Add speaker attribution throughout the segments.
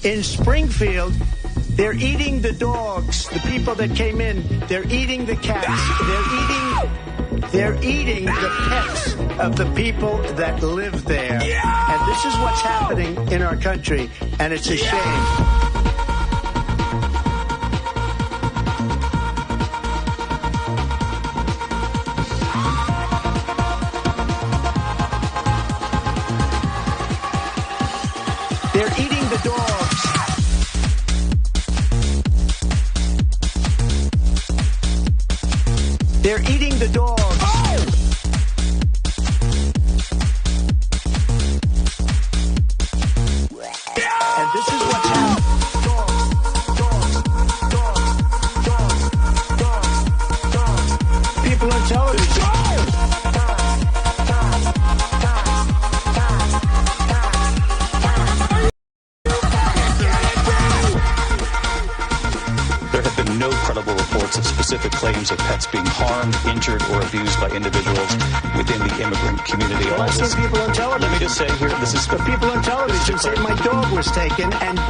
Speaker 1: In Springfield, they're eating the dogs, the people that came in. They're eating the cats. They're eating the pets of the people that live there. Yeah! And this is what's happening in our country, and it's a shame. They're eating the dogs. They're eating the dogs. And this is what's happening. Dogs. People on television.
Speaker 2: There have been no credible reports of specific claims of pets being harmed, injured, or abused by individuals within the immigrant community.
Speaker 1: Well, I've seen people on television.
Speaker 2: Let me just say here, this is...
Speaker 1: The people on television say my dog was taken and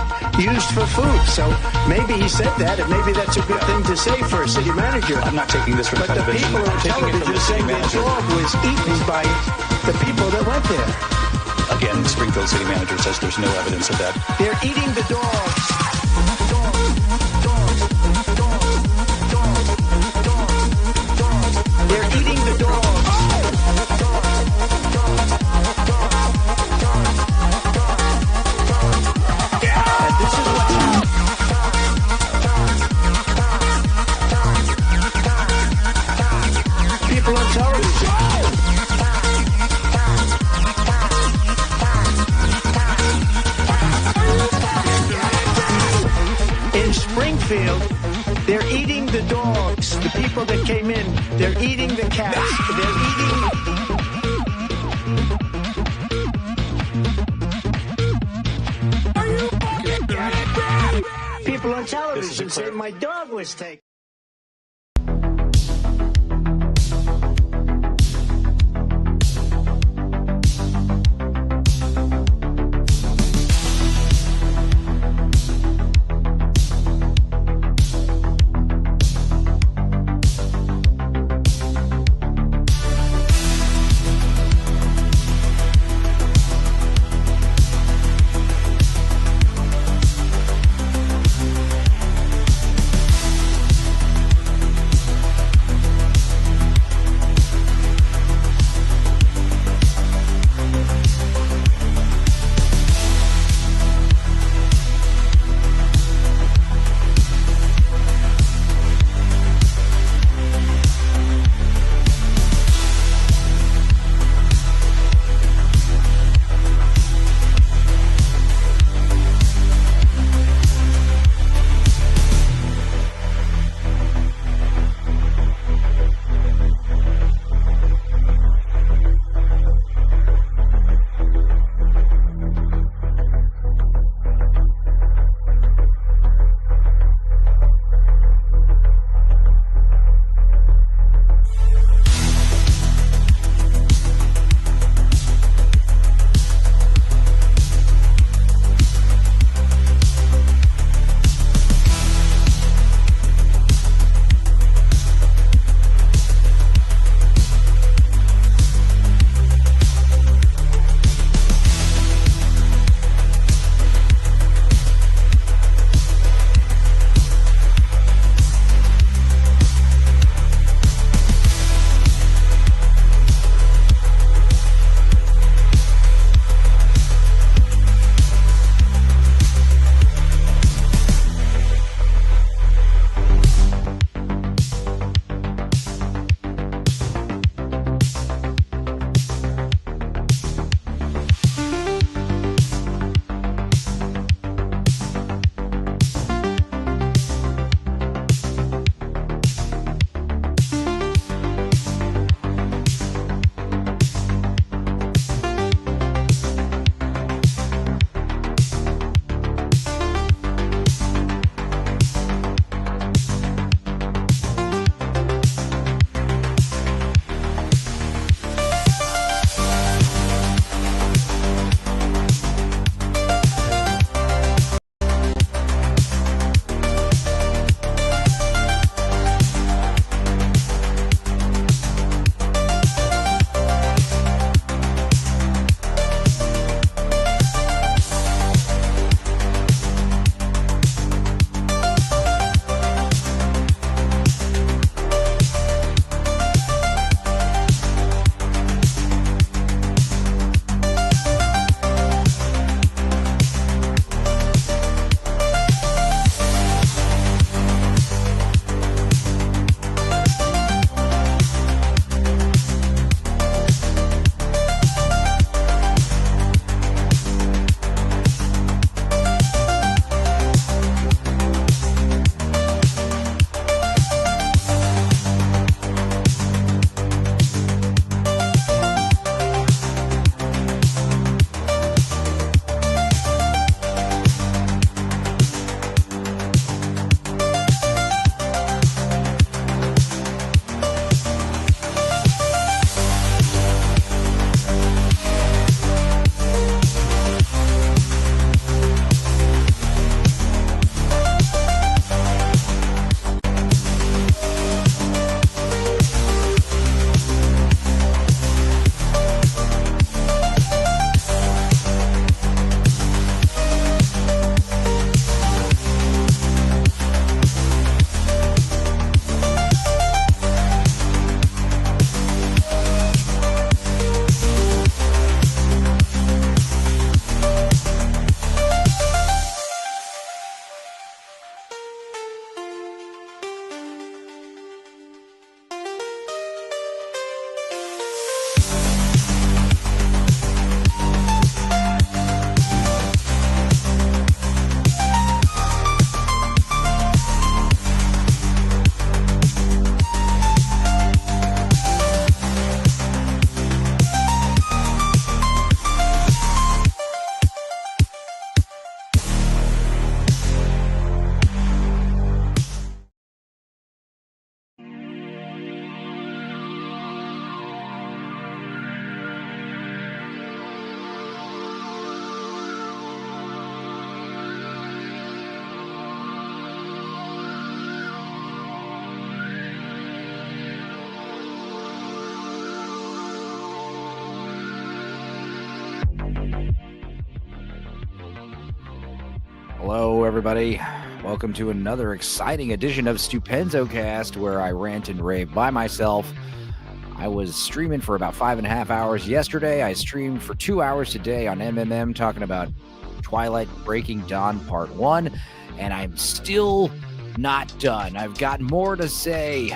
Speaker 1: used for food. So maybe he said that, and maybe that's a good thing to say for a city manager.
Speaker 2: I'm not taking this from
Speaker 1: But the
Speaker 2: television.
Speaker 1: people on television saying the dog was eaten by the people that went there.
Speaker 2: Again, the Springfield city manager says there's no evidence of that.
Speaker 1: They're eating the dogs. They're eating the dogs. And this is what's happening. People on television. In Springfield, they're eating the dogs, the people that came in. They're eating the cats. They're eating... People on television say my dog was taken.
Speaker 3: everybody. Welcome to another exciting edition of Stupenzocast, where I rant and rave by myself. I was streaming for about 5.5 hours yesterday. I streamed for 2 hours today on MMM talking about Twilight Breaking Dawn Part 1, and I'm still not done. I've got more to say.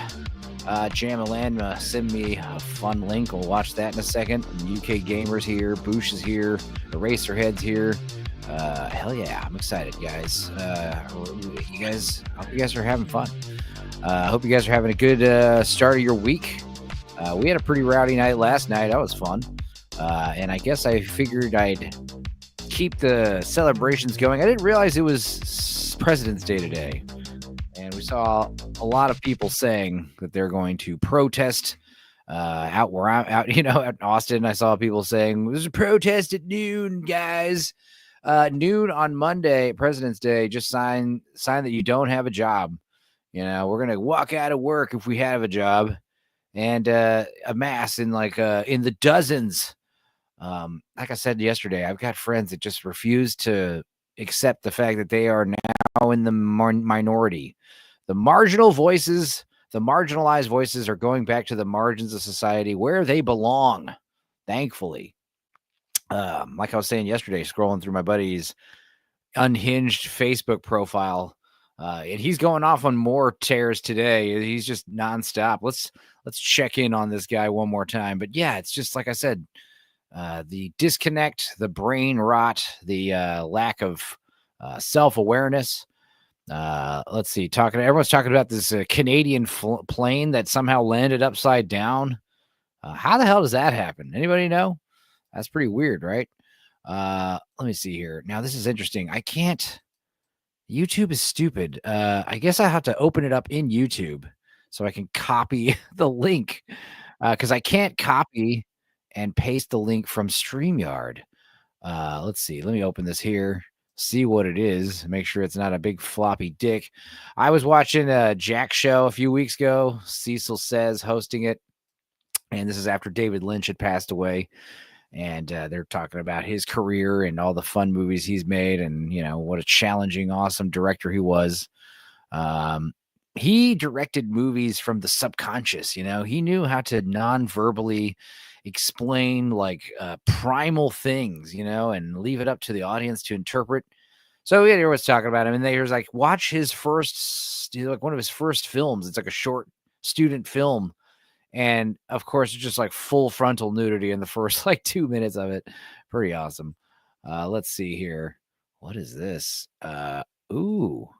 Speaker 3: Jamalan send me a fun link. We'll watch that in a second. UK Gamers here. Boosh is here. Eraserhead's here. Hell yeah, I'm excited, guys. I hope you guys are having fun. I hope you guys are having a good start of your week. We had a pretty rowdy night last night. That was fun. And I guess I figured I'd keep the celebrations going. I didn't realize it was President's Day today. And we saw a lot of people saying that they're going to protest out where I'm out, out in Austin. I saw people saying there's a protest at noon, guys. Noon on Monday, President's Day, just sign that you don't have a job. We're going to walk out of work if we have a job and amass in in the dozens. Like I said yesterday, I've got friends that just refuse to accept the fact that they are now in the minority. The marginal voices, the marginalized voices are going back to the margins of society where they belong, thankfully. Like I was saying yesterday, scrolling through my buddy's unhinged Facebook profile, and he's going off on more tears today. He's just nonstop. Let's check in on this guy one more time. But yeah, it's just like I said, the disconnect, the brain rot, the lack of self-awareness. Let's see. Everyone's talking about this Canadian plane that somehow landed upside down. How the hell does that happen? Anybody know? That's pretty weird, right? Let me see here. Now, this is interesting. YouTube is stupid. I guess I have to open it up in YouTube so I can copy the link because I can't copy and paste the link from StreamYard. Let's see. Let me open this here, see what it is, make sure it's not a big floppy dick. I was watching a Jack show a few weeks ago. Cecil Says hosting it. And this is after David Lynch had passed away. And they're talking about his career and all the fun movies he's made and, what a challenging, awesome director he was. He directed movies from the subconscious. He knew how to non-verbally explain primal things, and leave it up to the audience to interpret. So everyone's talking about him, and they was watch his first, one of his first films. It's like a short student film. And of course, it's just full frontal nudity in the first 2 minutes of it. Pretty awesome. Let's see here. What is this? Ooh.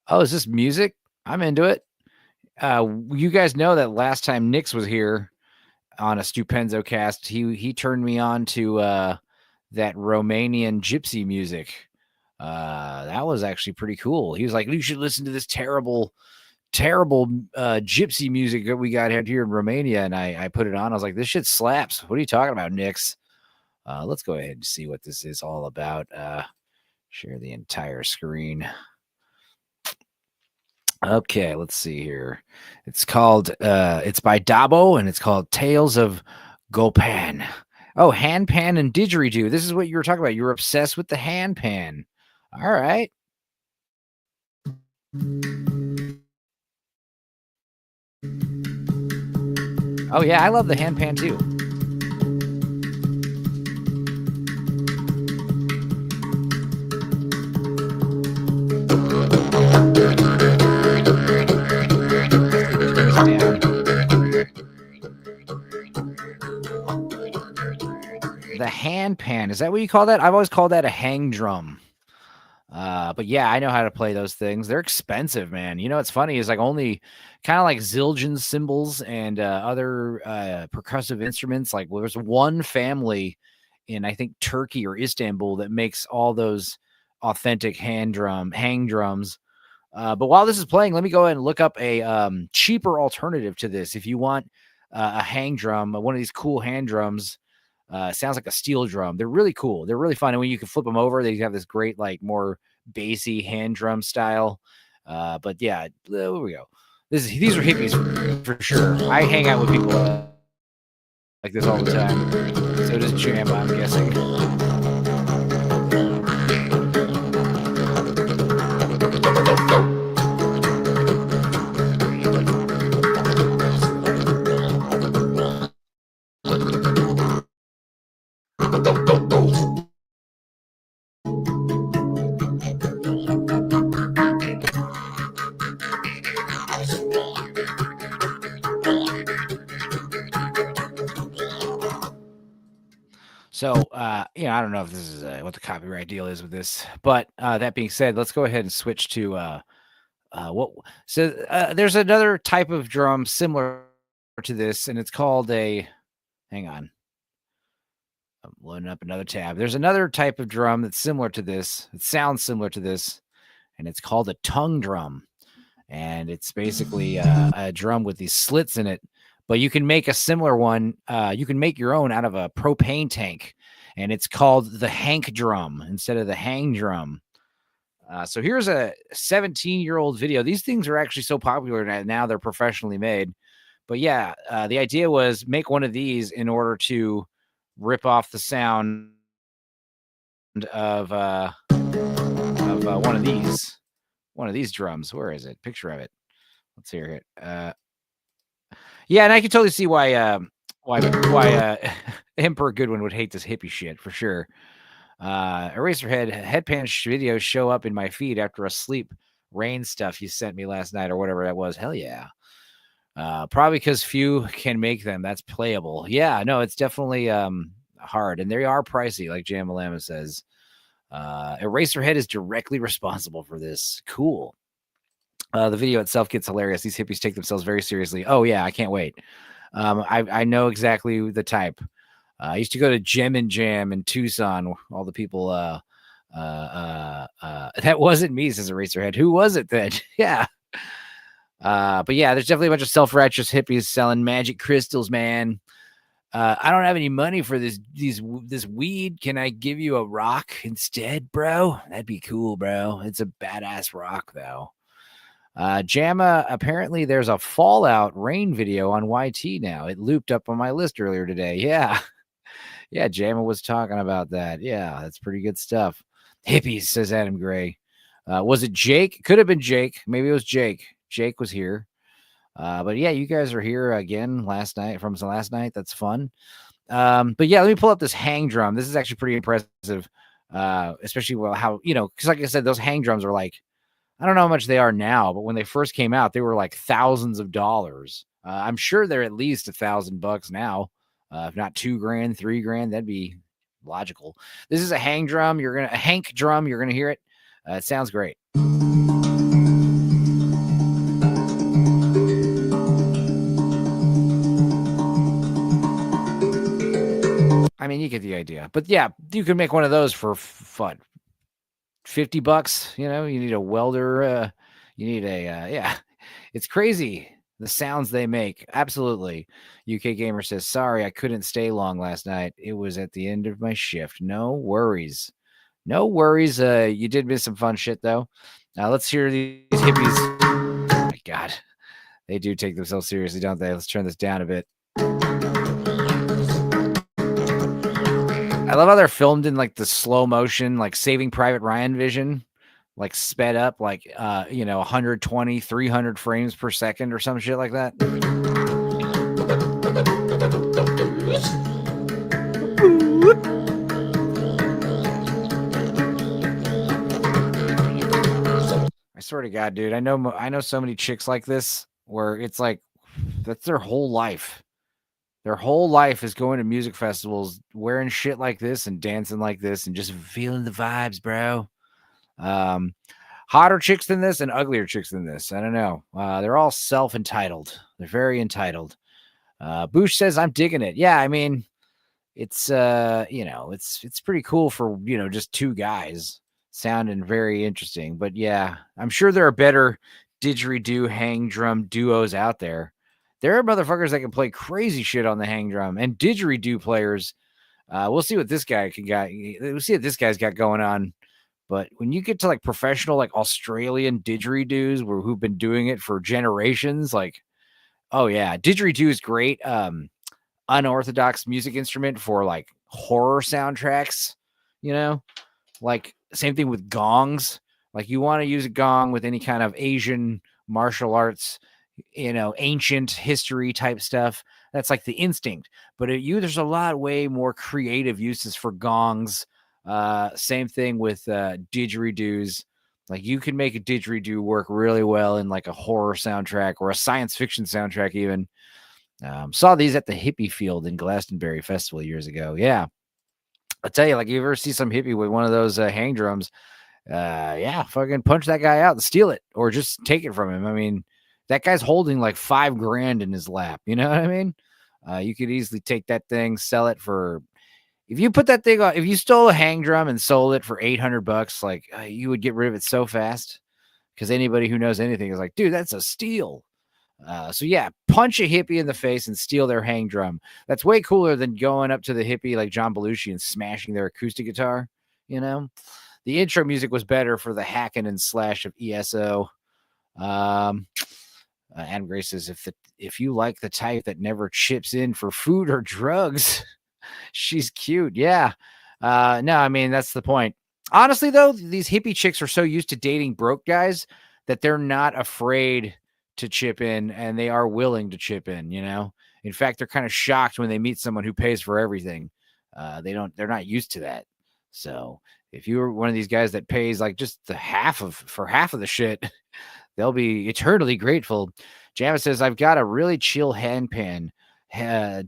Speaker 3: Oh, is this music? I'm into it. You guys know that last time Nix was here on a Stupenzocast, he turned me on to that Romanian gypsy music. That was actually pretty cool. He was like, you should listen to this terrible gypsy music that we got here in Romania. And I put it on. I was like, this shit slaps. What are you talking about, Nix? Let's go ahead and see what this is all about. Share the entire screen. Okay, let's see here. It's called, it's by Dabo, and it's called Tales of Gopan. Oh, handpan and didgeridoo. This is what you were talking about. You were obsessed with the handpan. All right. Oh, yeah, I love the handpan, too. The handpan, is that what you call that? I've always called that a hang drum. But yeah, I know how to play those things. They're expensive, man. What's funny is only kind of like Zildjian cymbals and other percussive instruments. There's one family in, I think, Turkey or Istanbul that makes all those authentic hang drums. But while this is playing, let me go ahead and look up a cheaper alternative to this. If you want a hang drum, one of these cool hand drums, sounds like a steel drum. They're really cool. They're really fun. And when you can flip them over, they have this great, more bassy hand drum style. But yeah, there we go. These are hippies for sure. I hang out with people like this all the time. So does Jam, I'm guessing. So, I don't know if this is what the copyright deal is with this, but that being said, let's go ahead and switch to what. So, there's another type of drum similar to this, and it's called a. Hang on, I'm loading up another tab. There's another type of drum that's similar to this. It sounds similar to this, and it's called a tongue drum. And it's basically a drum with these slits in it. But you can make a similar one. You can make your own out of a propane tank, and it's called the Hank drum instead of the hang drum. So here's a 17-year-old video. These things are actually so popular now they're professionally made. But yeah, the idea was make one of these in order to rip off the sound of one of these drums. Where is it? Picture of it. Let's hear it. Yeah, and I can totally see why Emperor Goodwin would hate this hippie shit for sure. Eraserhead headpan videos show up in my feed after a sleep rain stuff you sent me last night or whatever that was. Hell yeah. Probably because few can make them. That's playable. Yeah, no, it's definitely hard, and they are pricey, like Jamalama says. Eraserhead is directly responsible for this. Cool. The video itself gets hilarious. These hippies take themselves very seriously. Oh yeah, I can't wait. I know exactly the type. I used to go to Gem and Jam in Tucson. All the people. That wasn't me, says Eraserhead. Who was it then? Yeah. But yeah, there's definitely a bunch of self-righteous hippies selling magic crystals, man. I don't have any money for this weed. Can I give you a rock instead, bro? That'd be cool, bro. It's a badass rock, though. Jamma, apparently there's a Fallout Rain video on YT now. It looped up on my list earlier today. Yeah. Yeah, Jamma was talking about that. Yeah, that's pretty good stuff. Hippies, says Adam Gray. Was it Jake? Could have been Jake. Maybe it was Jake. Jake was here. But yeah, you guys are here again last night. That's fun. But yeah, let me pull up this hang drum. This is actually pretty impressive. Especially how, because like I said, those hang drums are like, I don't know how much they are now, but when they first came out, they were like thousands of dollars. I'm sure they're at least $1,000 now. If not $2,000, $3,000, that'd be logical. This is a Hank drum. You're gonna hear it. It sounds great. I mean, you get the idea. But yeah, you can make one of those for fun. $50, you need a welder, you need yeah, it's crazy the sounds they make. Absolutely. UK Gamer says, sorry, I couldn't stay long last night. It was at the end of my shift. No worries. You did miss some fun shit though. Let's hear these hippies. Oh my God, they do take themselves seriously, don't they? Let's turn this down a bit. I love how they're filmed in like the slow motion, like Saving Private Ryan vision, like sped up, like 120, 300 frames per second or some shit like that. I swear to God, dude, I know so many chicks like this where it's like that's their whole life. Their whole life is going to music festivals, wearing shit like this and dancing like this and just feeling the vibes, bro. Hotter chicks than this and uglier chicks than this. I don't know. They're all self-entitled. They're very entitled. Boosh says, I'm digging it. Yeah, I mean, it's it's pretty cool for, just two guys sounding very interesting. But yeah, I'm sure there are better didgeridoo hang drum duos out there. There are motherfuckers that can play crazy shit on the hang drum and didgeridoo players. We'll see what this guy We'll see what this guy's got going on. But when you get to like professional, like Australian didgeridoos who've been doing it for generations, like, oh yeah, didgeridoo is great. Unorthodox music instrument for like horror soundtracks, like same thing with gongs. Like you want to use a gong with any kind of Asian martial arts, ancient history type stuff. That's like the instinct. But there's a lot way more creative uses for gongs. Same thing with didgeridoos. Like you can make a didgeridoo work really well in like a horror soundtrack or a science fiction soundtrack even. Saw these at the Hippie Field in Glastonbury Festival years ago. Yeah. I'll tell you, like, you ever see some hippie with one of those hang drums? Yeah, fucking punch that guy out and steal it, or just take it from him. I mean, that guy's holding like $5,000 in his lap. You know what I mean? You could easily take that thing, sell it for. If you put that thing on, if you stole a hang drum and sold it for $800, like you would get rid of it so fast. Because anybody who knows anything is like, dude, that's a steal. So yeah, punch a hippie in the face and steal their hang drum. That's way cooler than going up to the hippie like John Belushi and smashing their acoustic guitar. You know, the intro music was better for the hacking and slash of ESO. Adam Gray says, if you like the type that never chips in for food or drugs, she's cute. Yeah. No, I mean, that's the point. Honestly, though, these hippie chicks are so used to dating broke guys that they're not afraid to chip in, and they are willing to chip in, you know? In fact, they're kind of shocked when they meet someone who pays for everything. They're not used to that. So if you're one of these guys that pays like just for half of the shit, they'll be eternally grateful. Jama says, I've got a really chill handpan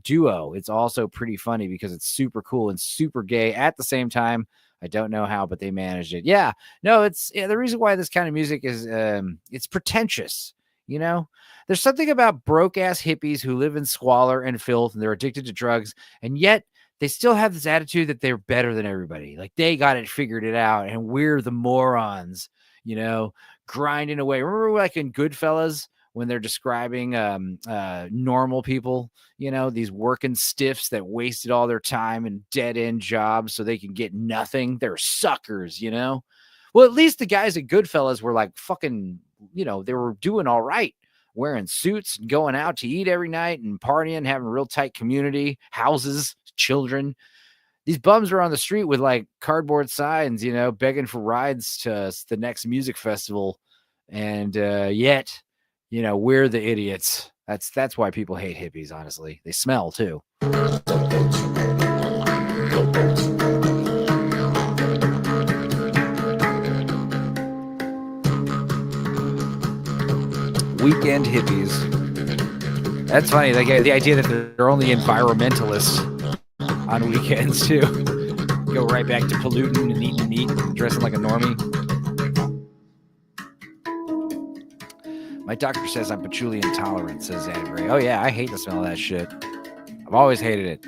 Speaker 3: duo. It's also pretty funny because it's super cool and super gay at the same time. I don't know how, but they managed it. Yeah, no, the reason why this kind of music is, it's pretentious. You know, there's something about broke ass hippies who live in squalor and filth and they're addicted to drugs. And yet they still have this attitude that they're better than everybody. Like they got it figured it out and we're the morons, you know, grinding away. Remember like in Goodfellas when they're describing normal people, you know, these working stiffs that wasted all their time in dead-end jobs so they can get nothing. They're suckers, you know? Well, at least the guys at Goodfellas were like fucking, you know, they were doing all right, wearing suits and going out to eat every night and partying, having a real tight community, houses, children. These bums are on the street with like cardboard signs, you know, begging for rides to the next music festival. And yet, you know, we're the idiots. That's why people hate hippies, honestly. They smell too. Weekend hippies. That's funny. Like the idea that they're only environmentalists on weekends too. Go right back to polluting and eating meat and dressing like a normie. My doctor says I'm patchouli intolerant, says Adam Gray. Oh, yeah, I hate the smell of that shit. I've always hated it.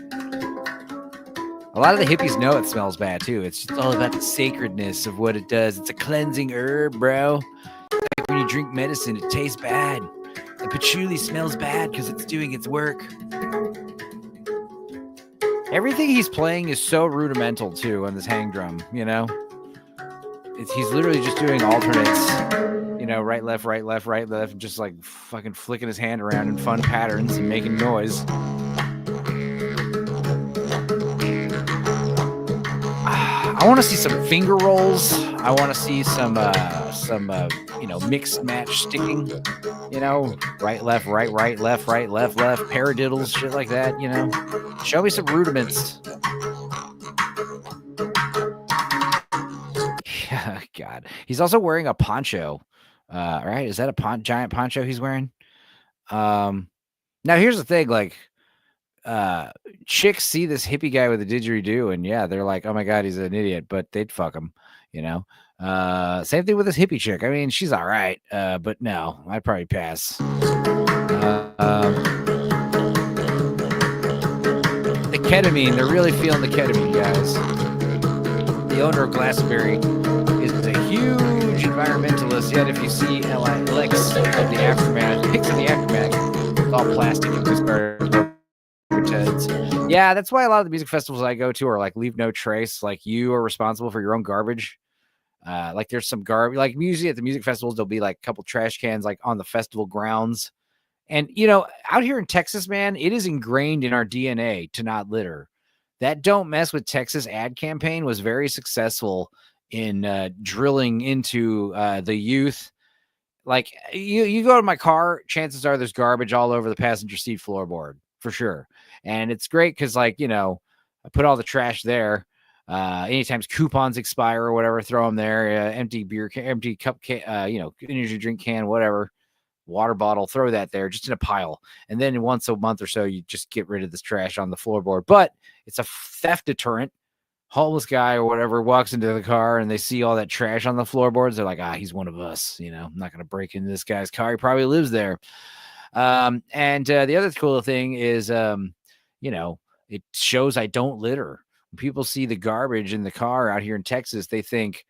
Speaker 3: A lot of the hippies know it smells bad, too. It's just all about the sacredness of what it does. It's a cleansing herb, bro. Like when you drink medicine, it tastes bad. The patchouli smells bad because it's doing its work. Everything he's playing is so rudimental, too, on this hang drum, you know? He's literally just doing alternates, you know, right, left, just like fucking flicking his hand around in fun patterns and making noise. I want to see some finger rolls. I want to see some, you know, mixed match sticking, you know, right, left, left, paradiddles, shit like that, you know. Show me some rudiments. God, he's also wearing a poncho, right? Is that a giant poncho he's wearing? Now here's the thing, like, chicks see this hippie guy with a didgeridoo, and yeah, they're like, oh my god, he's an idiot, but they'd fuck him, you know. Same thing with this hippie chick. I mean, she's all right, but no, I'd probably pass. The ketamine, they're really feeling the ketamine, guys. The owner of Glastonbury is a huge environmentalist, yet if you see LX of the aftermath, pics of the aftermath, it's all plastic and discarded. Yeah, that's why a lot of the music festivals I go to are like leave no trace. Like you are responsible for your own garbage. Like there's some garbage, like usually at the music festivals, there'll be like a couple trash cans like on the festival grounds. And, you know, out here in Texas, man, it is ingrained in our DNA to not litter. That Don't Mess with Texas ad campaign was very successful in drilling into the youth. Like you go to my car, chances are there's garbage all over the passenger seat floorboard for sure. And it's great because, like, you know, I put all the trash there. Anytime coupons expire or whatever, throw them there. Empty beer can, empty cup can, you know, energy drink can, whatever, water bottle, throw that there just in a pile. And then once a month or so, you just get rid of this trash on the floorboard. But it's a theft deterrent. homeless guy or whatever walks into the car and they see all that trash on the floorboards, they're like, he's one of us. I'm not going to break into this guy's car. He probably lives there. And the other cool thing is, it shows I don't litter. When people see the garbage in the car out here in Texas, they think,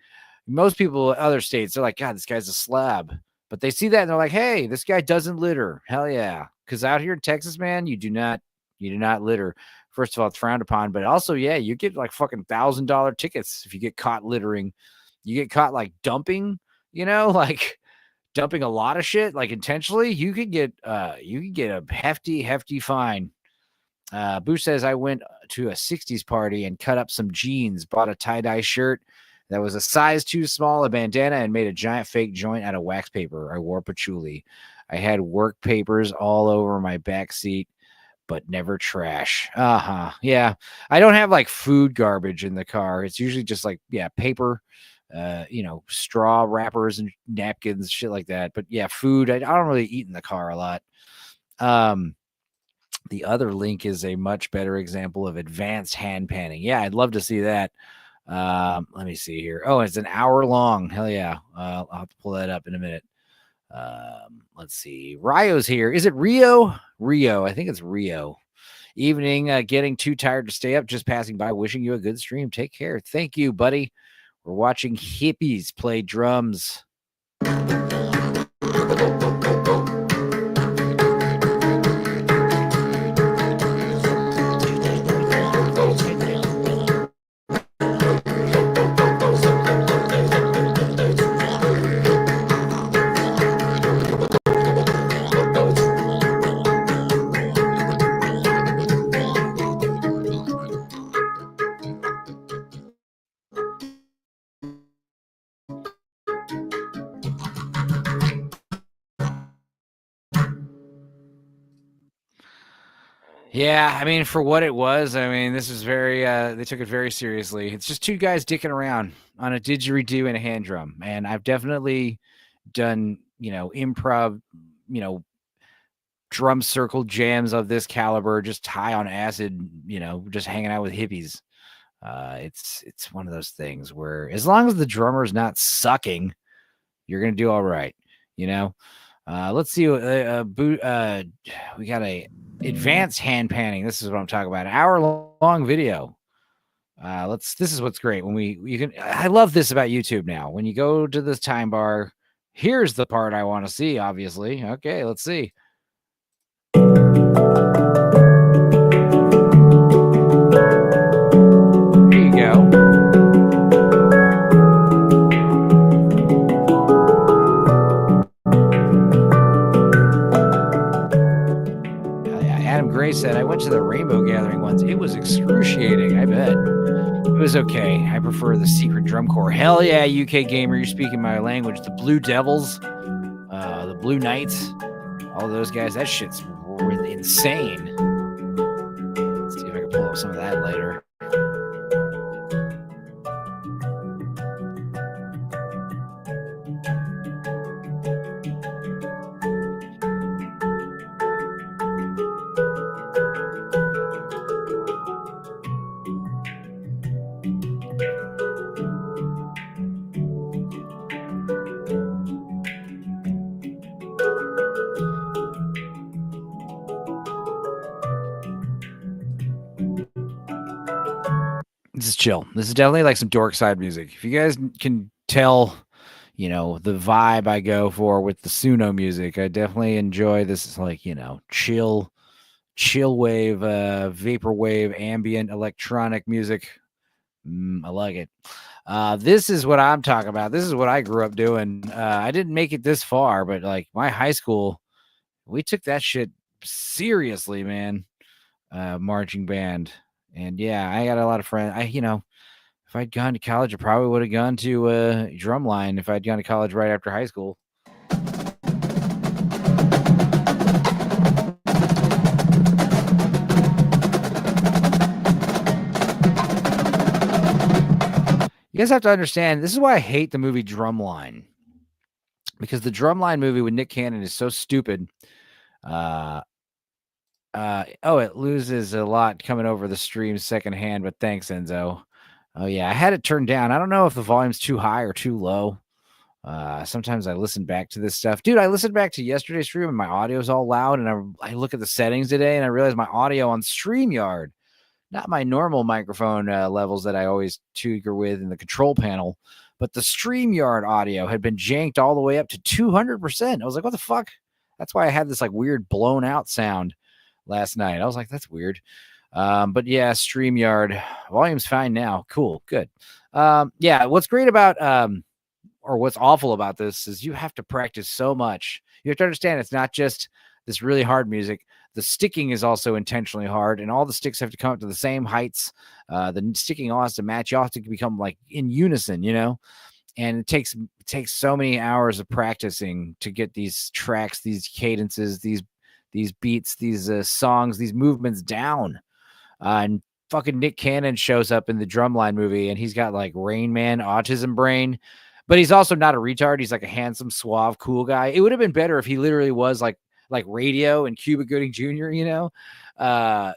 Speaker 3: most people in other states, they're like, God, this guy's a slab. But they see that and they're like, hey, this guy doesn't litter. Hell yeah. Because out here in Texas, man, you do not litter. First of all, it's frowned upon, but also, yeah, you get like fucking $1,000 tickets if you get caught littering. You get caught like dumping, like dumping a lot of shit, like intentionally, you could get a hefty fine. Boo says, I went to a 60s party and cut up some jeans, bought a tie-dye shirt that was a size too small, a bandana, and made a giant fake joint out of wax paper. I wore patchouli. I had work papers all over my back seat, but never trash. Yeah. I don't have like food garbage in the car. It's usually just like, paper, straw wrappers and napkins, shit like that. But yeah, food, I don't really eat in the car a lot. The other link is a much better example of advanced hand panning. Yeah, I'd love to see that. Let me see here. Oh, it's an hour long. Hell yeah. I'll have to pull that up in a minute. Let's see. Rio's here. Is it Rio? Rio. I think it's Rio. Evening, getting too tired to stay up, just passing by, wishing you a good stream. Take care. Thank you, buddy. We're watching hippies play drums. Yeah, I mean, for what it was, I mean, this is very, they took it very seriously. It's just two guys dicking around on a didgeridoo and a hand drum. And I've definitely done, improv, drum circle jams of this caliber, just high on acid, just hanging out with hippies. It's one of those things where as long as the drummer's not sucking, you're going to do all right, let's see. We got a advanced hand panning. This is what I'm talking about. An hour-long video. This is what's great when I love this about YouTube now. When you go to this time bar, here's the part I want to see, obviously. Okay, let's see. There you go. Gray said, I went to the Rainbow Gathering once. It was excruciating, I bet. It was okay. I prefer the Secret Drum Corps. Hell yeah, UK Gamer, you're speaking my language. The Blue Devils, the Blue Knights, all those guys, that shit's really insane. Let's see if I can pull up some of that later. This is chill. This is definitely like some dork side music. If you guys can tell, the vibe I go for with the Suno music, I definitely enjoy this. It's like, chill wave, vaporwave, ambient electronic music. I like it. This is what I'm talking about. This is what I grew up doing. I didn't make it this far, but like my high school, we took that shit seriously, man. Marching band. And yeah, I got a lot of friends. If I'd gone to college, I probably would have gone to drumline if I'd gone to college right after high school. You guys have to understand, this is why I hate the movie Drumline. Because the Drumline movie with Nick Cannon is so stupid. It loses a lot coming over the stream secondhand, but thanks, Enzo. Oh yeah, I had it turned down. I don't know if the volume's too high or too low. Sometimes I listen back to this stuff. Dude, I listened back to yesterday's stream and my audio's all loud, and I look at the settings today and I realize my audio on StreamYard, not my normal microphone levels that I always tinker with in the control panel, but the StreamYard audio had been janked all the way up to 200%. I was like, what the fuck? That's why I had this like weird blown out sound last night. I was like, that's weird. But yeah, StreamYard volume's fine now. Cool. Good. Yeah. What's great about, or what's awful about this is you have to practice so much. You have to understand it's not just this really hard music. The sticking is also intentionally hard, and all the sticks have to come up to the same heights. The sticking all has to match. You all have to become like in unison, you know? And it takes so many hours of practicing to get these tracks, these cadences, these beats, these songs, these movements down. And fucking Nick Cannon shows up in the Drumline movie, and he's got like Rain Man autism brain, but he's also not a retard. He's like a handsome, suave, cool guy. It would have been better if he literally was like Radio and Cuba Gooding Jr., you know?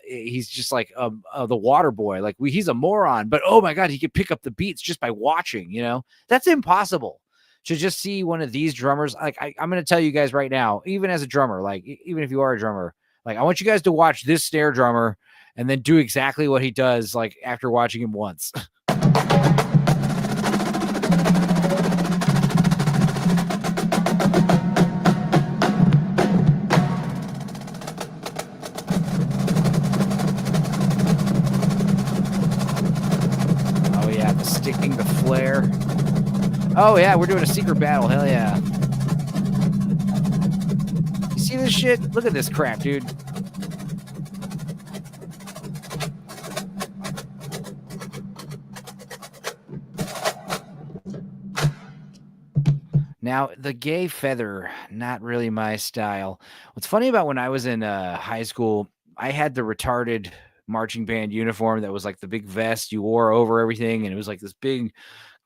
Speaker 3: He's just like the water boy. Like he's a moron, but oh my God, he could pick up the beats just by watching, you know? That's impossible. To just see one of these drummers, like I'm going to tell you guys right now, even as a drummer, like even if you are a drummer, like I want you guys to watch this snare drummer and then do exactly what he does, like after watching him once. Oh yeah, the sticking, the flare. Oh yeah, we're doing a secret battle. Hell yeah. You see this shit? Look at this crap, dude. Now, the gay feather, not really my style. What's funny about when I was in high school, I had the retarded marching band uniform that was like the big vest you wore over everything, and it was like this big,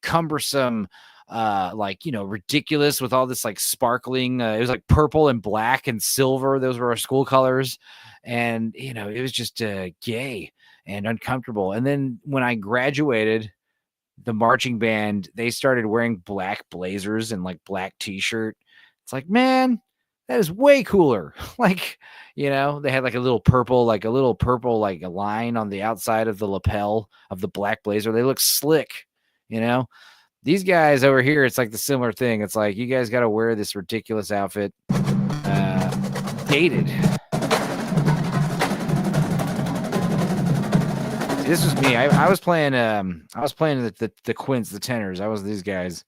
Speaker 3: cumbersome, like, you know, ridiculous with all this like sparkling. It was like purple and black and silver. Those were our school colors, and you know, it was just gay and uncomfortable. And then when I graduated, the marching band, they started wearing black blazers and like black t-shirt. It's like, man, that is way cooler. Like, you know, they had like a little purple like a line on the outside of the lapel of the black blazer. They look slick, you know. These guys over here, it's like the similar thing. It's like, you guys got to wear this ridiculous outfit. Dated. This was me. I was playing the quints, the tenors. I was these guys,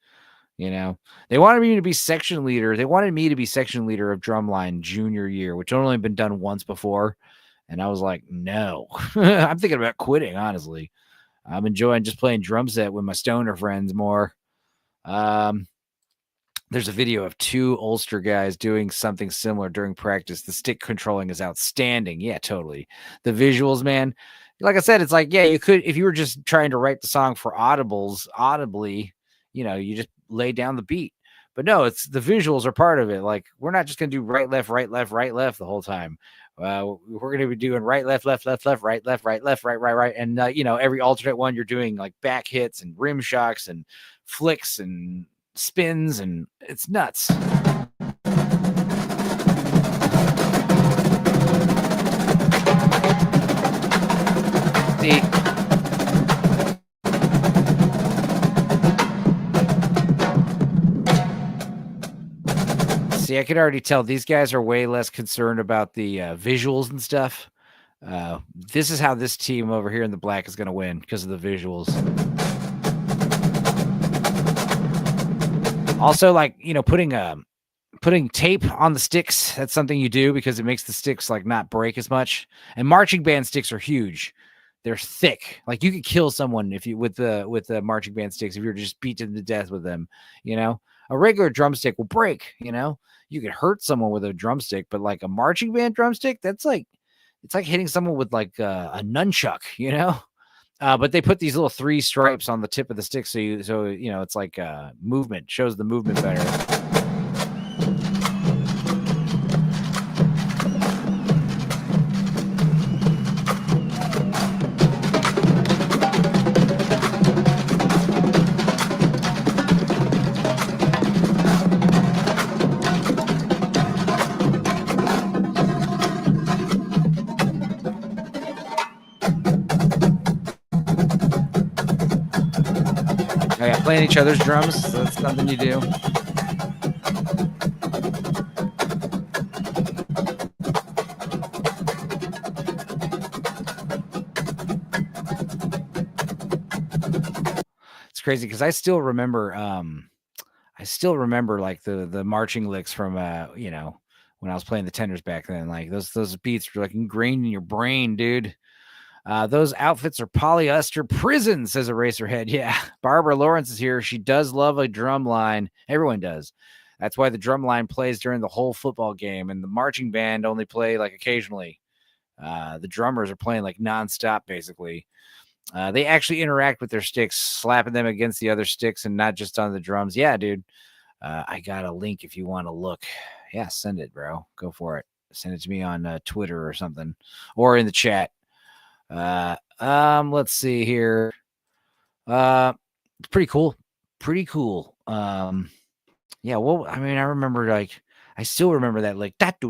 Speaker 3: you know. They wanted me to be section leader. They wanted me to be section leader of Drumline junior year, which had only been done once before. And I was like, no. I'm thinking about quitting, honestly. I'm enjoying just playing drum set with my stoner friends more. There's a video of two Ulster guys doing something similar during practice. The stick controlling is outstanding. Yeah, totally. The visuals, man. Like I said, it's like, yeah, you could, if you were just trying to write the song for audibly, you know, you just lay down the beat. But no, it's the visuals are part of it. Like, we're not just going to do right, left the whole time. We're going to be doing right, left, right, left, right. And, you know, every alternate one, you're doing like back hits and rim shocks and flicks and spins, and it's nuts. See, I could already tell these guys are way less concerned about the visuals and stuff. This is how this team over here in the black is going to win, because of the visuals. Also, like, you know, putting tape on the sticks, that's something you do because it makes the sticks like not break as much. And marching band sticks are huge. They're thick. Like, you could kill someone if you with the marching band sticks if you're just beaten to death with them, you know. A regular drumstick will break, you know. You could hurt someone with a drumstick, but like a marching band drumstick, that's like, it's like hitting someone with like a nunchuck, you know. But they put these little 3 stripes on the tip of the stick, so you know, it's like movement, shows the movement better. playing each other's drums. So that's something you do. It's crazy because I still remember like the marching licks from when I was playing the tenders back then. Like those beats were like ingrained in your brain, dude. Those outfits are polyester prison, says Eraserhead. Yeah, Barbara Lawrence is here. She does love a drum line. Everyone does. That's why the drum line plays during the whole football game, and the marching band only play like occasionally. The drummers are playing like nonstop, basically. They actually interact with their sticks, slapping them against the other sticks and not just on the drums. Yeah, dude. I got a link if you want to look. Yeah, send it, bro. Go for it. Send it to me on Twitter or something, or in the chat. Let's see here. Pretty cool. Yeah, well, I mean, I remember I still remember that like that. I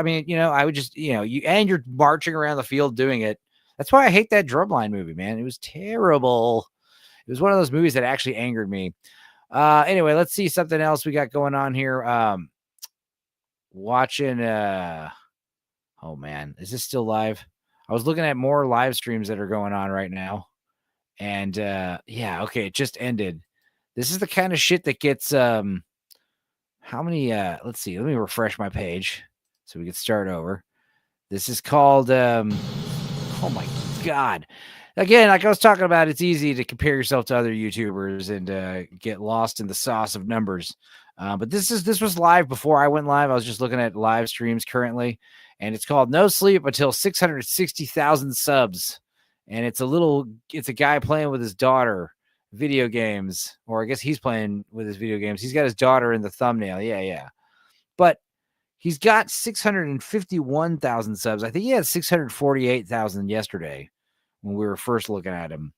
Speaker 3: mean, I would just, and you're marching around the field doing it. That's why I hate that Drumline movie, man. It was terrible. It was one of those movies that actually angered me. Anyway, let's see something else we got going on here. Watching oh man, is this still live? I was looking at more live streams that are going on right now. And yeah, okay, it just ended. This is the kind of shit that gets how many let's see, let me refresh my page so we can start over. This is called oh my god. Again, like I was talking about, it's easy to compare yourself to other YouTubers and get lost in the sauce of numbers. But this was live before I went live. I was just looking at live streams currently, and it's called No Sleep Until 660,000 Subs. And it's a guy playing with his daughter video games, or I guess he's playing with his video games. He's got his daughter in the thumbnail. Yeah. But he's got 651,000 subs. I think he had 648,000 yesterday when we were first looking at him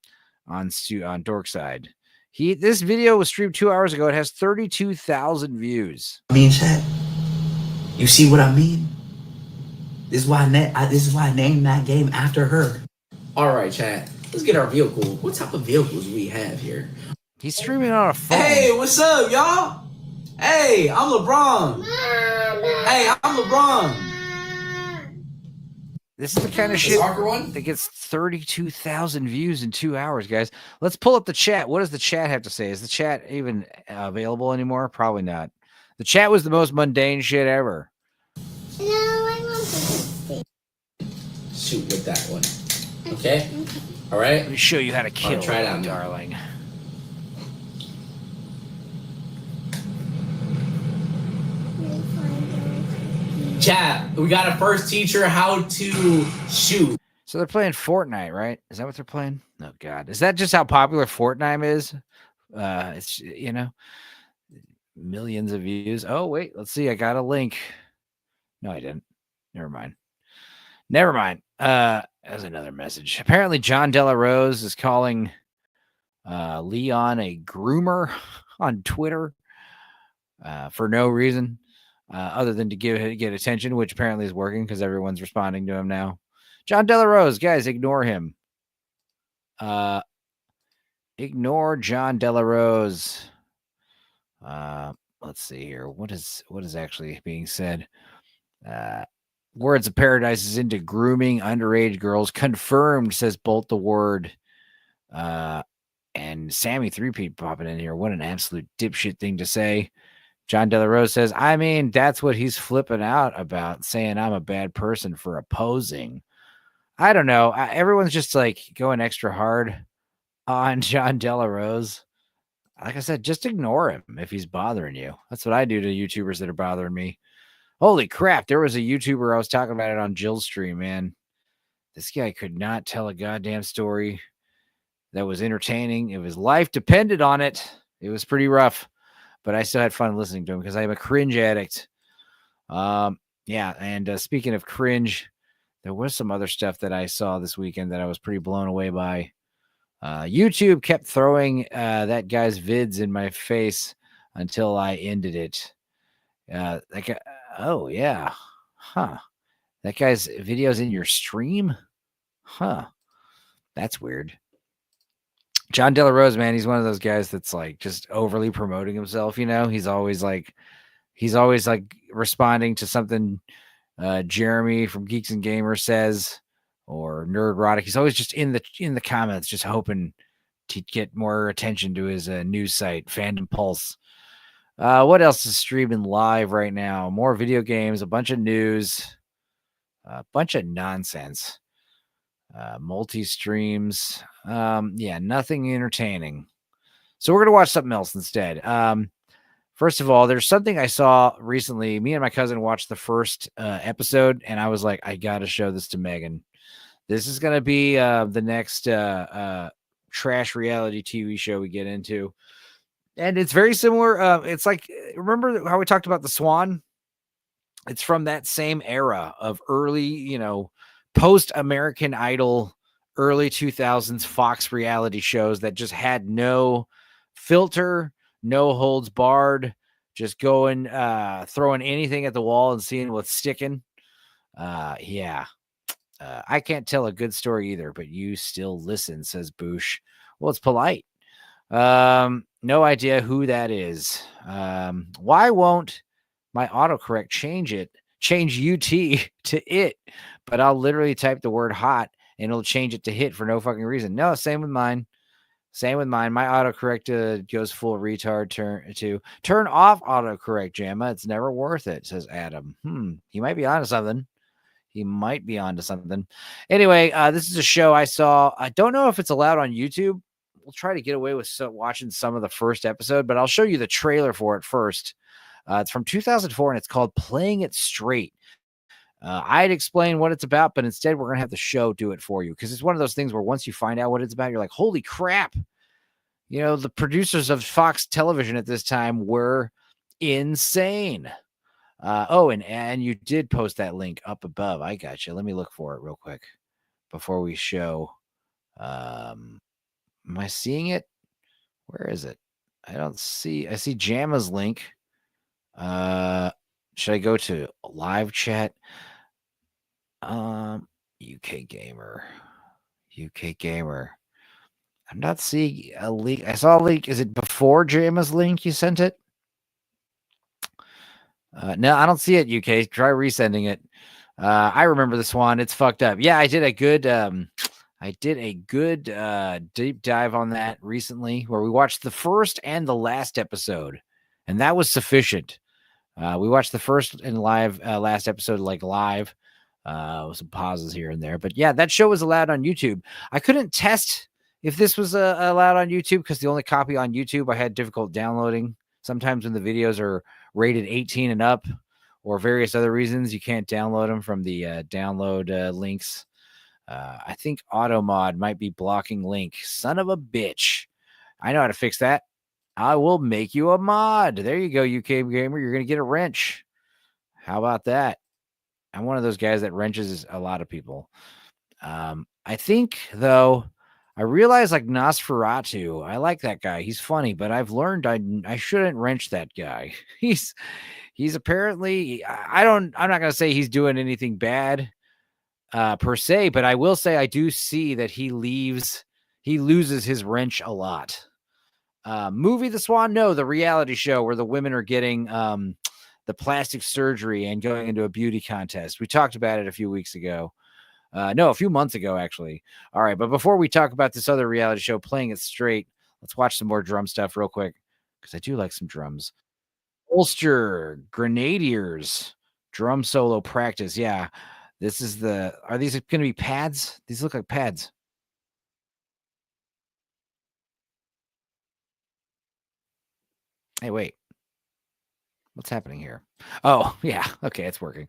Speaker 3: on Dorkside. This video was streamed 2 hours ago. It has 32,000 views.
Speaker 4: I mean, chat. You see what I mean? This is why I named that game after her. All right, chat. Let's get our vehicle. What type of vehicles we have here?
Speaker 3: He's streaming on a phone.
Speaker 4: Hey, what's up, y'all? Hey, I'm LeBron. Hey, I'm LeBron.
Speaker 3: This is the kind of shit that gets 32,000 views in 2 hours, guys. Let's pull up the chat. What does the chat have to say? Is the chat even available anymore? Probably not. The chat was the most mundane shit ever.
Speaker 5: No, I want to see.
Speaker 4: Shoot with that one. Okay? All right?
Speaker 3: Let me show you how to kill,
Speaker 4: try it out,
Speaker 3: darling.
Speaker 4: Chat, we got a first teacher how to shoot.
Speaker 3: So they're playing Fortnite, right? Is that what they're playing? Oh God, is that just how popular Fortnite is? It's millions of views. Oh wait, let's see. I got a link. No, I didn't. Never mind. There's another message. Apparently, John Della Rose is calling Leon a groomer on Twitter for no reason. Other than to get attention, which apparently is working because everyone's responding to him now. John Della Rose, guys, ignore him. Ignore John Della Rose. Let's see here. What is actually being said? Words of Paradise is into grooming underage girls. Confirmed, says Bolt the Word. And Sammy 3P popping in here. What an absolute dipshit thing to say. John Della Rose says, I mean, that's what he's flipping out about, saying I'm a bad person for opposing. I don't know. Everyone's just like going extra hard on John Della Rose. Like I said, just ignore him if he's bothering you. That's what I do to YouTubers that are bothering me. Holy crap. There was a YouTuber, I was talking about it on Jill's stream, man. This guy could not tell a goddamn story that was entertaining. If his life depended on it, it was pretty rough. But I still had fun listening to him because I'm a cringe addict. Yeah, and speaking of cringe, there was some other stuff that I saw this weekend that I was pretty blown away by. YouTube kept throwing that guy's vids in my face until I ended it. Oh, yeah. Huh. That guy's videos in your stream? Huh. That's weird. John De La Rose, man, he's one of those guys that's like just overly promoting himself. He's always like responding to something Jeremy from Geeks and Gamers says, or Nerdrotic. He's always just in the comments, just hoping to get more attention to his news site, Fandom Pulse. What else is streaming live right now? More video games, a bunch of news, a bunch of nonsense. Multi-streams. Nothing entertaining. So we're going to watch something else instead. First of all, there's something I saw recently. Me and my cousin watched the first episode, and I was like, I got to show this to Megan. This is going to be the next trash reality TV show we get into. And it's very similar. It's like, remember how we talked about The Swan? It's from that same era of early, post-American Idol, early 2000s Fox reality shows that just had no filter, no holds barred, just going, throwing anything at the wall and seeing what's sticking. I can't tell a good story either, but you still listen, says Boosh. Well, it's polite. No idea who that is. Why won't my autocorrect change UT to it? But I'll literally type the word hot and it'll change it to hit for no fucking reason. No, same with mine. My autocorrect goes full retard. Turn off autocorrect, Jamma. It's never worth it, says Adam. He might be onto something. Anyway, this is a show I saw. I don't know if it's allowed on YouTube. We'll try to get away with watching some of the first episode, but I'll show you the trailer for it first. It's from 2004, and it's called Playing It Straight. I'd explain what it's about, but instead we're going to have the show do it for you, because it's one of those things where once you find out what it's about, you're like, holy crap. The producers of Fox Television at this time were insane. And you did post that link up above. I got you. Let me look for it real quick before we show. Am I seeing it? Where is it? I see Jamma's link. Should I go to live chat? UK Gamer. I'm not seeing a link. I saw a link. Is it before Jamma's link you sent it? No, I don't see it, UK. Try resending it. I remember this one. It's fucked up. Yeah, I did a good deep dive on that recently, where we watched the first and the last episode, and that was sufficient. We watched the first and last episode live, with some pauses here and there. But yeah, that show was allowed on YouTube. I couldn't test if this was allowed on YouTube because the only copy on YouTube I had difficult downloading. Sometimes when the videos are rated 18 and up, or various other reasons, you can't download them from the download links. I think AutoMod might be blocking link. Son of a bitch. I know how to fix that. I will make you a mod. There you go, UK Gamer. You're going to get a wrench. How about that? I'm one of those guys that wrenches a lot of people. I think, though, I realize Nosferatu. I like that guy. He's funny, but I've learned I shouldn't wrench that guy. He's apparently, I'm not going to say he's doing anything bad per se, but I will say I do see that he loses his wrench a lot. Movie The Swan? No, the reality show where the women are getting the plastic surgery and going into a beauty contest. We talked about it a few weeks ago. No, a few months ago, actually. All right, but before we talk about this other reality show, Playing It Straight, let's watch some more drum stuff real quick, because I do like some drums. Ulster Grenadiers drum solo practice. Yeah, this is are these going to be pads? These look like pads. Hey, wait. What's happening here? Oh, yeah. Okay, it's working.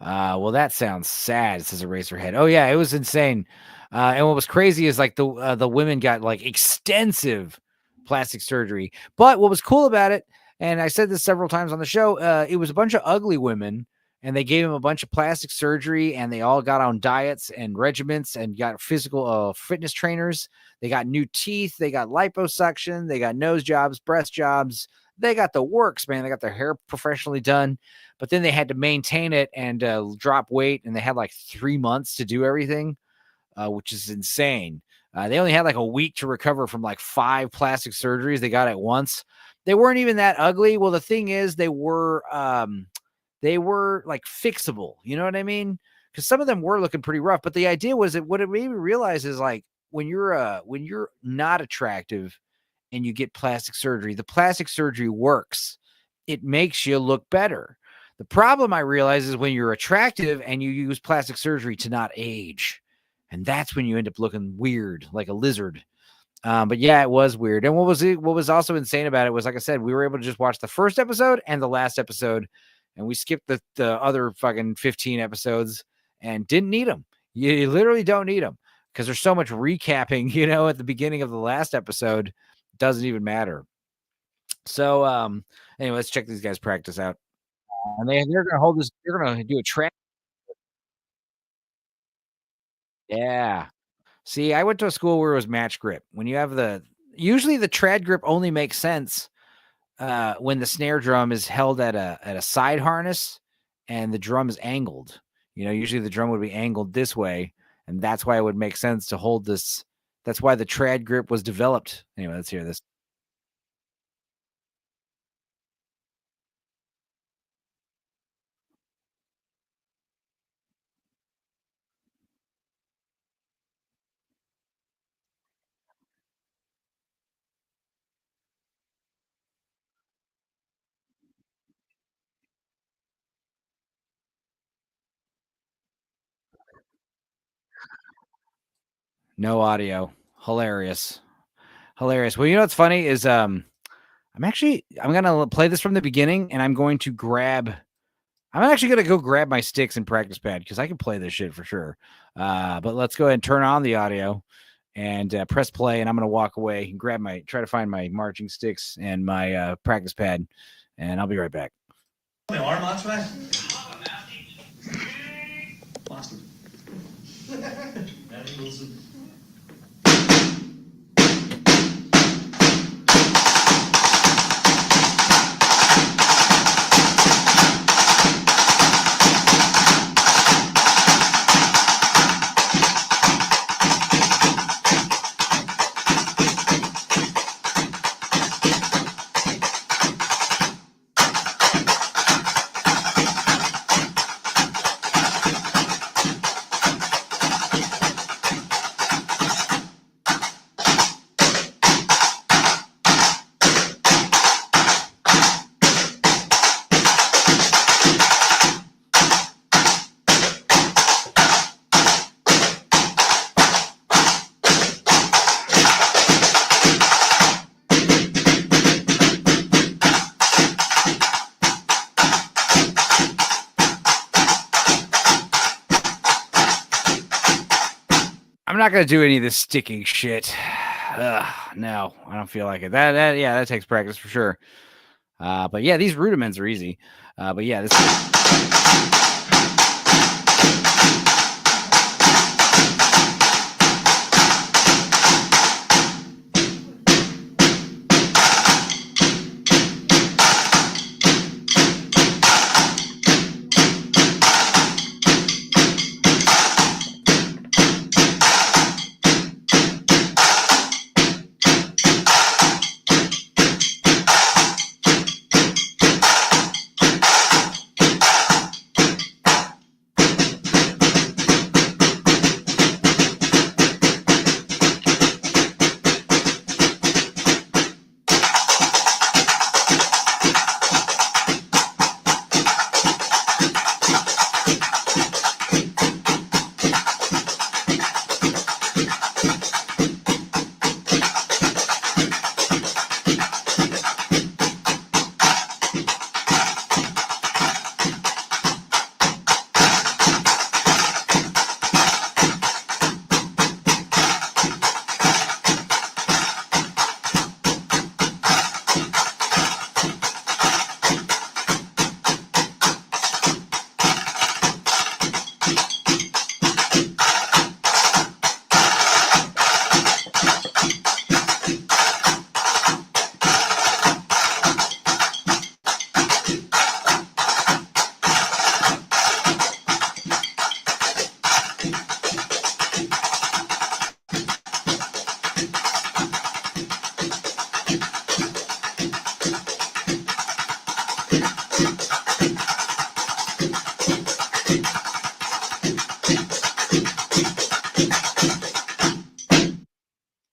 Speaker 3: Well, that sounds sad, says Eraserhead. Oh, yeah, it was insane. And what was crazy is the women got extensive plastic surgery. But what was cool about it, and I said this several times on the show, it was a bunch of ugly women, and they gave them a bunch of plastic surgery, and they all got on diets and regiments and got physical fitness trainers. They got new teeth. They got liposuction. They got nose jobs, breast jobs, They got the works, man. They got their hair professionally done, but then they had to maintain it and drop weight, and they had like 3 months to do everything, which is insane. They only had like a week to recover from like 5 plastic surgeries they got at once. They weren't even that ugly. Well, the thing is, they were like fixable. You know what I mean? Because some of them were looking pretty rough. But the idea was that what it made me realize is like when you're not attractive and you get plastic surgery, the plastic surgery works. It makes you look better. The problem I realize is when you're attractive and you use plastic surgery to not age. And that's when you end up looking weird, like a lizard. But yeah, it was weird. And what was also insane about it was, like I said, we were able to just watch the first episode and the last episode, and we skipped the other fucking 15 episodes and didn't need them. You literally don't need them because there's so much recapping, at the beginning of the last episode. Doesn't even matter. So anyway, let's check these guys practice out. And they're gonna hold this, they're gonna do a track. Yeah. See, I went to a school where it was match grip. When you have usually the trad grip only makes sense when the snare drum is held at a side harness and the drum is angled. Usually the drum would be angled this way, and that's why it would make sense to hold this. That's why the trad grip was developed. Anyway, let's hear this. No audio. Hilarious. Hilarious. Well, what's funny is I'm gonna play this from the beginning, and I'm actually gonna go grab my sticks and practice pad because I can play this shit for sure. But let's go ahead and turn on the audio and press play, and I'm gonna walk away and try to find my marching sticks and my practice pad, and I'll be right back.
Speaker 6: My arm on tonight?
Speaker 3: I'm not gonna do any of this sticking shit. No, I don't feel like it. That takes practice for sure. But yeah, these rudiments are easy. But yeah, this.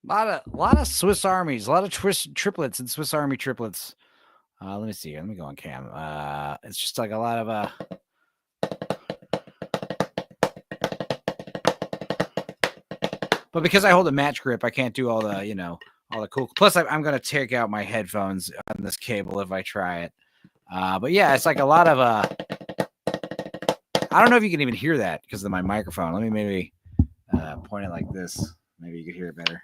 Speaker 3: A lot of Swiss armies, a lot of triplets and Swiss Army triplets. Let me see. Let me go on cam. It's just like a lot of but because I hold a match grip, I can't do all the, all the cool. Plus, I'm going to take out my headphones on this cable if I try it. But yeah, it's like a lot of I don't know if you can even hear that because of my microphone. Let me maybe point it like this. Maybe you could hear it better.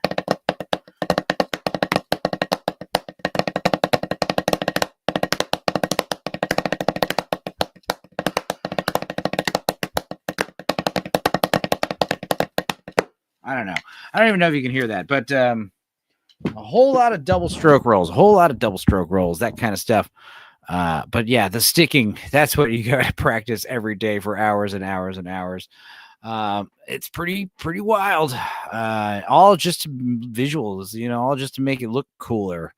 Speaker 3: I don't know. I don't even know if you can hear that, but a whole lot of double stroke rolls, that kind of stuff. But yeah, the sticking, that's what you got to practice every day for hours and hours and hours. It's pretty wild. All just visuals, all just to make it look cooler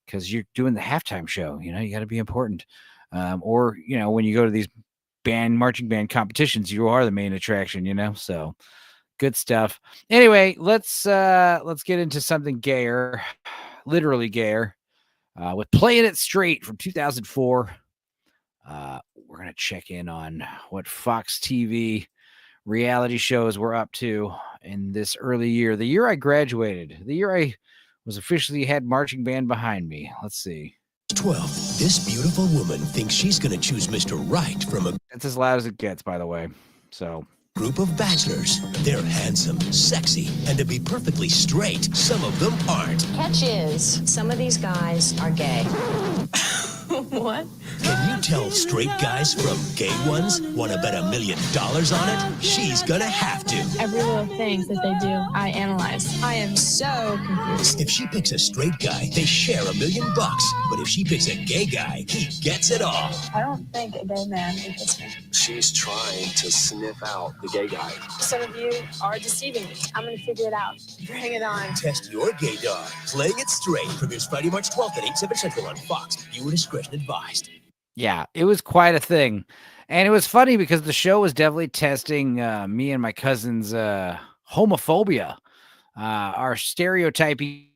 Speaker 3: because you're doing the halftime show. You got to be important. Or, when you go to these marching band competitions, you are the main attraction, so. Good stuff. Anyway, let's get into something gayer, literally gayer, with Playing It Straight from 2004. We're going to check in on what Fox TV reality shows we're up to in this early year, the year I graduated, the year I was officially had marching band behind me. Let's see.
Speaker 6: 12. This beautiful woman thinks she's going to choose Mr. Right from a...
Speaker 3: That's as loud as it gets, by the way. So...
Speaker 6: group of bachelors. They're handsome, sexy, and to be perfectly straight, some of them aren't.
Speaker 7: Catch is, some of these guys are gay. What?
Speaker 6: Can you tell straight guys from gay ones? Want to bet $1 million on it? She's gonna have to.
Speaker 8: Every little thing that they do, I analyze. I am so confused.
Speaker 6: If she picks a straight guy, they share $1 million. But if she picks a gay guy, he gets it all.
Speaker 8: I don't think a gay man would kiss me.
Speaker 9: She's trying to sniff out the gay guy.
Speaker 8: Some of you are deceiving me. I'm going to figure it out. Bring it on.
Speaker 6: Test your gaydar. Playing It Straight premieres Friday, March 12th at 8, 7 Central on Fox. Viewer discretion advised.
Speaker 3: Yeah, it was quite a thing. And it was funny because the show was definitely testing me and my cousin's homophobia, our stereotyping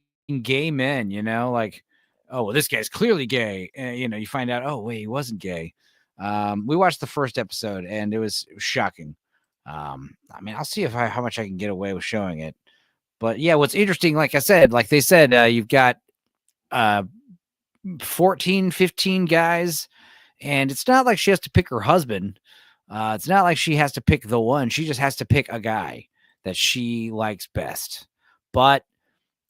Speaker 3: gay men, like, oh, well, this guy's clearly gay. And, you find out, oh, wait, he wasn't gay. We watched the first episode and it was shocking. I'll see how much I can get away with showing it. But yeah, what's interesting, like I said, like they said, you've got 14, 15 guys, and it's not like she has to pick her husband. It's not like she has to pick the one. She just has to pick a guy that she likes best. But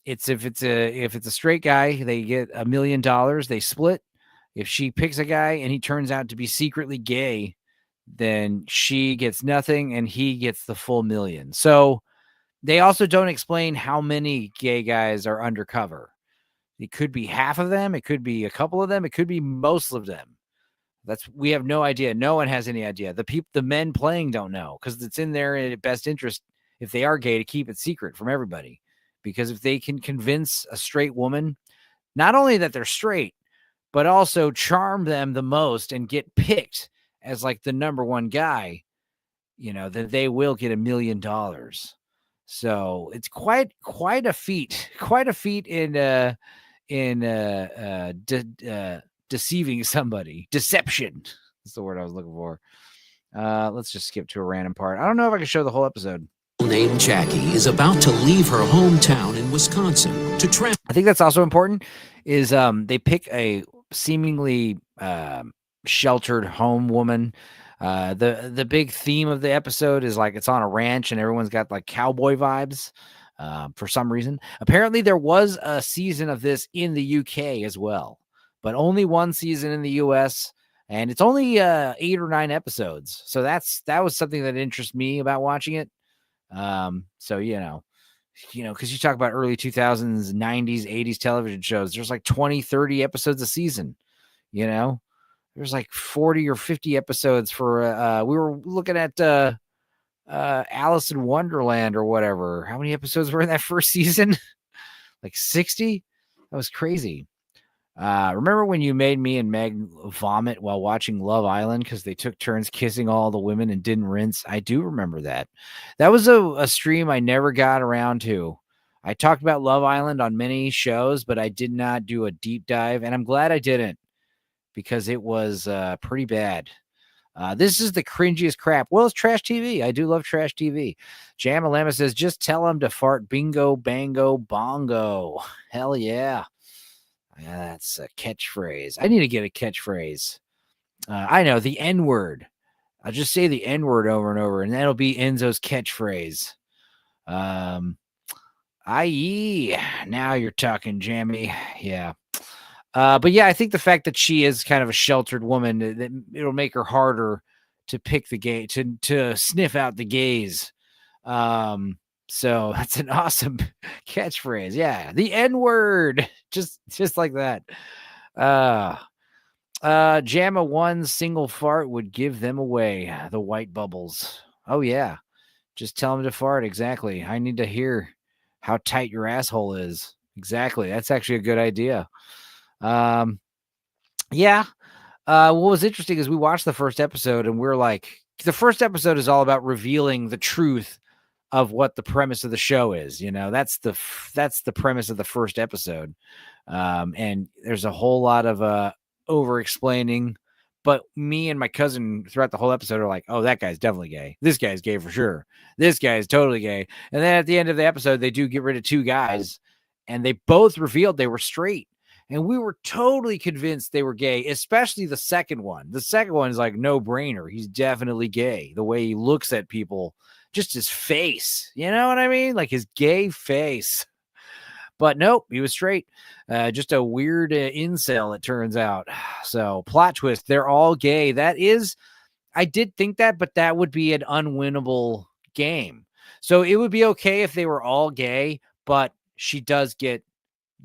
Speaker 3: if it's a straight guy, they get $1 million. They split. If she picks a guy and he turns out to be secretly gay, then she gets nothing and he gets the full $1 million. So they also don't explain how many gay guys are undercover. It could be half of them. It could be a couple of them. It could be most of them. We have no idea. No one has any idea. The men playing don't know because it's in their best interest if they are gay to keep it secret from everybody. Because if they can convince a straight woman, not only that they're straight, but also charm them the most and get picked as like the number one guy, then they will get $1 million. So it's quite a feat in deceiving somebody. Deception is the word I was looking for. Let's just skip to a random part. I don't know if I can show the whole episode.
Speaker 10: Named Jackie is about to leave her hometown in Wisconsin to travel.
Speaker 3: I think that's also important is they pick a seemingly sheltered home woman. The big theme of the episode is like it's on a ranch and everyone's got like cowboy vibes for some reason. Apparently there was a season of this in the UK as well, but only one season in the US, and it's only 8 or 9 episodes. So that was something that interests me about watching it. So because you talk about early 2000s, 90s, 80s television shows, there's like 20, 30 episodes a season, There's like 40 or 50 episodes for, we were looking at Alice in Wonderland or whatever. How many episodes were in that first season? Like 60? That was crazy. Remember when you made me and Meg vomit while watching Love Island because they took turns kissing all the women and didn't rinse? I do remember that. That was a stream I never got around to. I talked about Love Island on many shows, but I did not do a deep dive, and I'm glad I didn't because it was pretty bad. This is the cringiest crap. Well, it's trash TV. I do love trash TV. Jamalama says, just tell him to fart bingo, bango, bongo. Hell yeah. That's a catchphrase. I need to get a catchphrase. I know, the N-word. I'll just say the N-word over and over, and that'll be Enzo's catchphrase. I.e., now you're talking, Jammy. Yeah. But yeah, I think the fact that she is kind of a sheltered woman, that it'll make her harder to pick the gay, to sniff out the gays. So that's an awesome catchphrase. Yeah, the N-word, just like that. Jamma one single fart would give them away. The white bubbles. Oh yeah, just tell them to fart. Exactly. I need to hear how tight your asshole is. Exactly. That's actually a good idea. Yeah. What was interesting is we watched the first episode and we're like, the first episode is all about revealing the truth of what the premise of the show is. You know, that's the premise of the first episode. And there's a whole lot of over explaining, but me and my cousin throughout the whole episode are like, oh, that guy's definitely gay. This guy's gay for sure. This guy is totally gay. And then at the end of the episode, they do get rid of two guys and they both revealed they were straight. And we were totally convinced they were gay, especially the second one. The second one is like no brainer. He's definitely gay. The way he looks at people, just his face. You know what I mean? Like his gay face. But nope, he was straight. Just a weird incel, it turns out. So plot twist, they're all gay. That is, I did think that, but that would be an unwinnable game. So it would be okay if they were all gay, but she does get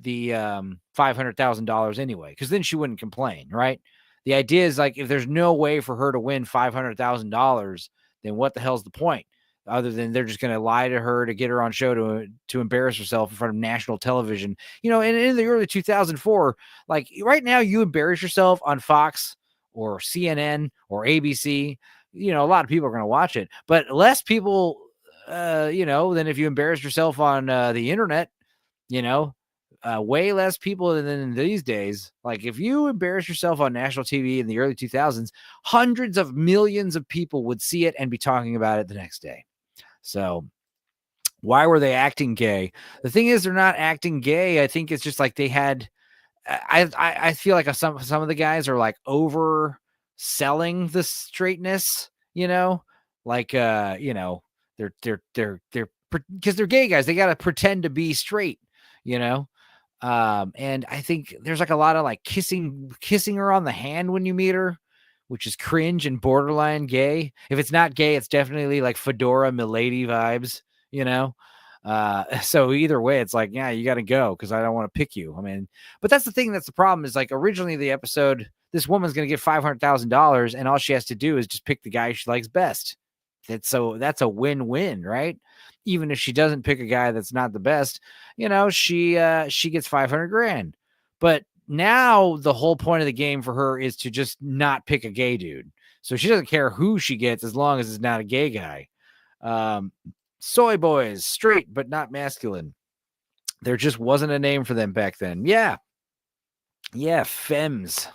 Speaker 3: the $500,000 anyway, because then she wouldn't complain, right? The idea is like, if there's no way for her to win $500,000, then what the hell's the point? Other than they're just going to lie to her to get her on show to embarrass herself in front of national television. You know, and in the early 2004, like right now, you embarrass yourself on Fox or CNN or ABC. You know, a lot of people are going to watch it, but less people, you know, than if you embarrass yourself on the internet. You know, way less people than these days. Like if you embarrass yourself on national TV in the early 2000s, hundreds of millions of people would see it and be talking about it the next day. So why were they acting gay? The thing is, they're not acting gay. I think it's just like they had, I feel like some of the guys are like overselling the straightness, you know, like, you know, they're because they're gay guys. They got to pretend to be straight, you know? And I think there's like a lot of like kissing her on the hand when you meet her, which is cringe and borderline gay. If it's not gay, it's definitely like Fedora Milady vibes, you know? So either way, it's like, yeah, you got to go because I don't want to pick you. I mean, but that's the thing. That's the problem is like originally the episode, this woman's going to get $500,000 and all she has to do is just pick the guy she likes best. That's a win-win, right? Even if she doesn't pick a guy that's not the best, you know, she gets 500 grand. But now the whole point of the game for her is to just not pick a gay dude. So she doesn't care who she gets as long as it's not a gay guy. Soy boys, straight but not masculine. There just wasn't a name for them back then. Yeah, femmes.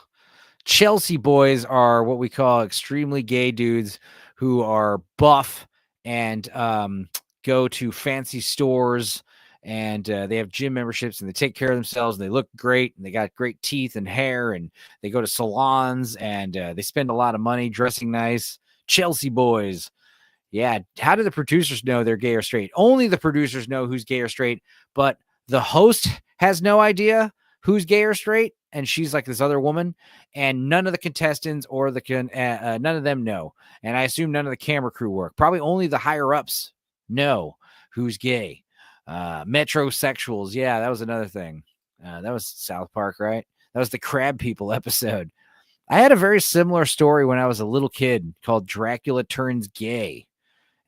Speaker 3: Chelsea boys are what we call extremely gay dudes who are buff and go to fancy stores and they have gym memberships and they take care of themselves and they look great and they got great teeth and hair and they go to salons and they spend a lot of money dressing nice. Chelsea boys. Yeah. How do the producers know they're gay or straight? Only the producers know who's gay or straight, but the host has no idea who's gay or straight. And she's like this other woman, and none of the contestants or none of them know. And I assume none of the camera crew work. Probably only the higher ups know who's gay. Metrosexuals. Yeah, that was another thing. That was South Park, right? That was the Crab People episode. I had a very similar story when I was a little kid called Dracula Turns Gay.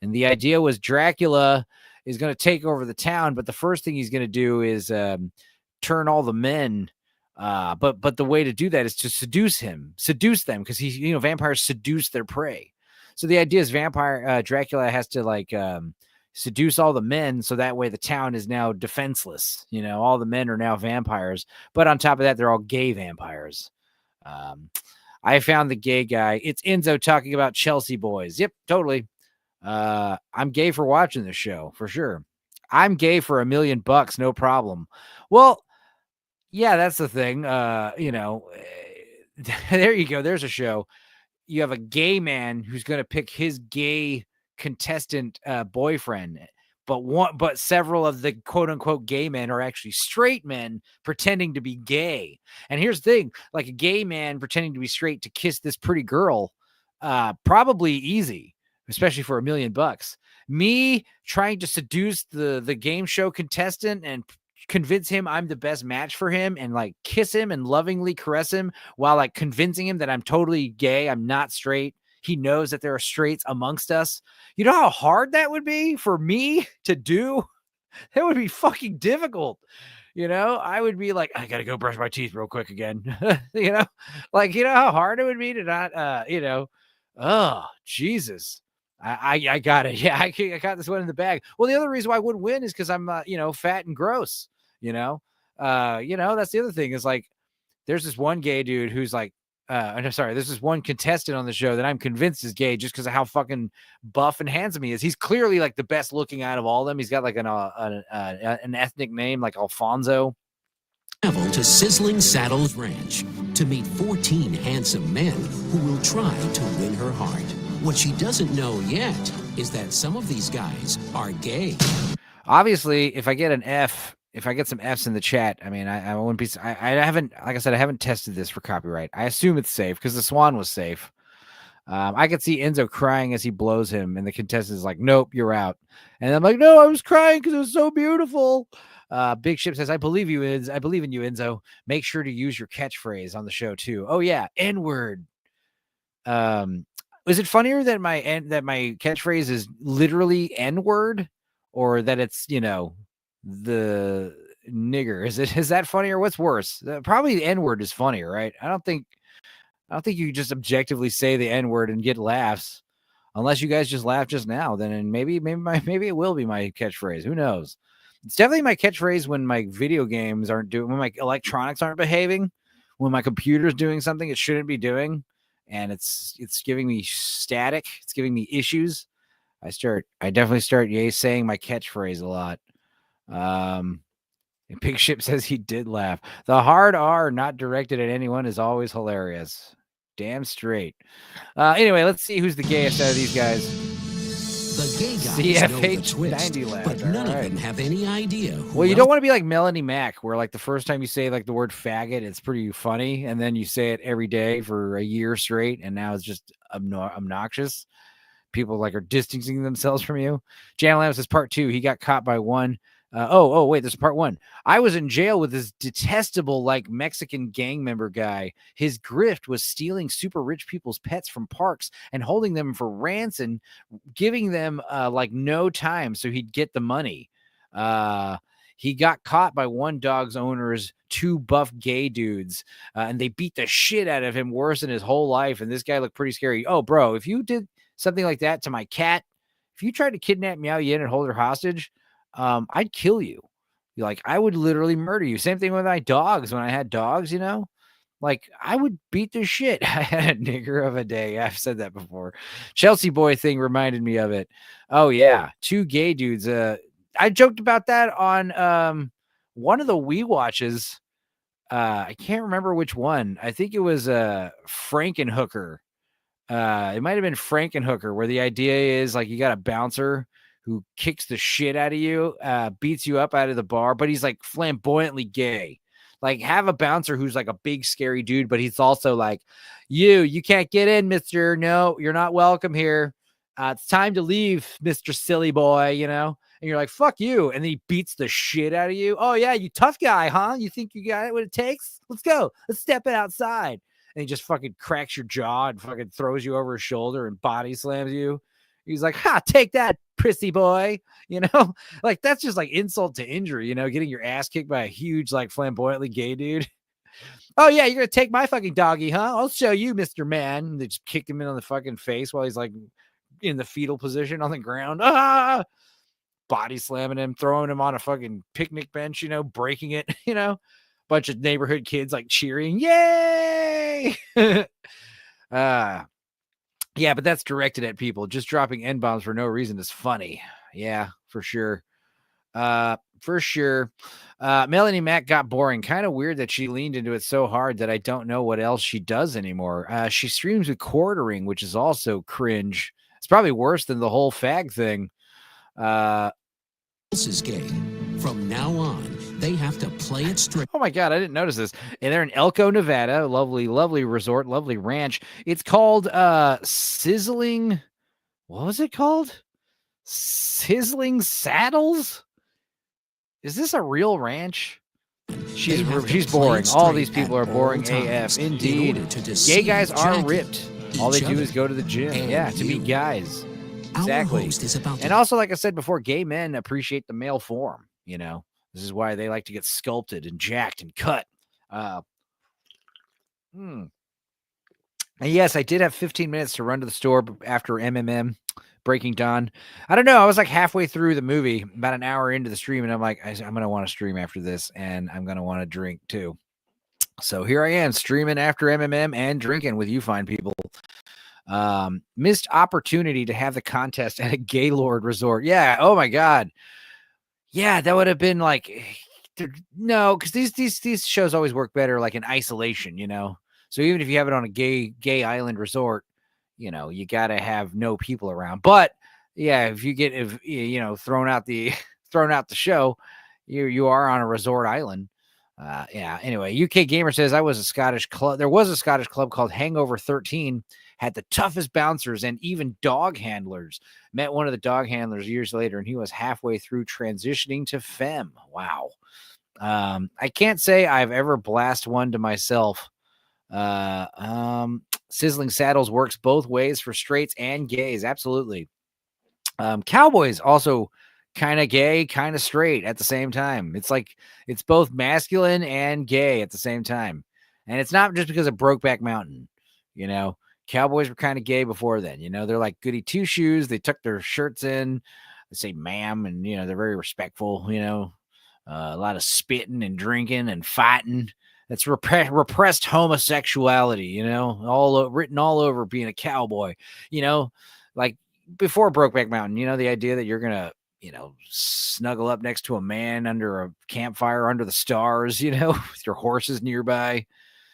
Speaker 3: And the idea was Dracula is going to take over the town, but the first thing he's going to do is turn all the men But the way to do that is to seduce them, because vampires seduce their prey. So the idea is Dracula has to seduce all the men, so that way the town is now defenseless. All the men are now vampires, but on top of that, they're all gay vampires. I found the gay guy. It's Enzo talking about Chelsea boys. Yep, totally. I'm gay for watching this show, for sure. I'm gay for $1 million, no problem. Well, yeah, that's the thing. There you go. There's a show. You have a gay man who's going to pick his gay contestant boyfriend, but several of the quote unquote gay men are actually straight men pretending to be gay. And here's the thing, like a gay man pretending to be straight to kiss this pretty girl, probably easy, especially for $1 million. Me trying to seduce the game show contestant and convince him I'm the best match for him and like kiss him and lovingly caress him while like convincing him that I'm totally gay, I'm not straight. He knows that there are straights amongst us. You know how hard that would be for me to do? That would be fucking difficult. I would be like, I got to go brush my teeth real quick again. How hard it would be to not, oh, Jesus. I got it. Yeah, I got this one in the bag. Well, the other reason why I wouldn't win is because I'm, fat and gross. That's the other thing is like, there's this one gay dude who's like, there's this one contestant on the show that I'm convinced is gay just because of how fucking buff and handsome he is. He's clearly like the best looking out of all of them. He's got like an ethnic name like Alfonso.
Speaker 10: Travel to Sizzling Saddles Ranch to meet 14 handsome men who will try to win her heart. What she doesn't know yet is that some of these guys are gay.
Speaker 3: Obviously, if I get some Fs in the chat, I mean, I wouldn't be. I haven't, like I said, I haven't tested this for copyright. I assume it's safe because the Swan was safe. I could see Enzo crying as he blows him, and the contestant is like, "Nope, you're out." And I'm like, "No, I was crying because it was so beautiful." Big Ship says, "I believe you, I believe in you, Enzo. Make sure to use your catchphrase on the show too." Oh yeah, N-word. Is it funnier that my catchphrase is literally N-word, or that it's the nigger? Is that funnier? What's worse? Probably the N-word is funnier, right? I don't think you just objectively say the N-word and get laughs, unless you guys just laughed just now. Then maybe it will be my catchphrase. Who knows? It's definitely my catchphrase when my video games aren't doing, when my electronics aren't behaving, when my computer's doing something it shouldn't be doing, and it's giving me static, it's giving me issues. I definitely start saying my catchphrase a lot. Big Ship says he did laugh. The hard R not directed at anyone is always hilarious. Damn straight. Anyway, let's see who's the gayest out of these guys.
Speaker 10: The gay guys know the twist, but none of them have any idea.
Speaker 3: Well, you don't want to be like Melanie Mac, where like the first time you say like the word faggot, it's pretty funny, and then you say it every day for a year straight, and now it's just obnoxious. People like are distancing themselves from you. Jan Lamb says part 2. He got caught by one. Wait, there's part 1. I was in jail with this detestable, like Mexican gang member guy. His grift was stealing super rich people's pets from parks and holding them for ransom, giving them like no time so he'd get the money. He got caught by one dog's owner's 2 buff gay dudes, and they beat the shit out of him worse than his whole life. And this guy looked pretty scary. Oh, bro, if you did something like that to my cat, if you tried to kidnap Meow Yin and hold her hostage, I'd kill you. Like, I would literally murder you. Same thing with my dogs. When I had dogs, like I would beat the shit. I had a nigger of a day. I've said that before. Chelsea boy thing reminded me of it. Oh yeah. 2 gay dudes. I joked about that on one of the Wii watches. I can't remember which one. I think it was Frankenhooker. It might have been Frankenhooker, where the idea is like you got a bouncer who kicks the shit out of you, beats you up out of the bar, but he's like flamboyantly gay. Like, have a bouncer who's like a big scary dude, but he's also like, you can't get in, mister. No, you're not welcome here. It's time to leave, Mr. Silly Boy, And you're like, fuck you. And then he beats the shit out of you. Oh yeah, you tough guy, huh? You think you got it what it takes? Let's go. Let's step it outside. And he just fucking cracks your jaw and fucking throws you over his shoulder and body slams you. He's like, take that, prissy boy. Like that's just like insult to injury, getting your ass kicked by a huge, like flamboyantly gay dude. Oh yeah, you're gonna take my fucking doggy, huh? I'll show you, Mr. Man. And they just kicked him in on the fucking face while he's like in the fetal position on the ground. Body slamming him, throwing him on a fucking picnic bench, breaking it, bunch of neighborhood kids like cheering, yay! Yeah, but that's directed at people. Just dropping N-bombs for no reason is funny. Yeah, for sure. Melanie Mack got boring. Kind of weird that she leaned into it so hard that I don't know what else she does anymore. She streams with quartering, which is also cringe. It's probably worse than the whole fag thing.
Speaker 10: This is gay. From now on, they have to play it straight.
Speaker 3: Oh my God, I didn't notice this. And they're in Elko, Nevada. Lovely, lovely resort, lovely ranch. It's called Sizzling. What was it called? Sizzling Saddles? Is this a real ranch? She's boring. All these people are boring AF. Indeed. Gay guys are ripped. All they do is go to the gym. Yeah, to meet guys. Exactly. And also, like I said before, gay men appreciate the male form. This is why they like to get sculpted and jacked and cut. And yes, I did have 15 minutes to run to the store after MMM Breaking Dawn. I don't know. I was like halfway through the movie, about an hour into the stream, and I'm like, I'm going to want to stream after this, and I'm going to want to drink too. So here I am streaming after MMM and drinking with you fine people. Missed opportunity to have the contest at a Gaylord resort. Yeah. Oh my God. Yeah, that would have been like, no, because these shows always work better like in isolation, So even if you have it on a gay island resort, you got to have no people around. But yeah, if you get thrown out the show, you are on a resort island. Yeah. Anyway, UK Gamer says there was a Scottish club called Hangover 13. Had the toughest bouncers and even dog handlers. Met one of the dog handlers years later, and he was halfway through transitioning to femme. Wow. I can't say I've ever blasted one to myself. Sizzling Saddles works both ways for straights and gays. Absolutely. Cowboys also kind of gay, kind of straight at the same time. It's like it's both masculine and gay at the same time. And it's not just because of Brokeback Mountain, Cowboys were kind of gay before then, they're like goody two shoes. They tuck their shirts in, they say ma'am, and they're very respectful, a lot of spitting and drinking and fighting. That's repressed homosexuality, written all over being a cowboy, like before Brokeback Mountain, the idea that you're gonna snuggle up next to a man under a campfire under the stars, with your horses nearby.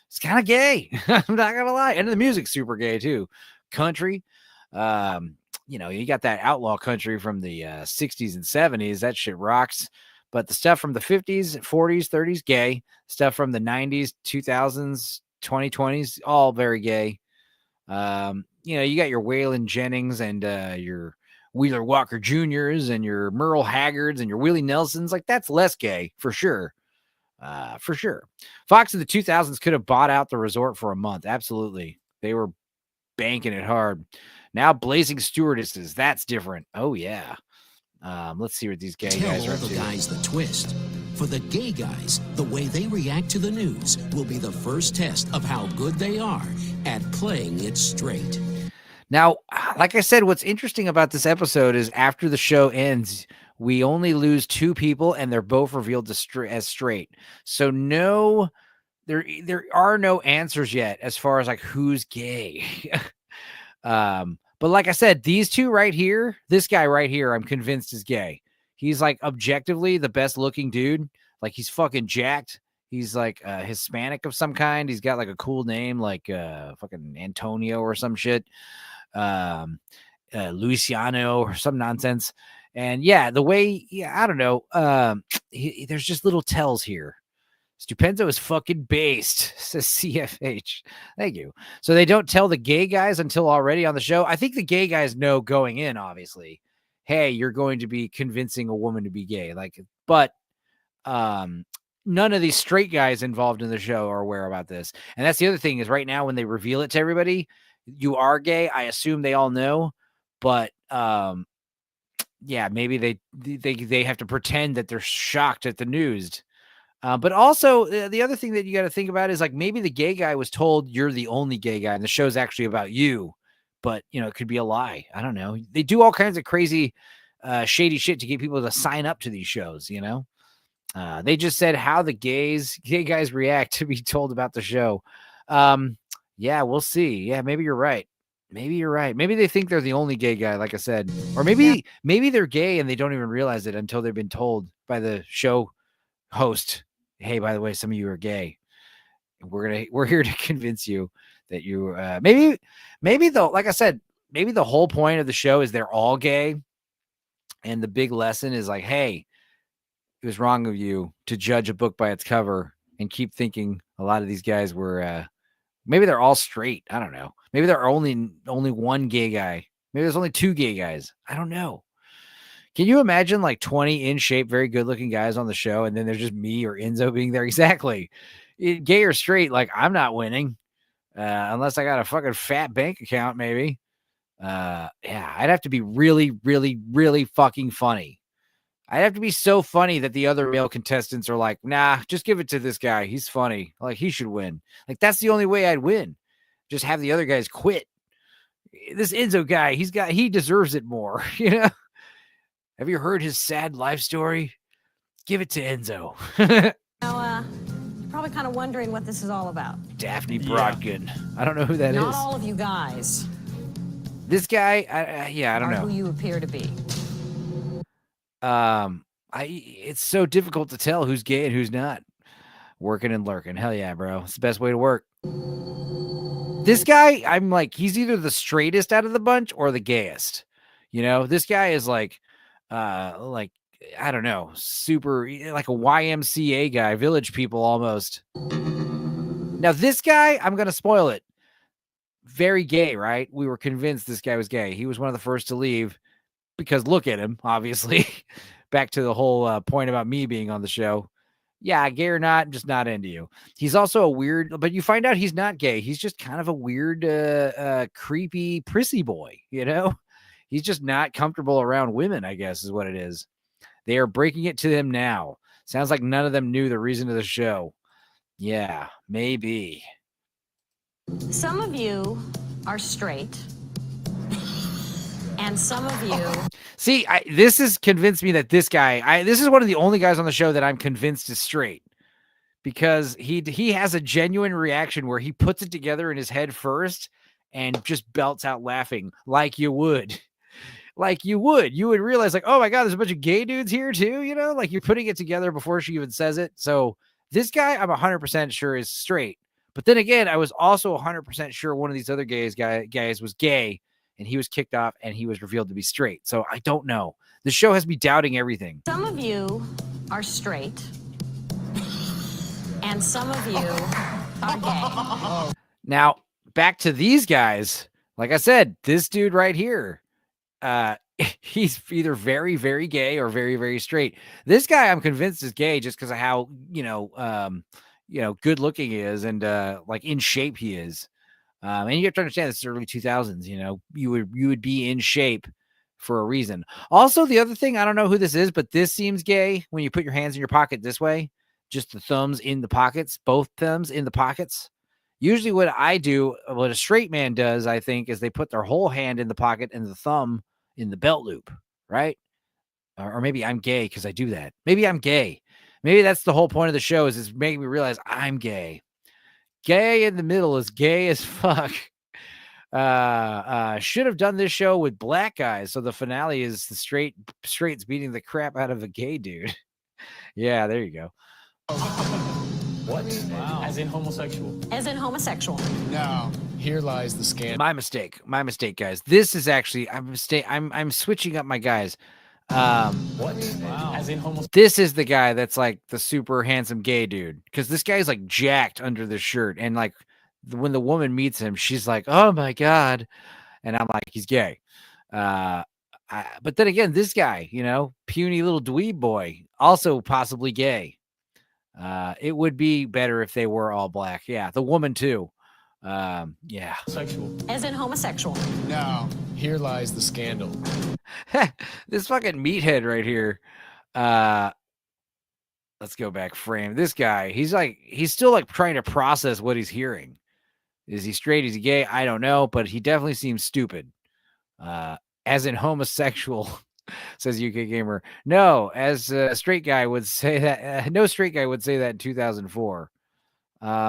Speaker 3: It's kind of gay. I'm not gonna lie. And the music's super gay too. Country. You got that outlaw country from the 60s and 70s. That shit rocks. But the stuff from the 50s, 40s, 30s, gay. Stuff from the 90s, 2000s, 2020s, all very gay. You got your Waylon Jennings and your Wheeler Walker Jr.'s and your Merle Haggards and your Willie Nelsons. Like, that's less gay for sure. For sure. Fox in the 2000s could have bought out the resort for a month. Absolutely. They were banking it hard. Now blazing stewardesses. That's different. Oh, yeah. Let's see what these gay guys are up to.
Speaker 10: Tell all the guys the twist. For the gay guys, the way they react to the news will be the first test of how good they are at playing it straight.
Speaker 3: Now, like I said, what's interesting about this episode is after the show ends, we only lose two people, and they're both revealed as straight. So no, there are no answers yet as far as like who's gay. But like I said, these two right here, this guy right here, I'm convinced is gay. He's like objectively the best looking dude. Like he's fucking jacked. He's like Hispanic of some kind. He's got like a cool name, like fucking Antonio or some shit. Luciano or some nonsense. And yeah, the way, I don't know. There's just little tells here. Stupenzo is fucking based, says CFH. Thank you. So they don't tell the gay guys until already on the show. I think the gay guys know going in, obviously. Hey, you're going to be convincing a woman to be gay. But none of these straight guys involved in the show are aware about this. And that's the other thing is right now when they reveal it to everybody, you are gay. I assume they all know, but yeah, maybe they have to pretend that they're shocked at the news. But also the other thing that you got to think about is like maybe the gay guy was told you're the only gay guy and the show's actually about you, but it could be a lie. I don't know. They do all kinds of crazy, shady shit to get people to sign up to these shows. They just said how the gay guys react to be told about the show. Yeah, we'll see. Yeah, maybe you're right. Maybe they think they're the only gay guy, like I said, or maybe they're gay and they don't even realize it until they've been told by the show host, hey, by the way, some of you are gay. We're here to convince you that you maybe though, like I said, maybe the whole point of the show is they're all gay. And the big lesson is like, hey, it was wrong of you to judge a book by its cover and keep thinking a lot of these guys were maybe they're all straight. I don't know. Maybe there are only one gay guy. Maybe there's only 2 gay guys. I don't know. Can you imagine like 20 in shape, very good looking guys on the show, and then there's just me or Enzo being there? Exactly. Gay or straight, like I'm not winning unless I got a fucking fat bank account, maybe. Yeah, I'd have to be really, really, really fucking funny. I'd have to be so funny that the other male contestants are like, nah, just give it to this guy. He's funny. Like he should win. Like that's the only way I'd win. Just have the other guys quit. This Enzo guy, he deserves it more, Have you heard his sad life story? Give it to Enzo.
Speaker 7: Now, you're probably kind of wondering what this is all about.
Speaker 3: Daphne Brodkin. I don't know who that is.
Speaker 7: Not all of you guys.
Speaker 3: This guy, I don't know
Speaker 7: who you appear to be.
Speaker 3: It's so difficult to tell who's gay and who's not. Working and lurking. Hell yeah, bro. It's the best way to work. This guy, I'm like, he's either the straightest out of the bunch or the gayest. This guy is like I don't know, super like a YMCA guy, Village People almost. Now this guy, I'm going to spoil it. Very gay, right? We were convinced this guy was gay. He was one of the first to leave because look at him, obviously. Back to the whole point about me being on the show. Yeah, gay or not, just not into you. He's also a weird, but you find out he's not gay. He's just kind of a weird, creepy, prissy boy, He's just not comfortable around women, I guess is what it is. They are breaking it to them now. Sounds like none of them knew the reason of the show. Yeah, maybe.
Speaker 7: Some of you are straight. And some of you...
Speaker 3: See, this has convinced me that this guy, this is one of the only guys on the show that I'm convinced is straight. Because he has a genuine reaction where he puts it together in his head first and just belts out laughing like you would. Like you would realize like, oh my God, there's a bunch of gay dudes here too. Like you're putting it together before she even says it. So this guy, I'm 100% sure is straight. But then again, I was also 100% sure one of these other guys was gay and he was kicked off and he was revealed to be straight. So I don't know. The show has me doubting everything.
Speaker 7: Some of you are straight and some of you are gay.
Speaker 3: Now, back to these guys. Like I said, this dude right here, he's either very, very gay or very, very straight. This guy, I'm convinced is gay just because of how, good looking he is and, like in shape he is. And you have to understand this is early 2000s, you would be in shape for a reason. Also, the other thing, I don't know who this is, but this seems gay when you put your hands in your pocket this way, just the thumbs in the pockets, both thumbs in the pockets. Usually what a straight man does, I think, is they put their whole hand in the pocket and the thumb in the belt loop, right? Or maybe I'm gay because I do that. Maybe I'm gay. Maybe that's the whole point of the show is making me realize I'm gay. Gay in the middle is gay as fuck. Should have done this show with black guys. So the finale is the straights beating the crap out of a gay dude. Yeah, there you go.
Speaker 11: What? Wow. As in homosexual.
Speaker 7: As in homosexual.
Speaker 11: No. Here lies the scandal.
Speaker 3: My mistake, guys. This is actually I'm switching up my guys.
Speaker 11: What? Wow. As in homosexual.
Speaker 3: This is the guy that's like the super handsome gay dude. Because this guy's like jacked under the shirt. And like when the woman meets him, she's like, oh my God. And I'm like, he's gay. But then again, this guy, puny little dweeb boy, also possibly gay. It would be better if they were all black. Yeah, the woman too. Yeah.
Speaker 11: Sexual.
Speaker 7: As in homosexual.
Speaker 11: No. Here lies the scandal.
Speaker 3: This fucking meathead right here. Let's go back frame. This guy, he's still like trying to process what he's hearing. Is he straight? Is he gay? I don't know, but he definitely seems stupid. As in homosexual, says UK Gamer. No, as a straight guy would say that. No straight guy would say that in 2004.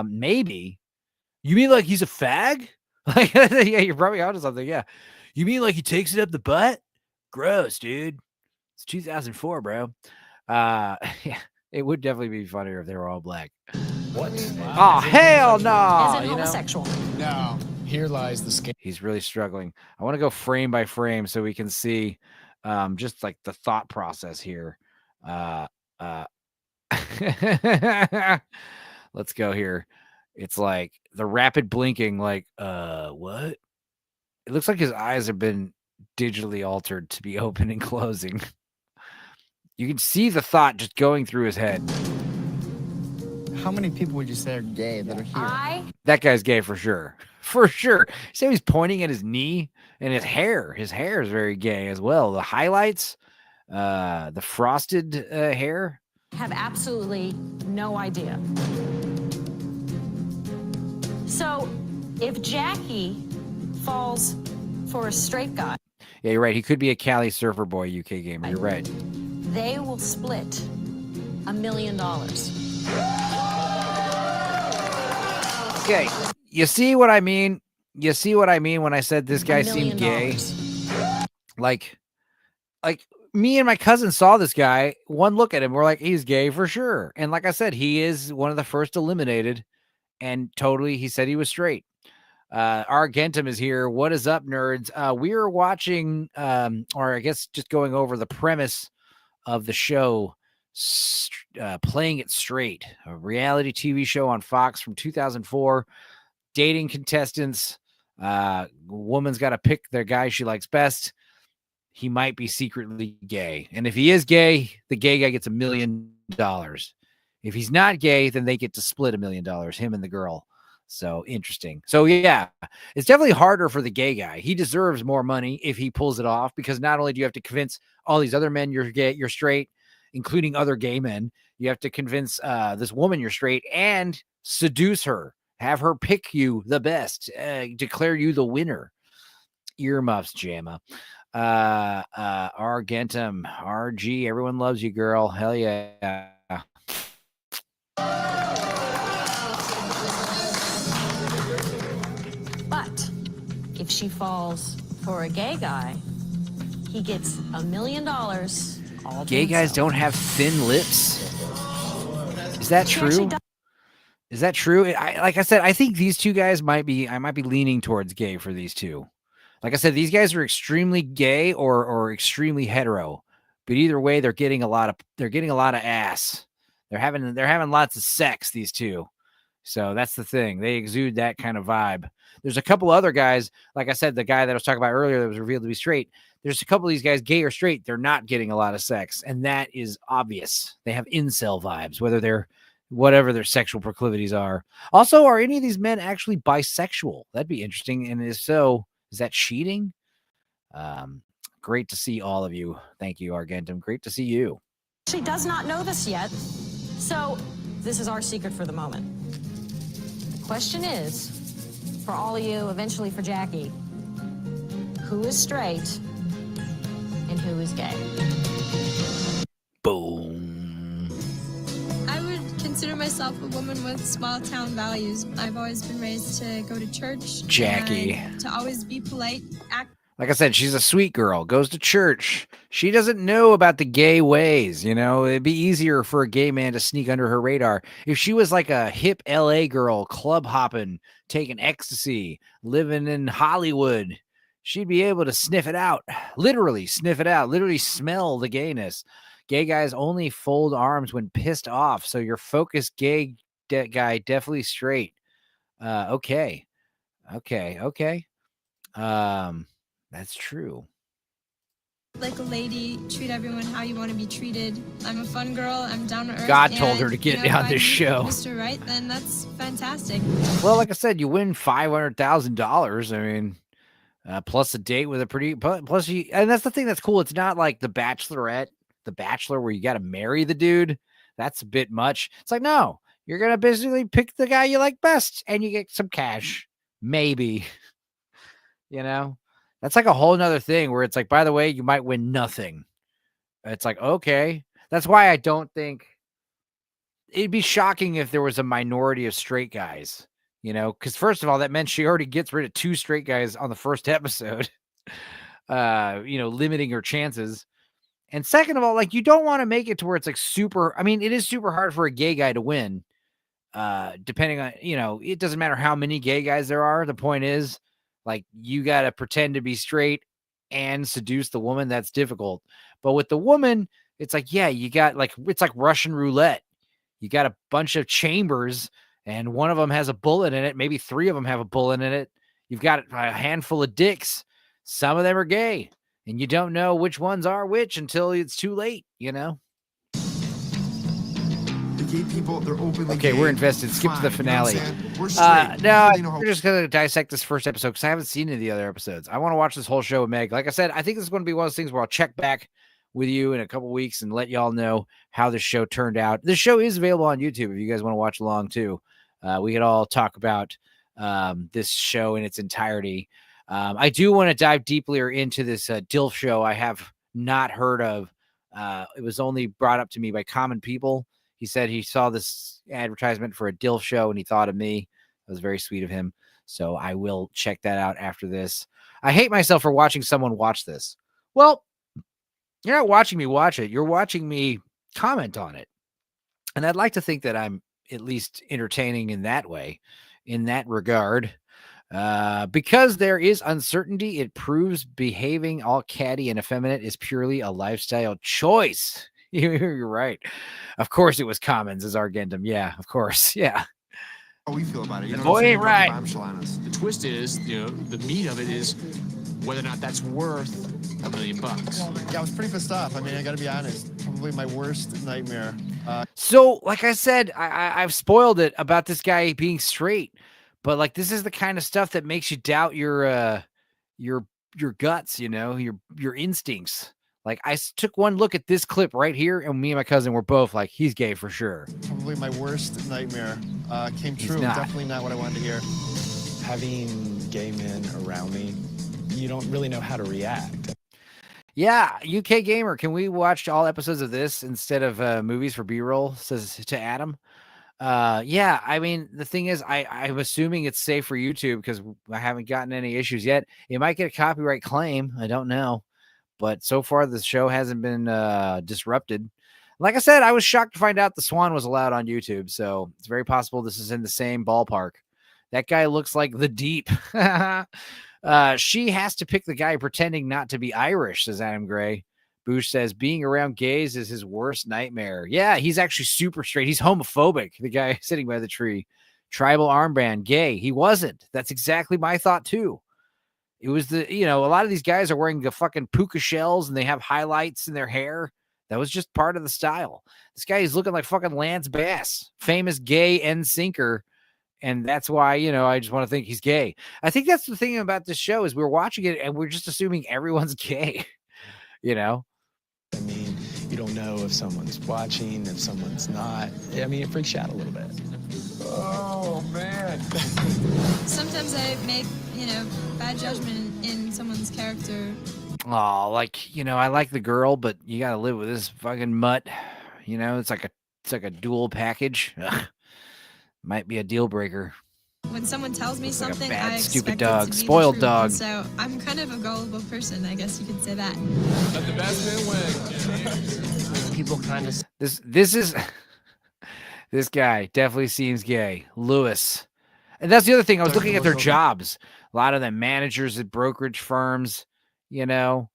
Speaker 3: Maybe. You mean like he's a fag? Like, yeah, you're probably onto something. Yeah. You mean like he takes it up the butt? Gross, dude. It's 2004, bro. Yeah, it would definitely be funnier if they were all black.
Speaker 11: What?
Speaker 3: Oh, hell no.
Speaker 7: As in homosexual.
Speaker 11: No. Here lies the scam.
Speaker 3: He's really struggling. I want to go frame by frame so we can see just like the thought process here. Let's go here. It's like the rapid blinking, like, what? It looks like his eyes have been digitally altered to be open and closing. You can see the thought just going through his head.
Speaker 12: How many people would you say are gay that are here?
Speaker 3: That guy's gay for sure. For sure. See how he's pointing at his knee and his hair. His hair is very gay as well. The highlights, the frosted hair.
Speaker 7: Have absolutely no idea. So if Jackie falls for a straight guy.
Speaker 3: Yeah, you're right. He could be a Cali surfer boy, UK Gamer. You're right.
Speaker 7: They will split $1 million.
Speaker 3: Okay, you see what I mean? You see what I mean when I said this guy seemed gay? Like me and my cousin saw this guy. One look at him, we're like, he's gay for sure. And like I said, he is one of the first eliminated. And totally, he said he was straight. Argentum is here. What is up, nerds? We are watching, or I guess just going over the premise of the show, Playing It Straight, a reality TV show on Fox from 2004. Dating contestants. Woman's got to pick their guy she likes best. He might be secretly gay. And if he is gay, the gay guy gets $1 million. If he's not gay, then they get to split $1 million, him and the girl. So interesting. So yeah, it's definitely harder for the gay guy. He deserves more money if he pulls it off, because not only do you have to convince all these other men you're gay, you're straight, including other gay men, you have to convince this woman you're straight and seduce her, have her pick you the best, declare you the winner. Earmuffs, Jamma. Argentum, RG, everyone loves you, girl. Hell yeah.
Speaker 7: But if she falls for a gay guy, he gets $1 million.
Speaker 3: Gay guys don't have thin lips. Is that true? Is that true? Like I said, I think these two guys I might be leaning towards gay for these two. Like I said, these guys are extremely gay or extremely hetero. But either way, they're getting a lot of ass. They're having lots of sex, these two. So that's the thing. They exude that kind of vibe. There's a couple other guys, like I said, the guy that I was talking about earlier that was revealed to be straight. There's a couple of these guys, gay or straight, they're not getting a lot of sex. And that is obvious. They have incel vibes, whatever their sexual proclivities are. Also, are any of these men actually bisexual? That'd be interesting. And if so, is that cheating? Great to see all of you. Thank you, Argentum. Great to see you.
Speaker 7: She does not know this yet. So this is our secret for the moment. The question is, for all of you, eventually for Jackie, who is straight and who is gay?
Speaker 3: Boom.
Speaker 8: I would consider myself a woman with small town values. I've always been raised to go to church.
Speaker 3: Jackie.
Speaker 8: To always be polite,
Speaker 3: Like I said, she's a sweet girl, goes to church. She doesn't know about the gay ways, you know? It'd be easier for a gay man to sneak under her radar. If she was like a hip LA girl, club hopping, taking ecstasy, living in Hollywood, she'd be able to sniff it out. Literally sniff it out. Literally smell the gayness. Gay guys only fold arms when pissed off. So your focused gay guy, definitely straight. Okay. That's true.
Speaker 8: like a lady, treat everyone how you want to be treated. I'm a fun girl. I'm down to earth.
Speaker 3: God told her to get on this show.
Speaker 8: Mr. Right, then that's fantastic.
Speaker 3: Well, like I said, you win $500,000. I mean, plus a date with a pretty, plus you, and that's the thing that's cool. It's not like The Bachelorette, The Bachelor, where you got to marry the dude. That's a bit much. It's like, no, you're going to basically pick the guy you like best and you get some cash. Maybe, that's like a whole nother thing where it's like, by the way, you might win nothing. It's like, okay. That's why I don't think it'd be shocking if there was a minority of straight guys, because first of all, that meant she already gets rid of 2 straight guys on the first episode, limiting her chances. And second of all, like, you don't want to make it to where it's like super. I mean, it is super hard for a gay guy to win. Depending on, it doesn't matter how many gay guys there are. The point is, like, you got to pretend to be straight and seduce the woman. That's difficult. But with the woman, it's like, yeah, you got it's like Russian roulette. You got a bunch of chambers and one of them has a bullet in it. Maybe 3 of them have a bullet in it. You've got a handful of dicks. Some of them are gay and you don't know which ones are which until it's too late,
Speaker 13: The gay people, they're openly
Speaker 3: Okay,
Speaker 13: gay.
Speaker 3: we're invested. Skip to the
Speaker 13: Fine, you know what
Speaker 3: finale.
Speaker 13: I'm saying? We're straight.
Speaker 3: No,
Speaker 13: They know how-
Speaker 3: we're just going to dissect this first episode because I haven't seen any of the other episodes. I want to watch this whole show with Meg. Like I said, I think this is going to be one of those things where I'll check back with you in a couple weeks and let y'all know how the show turned out. This show is available on YouTube if you guys want to watch along too. We could all talk about this show in its entirety. I do want to dive deeper into this DILF show I have not heard of. It was only brought up to me by common people. He said he saw this advertisement for a DILF show and he thought of me. That was very sweet of him. So I will check that out after this. I hate myself for watching someone watch this. Well, you're not watching me watch it. You're watching me comment on it. And I'd like to think that I'm at least entertaining in that way, in that regard. Because there is uncertainty, it proves behaving all catty and effeminate is purely a lifestyle choice. You're right. Of course it was Commons as Argendum. Yeah, of course. Yeah.
Speaker 13: How we feel about it. You know
Speaker 3: Boy,
Speaker 13: what I'm saying?
Speaker 3: ain't right.
Speaker 13: Bombshell on us.
Speaker 14: The twist is, the meat of it is whether or not that's worth $1 million.
Speaker 12: Yeah, I was pretty pissed off. I mean, I got to be honest. Probably my worst nightmare.
Speaker 3: So, like I said, I've spoiled it about this guy being straight, but like this is the kind of stuff that makes you doubt your guts, your instincts. Like I took one look at this clip right here, and me and my cousin were both like, "He's gay for sure."
Speaker 12: Probably my worst nightmare came
Speaker 3: He's
Speaker 12: true.
Speaker 3: not.
Speaker 12: Definitely not what I wanted to hear.
Speaker 11: Having gay men around me, you don't really know how to react.
Speaker 3: Yeah, UK Gamer, can we watch all episodes of this instead of movies for B-roll? Says to Adam. Yeah, I mean, the thing is, I'm assuming it's safe for YouTube because I haven't gotten any issues yet. It might get a copyright claim. I don't know. But so far, the show hasn't been disrupted. Like I said, I was shocked to find out the Swan was allowed on YouTube. So it's very possible this is in the same ballpark. That guy looks like the Deep. She has to pick the guy pretending not to be Irish, says Adam Gray. Boosh says being around gays is his worst nightmare. Yeah, he's actually super straight. He's homophobic, the guy sitting by the tree. Tribal armband, gay. He wasn't. That's exactly my thought, too. It was a lot of these guys are wearing the fucking puka shells and they have highlights in their hair. That was just part of the style. This guy is looking like fucking Lance Bass, famous gay end sinker. And that's why, I just want to think he's gay. I think that's the thing about this show is we're watching it and we're just assuming everyone's gay,
Speaker 11: I mean, you don't know if someone's watching, if someone's not. I mean, it freaks you out a little bit.
Speaker 13: Oh, man.
Speaker 8: Sometimes I make, bad judgment in someone's character.
Speaker 3: Oh, I like the girl, but you got to live with this fucking mutt. It's like a dual package. Ugh. Might be a deal breaker.
Speaker 8: When someone tells me
Speaker 3: Looks like a
Speaker 8: something,
Speaker 3: bad,
Speaker 8: I
Speaker 3: stupid
Speaker 8: expect
Speaker 3: dog,
Speaker 8: it to be
Speaker 3: spoiled
Speaker 8: the truth.
Speaker 3: dog.
Speaker 8: And so I'm kind of a gullible person, I guess you could say that.
Speaker 14: Let the best man win.
Speaker 15: People kind of...
Speaker 3: This is... This guy definitely seems gay. Lewis. And that's the other thing. I was looking at their jobs. A lot of them managers at brokerage firms, If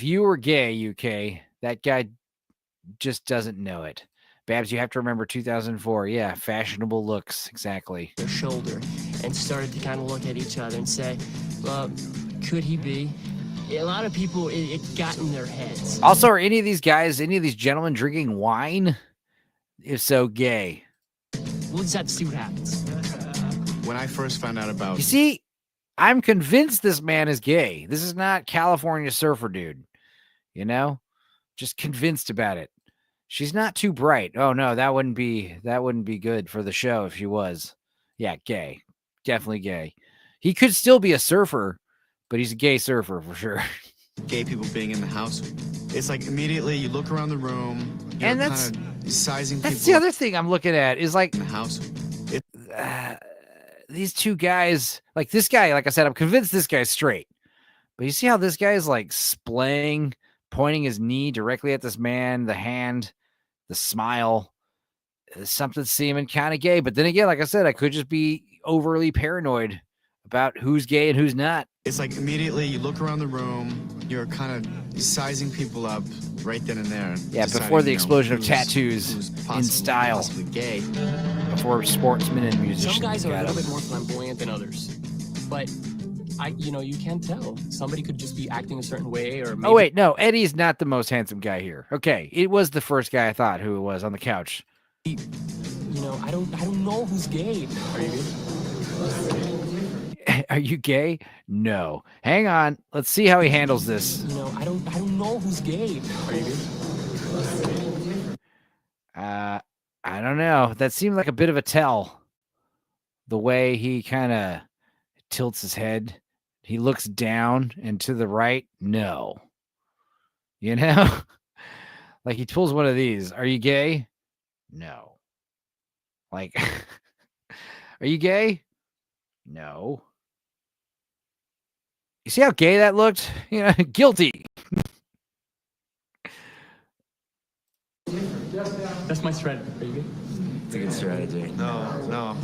Speaker 3: you were gay, UK, that guy just doesn't know it. Babs, you have to remember 2004. Yeah, fashionable looks. Exactly.
Speaker 15: Their shoulder and started to kind of look at each other and say, well, could he be? A lot of people, it got in their heads.
Speaker 3: Also, are any of these gentlemen drinking wine? If so, gay.
Speaker 15: We'll just have to see what happens.
Speaker 13: When I first found out about...
Speaker 3: You see, I'm convinced this man is gay. This is not California surfer dude. Just convinced about it. She's not too bright. Oh no, that wouldn't be good for the show if she was. Yeah, gay. Definitely gay. He could still be a surfer, but he's a gay surfer for sure.
Speaker 13: Gay people being in the house. It's like immediately you look around the room, you're
Speaker 3: And that's-
Speaker 13: kind of sizing
Speaker 3: That's
Speaker 13: people
Speaker 3: the other thing I'm looking at is like
Speaker 13: in the house.
Speaker 3: these two guys, like this guy, like I said, I'm convinced this guy's straight. But you see how this guy's like splaying, pointing his knee directly at this man, the hand, the smile, something seeming kind of gay. But then again, like I said, I could just be overly paranoid about who's gay and who's not.
Speaker 13: It's like immediately you look around the room, you're kind of sizing people up right then and there.
Speaker 3: Yeah,
Speaker 13: deciding,
Speaker 3: before the
Speaker 13: you know,
Speaker 3: explosion of
Speaker 13: who's
Speaker 3: tattoos in style.
Speaker 13: possibly gay.
Speaker 3: Before sportsmen and musicians.
Speaker 15: Some guys are a
Speaker 3: got
Speaker 15: little
Speaker 3: them.
Speaker 15: bit more flamboyant than others, but you can tell. Somebody could just be acting a certain way, or maybe.
Speaker 3: Oh wait, no, Eddie's not the most handsome guy here. Okay, it was the first guy I thought who it was on the couch.
Speaker 15: I don't know who's gay. Are you gay?
Speaker 3: Are you gay? No. Hang on. Let's see how he handles this.
Speaker 15: I don't know who's gay. Are you gay?
Speaker 3: I don't know. That seemed like a bit of a tell. The way he kind of tilts his head. He looks down and to the right. No. You know? Like he pulls one of these. Are you gay? No. Like, are you gay? No. You see how gay that looked? Guilty.
Speaker 15: That's my strategy. Are you gay?
Speaker 4: It's a good strategy.
Speaker 13: No.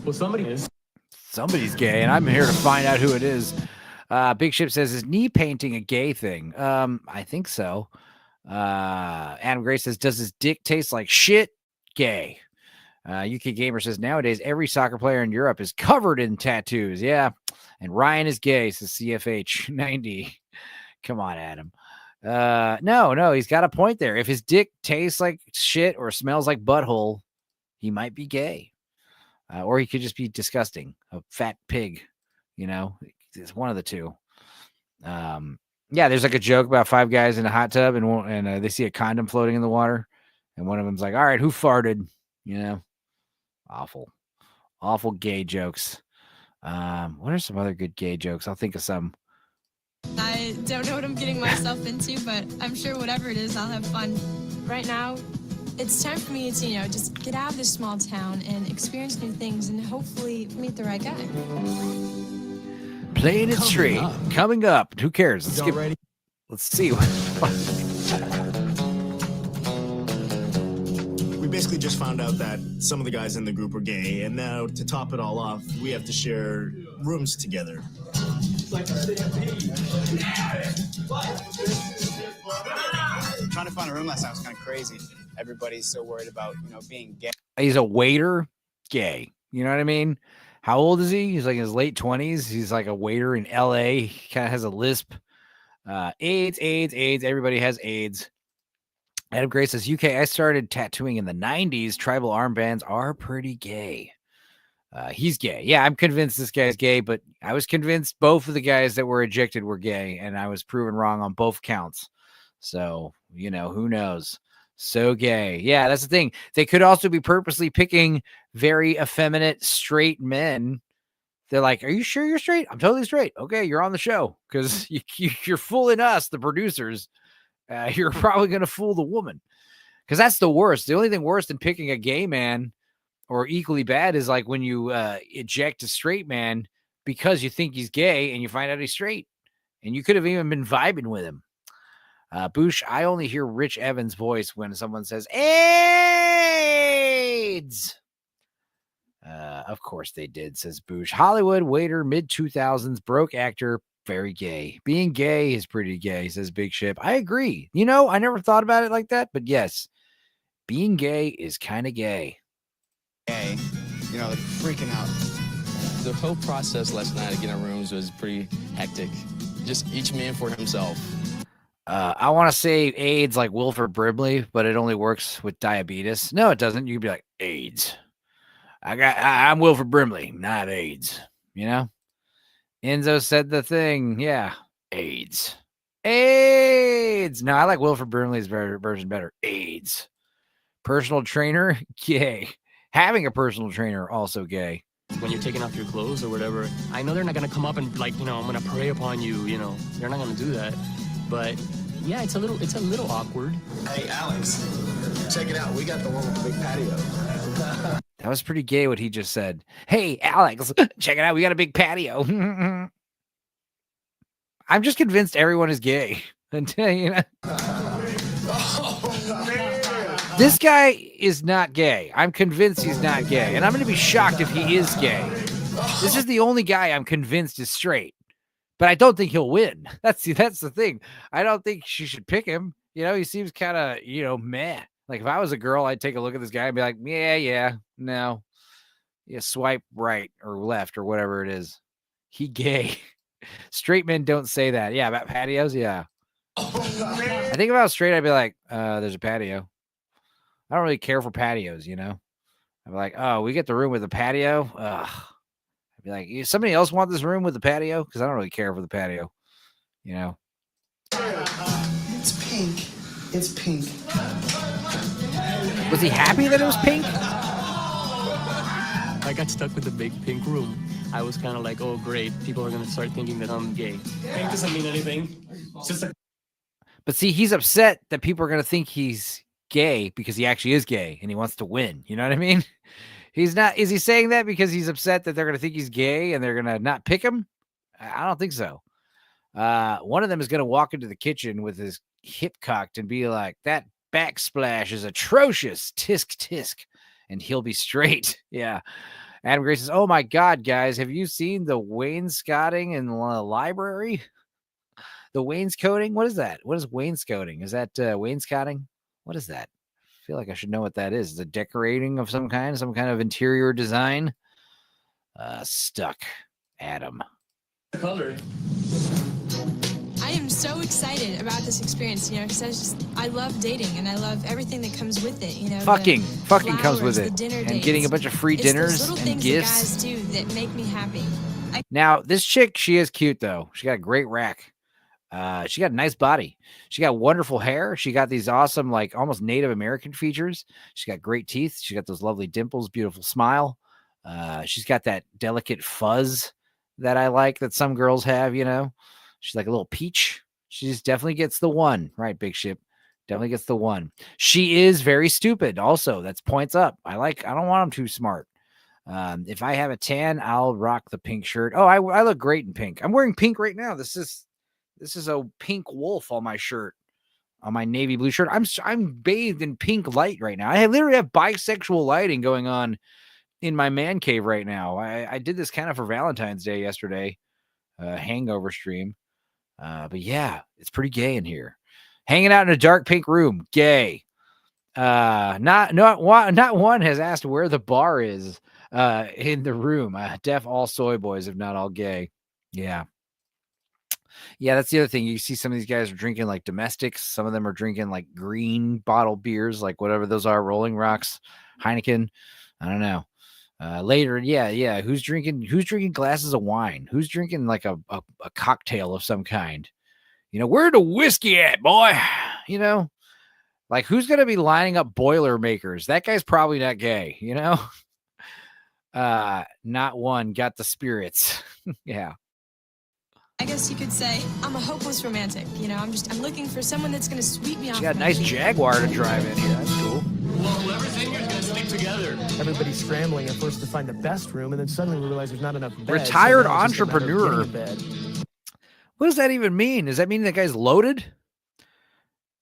Speaker 15: Well, somebody is.
Speaker 3: Somebody's gay, and I'm here to find out who it is. Big Ship says, is knee painting a gay thing? I think so. Adam Gray says, does his dick taste like shit? Gay. UK Gamer says, nowadays, every soccer player in Europe is covered in tattoos. Yeah. And Ryan is gay, says CFH 90. Come on, Adam. No, he's got a point there. If his dick tastes like shit or smells like butthole, he might be gay. Or he could just be disgusting, a fat pig, it's one of the two. Yeah, there's like a joke about 5 guys in a hot tub and they see a condom floating in the water. And one of them's like, all right, who farted? Awful gay jokes. What are some other good gay jokes? I'll think of some.
Speaker 8: I don't know what I'm getting myself into, but I'm sure whatever it is, I'll have fun. Right now, it's time for me to, just get out of this small town and experience new things and hopefully meet the right guy.
Speaker 3: Playing it straight. Coming up. Who cares? Let's see.
Speaker 16: We basically just found out that some of the guys in the group are gay, and now to top it all off, we have to share rooms together.
Speaker 12: Trying to find a room last night was kind of crazy. Everybody's so worried about, being gay.
Speaker 3: He's a waiter, gay. You know what I mean? How old is he? He's like in his late 20s. He's like a waiter in LA. He kind of has a lisp. AIDS. Everybody has AIDS. Adam Gray says, UK, I started tattooing in the 90s. Tribal armbands are pretty gay. He's gay. Yeah, I'm convinced this guy's gay, but I was convinced both of the guys that were ejected were gay, and I was proven wrong on both counts. So, who knows? So gay. Yeah, that's the thing. They could also be purposely picking very effeminate straight men. They're like, are you sure you're straight? I'm totally straight. Okay, you're on the show because you're fooling us, the producers. You're probably going to fool the woman because that's the worst. The only thing worse than picking a gay man or equally bad is like when you eject a straight man because you think he's gay and you find out he's straight. And you could have even been vibing with him. Boosh, I only hear Rich Evans' voice when someone says AIDS. Of course they did, says Boosh. Hollywood waiter, mid-2000s, broke actor, very gay. Being gay is pretty gay, says Big Ship. I agree. I never thought about it like that, but yes, being gay is kind of gay.
Speaker 12: Gay, like freaking out.
Speaker 17: The whole process last night to get in rooms was pretty hectic. Just each man for himself.
Speaker 3: I want to say AIDS like Wilford Brimley, but it only works with diabetes. No, it doesn't. You can be like, AIDS. I'm Wilford Brimley. I have AIDS. Enzo said the thing. Yeah. AIDS. AIDS. No, I like Wilford Brimley's version better. AIDS. Personal trainer, gay. Having a personal trainer, also gay.
Speaker 15: When you're taking off your clothes or whatever, I know they're not gonna come up and like, I'm gonna prey upon you. They're not gonna do that. But yeah, it's a little awkward.
Speaker 16: Hey, Alex, check it out. We got the one with the big patio.
Speaker 3: That was pretty gay what he just said. Hey, Alex, check it out. We got a big patio. I'm just convinced everyone is gay. Until, This guy is not gay. I'm convinced he's not gay. And I'm going to be shocked if he is gay. This is the only guy I'm convinced is straight. But I don't think he'll win. That's the thing. I don't think she should pick him. He seems kind of, meh. Like if I was a girl, I'd take a look at this guy and be like, yeah, no. Yeah, swipe right or left or whatever it is. He gay. Straight men don't say that. Yeah, about patios, yeah. I think if I was straight, I'd be like, there's a patio. I don't really care for patios, I'd be like, oh, we get the room with the patio? Ugh. I'd be like, somebody else want this room with the patio? Because I don't really care for the patio,
Speaker 18: It's pink. It's pink.
Speaker 3: Was he happy that it was pink?
Speaker 15: I got stuck with the big pink room. I was kind of like, oh, great. People are going to start thinking that I'm gay. Pink doesn't mean anything. It's just
Speaker 3: But see, he's upset that people are going to think he's gay because he actually is gay and he wants to win. You know what I mean? He's not. Is he saying that because he's upset that they're going to think he's gay and they're going to not pick him? I don't think so. One of them is going to walk into the kitchen with his hip cocked and be like, that backsplash is atrocious. Tisk, tisk. And he'll be straight. Yeah. Adam Gray says, oh my God, guys, have you seen the wainscoting in the library? The wainscoting? What is that? What is wainscoting? Is that wainscoting? What is that? I feel like I should know what that is. The decorating of some kind of interior design. Stuck. Adam.
Speaker 15: color.
Speaker 8: I am so excited about this experience, because I love dating and I love everything that comes with it,
Speaker 3: Fucking
Speaker 8: flowers,
Speaker 3: comes with it.
Speaker 8: dinner
Speaker 3: And
Speaker 8: dates.
Speaker 3: getting a bunch of free
Speaker 8: It's
Speaker 3: dinners
Speaker 8: those little
Speaker 3: and
Speaker 8: things
Speaker 3: gifts.
Speaker 8: that guys do that make me happy.
Speaker 3: Now, this chick, she is cute, though. She got a great rack. She got a nice body. She got wonderful hair. She got these awesome, like almost Native American features. She got great teeth. She got those lovely dimples, beautiful smile. She's got that delicate fuzz that I like that some girls have, She's like a little peach. She just definitely gets the one. Right, Big Ship. Definitely gets the one. She is very stupid also. That's points up. I don't want them too smart. If I have a tan, I'll rock the pink shirt. Oh, I look great in pink. I'm wearing pink right now. This is a pink wolf on my shirt, on my navy blue shirt. I'm bathed in pink light right now. I literally have bisexual lighting going on in my man cave right now. I did this kind of for Valentine's Day yesterday, hangover stream. But yeah, it's pretty gay in here. Hanging out in a dark pink room, gay. Not one has asked where the bar is in the room. Deaf all soy boys, if not all gay. Yeah. Yeah, that's the other thing. You see some of these guys are drinking like domestics. Some of them are drinking like green bottle beers, like whatever those are, Rolling Rocks, Heineken. I don't know. Later, yeah. Who's drinking glasses of wine? Who's drinking like a cocktail of some kind? Where the whiskey at, boy? Like who's gonna be lining up Boilermakers? That guy's probably not gay, Not one got the spirits. Yeah.
Speaker 8: I guess you could say I'm a hopeless romantic. I'm looking for someone that's going to sweep me off.
Speaker 3: She got a
Speaker 8: my
Speaker 3: nice
Speaker 8: feet.
Speaker 3: Jaguar to drive in here. That's cool.
Speaker 14: Well, everything is gonna stick together.
Speaker 11: Everybody's scrambling at first to find the best room, and then suddenly we realize there's not enough beds.
Speaker 3: Retired
Speaker 11: so now it's just a matter of
Speaker 3: entrepreneur.
Speaker 11: getting a bed.
Speaker 3: What does that even mean? Does that mean that guy's loaded?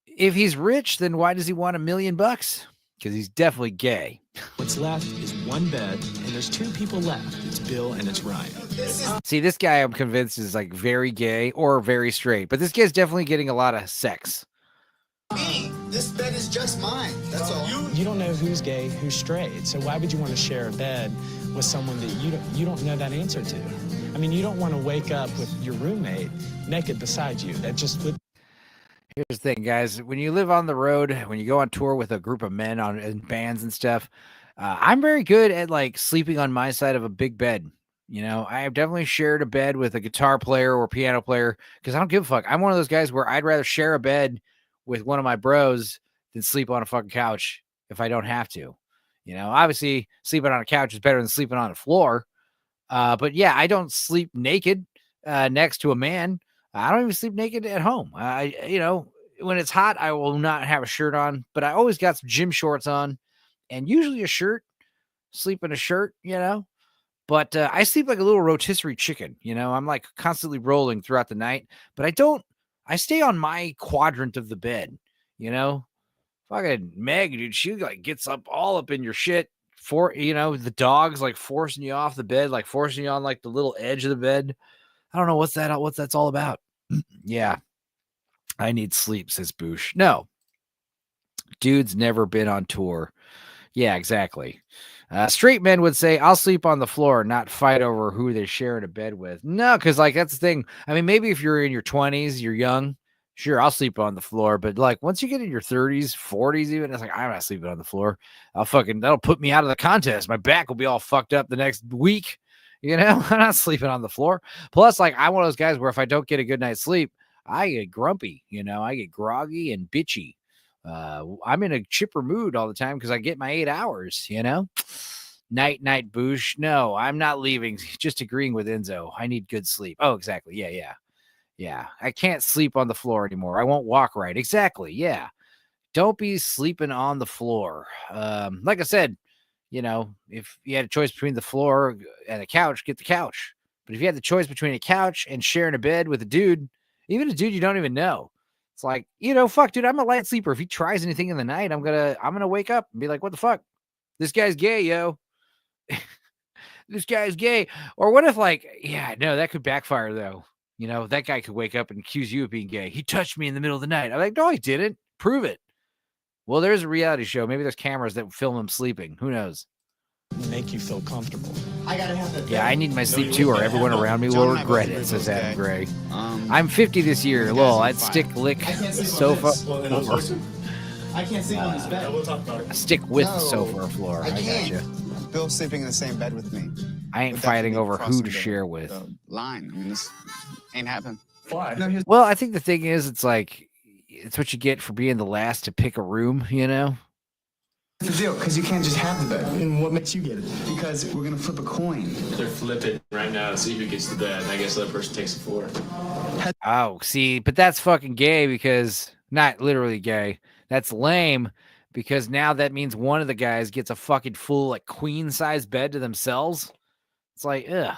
Speaker 3: If he's rich, then why does he want $1 million? Because he's definitely gay.
Speaker 6: What's left is one bed, and there's two people left. It's Bill and it's Ryan.
Speaker 3: See, this guy I'm convinced is like very gay or very straight, but this guy's definitely getting a lot of sex.
Speaker 18: Me, this bed is just mine. That's all.
Speaker 11: You don't know who's gay, who's straight. So why would you want to share a bed with someone that you don't know that answer to? I mean, you don't want to wake up with your roommate naked beside you. That just would.
Speaker 3: Here's the thing, guys. When you live on the road, when you go on tour with a group of men in bands and stuff, I'm very good at like sleeping on my side of a big bed. I have definitely shared a bed with a guitar player or piano player because I don't give a fuck. I'm one of those guys where I'd rather share a bed with one of my bros than sleep on a fucking couch if I don't have to. Obviously sleeping on a couch is better than sleeping on a floor. But yeah, I don't sleep naked next to a man. I don't even sleep naked at home. When it's hot, I will not have a shirt on, but I always got some gym shorts on and usually a shirt, sleep in a shirt, but I sleep like a little rotisserie chicken. I'm like constantly rolling throughout the night, but I stay on my quadrant of the bed, fucking Meg, dude, she like gets up all up in your shit for, the dog's like forcing you off the bed, like forcing you on like the little edge of the bed. I don't know what that's all about. Yeah. I need sleep, says Boosh. No, dude's never been on tour. Yeah, exactly. Straight men would say, I'll sleep on the floor, not fight over who they're sharing a bed with. No, because like that's the thing. I mean, maybe if you're in your 20s, you're young. Sure, I'll sleep on the floor. But like once you get in your 30s, 40s, even, it's like, I'm not sleeping on the floor. That'll put me out of the contest. My back will be all fucked up the next week. I'm not sleeping on the floor. Plus, like, I'm one of those guys where if I don't get a good night's sleep, I get grumpy, I get groggy and bitchy. I'm in a chipper mood all the time because I get my 8 hours, Night, Boosh. No, I'm not leaving. Just agreeing with Enzo. I need good sleep. Oh, exactly. Yeah. I can't sleep on the floor anymore. I won't walk right. Exactly. Yeah. Don't be sleeping on the floor. Like I said, if you had a choice between the floor and a couch, get the couch. But if you had the choice between a couch and sharing a bed with a dude, even a dude you don't even know, it's like, fuck, dude, I'm a light sleeper. If he tries anything in the night, I'm gonna wake up and be like, what the fuck? This guy's gay, yo. This guy's gay. Or what if that could backfire though. That guy could wake up and accuse you of being gay. He touched me in the middle of the night. I'm like, no, he didn't. Prove it. Well, there's a reality show. Maybe there's cameras that film him sleeping. Who knows?
Speaker 11: Make you feel comfortable.
Speaker 18: I gotta have that.
Speaker 3: Yeah, I need my sleep too, or everyone around me will regret it, says Adam Gray. I'm 50 this year. Lol, I'd lick sofa.
Speaker 18: I can't sleep on this bed.
Speaker 16: We'll talk about it.
Speaker 3: Stick with the sofa or floor.
Speaker 18: I
Speaker 3: got you.
Speaker 12: Bill's sleeping in the same bed with me.
Speaker 3: I ain't fighting over who to share with.
Speaker 12: Line. I mean, this ain't happening.
Speaker 16: Why?
Speaker 3: Well, I think the thing is, it's like, it's what you get for being the last to pick a room,
Speaker 12: It's the deal, because you can't just have the bed.
Speaker 16: And what makes you get it?
Speaker 12: Because we're going to flip a coin.
Speaker 14: They're flipping right now to see who gets the bed. I guess the other person takes the floor.
Speaker 3: Oh, see, but that's fucking gay because, not literally gay. That's lame because now that means one of the guys gets a fucking full, like, queen size bed to themselves. It's like, ugh.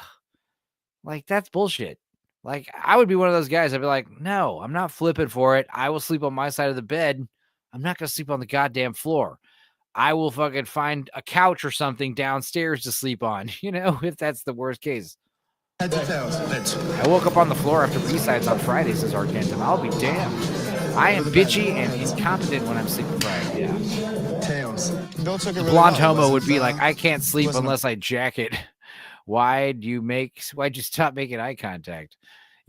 Speaker 3: Like, that's bullshit. Like, I would be one of those guys. I'd be like, no, I'm not flipping for it. I will sleep on my side of the bed. I'm not going to sleep on the goddamn floor. I will fucking find a couch or something downstairs to sleep on, if that's the worst case.
Speaker 18: Head to tails.
Speaker 3: I woke up on the floor after B-sides on Friday, says Argentum. I'll be damned. I am bitchy and incompetent when I'm sleeping Friday. Yeah.
Speaker 12: Tails. Bill took it really
Speaker 3: Blonde
Speaker 12: well.
Speaker 3: homo would be like, I can't sleep unless I jack it. Why'd you stop making eye contact?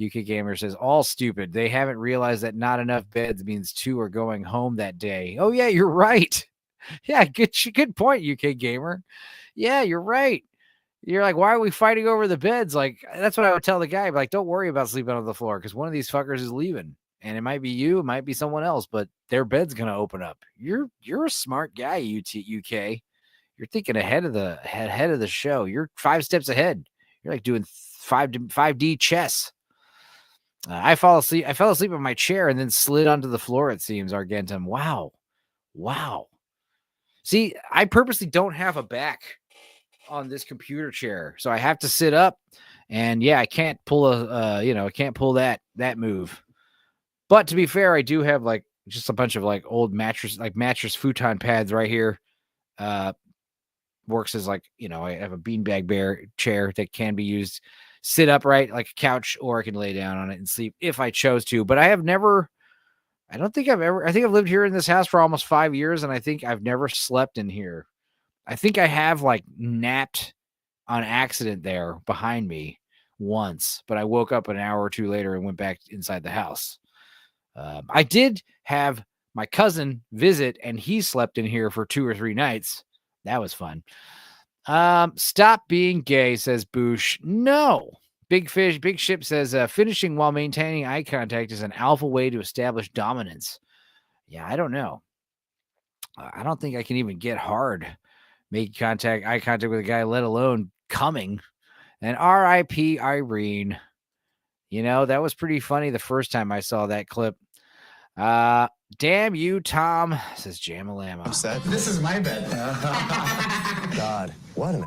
Speaker 3: UK Gamer says, all stupid. They haven't realized that not enough beds means two are going home that day. Oh, yeah, you're right. Yeah, good point, UK Gamer. Yeah, you're right. You're like, why are we fighting over the beds? Like, that's what I would tell the guy. Like, don't worry about sleeping on the floor because one of these fuckers is leaving. And it might be you, it might be someone else, but their bed's going to open up. You're a smart guy, UK. You're thinking ahead of the show. You're 5 steps ahead. You're like doing 5D chess. I fell asleep in my chair and then slid onto the floor, it seems, Argentum. Wow. See, I purposely don't have a back on this computer chair, so I have to sit up, and yeah, I can't pull I can't pull that move. But to be fair, I do have like just a bunch of like old mattress futon pads right here. Works as like, I have a beanbag bear chair that can be used sit upright like a couch, or I can lay down on it and sleep if I chose to. But I think I've lived here in this house for almost 5 years, and I think I've never slept in here. I think I have like napped on accident there behind me once, but I woke up an hour or two later and went back inside the house. I did have my cousin visit, and he slept in here for 2 or 3 nights. That was fun. Stop being gay, says Boosh. No. Big Ship says finishing while maintaining eye contact is an alpha way to establish dominance. Yeah, I don't know. I don't think I can even get hard, eye contact with a guy, let alone coming. And R.I.P. Irene. You know, that was pretty funny the first time I saw that clip. Damn you, Tom, says Jamalama.
Speaker 13: Upset. This is my bed.
Speaker 6: God, what an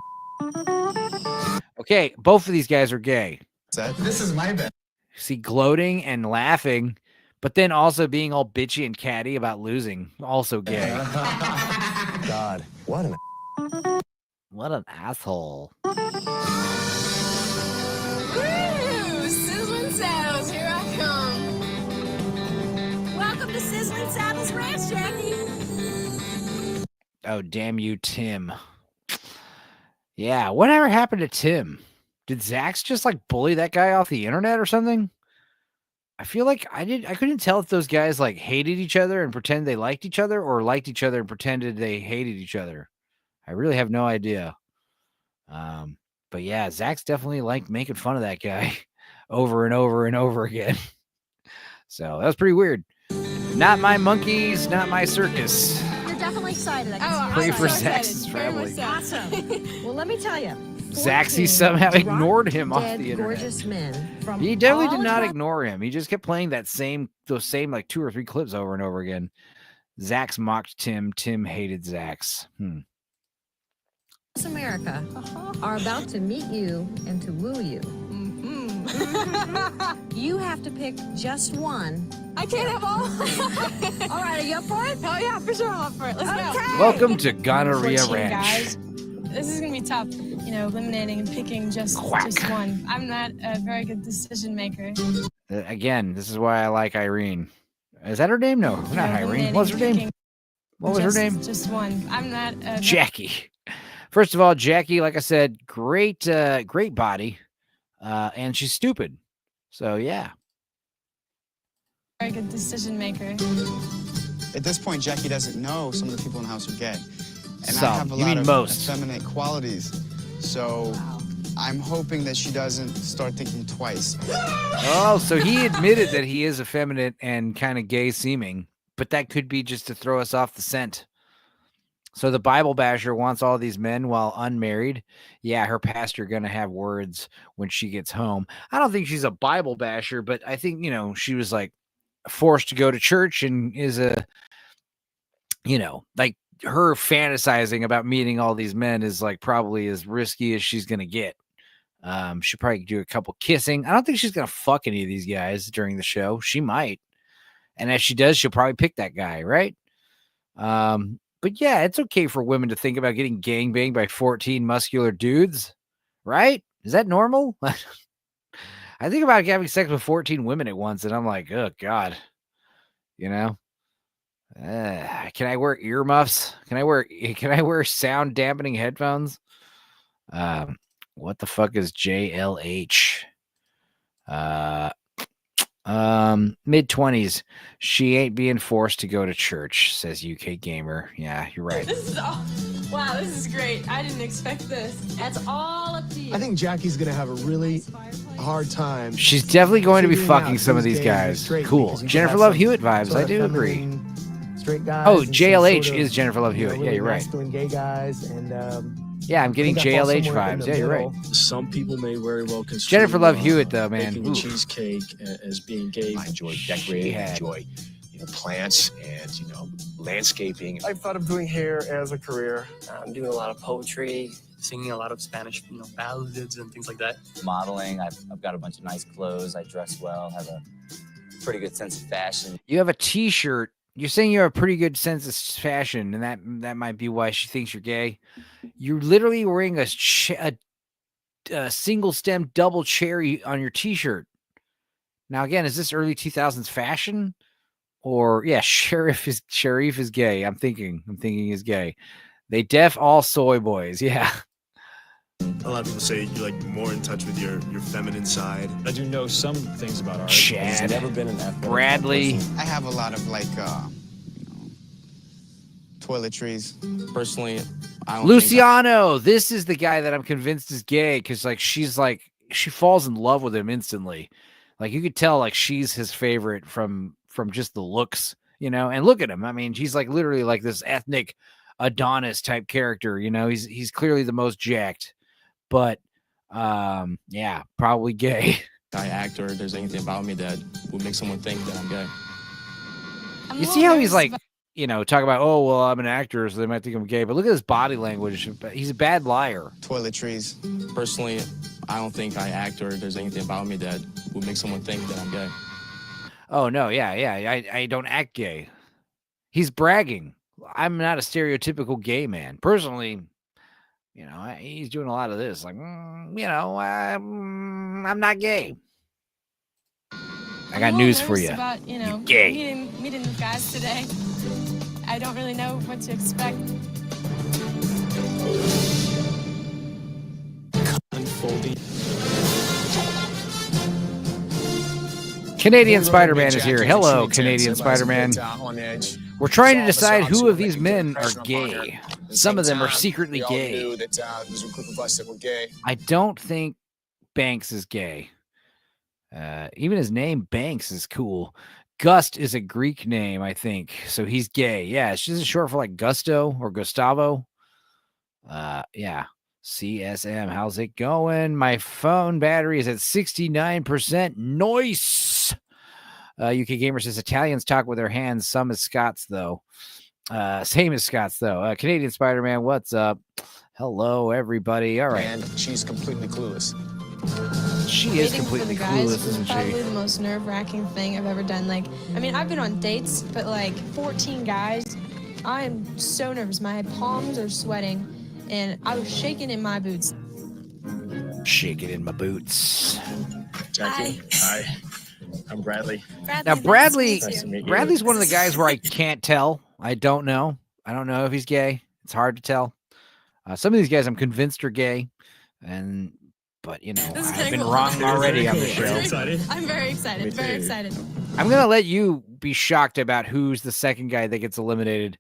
Speaker 3: Okay, both of these guys are gay.
Speaker 13: This is my bed.
Speaker 3: See, gloating and laughing, but then also being all bitchy and catty about losing. Also gay.
Speaker 6: God, what an
Speaker 3: asshole.
Speaker 8: Woo! Sizzling Saddles, here I come. Welcome to Sizzling Saddles Ranch, Jackie.
Speaker 3: Oh, damn you, Tim. Yeah, whatever happened to Tim? Did Zax just like bully that guy off the internet or something? I feel like I couldn't tell if those guys like hated each other and pretended they liked each other, or liked each other and pretended they hated each other. I really have no idea. But yeah, Zax definitely liked making fun of that guy over and over and over again. So that was pretty weird. Not my monkeys, not my circus.
Speaker 7: You're definitely excited.
Speaker 3: Pray for Zax's family.
Speaker 7: Awesome. Well, let me tell you.
Speaker 3: Zaxy somehow ignored him off the internet.
Speaker 7: Gorgeous men from
Speaker 3: He definitely
Speaker 7: all
Speaker 3: did not
Speaker 7: across
Speaker 3: ignore him. He just kept playing those same like 2 or 3 clips over and over again. Zax mocked Tim. Tim hated Zax.
Speaker 7: America are about to meet you and to woo you. You have to pick just one.
Speaker 8: I can't have all.
Speaker 7: All right, are you up for it?
Speaker 8: Oh yeah, for sure, I'm up for it. Let's go.
Speaker 3: Welcome to Gonorrhea
Speaker 8: 14
Speaker 3: Ranch.
Speaker 8: guys. This is gonna be tough. You know, eliminating and picking just one. I'm not a very good decision maker.
Speaker 3: Again, this is why I like Irene. Is that her name? No, not Irene. What's her name? What was her name?
Speaker 8: Just one. I'm not a
Speaker 3: Jackie. First of all, Jackie, like I said, great body, and she's stupid. So yeah.
Speaker 8: very good decision maker.
Speaker 12: At this point, Jackie doesn't know some of the people in the house are gay. And
Speaker 3: Some.
Speaker 12: I have a
Speaker 3: You
Speaker 12: lot
Speaker 3: mean
Speaker 12: of
Speaker 3: most.
Speaker 12: effeminate qualities. So I'm hoping that she doesn't start thinking twice.
Speaker 3: Oh, so he admitted that he is effeminate and kind of gay seeming, but that could be just to throw us off the scent. So the Bible basher wants all these men while unmarried. Yeah, her pastor going to have words when she gets home. I don't think she's a Bible basher, but I think, she was like forced to go to church and is like her fantasizing about meeting all these men is like probably as risky as she's going to get. She'll probably do a couple kissing. I don't think she's going to fuck any of these guys during the show. She might. And as she does, she'll probably pick that guy, right? But yeah, it's okay for women to think about getting gangbanged by 14 muscular dudes, right? Is that normal? I think about having sex with 14 women at once, and I'm like, oh, God. Can I wear earmuffs? Can I wear sound dampening headphones? What the fuck is JLH? Mid-20s. She ain't being forced to go to church, says UK Gamer. Yeah, you're right.
Speaker 8: Wow, this is great. I didn't expect this.
Speaker 7: That's all up to you.
Speaker 19: I think Jackie's gonna have a really hard time.
Speaker 3: She's definitely going to be
Speaker 19: figuring
Speaker 3: fucking
Speaker 19: out
Speaker 3: some of
Speaker 19: who's
Speaker 3: these
Speaker 19: gay and
Speaker 3: guys.
Speaker 19: who's straight,
Speaker 3: Cool.
Speaker 19: because you can
Speaker 3: Jennifer
Speaker 19: have
Speaker 3: Love
Speaker 19: some
Speaker 3: Hewitt vibes.
Speaker 19: sort
Speaker 3: I
Speaker 19: of
Speaker 3: do agree.
Speaker 19: feminine Straight guys.
Speaker 3: Oh,
Speaker 19: and some
Speaker 3: JLH
Speaker 19: sort of,
Speaker 3: is Jennifer Love Hewitt. Yeah,
Speaker 19: really
Speaker 3: you're right.
Speaker 19: masculine gay guys, and
Speaker 3: Yeah, I'm getting
Speaker 19: I think I fall
Speaker 3: JLH
Speaker 19: somewhere in
Speaker 3: vibes.
Speaker 19: the
Speaker 3: Yeah, you're right.
Speaker 19: middle.
Speaker 9: Some people may very well construe
Speaker 3: Jennifer Love Hewitt, though, man.
Speaker 9: baking a
Speaker 3: Ooh.
Speaker 9: cheesecake as being gay. I enjoy decorating, I enjoy plants and landscaping.
Speaker 19: I've thought of doing hair as a career.
Speaker 15: I'm doing a lot of poetry, singing a lot of Spanish, ballads and things like that.
Speaker 20: Modeling. I've got a bunch of nice clothes. I dress well. Have a pretty good sense of fashion.
Speaker 3: You have a T-shirt. You're saying you have a pretty good sense of fashion, and that might be why she thinks you're gay. You're literally wearing a single stem double cherry on your T-shirt. Now, again, is this early 2000s fashion? Or yeah, Sharif is gay. I'm thinking he's gay. They def all soy boys. Yeah.
Speaker 16: A lot of people say you're like more in touch with your feminine side.
Speaker 11: I do know some things about art.
Speaker 3: Chad.
Speaker 11: It's never been an athletic
Speaker 3: Bradley.
Speaker 12: I have a lot of toiletries.
Speaker 17: Personally, I don't
Speaker 3: Luciano. This is the guy that I'm convinced is gay because she falls in love with him instantly. Like you could tell, like she's his favorite from just the looks you know, and look at him. I mean, she's like literally like this ethnic Adonis type character, you know, he's clearly the most jacked, but yeah, probably gay.
Speaker 17: I act or there's anything about me that would make someone think that I'm gay.
Speaker 3: You see how he's like, you know, talk about, oh, well, I'm an actor, so they might think I'm gay, but look at his body language. He's a bad liar.
Speaker 16: Toiletries.
Speaker 17: Personally, I don't think I act or there's anything about me that would make someone think that I'm gay.
Speaker 3: Oh, no, yeah, I don't act gay. He's bragging. I'm not a stereotypical gay man. Personally, you know, he's doing a lot of this. Like, you know, I'm not gay. I got news for you.
Speaker 8: About, you know,
Speaker 3: gay.
Speaker 8: Meeting the guys today. I don't really know what to expect.
Speaker 3: Canadian Spider-Man is here. Hello, Canadian Spider-Man. We're trying to decide who of these men are gay. Some of them are secretly gay. I don't think Banks is gay. Even his name, Banks, is cool. Gust is a Greek name, I think. So he's gay. Yeah, it's just short for like Gusto or Gustavo. Yeah. CSM, how's it going? My phone battery is at 69%. Nice. UK Gamer says Italians talk with their hands. Some as Scots, though. Same as Scots, though. Canadian Spider-Man, what's up? Hello, everybody. All right.
Speaker 9: And she's completely clueless.
Speaker 3: She is completely clueless, isn't she?
Speaker 8: Probably the most nerve-wracking thing I've ever done. Like, I mean, I've been on dates, but like 14 guys. I am so nervous. My palms are sweating, and I was shaking in my boots.
Speaker 3: Shaking in my boots.
Speaker 9: Jackie, hi. I'm Bradley.
Speaker 3: Now, Bradley's
Speaker 9: Nice to meet you.
Speaker 3: one of the guys where I can't tell. I don't know. I don't know if he's gay. It's hard to tell. Some of these guys I'm convinced are gay, but you know, I've been wrong already on the show.
Speaker 8: I'm very excited. Very excited.
Speaker 3: I'm gonna let you be shocked about who's the second guy that gets eliminated.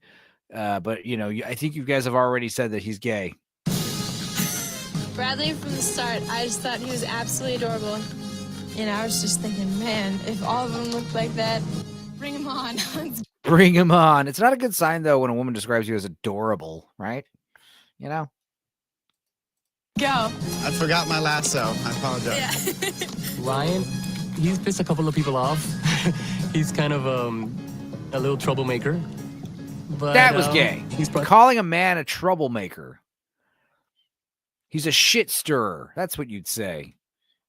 Speaker 3: But you know, I think you guys have already said that he's gay.
Speaker 8: Bradley, from the start, I just thought he was absolutely adorable. And I was just thinking, man, if all of them looked like that, bring him on.
Speaker 3: Bring him on. It's not a good sign, though, when a woman describes you as adorable, right? You know?
Speaker 8: Go.
Speaker 13: I forgot my lasso. I apologize.
Speaker 8: Yeah.
Speaker 15: Ryan, he's pissed a couple of people off. He's kind of a little troublemaker. But,
Speaker 3: that was gay. He's calling a man a troublemaker. He's a shit stirrer. That's what you'd say.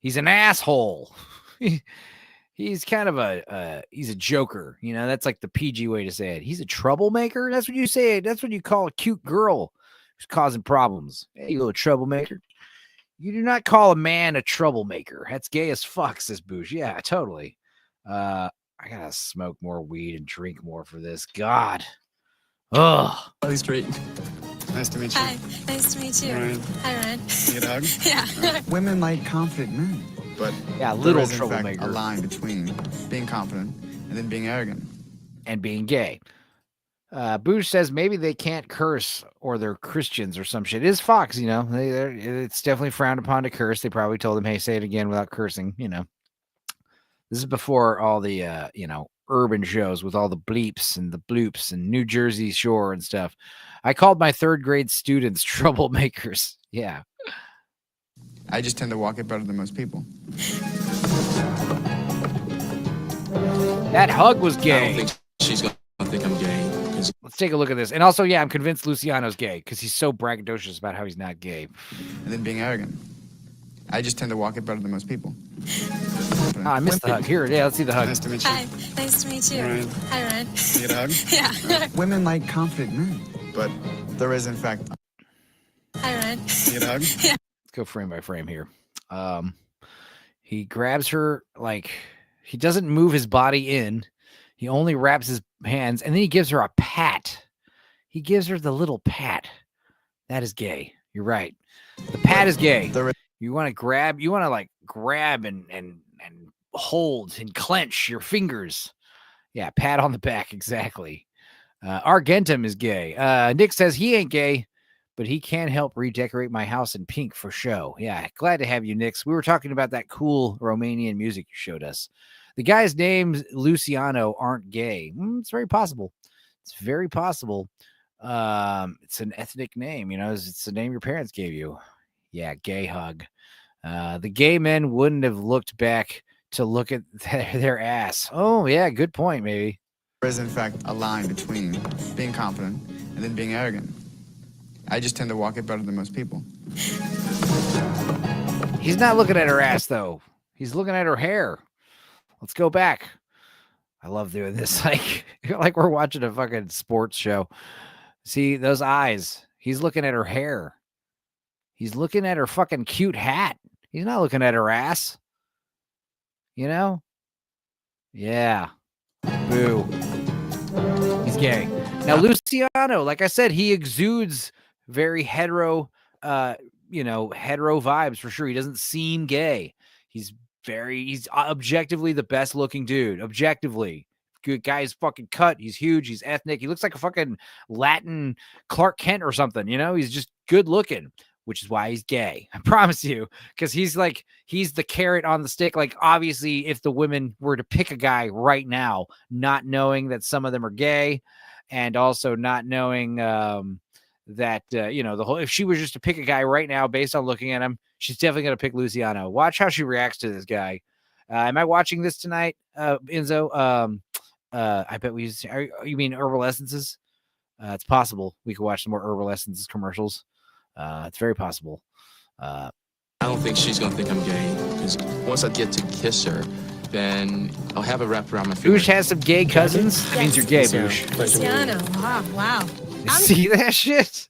Speaker 3: He's an asshole. He's kind of he's a joker. You know, that's like the PG way to say it. He's a troublemaker. That's what you say. That's what you call a cute girl who's causing problems. Hey, you little troublemaker. You do not call a man a troublemaker. That's gay as fuck, says Boosh. Yeah, totally. I gotta smoke more weed and drink more for this. God. Ugh.
Speaker 15: Straight.
Speaker 13: Nice to meet you.
Speaker 8: Hi. Nice to meet you.
Speaker 13: Ryan.
Speaker 8: Hi, Ryan.
Speaker 13: You get a hug?
Speaker 8: Yeah.
Speaker 13: Women like confident men, but
Speaker 3: yeah,
Speaker 13: there
Speaker 3: little
Speaker 13: is, in fact,
Speaker 3: troublemaker.
Speaker 13: a line between being confident and then being arrogant.
Speaker 3: And being gay. Boosh says maybe they can't curse or they're Christians or some shit. It is Fox, you know. It's definitely frowned upon to curse. They probably told him, hey, say it again without cursing, you know. This is before all the, you know, urban shows with all the bleeps and the bloops and New Jersey Shore and stuff. I called my third grade students troublemakers. Yeah.
Speaker 13: I just tend to walk it better than most people.
Speaker 3: That hug was gay.
Speaker 17: I don't think she's going to think I'm gay.
Speaker 3: Let's take a look at this. And also, yeah, I'm convinced Luciano's gay because he's so braggadocious about how he's not gay.
Speaker 13: And then being arrogant. I just tend to walk it better than most people.
Speaker 3: Oh, I missed the hug. Here, yeah, let's see the hug.
Speaker 13: Nice to meet you.
Speaker 8: Hi. Nice to meet you.
Speaker 13: Ryan.
Speaker 8: Hi, Ryan.
Speaker 13: You get a hug?
Speaker 8: Yeah.
Speaker 13: Women like confident men, but there is, in fact...
Speaker 8: Hi, Ryan.
Speaker 13: You get a hug?
Speaker 8: Yeah.
Speaker 3: Let's go frame by frame here. He grabs her, like, he doesn't move his body in. He only wraps his hands, and then he gives her a pat. He gives her the little pat. That is gay. You're right. The pat is gay. You want to grab, like grab and hold and clench your fingers. Yeah, pat on the back, exactly. Argentum is gay. Nick says he ain't gay, but he can't help redecorate my house in pink for show. Yeah, glad to have you, Nix. We were talking about that cool Romanian music you showed us. The guy's names, Luciano, aren't gay. It's very possible. It's very possible. It's an ethnic name, it's the name your parents gave you. Yeah, gay hug. The gay men wouldn't have looked back to look at their ass. Oh, yeah, good point, maybe.
Speaker 13: There is, in fact, a line between being confident and then being arrogant. I just tend to walk it better than most people.
Speaker 3: He's not looking at her ass, though. He's looking at her hair. Let's go back. I love doing this. Like we're watching a fucking sports show. See those eyes? He's looking at her hair. He's looking at her fucking cute hat. He's not looking at her ass. Yeah. Boo. He's gay. Now, Luciano, like I said, he exudes very hetero vibes for sure. He doesn't seem gay. He's objectively the best looking dude. Objectively. Good guy. He's fucking cut. He's huge. He's ethnic. He looks like a fucking Latin Clark Kent or something. He's just good looking, which is why he's gay. I promise you, because he's the carrot on the stick. Like, obviously, if the women were to pick a guy right now, not knowing that some of them are gay, and also not knowing that the whole, if she was just to pick a guy right now based on looking at him, she's definitely going to pick Luciano. Watch how she reacts to this guy. Am I watching this tonight, Enzo? I bet you mean Herbal Essences? It's possible we could watch some more Herbal Essences commercials. It's very possible.
Speaker 17: I don't think she's gonna think I'm gay, because once I get to kiss her, then I'll have a wrap around my finger.
Speaker 3: Boosh has some gay cousins. That means you're gay, Boosh.
Speaker 8: Luciano, wow.
Speaker 3: See that shit?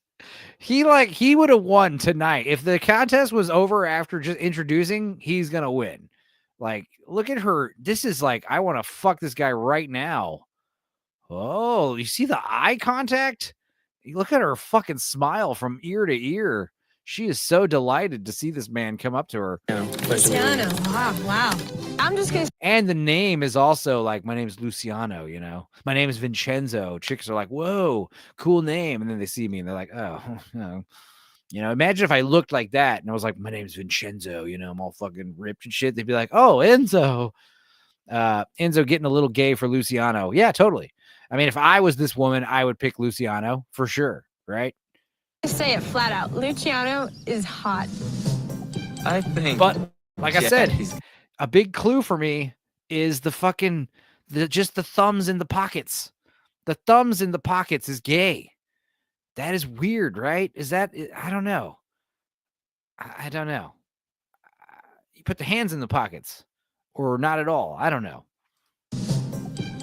Speaker 3: He would have won tonight. If the contest was over after just introducing, he's gonna win. Like, look at her. This is like, I want to fuck this guy right now. Oh, you see the eye contact? You look at her fucking smile from ear to ear. She is so delighted to see this man come up to her.
Speaker 8: Luciano, wow. I'm just gonna.
Speaker 3: And the name is also like, my name is Luciano, My name is Vincenzo. Chicks are like, whoa, cool name. And then they see me and they're like, oh, no. Imagine if I looked like that and I was like, my name's Vincenzo, I'm all fucking ripped and shit. They'd be like, oh, Enzo. Enzo getting a little gay for Luciano. Yeah, totally. I mean, if I was this woman, I would pick Luciano for sure, right?
Speaker 8: Say it flat out. Luciano is hot.
Speaker 20: I think.
Speaker 3: But like I said, a big clue for me is the thumbs in the pockets. The thumbs in the pockets is gay. That is weird, right? Is that, I don't know. I don't know. You put the hands in the pockets or not at all. I don't know.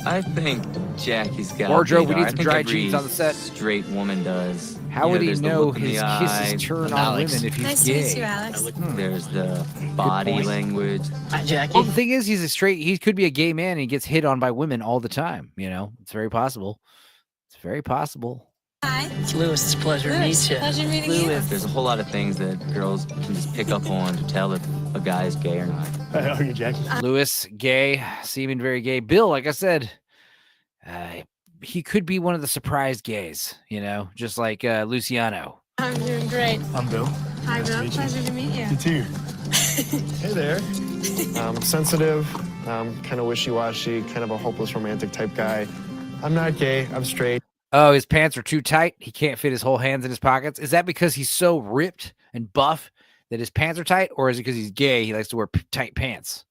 Speaker 20: I think Jackie's got
Speaker 3: wardrobe. We need some dry jeans on the set.
Speaker 20: Straight woman does.
Speaker 3: How would he know his kisses turn on women if he's
Speaker 8: nice
Speaker 3: gay?
Speaker 8: Nice to meet you, Alex.
Speaker 20: There's the body language.
Speaker 3: Hi, Jackie. Well, the thing is, he could be a gay man and he gets hit on by women all the time. It's very possible. It's very possible.
Speaker 8: Hi.
Speaker 21: It's Lewis. It's a pleasure to meet you.
Speaker 8: Pleasure meeting you.
Speaker 20: There's a whole lot of things that girls can just pick up on to tell if a guy is gay or not.
Speaker 19: How are you, Jackie?
Speaker 3: Lewis, gay, seeming very gay. Bill, like I said, he could be one of the surprise gays, just like Luciano.
Speaker 8: I'm doing great.
Speaker 19: I'm Bill.
Speaker 8: Hi, Bill.
Speaker 19: Nice
Speaker 8: Pleasure to meet you.
Speaker 19: You too. Hey there. Sensitive, kind of wishy-washy, kind of a hopeless romantic type guy. I'm not gay. I'm straight.
Speaker 3: Oh, his pants are too tight. He can't fit his whole hands in his pockets. Is that because he's so ripped and buff that his pants are tight? Or is it because he's gay? He likes to wear tight pants.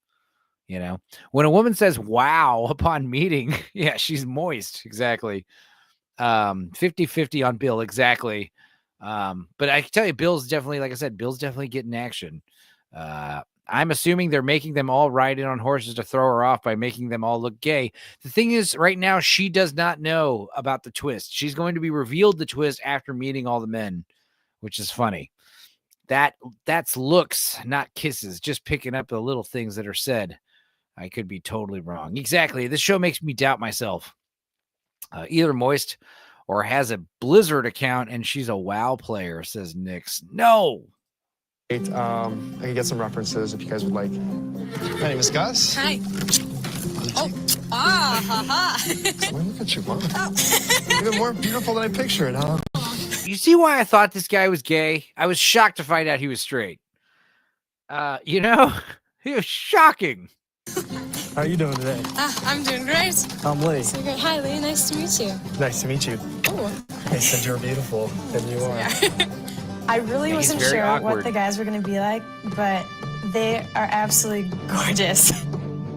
Speaker 3: When a woman says, wow, upon meeting, yeah, she's moist. Exactly. 50-50 on Bill. Exactly. But I can tell you, Bill's definitely, like I said, Bill's definitely getting action. I'm assuming they're making them all ride in on horses to throw her off by making them all look gay. The thing is, right now, she does not know about the twist. She's going to be revealed the twist after meeting all the men, which is funny. That's looks, not kisses, just picking up the little things that are said. I could be totally wrong. Exactly. This show makes me doubt myself. Either moist or has a Blizzard account and she's a WoW player, says Nix. No.
Speaker 19: I can get some references if you guys would like. My name is Gus.
Speaker 8: Hi. Oh, haha.
Speaker 19: Look at you, Mom. Even more beautiful than I pictured, huh?
Speaker 3: You see why I thought this guy was gay? I was shocked to find out he was straight. You know, he was shocking.
Speaker 11: How are you doing today?
Speaker 8: I'm doing great.
Speaker 11: I'm Lee.
Speaker 8: So great. Hi, Lee. Nice to meet you.
Speaker 11: Nice to meet you.
Speaker 8: Oh.
Speaker 11: They said you're beautiful, and you are.
Speaker 2: I really
Speaker 3: Yeah, he's
Speaker 2: wasn't
Speaker 3: very
Speaker 2: sure
Speaker 3: awkward.
Speaker 2: what the guys were going to be like, but they are absolutely gorgeous.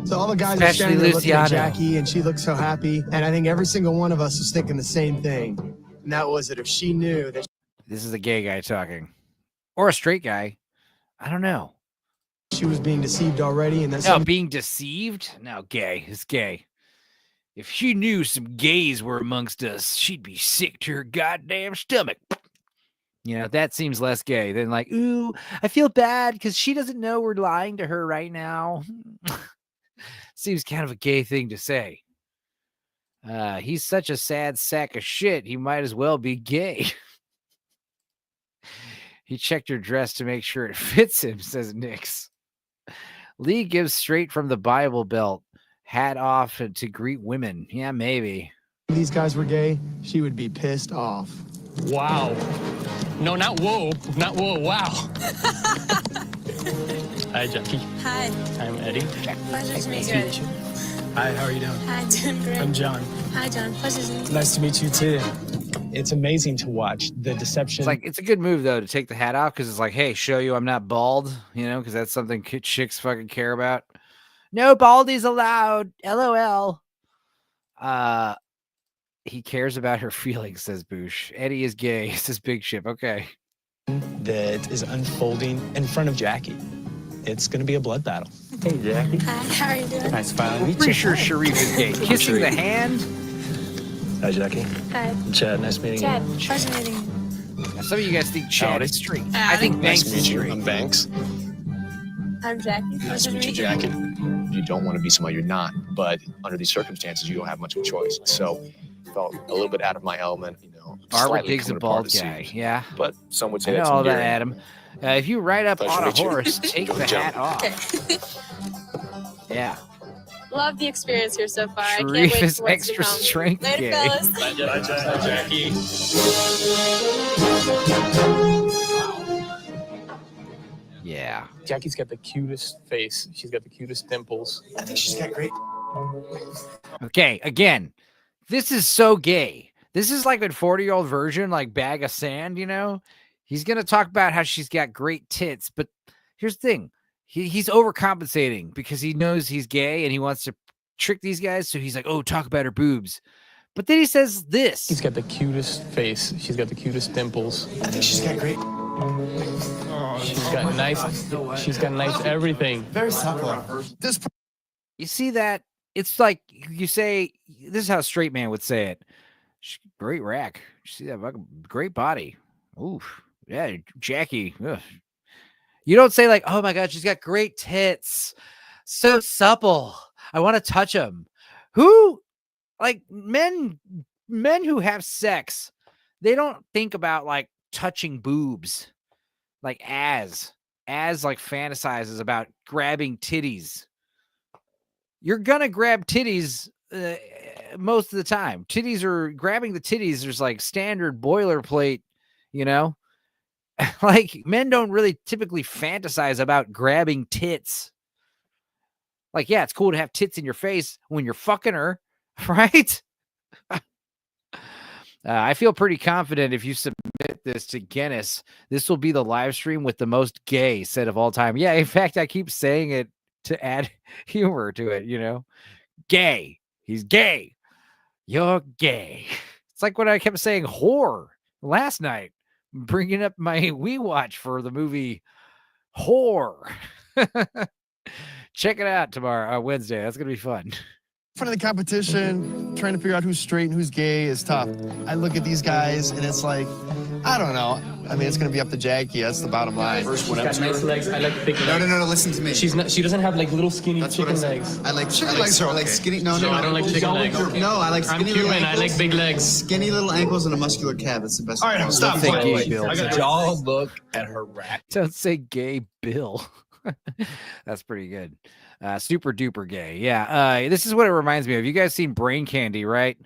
Speaker 22: So all the guys are
Speaker 3: Especially
Speaker 22: standing there looking at
Speaker 3: Luciano.
Speaker 22: Jackie, and she looks so happy. And I think every single one of us was thinking the same thing. And that was that if she knew that
Speaker 3: This is a gay guy talking, or a straight guy. I don't know.
Speaker 22: she was being deceived already, and that's
Speaker 3: No, being deceived? No, gay. It's gay. If she knew some gays were amongst us, she'd be sick to her goddamn stomach. You know, that seems less gay than like, ooh, I feel bad because she doesn't know we're lying to her right now. Seems kind of a gay thing to say. He's such a sad sack of shit, he might as well be gay. He checked her dress to make sure it fits him, says Nix. Lee gives straight from the Bible Belt, hat off to greet women. Yeah, maybe.
Speaker 22: these guys were gay, she would be pissed off.
Speaker 15: Wow. No, not whoa. Not whoa. Wow. Hi, Jackie.
Speaker 8: Hi.
Speaker 15: I'm Eddie.
Speaker 8: Pleasure to meet you.
Speaker 11: Hi, how are you doing?
Speaker 8: Hi, doing great.
Speaker 11: I'm John.
Speaker 8: Hi, John. Pleasure to meet you.
Speaker 11: Nice to meet you too. It's amazing to watch the deception.
Speaker 3: It's like, it's a good move though to take the hat off because it's like, hey, show you I'm not bald, you know, because that's something chicks fucking care about. No baldies allowed. LOL. He cares about her feelings, says Boosh. Eddie is gay, says Big Ship. Okay.
Speaker 11: that is unfolding in front of Jackie. It's going to be a blood battle. Hey, Jackie.
Speaker 8: Hi, how are you doing?
Speaker 11: Nice finally
Speaker 3: I'm
Speaker 11: meet
Speaker 3: pretty
Speaker 11: you.
Speaker 3: sure Sharif is gay. Kissing the hand.
Speaker 11: Hi, Jackie.
Speaker 8: Hi.
Speaker 11: Chad, nice meeting
Speaker 8: Chad,
Speaker 11: you.
Speaker 8: pleasure meeting you.
Speaker 3: Now, some of you guys think Chad is straight. I think
Speaker 9: Nice
Speaker 3: Banks
Speaker 9: to
Speaker 3: is
Speaker 9: meet you.
Speaker 3: straight.
Speaker 9: I'm Banks.
Speaker 8: I'm Jackie.
Speaker 9: Nice to
Speaker 8: Pleasure
Speaker 9: meet you, Jackie. You don't want to be somebody you're not, but under these circumstances, you don't have much of a choice. So, felt a little bit out of my element, you know.
Speaker 3: Barbara
Speaker 9: slightly
Speaker 3: digs a
Speaker 9: coming apart
Speaker 3: bald
Speaker 9: at the
Speaker 3: guy.
Speaker 9: seams.
Speaker 3: Yeah.
Speaker 9: But some would say
Speaker 3: I know
Speaker 9: that's
Speaker 3: all that,
Speaker 9: endearing.
Speaker 3: Adam. If you ride up
Speaker 9: Pleasure
Speaker 3: on a
Speaker 9: to meet you.
Speaker 3: horse, take the hat off. Yeah.
Speaker 23: Love the experience here so far. I can't
Speaker 3: Sharif
Speaker 23: wait
Speaker 3: is
Speaker 23: for what's to
Speaker 3: extra
Speaker 23: come.
Speaker 3: strength
Speaker 23: Later,
Speaker 3: gay.
Speaker 23: fellas.
Speaker 15: Bye, Jackie.
Speaker 3: Yeah.
Speaker 15: Jackie's got the cutest face. She's got the cutest dimples.
Speaker 18: I think she's got great.
Speaker 3: Okay, again, this is so gay. This is like a 40-year-old version, like Bag of Sand, you know? He's going to talk about how she's got great tits, but here's the thing. He's overcompensating because he knows he's gay and he wants to trick these guys. So he's like, oh, talk about her boobs. But then he says this.
Speaker 15: She's got the cutest face. She's got the cutest dimples.
Speaker 18: I think she's got great.
Speaker 15: She's got nice. She's got nice everything.
Speaker 18: Very supple.
Speaker 3: You see that? It's like you say, this is how a straight man would say it. Great rack. You see that fucking great body. Oof. Yeah, Jackie. Ugh. You don't say like, oh my God, she's got great tits. So supple. I want to touch them. Who, like men who have sex, they don't think about like touching boobs. Like as like fantasizes about grabbing titties. You're going to grab titties most of the time. Titties are grabbing the titties. There's like standard boilerplate, you know, like men don't really typically fantasize about grabbing tits. Like, yeah, it's cool to have tits in your face when you're fucking her, right? I feel pretty confident if you submit this to Guinness, this will be the live stream with the most gay set of all time. Yeah, in fact, I keep saying it to add humor to it, you know? Gay. He's gay. You're gay. It's like when I kept saying whore last night, bringing up my Wii Watch for the movie Whore. Check it out tomorrow, Wednesday. That's going to be fun.
Speaker 19: In front of the competition, trying to figure out who's straight and who's gay is tough. I look at these guys and it's like, I don't know. I mean, it's going to be up to Jackie. That's the bottom line.
Speaker 15: She's got nice legs. I like thick legs.
Speaker 18: No, listen to me.
Speaker 15: She's not. She doesn't have like little skinny chicken legs.
Speaker 18: I like chicken legs. I like skinny. No,
Speaker 15: I don't like chicken legs.
Speaker 18: No, I like skinny
Speaker 15: I'm
Speaker 18: little
Speaker 15: Cuban.
Speaker 18: ankles.
Speaker 15: I like big legs.
Speaker 18: Skinny little ankles and a muscular calf. That's the best.
Speaker 9: All right, now stop.
Speaker 3: Thank you,
Speaker 9: Wait.
Speaker 3: Bill.
Speaker 9: Y'all look at her rack.
Speaker 3: Don't say gay Bill. That's pretty good. Super duper gay. Yeah. This is what it reminds me of. You guys seen Brain Candy, right?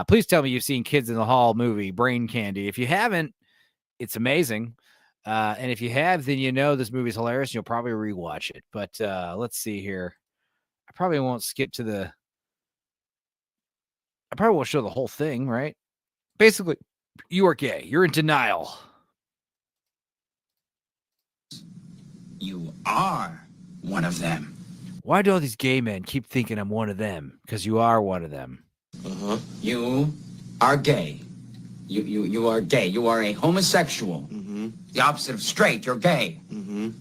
Speaker 3: Please tell me you've seen Kids in the Hall movie, Brain Candy. If you haven't, it's amazing. And if you have, then you know this movie's hilarious. You'll probably rewatch it. But let's see here. I probably won't skip to the... I probably won't show the whole thing, right? Basically, you are gay. You're in denial.
Speaker 4: You are one of them.
Speaker 3: Why do all these gay men keep thinking I'm one of them? Because you are one of them.
Speaker 4: You are gay. You are gay. You are a homosexual. The opposite of straight. You're gay.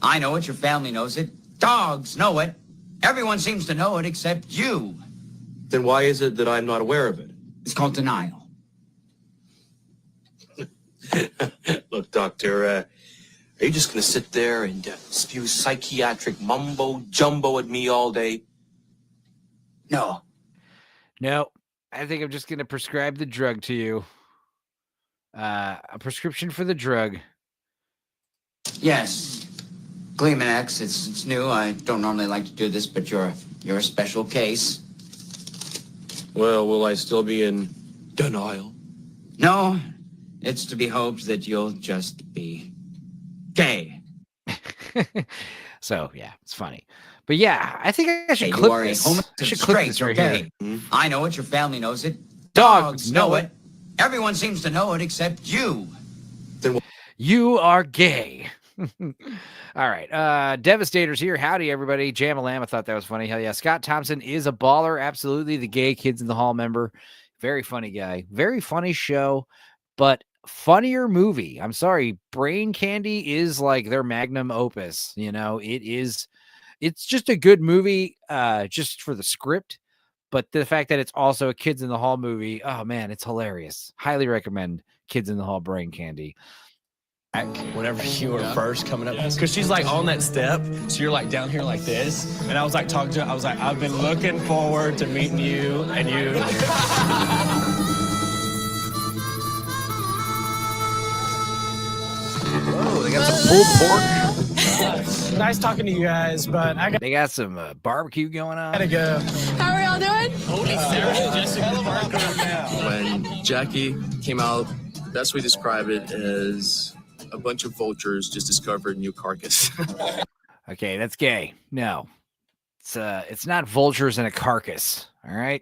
Speaker 4: I know it. Your family knows it. Dogs know it. Everyone seems to know it except you.
Speaker 1: Then why is it that I'm not aware of it?
Speaker 4: It's called denial.
Speaker 1: Look, Doctor, are you just going to sit there and spew psychiatric mumbo-jumbo at me all day?
Speaker 4: No.
Speaker 3: No, I think I'm just going to prescribe the drug to you. A prescription for the drug.
Speaker 4: Yes. Gleeman X, it's new. I don't normally like to do this, but you're a special case.
Speaker 1: Well, will I still be in denial?
Speaker 4: No. It's to be hoped that you'll just be gay.
Speaker 3: So, yeah, it's funny. But yeah, I think I should
Speaker 4: Hey,
Speaker 3: clip
Speaker 4: you are
Speaker 3: this.
Speaker 4: a homosexual
Speaker 3: I should clip this
Speaker 4: straight,
Speaker 3: right
Speaker 4: you're
Speaker 3: here.
Speaker 4: gay. I know it. Your family knows it.
Speaker 3: Dogs know it.
Speaker 4: Everyone seems to know it except you.
Speaker 3: You are gay. All right. Devastator's here. Howdy, everybody. Jam-a-lam. I thought that was funny. Hell yeah. Scott Thompson is a baller. Absolutely. The gay Kids in the Hall member. Very funny guy. Very funny show, but funnier movie. I'm sorry. Brain Candy is like their magnum opus. You know, it's just a good movie, just for the script. But the fact that it's also a Kids in the Hall movie, oh man, it's hilarious. Highly recommend Kids in the Hall Brain Candy.
Speaker 5: Whenever you were first coming up, because she's like on that step, so you're like down here like this, and I was like talking to her, I was like, I've been looking forward to meeting you, and you.
Speaker 3: Oh, they got some pulled pork.
Speaker 11: Nice talking to you guys, but
Speaker 3: They got some barbecue going on.
Speaker 11: gotta go.
Speaker 8: How are y'all doing?
Speaker 5: Holy
Speaker 17: When Jackie came out, best way to describe it is a bunch of vultures just discovered a new carcass.
Speaker 3: Okay, that's gay. No, it's not vultures and a carcass. All right,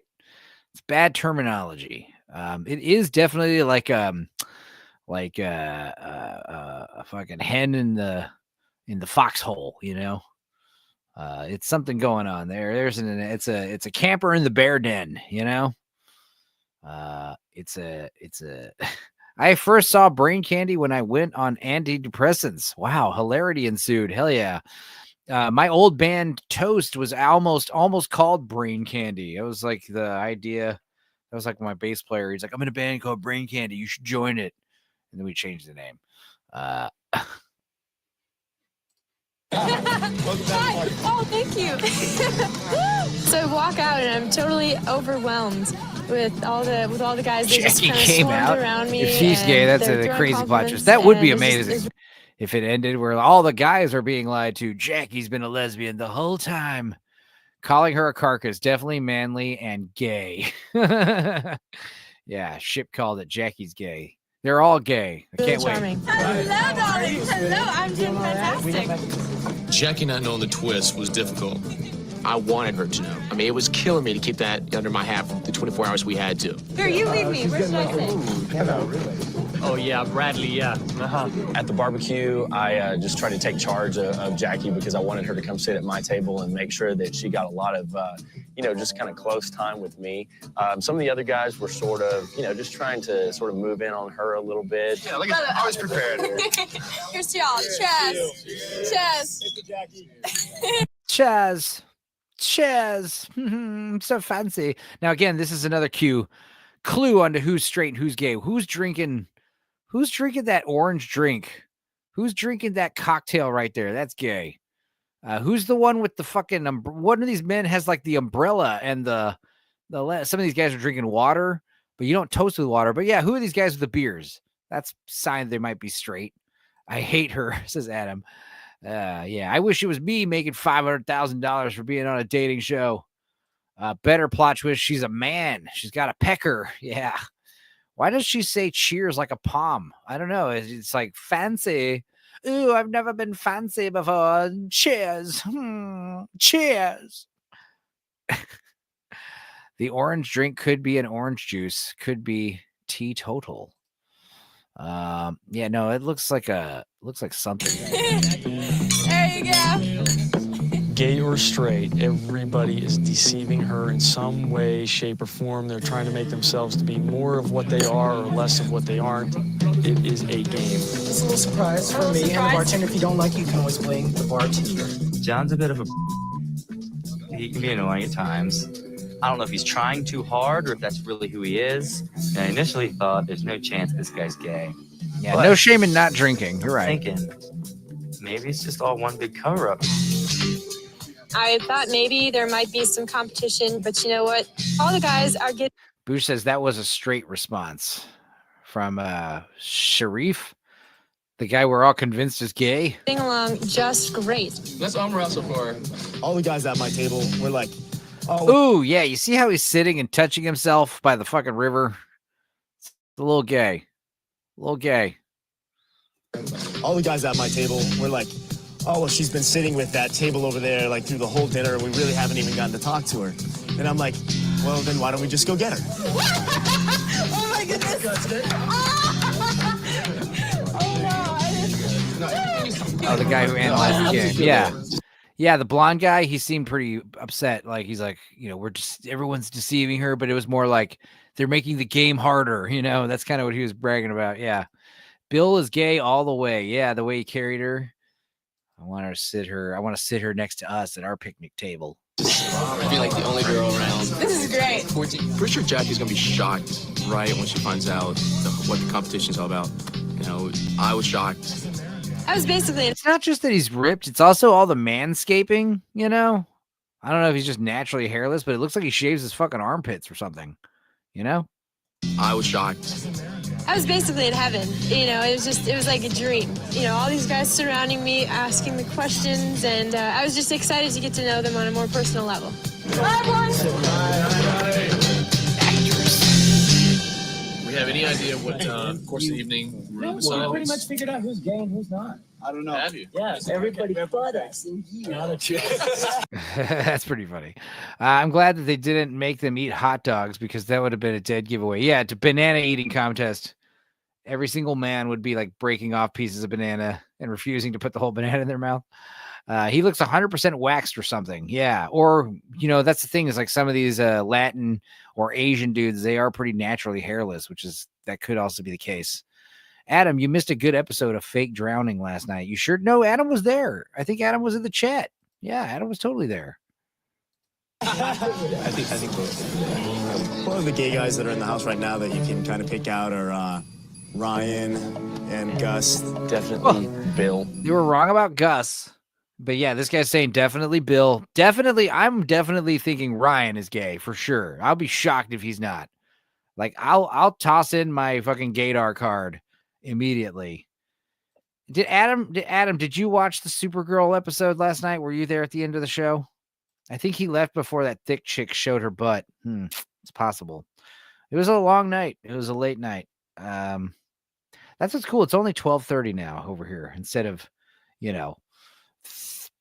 Speaker 3: it's bad terminology. It is definitely like a fucking hen in the foxhole. You know, it's something going on there. It's a camper in the bear den. You know, it's a. I first saw Brain Candy when I went on antidepressants. Wow, hilarity ensued. Hell yeah. My old band Toast was almost called Brain Candy. It was like the idea. That was like my bass player. He's like, I'm in a band called Brain Candy. You should join it. And then we changed the name.
Speaker 8: Hi. Oh, thank you. So I walk out and I'm totally overwhelmed with all the guys that just
Speaker 3: Jackie
Speaker 8: kind of
Speaker 3: came
Speaker 8: swarmed
Speaker 3: out.
Speaker 8: around me.
Speaker 3: If she's
Speaker 8: and
Speaker 3: gay, that's
Speaker 8: they're
Speaker 3: a
Speaker 8: throwing
Speaker 3: crazy plot
Speaker 8: compliments,
Speaker 3: twist. That would be
Speaker 8: and
Speaker 3: amazing if it ended where all the guys are being lied to. Jackie's been a lesbian the whole time. Calling her a carcass, definitely manly and gay. Yeah, Ship called it. Jackie's gay. They're all gay. I can't wait.
Speaker 8: Hello, darling. Hello, I'm doing fantastic.
Speaker 14: Jackie not knowing the twist was difficult. I wanted her to know. I mean, it was killing me to keep that under my hat for the 24 hours we had to.
Speaker 8: Here, you leave me. Where should I sit?
Speaker 15: Oh, yeah, Bradley, yeah.
Speaker 5: At the barbecue, I just tried to take charge of Jackie because I wanted her to come sit at my table and make sure that she got a lot of, just kind of close time with me. Some of the other guys were sort of, just trying to sort of move in on her a little bit.
Speaker 1: Yeah, look at I was prepared.
Speaker 8: Here's to y'all. Chaz.
Speaker 3: Chaz. So fancy. Now, again, this is another clue onto who's straight and who's gay. Who's drinking that orange drink? Who's drinking that cocktail right there? That's gay. Who's the one with the fucking one of these men has like the umbrella and the some of these guys are drinking water, but you don't toast with water. But yeah, who are these guys with the beers? That's a sign they might be straight. I hate her, says Adam. Yeah, I wish it was me making $500,000 for being on a dating show. Better plot twist. She's a man. She's got a pecker. Yeah. Why does she say cheers like a palm? I don't know. It's like fancy. Ooh, I've never been fancy before. Cheers. Cheers. The orange drink could be an orange juice. Could be teetotal. Yeah, no, it looks like something.
Speaker 8: There you go.
Speaker 11: Gay or straight, everybody is deceiving her in some way, shape, or form. They're trying to make themselves to be more of what they are or less of what they aren't. It is a game.
Speaker 6: It's a little surprise for me and the bartender. If you don't like it, you can always blame the bartender.
Speaker 20: John's a bit of a... He can be annoying at times. I don't know if he's trying too hard or if that's really who he is. I initially thought there's no chance this guy's gay.
Speaker 3: Yeah, no shame in not drinking. You're right.
Speaker 20: Thinking maybe it's just all one big cover-up.
Speaker 8: I thought maybe there might be some competition, but you know what? All the guys are getting
Speaker 3: Boosh says that was a straight response from Sharif, the guy we're all convinced is gay.
Speaker 8: along just great.
Speaker 17: That's all morale so far.
Speaker 16: All the guys at my table were like,
Speaker 3: Ooh, yeah. You see how he's sitting and touching himself by the fucking river? It's a little gay. A little gay.
Speaker 16: all the guys at my table were like, oh, well, she's been sitting with that table over there like through the whole dinner. We really haven't even gotten to talk to her. And I'm like, well, then why don't we just go get her?
Speaker 8: Oh my goodness.
Speaker 3: Oh, the guy who analyzed the game. Yeah. Yeah, the blonde guy, he seemed pretty upset. Like, he's like, everyone's deceiving her, but it was more like they're making the game harder. That's kind of what he was bragging about. Yeah. Bill is gay all the way. Yeah, the way he carried her. I want to sit her next to us at our picnic table.
Speaker 17: I feel like the only girl around.
Speaker 8: This is great.
Speaker 17: Pretty sure Jackie's gonna be shocked, right, when she finds out what the competition's all about. I was shocked.
Speaker 8: I was basically.
Speaker 3: It's not just that he's ripped; it's also all the manscaping. I don't know if he's just naturally hairless, but it looks like he shaves his fucking armpits or something.
Speaker 17: I was shocked.
Speaker 8: I was basically in heaven. It was like a dream. All these guys surrounding me, asking the questions, and I was just excited to get to know them on a more personal level.
Speaker 17: We have any idea what course of the evening room is on?
Speaker 6: Pretty much figured out who's gay and who's not.
Speaker 16: I don't know.
Speaker 17: Have you?
Speaker 6: Yeah, everybody but us in here.
Speaker 3: That's pretty funny. I'm glad that they didn't make them eat hot dogs because that would have been a dead giveaway. Yeah, it's a banana eating contest. Every single man would be like breaking off pieces of banana and refusing to put the whole banana in their mouth. He looks 100% waxed or something. Yeah. Or, that's the thing is like some of these Latin or Asian dudes, they are pretty naturally hairless, that could also be the case. Adam, you missed a good episode of Fake Drowning last night. You sure? No, Adam was there. I think Adam was in the chat. Yeah, Adam was totally there.
Speaker 16: I think both. One of the gay guys that are in the house right now that you can kind of pick out are Ryan and Gus.
Speaker 5: Definitely Bill.
Speaker 3: You were wrong about Gus. But yeah, this guy's saying definitely Bill. I'm definitely thinking Ryan is gay for sure. I'll be shocked if he's not. Like, I'll toss in my fucking gaydar card immediately. Did you watch the Supergirl episode last night? Were you there at the end of the show? I think he left before that thick chick showed her butt. It's possible. It was a long night. It was a late night. That's what's cool. It's only 12:30 now over here instead of,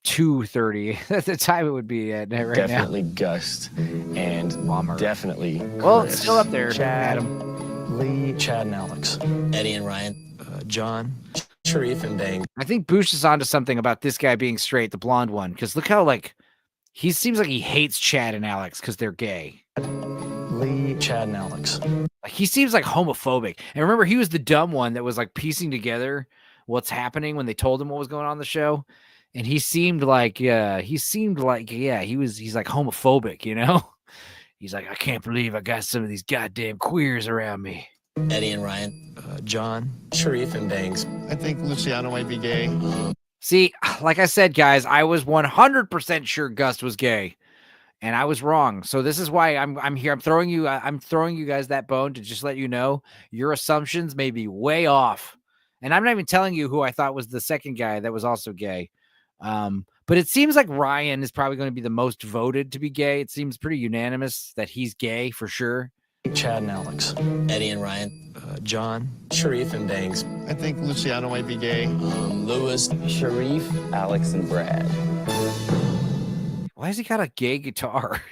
Speaker 3: 2:30. That's the time it would be at right
Speaker 5: Definitely
Speaker 3: now.
Speaker 5: Gust and Bomber. Definitely
Speaker 3: Well,
Speaker 5: Chris.
Speaker 3: it's still up there,
Speaker 11: Chad,
Speaker 3: Adam.
Speaker 11: Lee, Chad, and Alex.
Speaker 6: Eddie and Ryan.
Speaker 11: John, Sharif, and Bang.
Speaker 3: I think Boosh is onto something about this guy being straight, the blonde one, because look how he seems like he hates Chad and Alex because they're gay.
Speaker 11: Lee, Chad, and Alex.
Speaker 3: He seems like homophobic. And remember, he was the dumb one that was like piecing together what's happening when they told him what was going on the show. And he seemed like he's like homophobic, He's like, I can't believe I got some of these goddamn queers around me.
Speaker 6: Eddie and Ryan.
Speaker 11: John, Sharif, and Bangs.
Speaker 19: I think Luciano might be gay.
Speaker 3: See, like I said, guys, I was 100% sure Gus was gay, and I was wrong. So this is why I'm here. I'm throwing you guys that bone to just let you know your assumptions may be way off. And I'm not even telling you who I thought was the second guy that was also gay. But it seems like Ryan is probably going to be the most voted to be gay. It seems pretty unanimous that he's gay for sure.
Speaker 15: Chad and Alex.
Speaker 21: Eddie and Ryan.
Speaker 15: John. Sharif and Bangs.
Speaker 19: I think Luciano might be gay.
Speaker 21: Lewis.
Speaker 15: Sharif.
Speaker 5: Alex and Brad.
Speaker 3: Why has he got a gay guitar?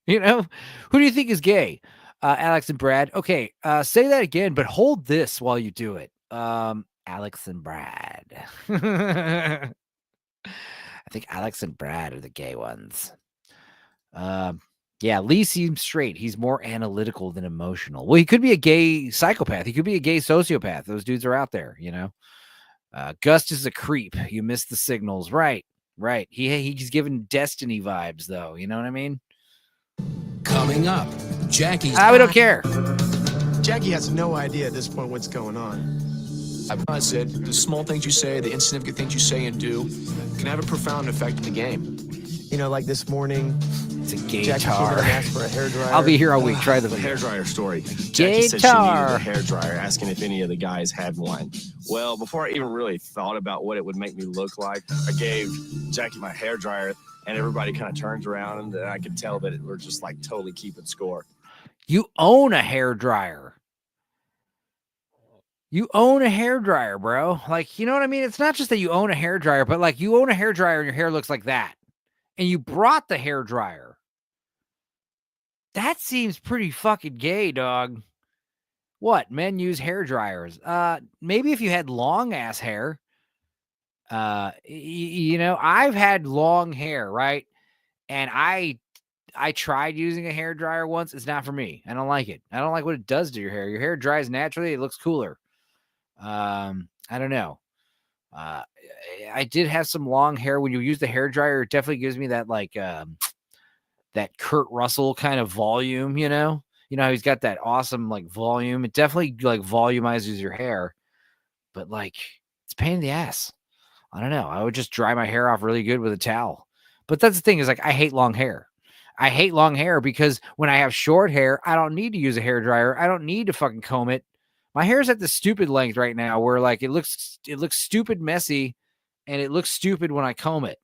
Speaker 3: You know, who do you think is gay? Alex and Brad. Okay, say that again, but hold this while you do it. Alex and Brad. I think Alex and Brad are the gay ones. Yeah, Lee seems straight. He's more analytical than emotional. Well, he could be a gay psychopath. He could be a gay sociopath. Those dudes are out there, you know. Gus is a creep. You missed the signals. Right. He's giving Destiny vibes, though. You know what I mean?
Speaker 14: Coming up, Jackie's...
Speaker 3: we don't care.
Speaker 22: Jackie has no idea at this point what's going on.
Speaker 9: I said, the small things you say, the insignificant things you say and do can have a profound effect in the game.
Speaker 22: You know, like this morning,
Speaker 3: it's a gay
Speaker 22: Jackie came
Speaker 3: tar.
Speaker 22: in and asked for a hairdryer.
Speaker 3: I'll be here all week. Try the
Speaker 5: hairdryer story. Jackie said she
Speaker 3: tar.
Speaker 5: needed a hairdryer, asking if any of the guys had one. Well, before I even really thought about what it would make me look like, I gave Jackie my hairdryer, and everybody kind of turns around, and I could tell that we're just like totally keeping score.
Speaker 3: You own a hairdryer. You own a hairdryer, bro. Like, you know what I mean? It's not just that you own a hairdryer, but like you own a hairdryer and your hair looks like that. And you brought the hairdryer. That seems pretty fucking gay, dog. What? Men use hairdryers. Maybe if you had long ass hair. You know, I've had long hair, right? And I tried using a hairdryer once. It's not for me. I don't like it. I don't like what it does to your hair. Your hair dries naturally. It looks cooler. I don't know. I did have some long hair. When you use the hairdryer, it definitely gives me that like that Kurt Russell kind of volume, you know? You know how he's got that awesome like volume. It definitely like volumizes your hair. But like it's a pain in the ass. I don't know. I would just dry my hair off really good with a towel. But that's the thing is like I hate long hair. I hate long hair because when I have short hair, I don't need to use a hairdryer. I don't need to fucking comb it. My hair's at the stupid length right now where like it looks stupid messy and it looks stupid when I comb it.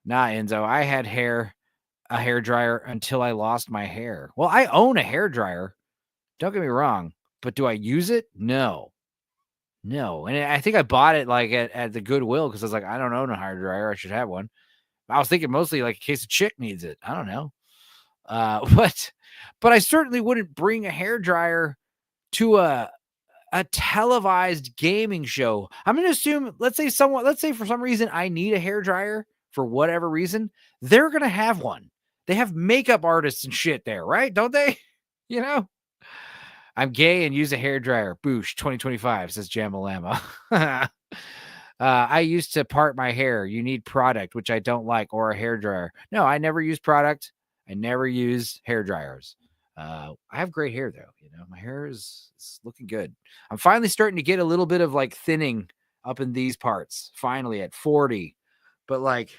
Speaker 3: Nah, Enzo, I had a hairdryer until I lost my hair. Well, I own a hairdryer. Don't get me wrong, but do I use it? No. And I think I bought it like at the Goodwill because I was like, I don't own a hairdryer. I should have one. I was thinking mostly like in case a chick needs it. I don't know. But I certainly wouldn't bring a hairdryer to a televised gaming show. I'm going to assume, let's say for some reason I need a hairdryer for whatever reason, they're going to have one. They have makeup artists and shit there, right? Don't they? You know? I'm gay and use a hairdryer. Boosh 2025 says Jamalama. I used to part my hair. You need product, which I don't like, or a hairdryer. No, I never use product. I never use hairdryers. I have great hair though. You know, my hair is looking good. I'm finally starting to get a little bit of like thinning up in these parts. Finally at 40, but like,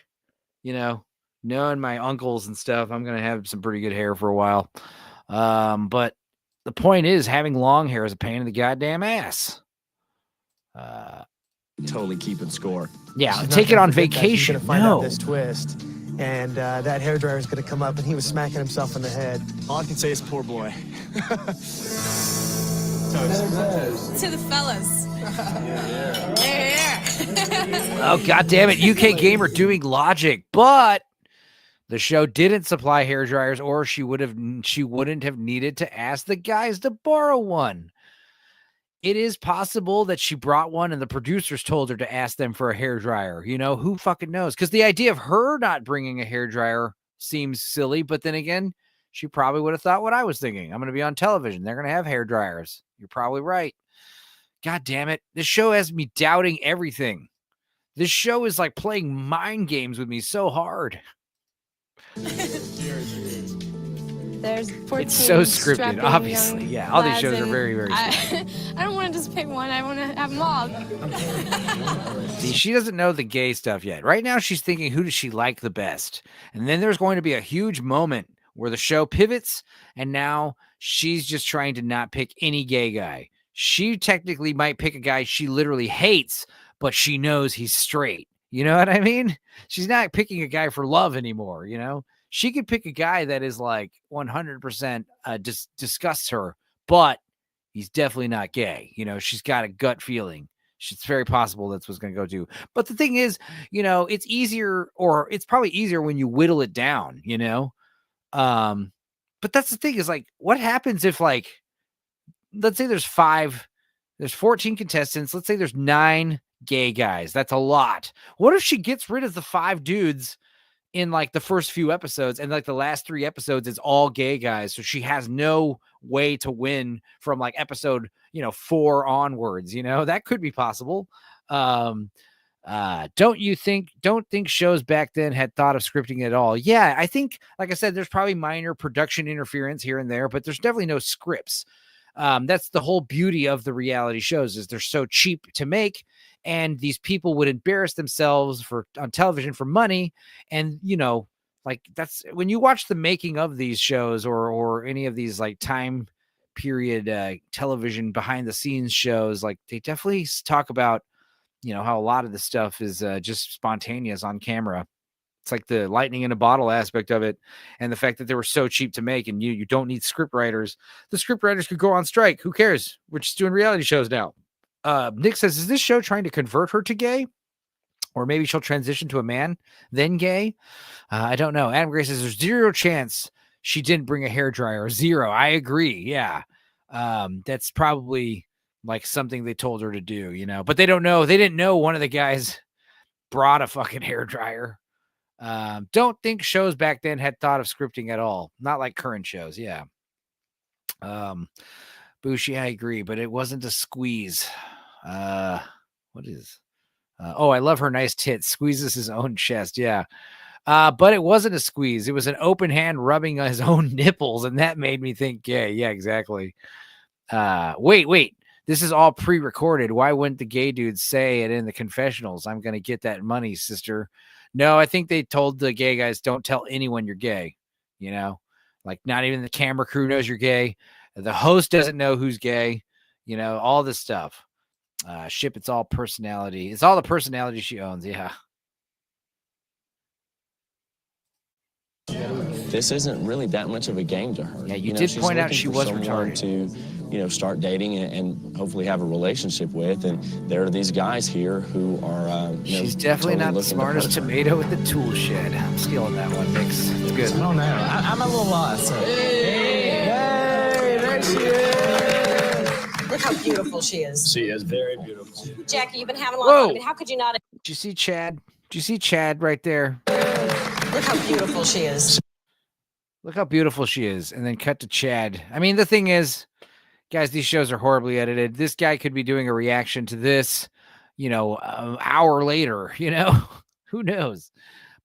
Speaker 3: you know, knowing my uncles and stuff, I'm gonna have some pretty good hair for a while. But the point is, having long hair is a pain in the goddamn ass.
Speaker 5: Totally keeping score.
Speaker 3: Yeah,
Speaker 22: She's
Speaker 3: take
Speaker 22: not
Speaker 3: it on
Speaker 22: gonna forget that. He's
Speaker 3: vacation.
Speaker 22: gonna find
Speaker 3: No.
Speaker 22: out this twist, and that hairdryer is going to come up, and he was smacking himself in the head.
Speaker 16: All I can say is poor boy.
Speaker 8: To the fellas.
Speaker 3: Oh, God damn it. UK Gamer doing logic, but the show didn't supply hair dryers, or she wouldn't have needed to ask the guys to borrow one. It is possible that she brought one and the producers told her to ask them for a hair dryer. You know, who fucking knows? Because the idea of her not bringing a hair dryer seems silly, but then again, she probably would have thought what I was thinking. I'm going to be on television. They're going to have hair dryers. You're probably right. God damn it. This show has me doubting everything. This show is like playing mind games with me so hard.
Speaker 8: There's 14
Speaker 3: It's so scripted,
Speaker 8: strapping
Speaker 3: obviously.
Speaker 8: young
Speaker 3: Yeah, all these
Speaker 8: lads,
Speaker 3: shows are
Speaker 8: and
Speaker 3: very, very
Speaker 8: I don't want to just pick one. I want to have them all.
Speaker 3: See, she doesn't know the gay stuff yet. Right now, she's thinking, who does she like the best? And then there's going to be a huge moment where the show pivots, and now she's just trying to not pick any gay guy. She technically might pick a guy she literally hates, but she knows he's straight. You know what I mean? She's not picking a guy for love anymore. You know, she could pick a guy that is like 100% disgusts her, but he's definitely not gay. You know, she's got a gut feeling. It's very possible that's what's going to go to. But the thing is, you know, it's easier, or it's probably easier when you whittle it down, you know? But that's the thing is like, what happens if like, let's say there's 14 contestants. Let's say there's 9 gay guys. That's a lot. What if she gets rid of the 5 dudes in like the first few episodes, and like the last 3 episodes is all gay guys, so she has no way to win from like episode 4 onwards? That could be possible. Don't think shows back then had thought of scripting at all? Yeah, I think, like I said, there's probably minor production interference here and there, but there's definitely no scripts. That's the whole beauty of the reality shows, is they're so cheap to make, and these people would embarrass themselves on television for money. And, like, that's when you watch the making of these shows or any of these like time period television behind the scenes shows, like they definitely talk about, how a lot of the stuff is just spontaneous on camera. It's like the lightning in a bottle aspect of it, and the fact that they were so cheap to make, and you don't need script writers. The script writers could go on strike. Who cares? We're just doing reality shows now. Nick says, is this show trying to convert her to gay? Or maybe she'll transition to a man, then gay? I don't know. Adam Gray says there's 0 chance she didn't bring a hairdryer. 0. I agree. Yeah. That's probably like something they told her to do, but they don't know. They didn't know one of the guys brought a fucking hairdryer. Don't think shows back then had thought of scripting at all. Not like current shows. Yeah. Bushi, I agree, but it wasn't a squeeze. What is? I love her nice tits. Squeezes his own chest. Yeah. But it wasn't a squeeze. It was an open hand rubbing his own nipples, and that made me think gay. Yeah, exactly. Wait. This is all pre-recorded. Why wouldn't the gay dude say it in the confessionals? I'm going to get that money, sister. No, I think they told the gay guys, don't tell anyone you're gay. Like not even the camera crew knows you're gay. The host doesn't know who's gay. All this stuff. It's all personality. It's all the personality she owns. Yeah.
Speaker 5: This isn't really that much of a game to her.
Speaker 3: Yeah, you did
Speaker 5: she's
Speaker 3: point out
Speaker 5: looking
Speaker 3: she
Speaker 5: for
Speaker 3: was
Speaker 5: someone
Speaker 3: retarded.
Speaker 5: to, start dating and hopefully have a relationship with. And there are these guys here who are,
Speaker 3: she's definitely
Speaker 5: totally
Speaker 3: not the
Speaker 5: looking to
Speaker 3: smartest
Speaker 5: hurt her.
Speaker 3: tomato at the tool shed. I'm stealing that one, Mix. It's good.
Speaker 11: I don't know. I'm a little lost.
Speaker 6: Hey, there she is.
Speaker 7: Look how beautiful she is.
Speaker 9: She is very beautiful.
Speaker 7: Jackie, you've been having a lot of fun.
Speaker 3: Whoa.
Speaker 7: I mean, how could you not?
Speaker 3: Did you see Chad? Did you see Chad right there?
Speaker 7: Look how beautiful she is.
Speaker 3: Look how beautiful she is. And then cut to Chad. I mean, the thing is, guys, these shows are horribly edited. This guy could be doing a reaction to this, an hour later, who knows?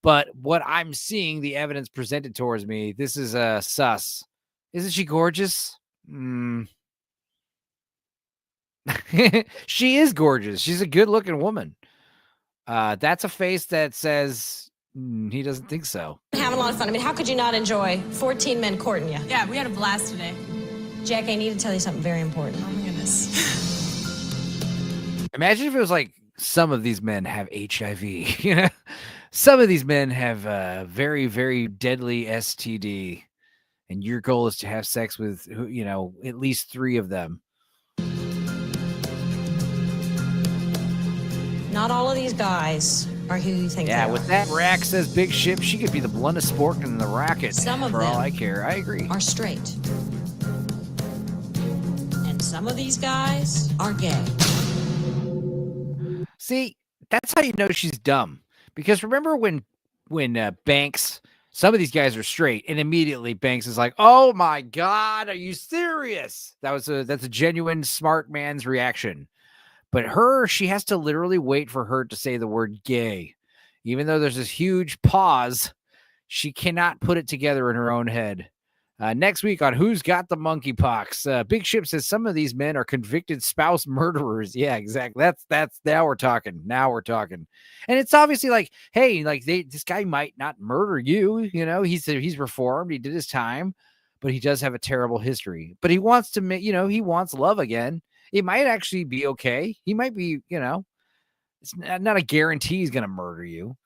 Speaker 3: But what I'm seeing, the evidence presented towards me, this is sus. Isn't she gorgeous? She is gorgeous. She's a good looking woman. That's a face that says he doesn't think so.
Speaker 7: Having a lot of fun. I mean, how could you not enjoy 14 men courting you?
Speaker 8: Yeah, we had a blast today.
Speaker 7: Jack, I need to tell you something very important.
Speaker 8: Oh my goodness.
Speaker 3: Imagine if it was like some of these men have HIV. Some of these men have very, very deadly STD, and your goal is to have sex with, at least 3 of them.
Speaker 7: Not all of these guys are who you think
Speaker 3: Yeah,
Speaker 7: they
Speaker 3: with
Speaker 7: are.
Speaker 3: that rack says Big Ship, she could be the bluntest sport in the racket.
Speaker 7: Some of
Speaker 3: for
Speaker 7: them
Speaker 3: all I care. I agree.
Speaker 7: are straight. And some of these guys are gay.
Speaker 3: See, that's how you know she's dumb. Because remember when Banks, some of these guys are straight, and immediately Banks is like, "Oh my God, are you serious?" That's a genuine smart man's reaction. But she has to literally wait for her to say the word gay. Even though there's this huge pause, she cannot put it together in her own head. Next week on Who's Got the Monkeypox, Big Ship says some of these men are convicted spouse murderers. Yeah, exactly. That's now we're talking. And it's obviously like, hey, like this guy might not murder you. He's reformed. He did his time, but he does have a terrible history. But he wants to, he wants love again. It might actually be okay. He might be, It's not a guarantee he's going to murder you.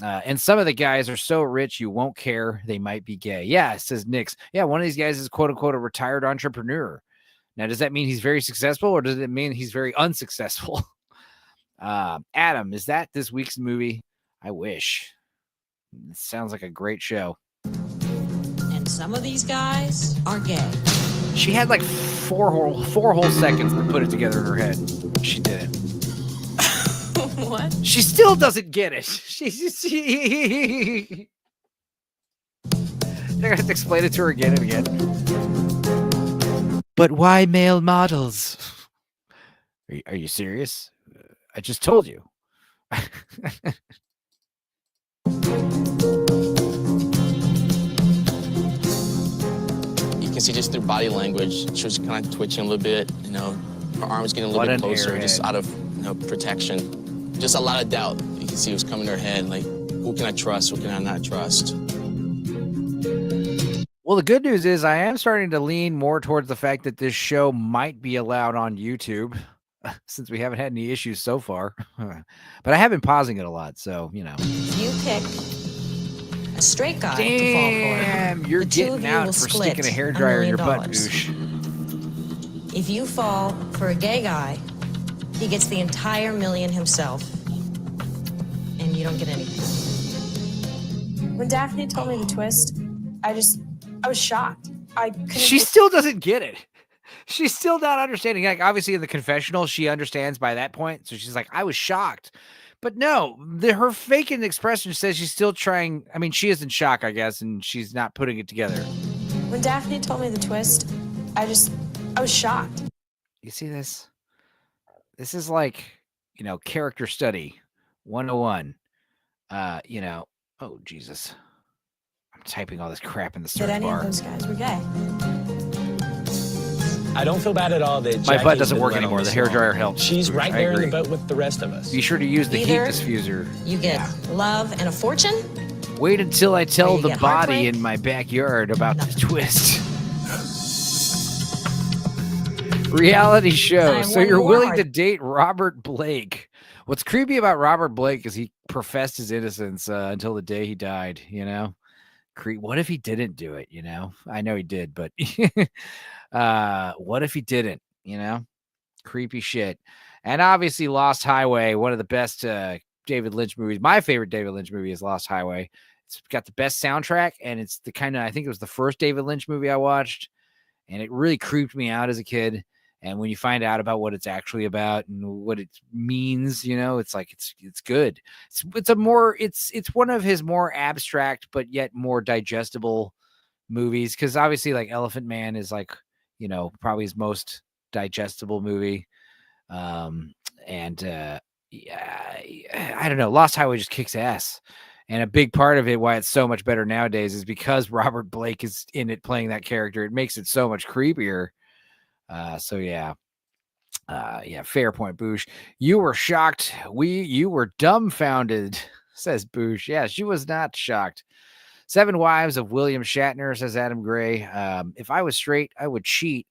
Speaker 3: And some of the guys are so rich you won't care. They might be gay. Yeah, says Nix. Yeah, one of these guys is quote unquote a retired entrepreneur. Now, does that mean he's very successful or does it mean he's very unsuccessful? Adam, is that this week's movie? I wish. It sounds like a great show.
Speaker 7: And some of these guys are gay.
Speaker 3: She had like four whole seconds to put it together in her head. She did it.
Speaker 7: What?
Speaker 3: She still doesn't get it. They're gonna have to explain it to her again and again. But why male models? Are you serious? I just told you.
Speaker 17: You can see just through body language, she was kind of twitching a little bit. You know, her arm was getting a little bit closer, just out of protection. Just a lot of doubt. You can see it was coming to her head, like, who can I trust? Who can I not trust?
Speaker 3: Well, the good news is I am starting to lean more towards the fact that this show might be allowed on YouTube since we haven't had any issues so far. But I have been pausing it a lot, so, you know.
Speaker 7: You pick a straight guy to fall for.
Speaker 3: Damn, you're getting out for sticking a hairdryer in your butt, douche.
Speaker 7: If you fall for a gay guy, he gets the entire million himself, and you don't get anything.
Speaker 2: When Daphne told me the twist, I was shocked. I couldn't.
Speaker 3: She still doesn't get it. She's still not understanding. Like, obviously, in the confessional, she understands by that point. So she's like, I was shocked. But no, her faking expression says she's still trying. I mean, she is in shock, I guess, and she's not putting it together.
Speaker 2: When Daphne told me the twist, I was shocked.
Speaker 3: You see this? This is like, you know, character study 101. You know, oh, Jesus. I'm typing all this crap in the search
Speaker 2: That any
Speaker 3: bar.
Speaker 2: of those guys were gay.
Speaker 11: I don't feel bad at all that
Speaker 3: My butt
Speaker 11: Jackie's
Speaker 3: doesn't
Speaker 11: been
Speaker 3: work
Speaker 11: let on
Speaker 3: anymore. The
Speaker 11: this
Speaker 3: hairdryer
Speaker 11: long.
Speaker 3: helps.
Speaker 11: She's right
Speaker 3: I
Speaker 11: there in
Speaker 3: agree.
Speaker 11: the boat with the rest of us.
Speaker 3: Be sure to use the
Speaker 7: Either
Speaker 3: heat diffuser.
Speaker 7: You get love and a fortune.
Speaker 3: Wait until I tell
Speaker 7: you
Speaker 3: the
Speaker 7: get
Speaker 3: body
Speaker 7: heartbreak.
Speaker 3: in my backyard about the twist. Reality show.
Speaker 7: I
Speaker 3: So
Speaker 7: want
Speaker 3: you're
Speaker 7: more
Speaker 3: willing
Speaker 7: heart-
Speaker 3: to date Robert Blake. What's creepy about Robert Blake is he professed his innocence until the day he died, you know? What if he didn't do it, you know? I know he did, but what if he didn't, you know? Creepy shit. And obviously Lost Highway, one of the best David Lynch movies. My favorite David Lynch movie is Lost Highway. It's got the best soundtrack, and it's the kind of, I think it was the first David Lynch movie I watched, and it really creeped me out as a kid. And when you find out about what it's actually about and what it means, you know, it's like it's good. It's one of his more abstract but yet more digestible movies, because obviously like Elephant Man is like, you know, probably his most digestible movie. Yeah, I don't know. Lost Highway just kicks ass. And a big part of it, why it's so much better nowadays, is because Robert Blake is in it playing that character. It makes it so much creepier. So yeah. Yeah, fair point, Boosh. You were shocked. You were dumbfounded, says Boosh. Yeah, she was not shocked. 7 Wives of William Shatner, says Adam Gray. If I was straight, I would cheat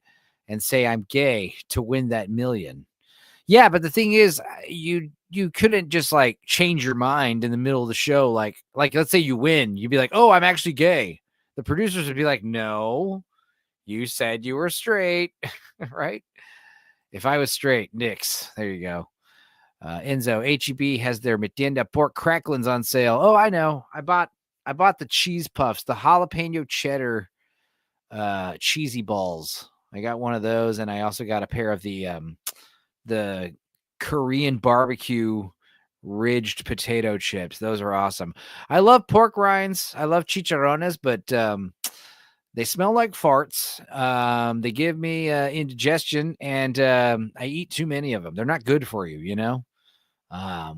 Speaker 3: and say I'm gay to win that million. Yeah, but the thing is, you couldn't just like change your mind in the middle of the show. Like let's say you win, you'd be like, oh, I'm actually gay. The producers would be like, no, you said you were straight, right? If I was straight, Nix. There you go. Enzo, HEB has their Metienda pork cracklins on sale. Oh, I know. I bought the cheese puffs, the jalapeno cheddar cheesy balls. I got one of those, and I also got a pair of the Korean barbecue ridged potato chips. Those are awesome. I love pork rinds. I love chicharrones, but they smell like farts. They give me indigestion, and I eat too many of them. They're not good for you, you know?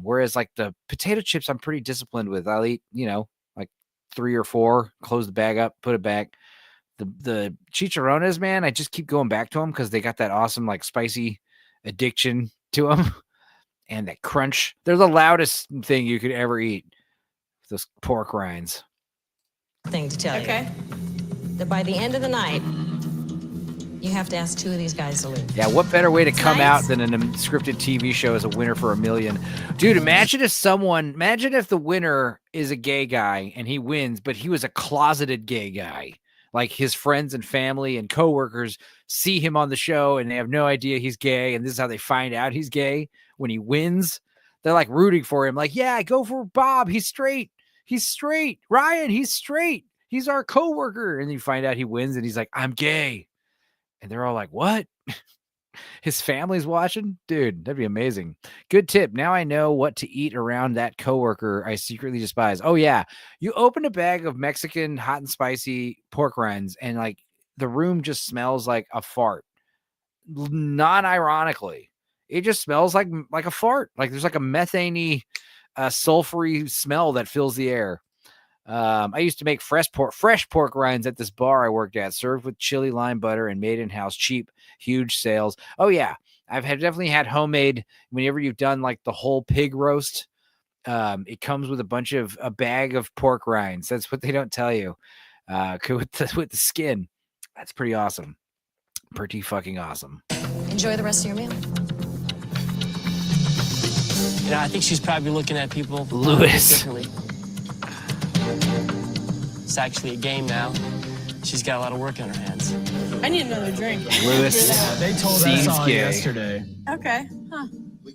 Speaker 3: Whereas like the potato chips, I'm pretty disciplined with. I'll eat, you know, like 3 or 4, close the bag up, put it back. The chicharrones, man, I just keep going back to them because they got that awesome, like spicy addiction to them. And that crunch. They're the loudest thing you could ever eat. Those pork rinds.
Speaker 7: Thing to tell you. That by the end of the night, You have to ask 2 of these guys to leave.
Speaker 3: Yeah, what better way to come out than in a scripted TV show as a winner for $1 million? Dude, imagine if the winner is a gay guy and he wins, but he was a closeted gay guy. Like his friends and family and coworkers see him on the show and they have no idea he's gay. And this is how they find out he's gay when he wins. They're like rooting for him. Like, yeah, go for Bob. He's straight. He's straight. Ryan, he's straight. He's our coworker. And you find out he wins and he's like, I'm gay. And they're all like, what? His family's watching? Dude, that'd be amazing. Good tip. Now I know what to eat around that coworker I secretly despise. Oh, yeah. You open a bag of Mexican hot and spicy pork rinds and like the room just smells like a fart. Non-ironically. It just smells like a fart. Like there's like a methane-y, sulfury smell that fills the air. I used to make fresh pork rinds at this bar I worked at, served with chili lime butter and made in-house, cheap, huge sales. Oh yeah, I've definitely had homemade. Whenever you've done like the whole pig roast, it comes with a bag of pork rinds. That's what they don't tell you. With the skin, that's pretty awesome. Pretty fucking awesome.
Speaker 7: Enjoy the rest of your meal.
Speaker 15: You know, I think she's probably looking at people
Speaker 3: Lewis.
Speaker 15: differently. It's actually a game now. She's got a lot of work on her hands.
Speaker 2: I need another drink.
Speaker 3: Lewis
Speaker 6: They told
Speaker 3: seems
Speaker 6: us all
Speaker 3: gay.
Speaker 6: yesterday.
Speaker 2: Okay. Huh.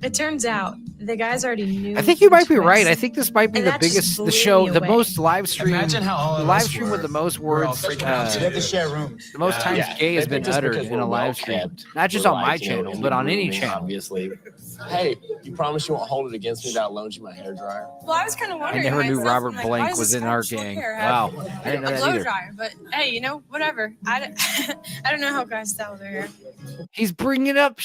Speaker 2: It turns out the guys already knew.
Speaker 3: I think you might be
Speaker 2: twist.
Speaker 3: right. I think this might be
Speaker 2: And
Speaker 3: the
Speaker 2: that just
Speaker 3: biggest,
Speaker 2: blew
Speaker 3: the show,
Speaker 2: me
Speaker 3: the
Speaker 2: away.
Speaker 3: most live stream.
Speaker 6: Imagine how all
Speaker 3: the
Speaker 6: of
Speaker 3: live
Speaker 6: us
Speaker 3: stream
Speaker 6: were.
Speaker 3: with the most
Speaker 6: We're all
Speaker 3: words.
Speaker 6: freaking out.
Speaker 18: We have to share rooms.
Speaker 3: The most times gay has
Speaker 14: They
Speaker 3: been
Speaker 14: think just
Speaker 3: uttered
Speaker 14: because
Speaker 3: in a
Speaker 14: we're
Speaker 3: live stream.
Speaker 14: well-kept,
Speaker 3: Not just
Speaker 14: we're
Speaker 3: on my
Speaker 14: like, you know,
Speaker 3: channel,
Speaker 14: in
Speaker 3: but
Speaker 14: the
Speaker 3: on any
Speaker 14: grooming,
Speaker 3: channel.
Speaker 14: Obviously. Hey, you promise you won't hold it against me that I loaned you my hairdryer?
Speaker 2: Well, I was kind of
Speaker 3: I
Speaker 2: wondering.
Speaker 3: never knew
Speaker 2: myself,
Speaker 3: Robert
Speaker 2: I'm like,
Speaker 3: Blank
Speaker 2: why does
Speaker 3: was
Speaker 2: this
Speaker 3: in
Speaker 2: guy
Speaker 3: our
Speaker 2: with short
Speaker 3: gang.
Speaker 2: hair have
Speaker 3: Wow, I didn't know
Speaker 2: a
Speaker 3: that
Speaker 2: blow
Speaker 3: either.
Speaker 2: dryer? But hey, you know, whatever. I don't know how guys style their hair.
Speaker 3: She's bringing up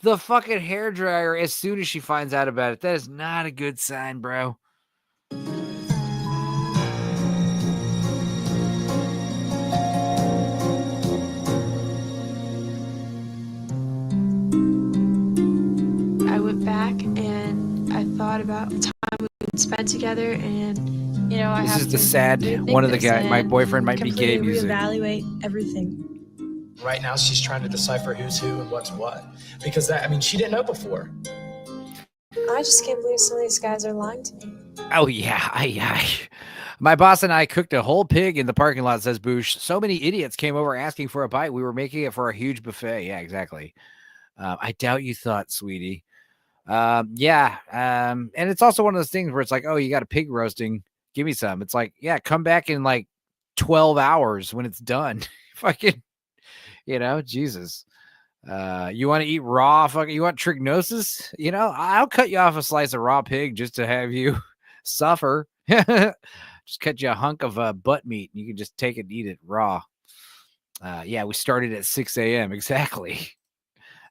Speaker 3: the fucking hairdryer as soon as she finds out about it. That is not a good sign, bro.
Speaker 8: I went back and I thought about the time we would spend together, and you know, I
Speaker 3: This
Speaker 8: have
Speaker 3: is the
Speaker 8: to
Speaker 3: sad
Speaker 8: rethink
Speaker 3: one of the
Speaker 8: this
Speaker 3: guy. My
Speaker 8: and
Speaker 3: boyfriend might be gay
Speaker 8: completely
Speaker 3: music.
Speaker 8: reevaluate everything.
Speaker 6: Right now, she's trying to decipher who's who and what's what. Because that, I mean, she didn't know before.
Speaker 2: I just can't believe some of these guys are lying to me.
Speaker 3: Oh yeah, my boss and I cooked a whole pig in the parking lot, says Boosh. So many idiots came over asking for a bite. We were making it for a huge buffet. Yeah, exactly. I doubt you thought, sweetie. And it's also one of those things where it's like, oh, you got a pig roasting. Give me some. It's like, yeah, come back in like 12 hours when it's done. Fucking, Jesus. You want to eat raw? You want trichinosis? I'll cut you off a slice of raw pig just to have you suffer. Just cut you a hunk of butt meat. And you can just take it and eat it raw. We started at 6 a.m. Exactly.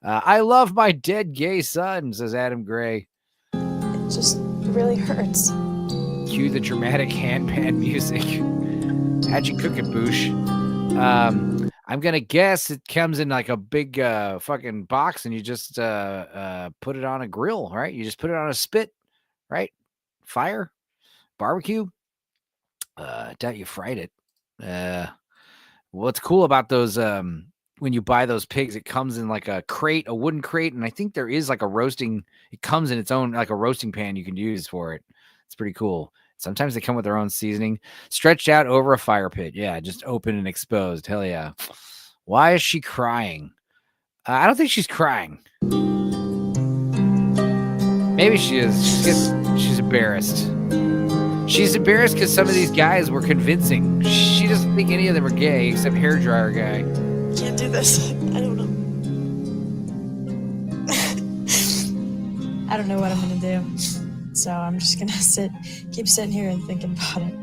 Speaker 3: I love my dead gay son, says Adam Gray.
Speaker 2: It just really hurts.
Speaker 3: Cue the dramatic handpan music. How'd you cook it, Boosh? I'm gonna guess it comes in like a big fucking box, and you just put it on a grill, right? You just put it on a spit, right? Fire, barbecue. Doubt you fried it. What's cool about those when you buy those pigs, it comes in like a crate, a wooden crate, and I think there is like it comes in its own like a roasting pan you can use for it. It's pretty cool. Sometimes they come with their own seasoning, stretched out over a fire pit. Yeah, just open and exposed. Hell yeah. Why is she crying? I don't think she's crying. Maybe she is. She's embarrassed. She's embarrassed because some of these guys were convincing. She doesn't think any of them are gay except hairdryer guy.
Speaker 2: Can't do this. I don't know. I don't know what I'm gonna do. So I'm just gonna keep sitting here and thinking about it.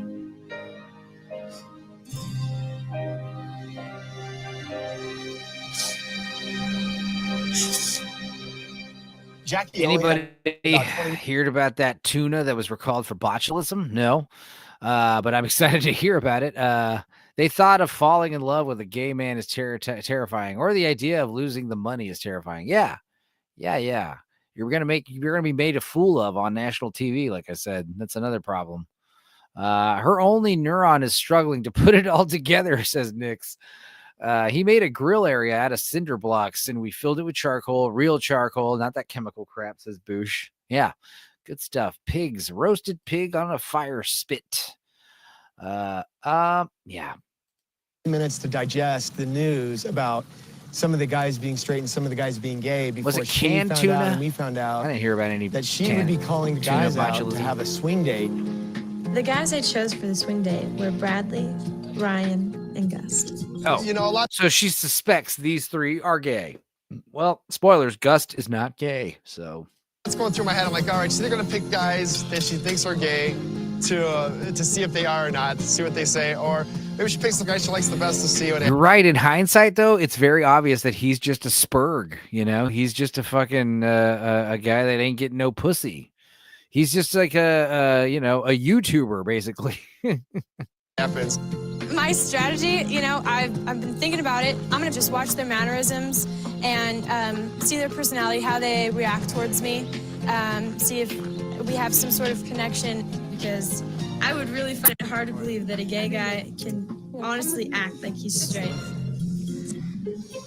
Speaker 16: Jackie,
Speaker 3: Anybody heard about that tuna that was recalled for botulism? No. But I'm excited to hear about it. They thought of falling in love with a gay man is terrifying, or the idea of losing the money is terrifying. Yeah. You're gonna be made a fool of on national TV. Like I said, that's another problem. Her only neuron is struggling to put it all together, says Nix. He made a grill area out of cinder blocks, and we filled it with charcoal, real charcoal, not that chemical crap, says Boosh. Yeah, good stuff. Pigs, roasted pig on a fire spit. Yeah.
Speaker 22: Minutes to digest the news about some of the guys being straight and some of the guys being gay before
Speaker 3: Was it
Speaker 22: she
Speaker 3: canned
Speaker 22: found
Speaker 3: tuna?
Speaker 22: out and we found out
Speaker 3: I didn't hear about any
Speaker 22: that she would be calling the
Speaker 3: tuna
Speaker 22: guys out
Speaker 3: botulism.
Speaker 22: to have a swing date.
Speaker 2: The guys I chose for the swing date were Bradley, Ryan, and Gust.
Speaker 3: Oh,
Speaker 19: You know, a lot.
Speaker 3: so she suspects these three are gay. Well, spoilers, Gust is not gay, so.
Speaker 19: It's going through my head. I'm like, all right, so they're gonna pick guys that she thinks are gay to see if they are or not, to see what they say, or maybe she picks the guy she likes the best to see what.
Speaker 3: You're right. In hindsight, though, it's very obvious that he's just a spurg. You know, he's just a fucking a guy that ain't getting no pussy. He's just like a YouTuber, basically.
Speaker 19: Happens.
Speaker 8: My strategy, I've been thinking about it. I'm gonna just watch their mannerisms and see their personality, how they react towards me, see if we have some sort of connection, because I would really find it hard to believe that a gay guy can honestly act like he's straight.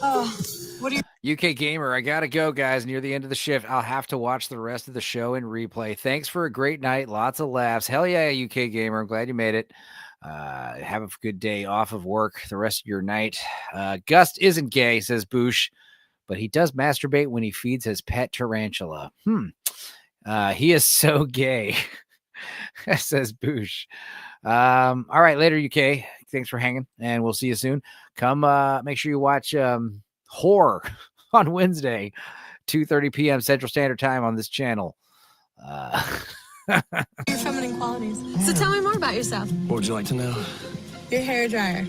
Speaker 8: Oh, what do you...
Speaker 3: UK Gamer, I gotta go, guys. Near the end of the shift, I'll have to watch the rest of the show in replay. Thanks for a great night. Lots of laughs. Hell yeah, UK Gamer. I'm glad you made it. Have a good day off of work the rest of your night. Gust isn't gay, says Boosh, but he does masturbate when he feeds his pet tarantula. He is so gay, says Boosh. All right, later, UK. Thanks for hanging, and we'll see you soon. Come, make sure you watch Whore on Wednesday, 2:30 p.m. Central Standard Time on this channel.
Speaker 8: Your feminine qualities. So tell me more about yourself.
Speaker 9: What would you like to know?
Speaker 8: Your hair dryer.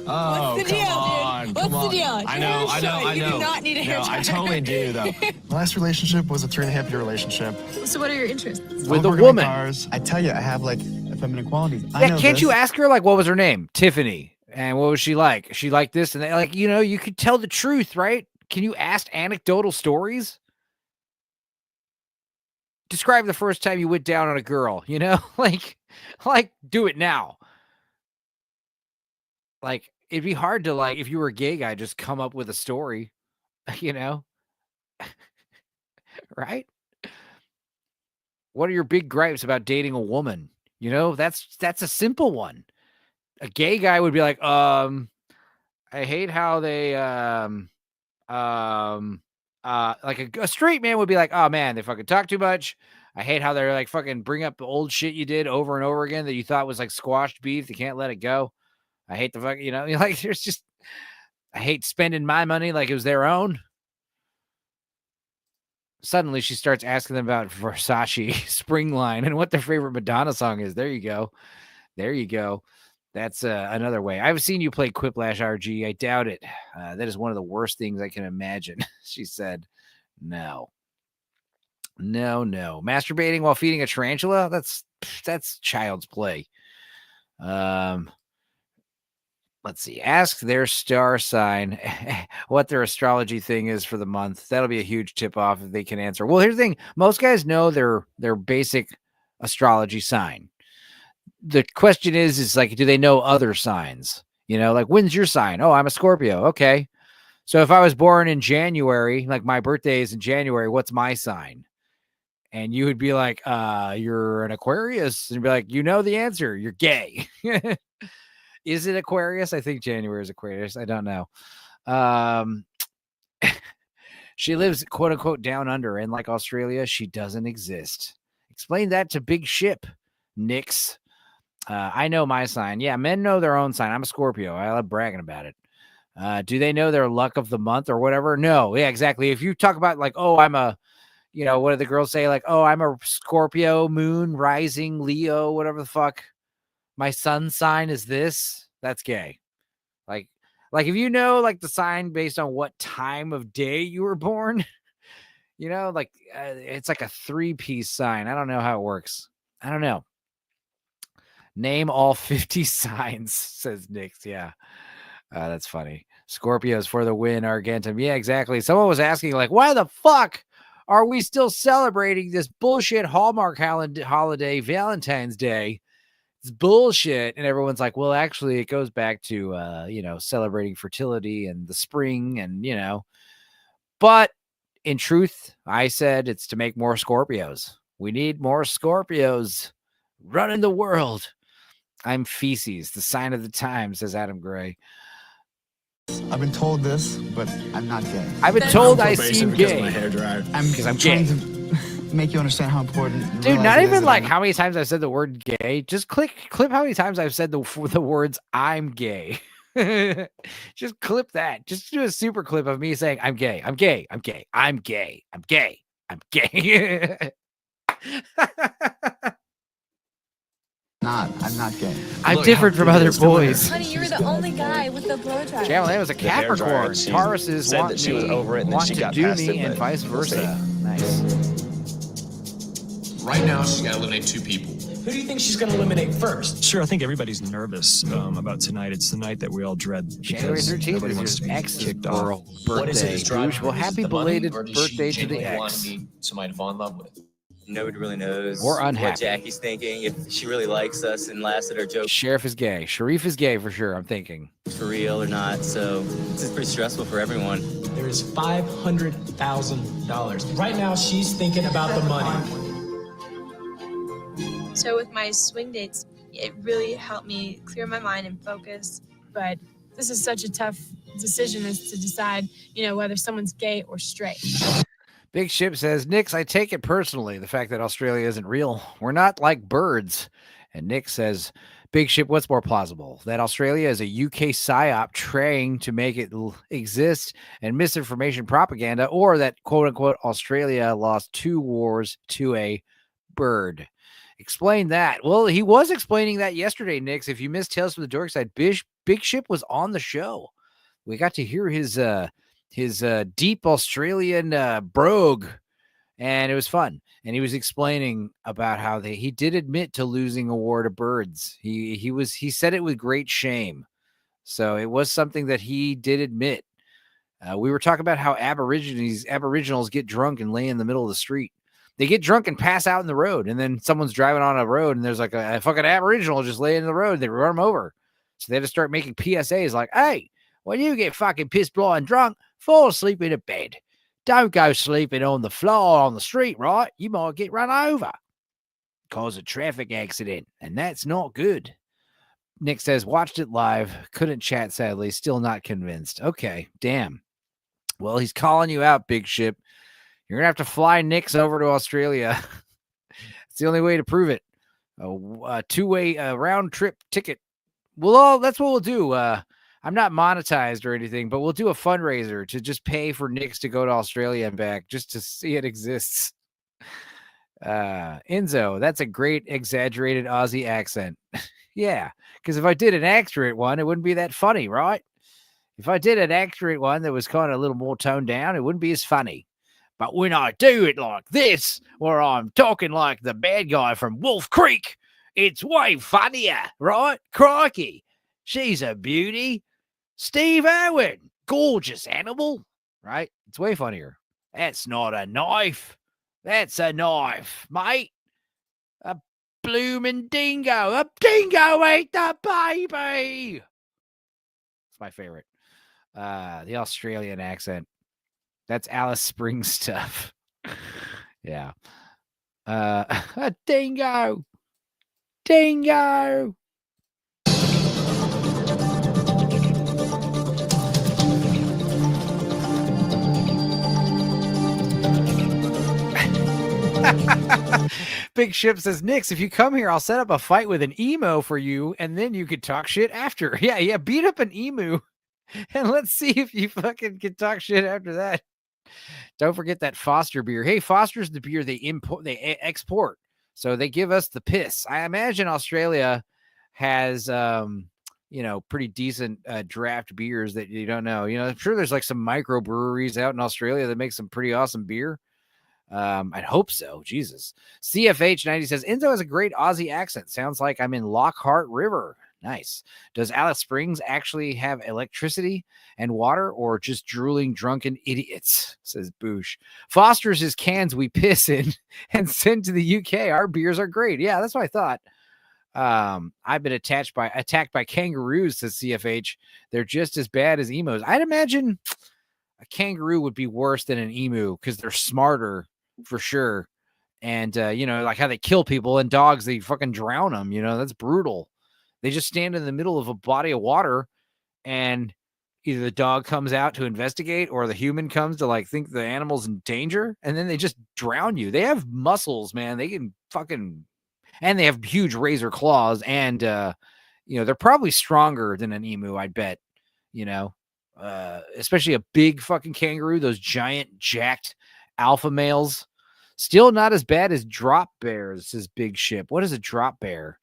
Speaker 9: Oh,
Speaker 8: What's the deal,
Speaker 9: on,
Speaker 8: dude? What's the deal?
Speaker 9: I know.
Speaker 8: You do not need a hair
Speaker 9: No,
Speaker 8: dryer.
Speaker 9: I totally do, though.
Speaker 19: My last relationship was a 3.5-year relationship.
Speaker 8: So what are your interests?
Speaker 3: With a
Speaker 19: Working on
Speaker 3: woman.
Speaker 19: cars. I tell you, I have like feminine qualities. I
Speaker 3: Yeah,
Speaker 19: know
Speaker 3: can't
Speaker 19: this.
Speaker 3: you ask her, like, what was her name? Tiffany. And what was she like? She liked this and that. Like, you could tell the truth, right? Can you ask anecdotal stories? Describe the first time you went down on a girl, like do it now. Like, it'd be hard to, like, if you were a gay guy, just come up with a story, right? What are your big gripes about dating a woman? That's a simple one. A gay guy would be like, I hate how they, like a straight man would be like, oh man, they fucking talk too much. I hate how they're like fucking bring up the old shit you did over and over again that you thought was like squashed beef. They can't let it go. I hate the fuck, like there's just, I hate spending my money like it was their own. Suddenly she starts asking them about Versace spring line and what their favorite Madonna song is. There you go. There you go. That's another way. I've seen you play Quiplash RG. I doubt it. That is one of the worst things I can imagine. She said, no. Masturbating while feeding a tarantula? That's child's play. Let's see. Ask their star sign what their astrology thing is for the month. That'll be a huge tip off if they can answer. Well, here's the thing. Most guys know their basic astrology sign. The question is like, do they know other signs? Like, when's your sign? Oh, I'm a Scorpio. Okay. So if I was born in January, like my birthday is in January, what's my sign? And you would be like, you're an Aquarius. And you'd be like, you know the answer. You're gay. Is it Aquarius? I think January is Aquarius. I don't know. She lives, quote unquote, down under. And like Australia, she doesn't exist. Explain that to Big Ship, Nix. I know my sign. Yeah, men know their own sign. I'm a Scorpio. I love bragging about it. Do they know their luck of the month or whatever? No. Yeah, exactly. If you talk about like, oh, I'm a, what do the girls say? Like, oh, I'm a Scorpio, moon, rising, Leo, whatever the fuck. My sun sign is this. That's gay. Like if you know like the sign based on what time of day you were born, it's like a 3-piece sign. I don't know how it works. I don't know. Name all 50 signs, says Nix. Yeah. That's funny. Scorpios for the win, Argentum. Yeah, exactly. Someone was asking, like, why the fuck are we still celebrating this bullshit Hallmark holiday, Valentine's Day? It's bullshit. And everyone's like, well, actually, it goes back to, celebrating fertility and the spring and, but in truth, I said it's to make more Scorpios. We need more Scorpios running the world. I'm feces, the sign of the times, says Adam Gray.
Speaker 18: I've been told this, but I'm not gay.
Speaker 3: I've been told I seem
Speaker 18: because
Speaker 3: gay.
Speaker 18: of my hair dryer.
Speaker 3: Because I'm
Speaker 18: trying
Speaker 3: gay.
Speaker 18: to make you understand how important. you
Speaker 3: Dude,
Speaker 18: realize
Speaker 3: not
Speaker 18: it is
Speaker 3: even
Speaker 18: that
Speaker 3: like
Speaker 18: I'm
Speaker 3: how many times I've said the word gay. Just clip how many times I've said the words I'm gay. Just clip that. Just do a super clip of me saying I'm gay. I'm gay. I'm gay. I'm gay. I'm gay. I'm gay.
Speaker 18: I'm not gay.
Speaker 3: I'm different from other boys.
Speaker 8: Honey, you were the only guy with the blow dryer.
Speaker 3: Jalen was a
Speaker 5: The hair dryer,
Speaker 3: Capricorn.
Speaker 5: she
Speaker 3: Tauruses
Speaker 5: said
Speaker 3: want
Speaker 5: that she was over it, and then
Speaker 3: want
Speaker 5: she
Speaker 3: to
Speaker 5: got
Speaker 3: do
Speaker 5: past
Speaker 3: me
Speaker 5: it,
Speaker 3: and
Speaker 5: but
Speaker 3: vice
Speaker 5: we'll see.
Speaker 3: versa. Nice.
Speaker 14: Right now, she's got to eliminate 2 people.
Speaker 6: Who do you think she's going to eliminate first? Sure, I think everybody's nervous about tonight. It's the night that we all dread.
Speaker 3: January 13th is your ex's birthday.
Speaker 6: What is it that's driving
Speaker 3: Boosh.
Speaker 6: her?
Speaker 3: Well,
Speaker 6: Is it
Speaker 3: happy
Speaker 6: the money,
Speaker 3: belated
Speaker 6: or does
Speaker 3: birthday
Speaker 6: she
Speaker 3: to the
Speaker 6: genuinely want
Speaker 3: ex.
Speaker 6: to meet somebody to fall in love with?
Speaker 10: Nobody really knows
Speaker 3: Or
Speaker 10: what
Speaker 3: unhappy.
Speaker 10: Jackie's thinking, if she really likes us and laughs at our jokes
Speaker 3: Sheriff is gay. Sharif is gay for sure, I'm thinking.
Speaker 10: for real or not. So this is pretty stressful for everyone.
Speaker 6: There is $500,000. Right now, she's thinking about the money.
Speaker 8: So with my swing dates, it really helped me clear my mind and focus. But this is such a tough decision as to decide, whether someone's gay or straight.
Speaker 3: Big Ship says, Nix, I take it personally, the fact that Australia isn't real. We're not like birds. And Nick says, Big Ship, what's more plausible? That Australia is a UK psyop trying to make it exist and misinformation propaganda, or that, quote unquote, Australia lost 2 wars to a bird. Explain that. Well, he was explaining that yesterday, Nix. If you missed Tales from the Dork Side, Big Ship was on the show. We got to hear his deep Australian brogue, and it was fun. And he was explaining about how he did admit to losing a war to birds. He said it with great shame. So it was something that he did admit. We were talking about how aboriginals get drunk and lay in the middle of the street. They get drunk and pass out in the road, and then someone's driving on a road, and there's like a fucking aboriginal just laying in the road. They run them over. So they had to start making PSAs like, hey, when you get fucking pissed blind drunk, fall asleep in a bed. Don't go sleeping on the floor on the street, right? You might get run over. Cause a traffic accident, and that's not good. Nick says, watched it live. Couldn't chat, sadly. Still not convinced. Okay, damn. Well, he's calling you out, Big Ship. You're going to have to fly Nix over to Australia. It's the only way to prove it. A 2-way round trip ticket. That's what we'll do. I'm not monetized or anything, but we'll do a fundraiser to just pay for Nix to go to Australia and back just to see it exists. Enzo, that's a great exaggerated Aussie accent. Yeah, because if I did an accurate one, it wouldn't be that funny, right? If I did an accurate one that was kind of a little more toned down, it wouldn't be as funny. But when I do it like this, where I'm talking like the bad guy from Wolf Creek, it's way funnier, right? Crikey. She's a beauty. Steve Irwin, gorgeous animal, right? It's way funnier. That's not a knife. That's a knife, mate. A bloomin' dingo. A dingo ate the baby. It's my favorite. The Australian accent. That's Alice Springs stuff. Yeah. A dingo. Dingo. Big Ship says, Nix, if you come here, I'll set up a fight with an emo for you, and then you could talk shit after. Yeah, beat up an emu, and let's see if you fucking can talk shit after that. Don't forget that Foster beer. Hey, Foster's the beer they export, so they give us the piss. I imagine Australia has, pretty decent draft beers that you don't know. I'm sure there's like some microbreweries out in Australia that make some pretty awesome beer. I'd hope so. Jesus. CFH90 says, Enzo has a great Aussie accent. Sounds like I'm in Lockhart River. Nice. Does Alice Springs actually have electricity and water, or just drooling drunken idiots? Says Boosh. Foster's is cans we piss in and send to the UK. Our beers are great. Yeah, that's what I thought. I've been attacked by kangaroos, says CFH. They're just as bad as emus. I'd imagine a kangaroo would be worse than an emu because they're smarter for sure. And, like how they kill people, and dogs, they fucking drown them. That's brutal. They just stand in the middle of a body of water, and either the dog comes out to investigate or the human comes to think the animal's in danger, and then they just drown you. They have muscles, man. They can and they have huge razor claws, and they're probably stronger than an emu, I'd bet. Especially a big fucking kangaroo, those giant jacked alpha males. Still not as bad as drop bears, says Big Ship. What is a drop bear?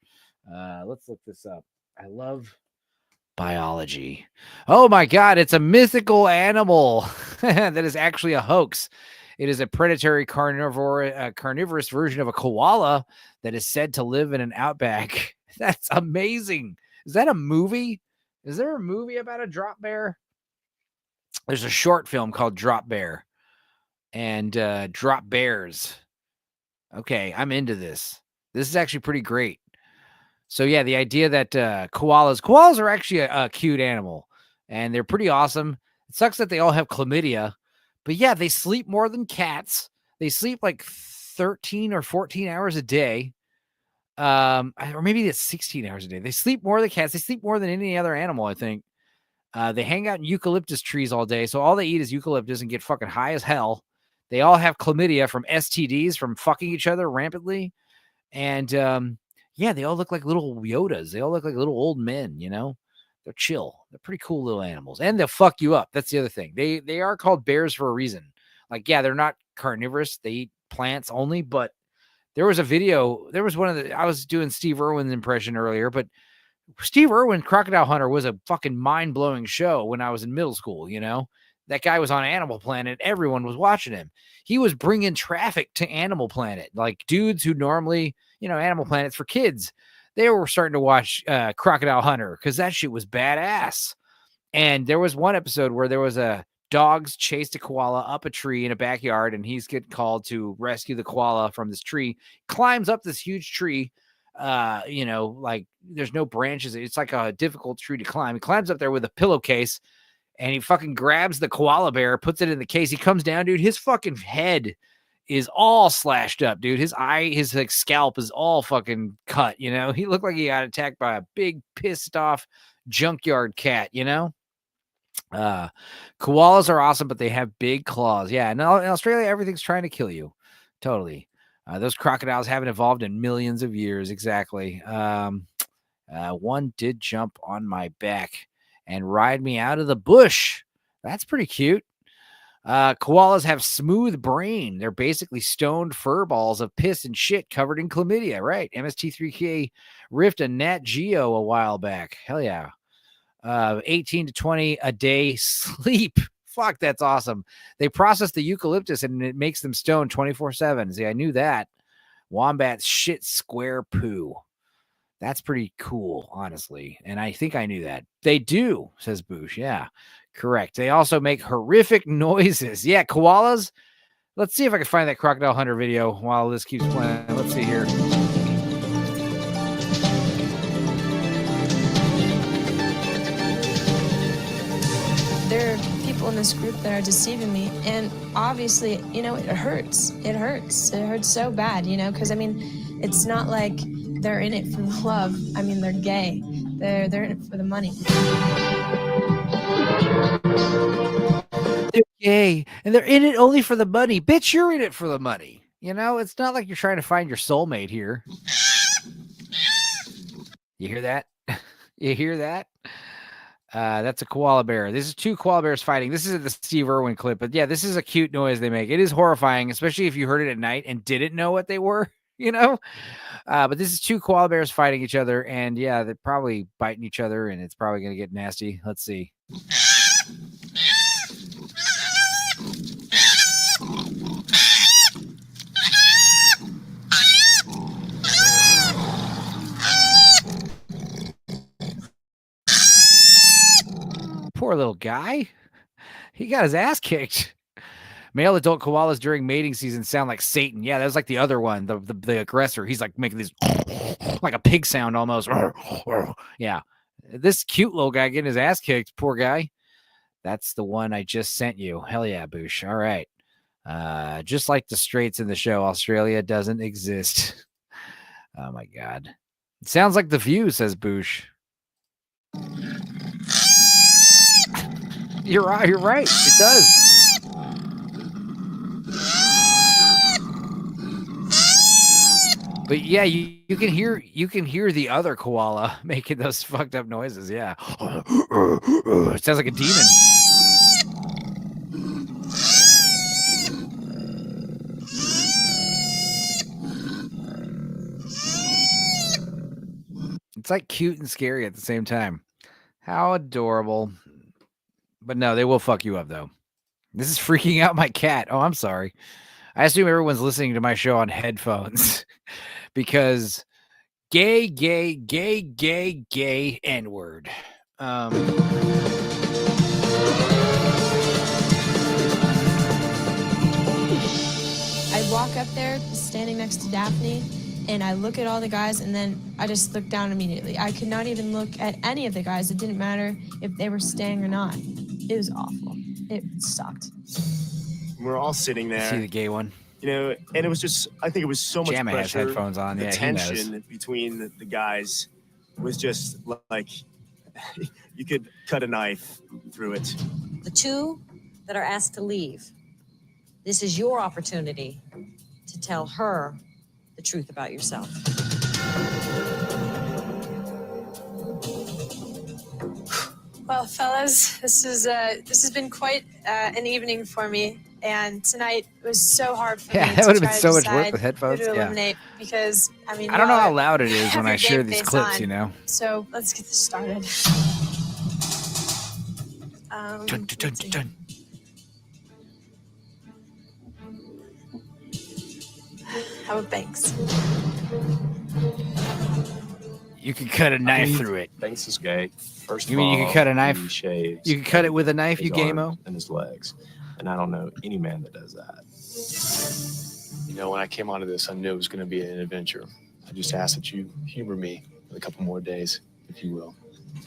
Speaker 3: Let's look this up. I love biology. Oh my God, it's a mythical animal that is actually a hoax. It is a predatory carnivorous version of a koala that is said to live in an outback. That's amazing. Is that a movie? Is there a movie about a drop bear? There's a short film called Drop Bear and Drop Bears. Okay, I'm into this. This is actually pretty great. So yeah, the idea that koalas are actually a cute animal, and they're pretty awesome. It sucks that they all have chlamydia, but yeah, they sleep more than cats. They sleep like 13 or 14 hours a day. Or maybe it's 16 hours a day. They sleep more than cats. They sleep more than any other animal, I think. They hang out in eucalyptus trees all day, so all they eat is eucalyptus and get fucking high as hell. They all have chlamydia from STDs, from fucking each other rampantly. And yeah, they all look like little Yodas. They all look like little old men, They're chill. They're pretty cool little animals. And they'll fuck you up. That's the other thing. They are called bears for a reason. They're not carnivorous. They eat plants only. But there was a video. There was I was doing Steve Irwin's impression earlier, but Steve Irwin, Crocodile Hunter, was a fucking mind-blowing show when I was in middle school, That guy was on Animal Planet. Everyone was watching him. He was bringing traffic to Animal Planet. Dudes who normally, Animal Planet's for kids, they were starting to watch Crocodile Hunter because that shit was badass. And there was one episode where there was dogs chased a koala up a tree in a backyard, and he's getting called to rescue the koala from this tree. Climbs up this huge tree. There's no branches. It's like a difficult tree to climb. He climbs up there with a pillowcase, and he fucking grabs the koala bear, puts it in the case. He comes down, dude. His fucking head is all slashed up, dude. His scalp is all fucking cut, He looked like he got attacked by a big pissed off junkyard cat, Koalas are awesome, but they have big claws. Yeah, in Australia, everything's trying to kill you. Totally. Those crocodiles haven't evolved in millions of years. Exactly. One did jump on my back and ride me out of the bush. That's pretty cute. Koalas have smooth brain. They're basically stoned fur balls of piss and shit covered in chlamydia. Right. MST3K riffed a Nat Geo a while back. Hell yeah. 18 to 20 a day sleep. Fuck, that's awesome. They process the eucalyptus and it makes them stoned 24/7. See, I knew that. Wombats shit square poo. That's pretty cool, honestly. And I think I knew that. They do, says Boosh. Yeah, correct. They also make horrific noises. Yeah, koalas. Let's see if I can find that Crocodile Hunter video while this keeps playing. Let's see here.
Speaker 8: There are people in this group that are deceiving me, and obviously, it hurts. It hurts. It hurts so bad, because it's not like they're in it for the love. They're gay. They're in it for the money.
Speaker 3: They're gay, and they're in it only for the money. Bitch, you're in it for the money. It's not like you're trying to find your soulmate here. You hear that? You hear that? That's a koala bear. This is two koala bears fighting. This is the Steve Irwin clip, but yeah, this is a cute noise they make. It is horrifying, especially if you heard it at night and didn't know what they were, But this is two koala bears fighting each other, and yeah, they're probably biting each other, and it's probably going to get nasty. Let's see. Poor little guy. He got his ass kicked. Male adult koalas during mating season sound like Satan. Yeah, that was like the other one, the aggressor. He's like making this like a pig sound almost. Yeah. This cute little guy getting his ass kicked, poor guy. That's the one I just sent you. Hell yeah, Boosh. All right. Just like the straights in the show, Australia doesn't exist. Oh my God. It sounds like The View, says Boosh. You're right. It does. But yeah, you can hear the other koala making those fucked up noises. Yeah. It sounds like a demon. It's like cute and scary at the same time. How adorable. But no, they will fuck you up though. This is freaking out my cat. Oh, I'm sorry. I assume everyone's listening to my show on headphones because gay, N-word.
Speaker 8: I walk up there, standing next to Daphne, and I look at all the guys, and then I just look down immediately. I could not even look at any of the guys. It didn't matter if they were staying or not. It was awful. It sucked.
Speaker 16: We're all sitting there.
Speaker 3: See the gay one?
Speaker 16: You know, and it was just, I think it was so much
Speaker 3: Jamma has
Speaker 16: pressure.
Speaker 3: headphones on.
Speaker 16: The
Speaker 3: Yeah,
Speaker 16: tension between the guys was just like, you could cut a knife through it.
Speaker 7: The two that are asked to leave, this is your opportunity to tell her the truth about yourself.
Speaker 2: Well, fellas, this has been quite an evening for me, and tonight was so hard for me.
Speaker 3: Yeah, that would have been so much work
Speaker 2: decide
Speaker 3: with headphones.
Speaker 2: who to
Speaker 3: Yeah.
Speaker 2: eliminate because I mean,
Speaker 3: I don't know
Speaker 2: y'all
Speaker 3: how loud it is when
Speaker 2: have
Speaker 3: I
Speaker 2: your
Speaker 3: share
Speaker 2: game
Speaker 3: these
Speaker 2: face
Speaker 3: clips,
Speaker 2: on.
Speaker 3: you know?
Speaker 2: So let's get this started. Let's see. How about Banks?
Speaker 3: You could cut a knife through it.
Speaker 9: Banks is gay. First
Speaker 3: You
Speaker 9: of
Speaker 3: mean
Speaker 9: all,
Speaker 3: you could cut a knife?
Speaker 9: he shaves
Speaker 3: You could cut it with a knife,
Speaker 9: his
Speaker 3: you
Speaker 9: arms
Speaker 3: gay-mo?
Speaker 9: and his legs, and I don't know any man that does that. You know, when I came onto this, I knew it was going to be an adventure. I just ask that you humor me for a couple more days, if you will.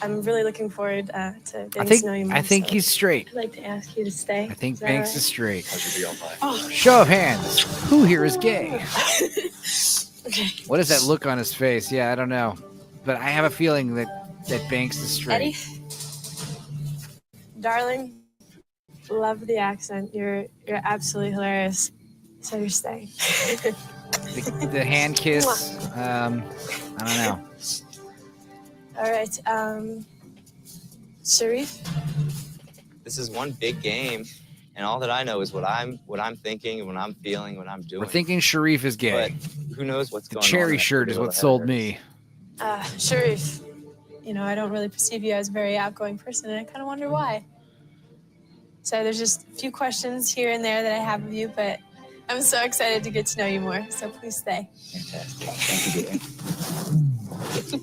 Speaker 2: I'm really looking forward to getting to know you more.
Speaker 3: I think
Speaker 2: so
Speaker 3: he's straight.
Speaker 2: I'd like to ask you to stay.
Speaker 3: I think
Speaker 2: Is that
Speaker 3: Banks
Speaker 2: all
Speaker 3: is straight.
Speaker 9: Pleasure be all mine.
Speaker 2: Oh.
Speaker 3: Show of hands. Who here is gay?
Speaker 2: Okay.
Speaker 3: What is that look on his face? Yeah, I don't know. But I have a feeling that Banks is straight.
Speaker 2: Eddie, darling, love the accent. You're absolutely hilarious. So you're staying.
Speaker 3: The hand kiss. I don't know.
Speaker 2: All right. Sharif,
Speaker 20: This is one big game, and all that I know is what I'm thinking and what I'm feeling, what I'm doing.
Speaker 3: We're thinking Sharif is gay.
Speaker 20: But who knows what's
Speaker 3: The
Speaker 20: going on?
Speaker 3: cherry
Speaker 20: in that
Speaker 3: shirt is
Speaker 20: little
Speaker 3: what
Speaker 20: head
Speaker 3: sold
Speaker 20: of
Speaker 3: me.
Speaker 2: Sharif, you know, I don't really perceive you as a very outgoing person, and I kind of wonder why. So there's just a few questions here and there that I have of you, but I'm so excited to get to know you more. So please stay.
Speaker 20: Fantastic. Thank you, dear.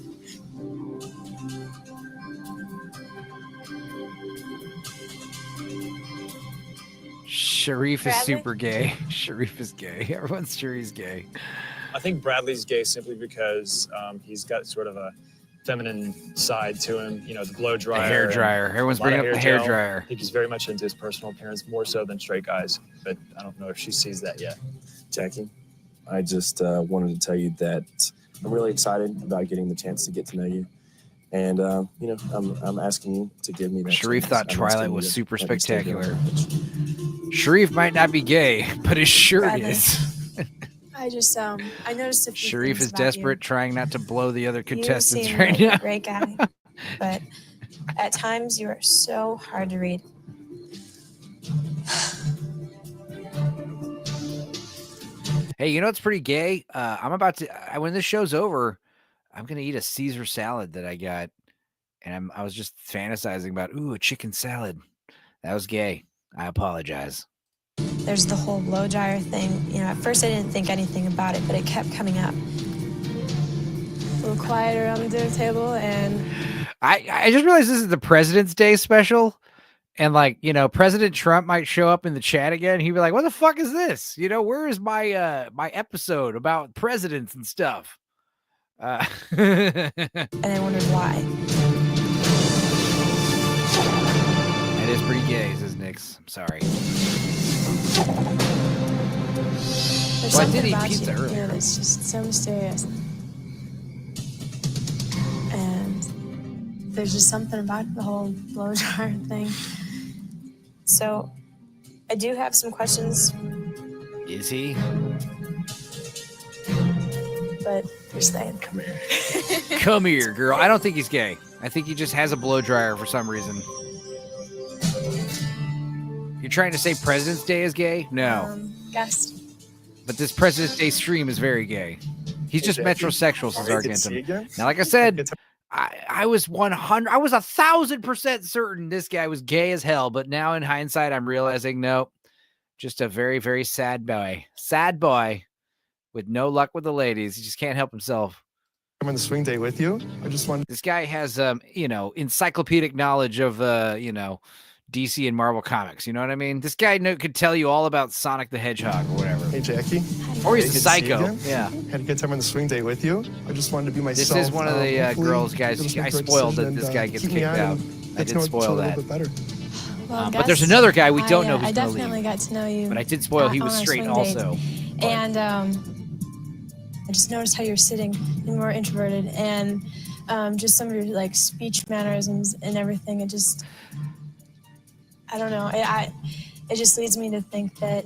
Speaker 3: Sharif is
Speaker 2: Bradley?
Speaker 3: super gay. Sharif is gay. Everyone's sure he's gay.
Speaker 12: I think Bradley's gay simply because he's got sort of a feminine side to him. You know, the blow dryer.
Speaker 3: hair dryer. Everyone's
Speaker 12: a lot of
Speaker 3: bringing up the hair
Speaker 12: gel.
Speaker 3: dryer.
Speaker 12: I think he's very much into his personal appearance, more so than straight guys. But I don't know if she sees that yet.
Speaker 13: Jackie, I just wanted to tell you that I'm really excited about getting the chance to get to know you. And, you know, I'm asking you to give me that
Speaker 3: Sharif
Speaker 13: chance.
Speaker 3: thought
Speaker 13: I'm asking
Speaker 3: Twilight
Speaker 13: you
Speaker 3: was
Speaker 13: to
Speaker 3: super
Speaker 13: let me stay
Speaker 3: spectacular.
Speaker 13: there.
Speaker 3: Sharif might not be gay, but his shirt
Speaker 2: Bradley.
Speaker 3: is.
Speaker 2: I just I noticed a few
Speaker 3: Sharif
Speaker 2: things
Speaker 3: is
Speaker 2: about
Speaker 3: desperate,
Speaker 2: You.
Speaker 3: trying not to blow the other
Speaker 2: You
Speaker 3: contestants
Speaker 2: seem
Speaker 3: right
Speaker 2: like
Speaker 3: now.
Speaker 2: a great guy, but at times you are so hard to read.
Speaker 3: Hey, you know what's pretty gay? I'm about to when this show's over, I'm gonna eat a Caesar salad that I got, and I was just fantasizing about a chicken salad. That was gay. I apologize.
Speaker 2: There's the whole blow dryer thing. You know, at first I didn't think anything about it, but it kept coming up. A little quieter on the dinner table, and
Speaker 3: I just realized this is the President's Day special, And like, President Trump might show up in the chat again. He'd be like, what the fuck is this? Where is my my episode about presidents and stuff?
Speaker 2: And I wondered why.
Speaker 3: That is pretty gay, says Nix. I'm sorry.
Speaker 2: There's
Speaker 3: Well, I
Speaker 2: something
Speaker 3: did eat
Speaker 2: about
Speaker 3: pizza
Speaker 2: you
Speaker 3: earlier.
Speaker 2: that's just so mysterious. And there's just something about the whole blow jar thing. So I do have some questions,
Speaker 3: Is he?
Speaker 2: but you're saying, come here.
Speaker 3: Come here, girl. I don't think he's gay. I think he just has a blow dryer for some reason. You're trying to say President's Day is gay? No.
Speaker 2: Guest.
Speaker 3: But this President's Day stream is very gay. He's just metrosexual, says Argentum. Now, like I said, I was 1,000% certain this guy was gay as hell, but now in hindsight, I'm realizing, no, just a very, very sad boy. Sad boy with no luck with the ladies. He just can't help himself.
Speaker 19: I'm on the swing day with you. I just wanted.
Speaker 3: This guy has, encyclopedic knowledge of, DC and Marvel comics. You know what I mean? This guy could tell you all about Sonic the Hedgehog or whatever.
Speaker 19: Hey, Jackie.
Speaker 3: Or he's
Speaker 19: Hey,
Speaker 3: a
Speaker 19: good to see you
Speaker 3: psycho.
Speaker 19: again.
Speaker 3: Yeah.
Speaker 19: Had a good time on the swing day with you. I just wanted to be myself.
Speaker 3: This is one of the
Speaker 19: Hopefully
Speaker 3: girls, guys.
Speaker 19: you'll just make
Speaker 3: I
Speaker 19: the right
Speaker 3: spoiled that
Speaker 19: decision
Speaker 3: this
Speaker 19: and,
Speaker 3: guy gets
Speaker 19: keep me
Speaker 3: kicked
Speaker 19: on
Speaker 3: out.
Speaker 19: and
Speaker 3: I
Speaker 19: get to
Speaker 3: did
Speaker 19: know each
Speaker 3: spoil
Speaker 19: other a
Speaker 3: that.
Speaker 19: little bit better.
Speaker 2: Well,
Speaker 3: But there's another guy we don't know who's
Speaker 2: I
Speaker 3: going to
Speaker 2: definitely
Speaker 3: leave.
Speaker 2: got to know you.
Speaker 3: But I did spoil he
Speaker 2: on
Speaker 3: was
Speaker 2: our
Speaker 3: straight
Speaker 2: swing date.
Speaker 3: also.
Speaker 2: And I just noticed how you're sitting. You're more introverted, and just some of your like speech mannerisms and everything. It just, I don't know. It just leads me to think that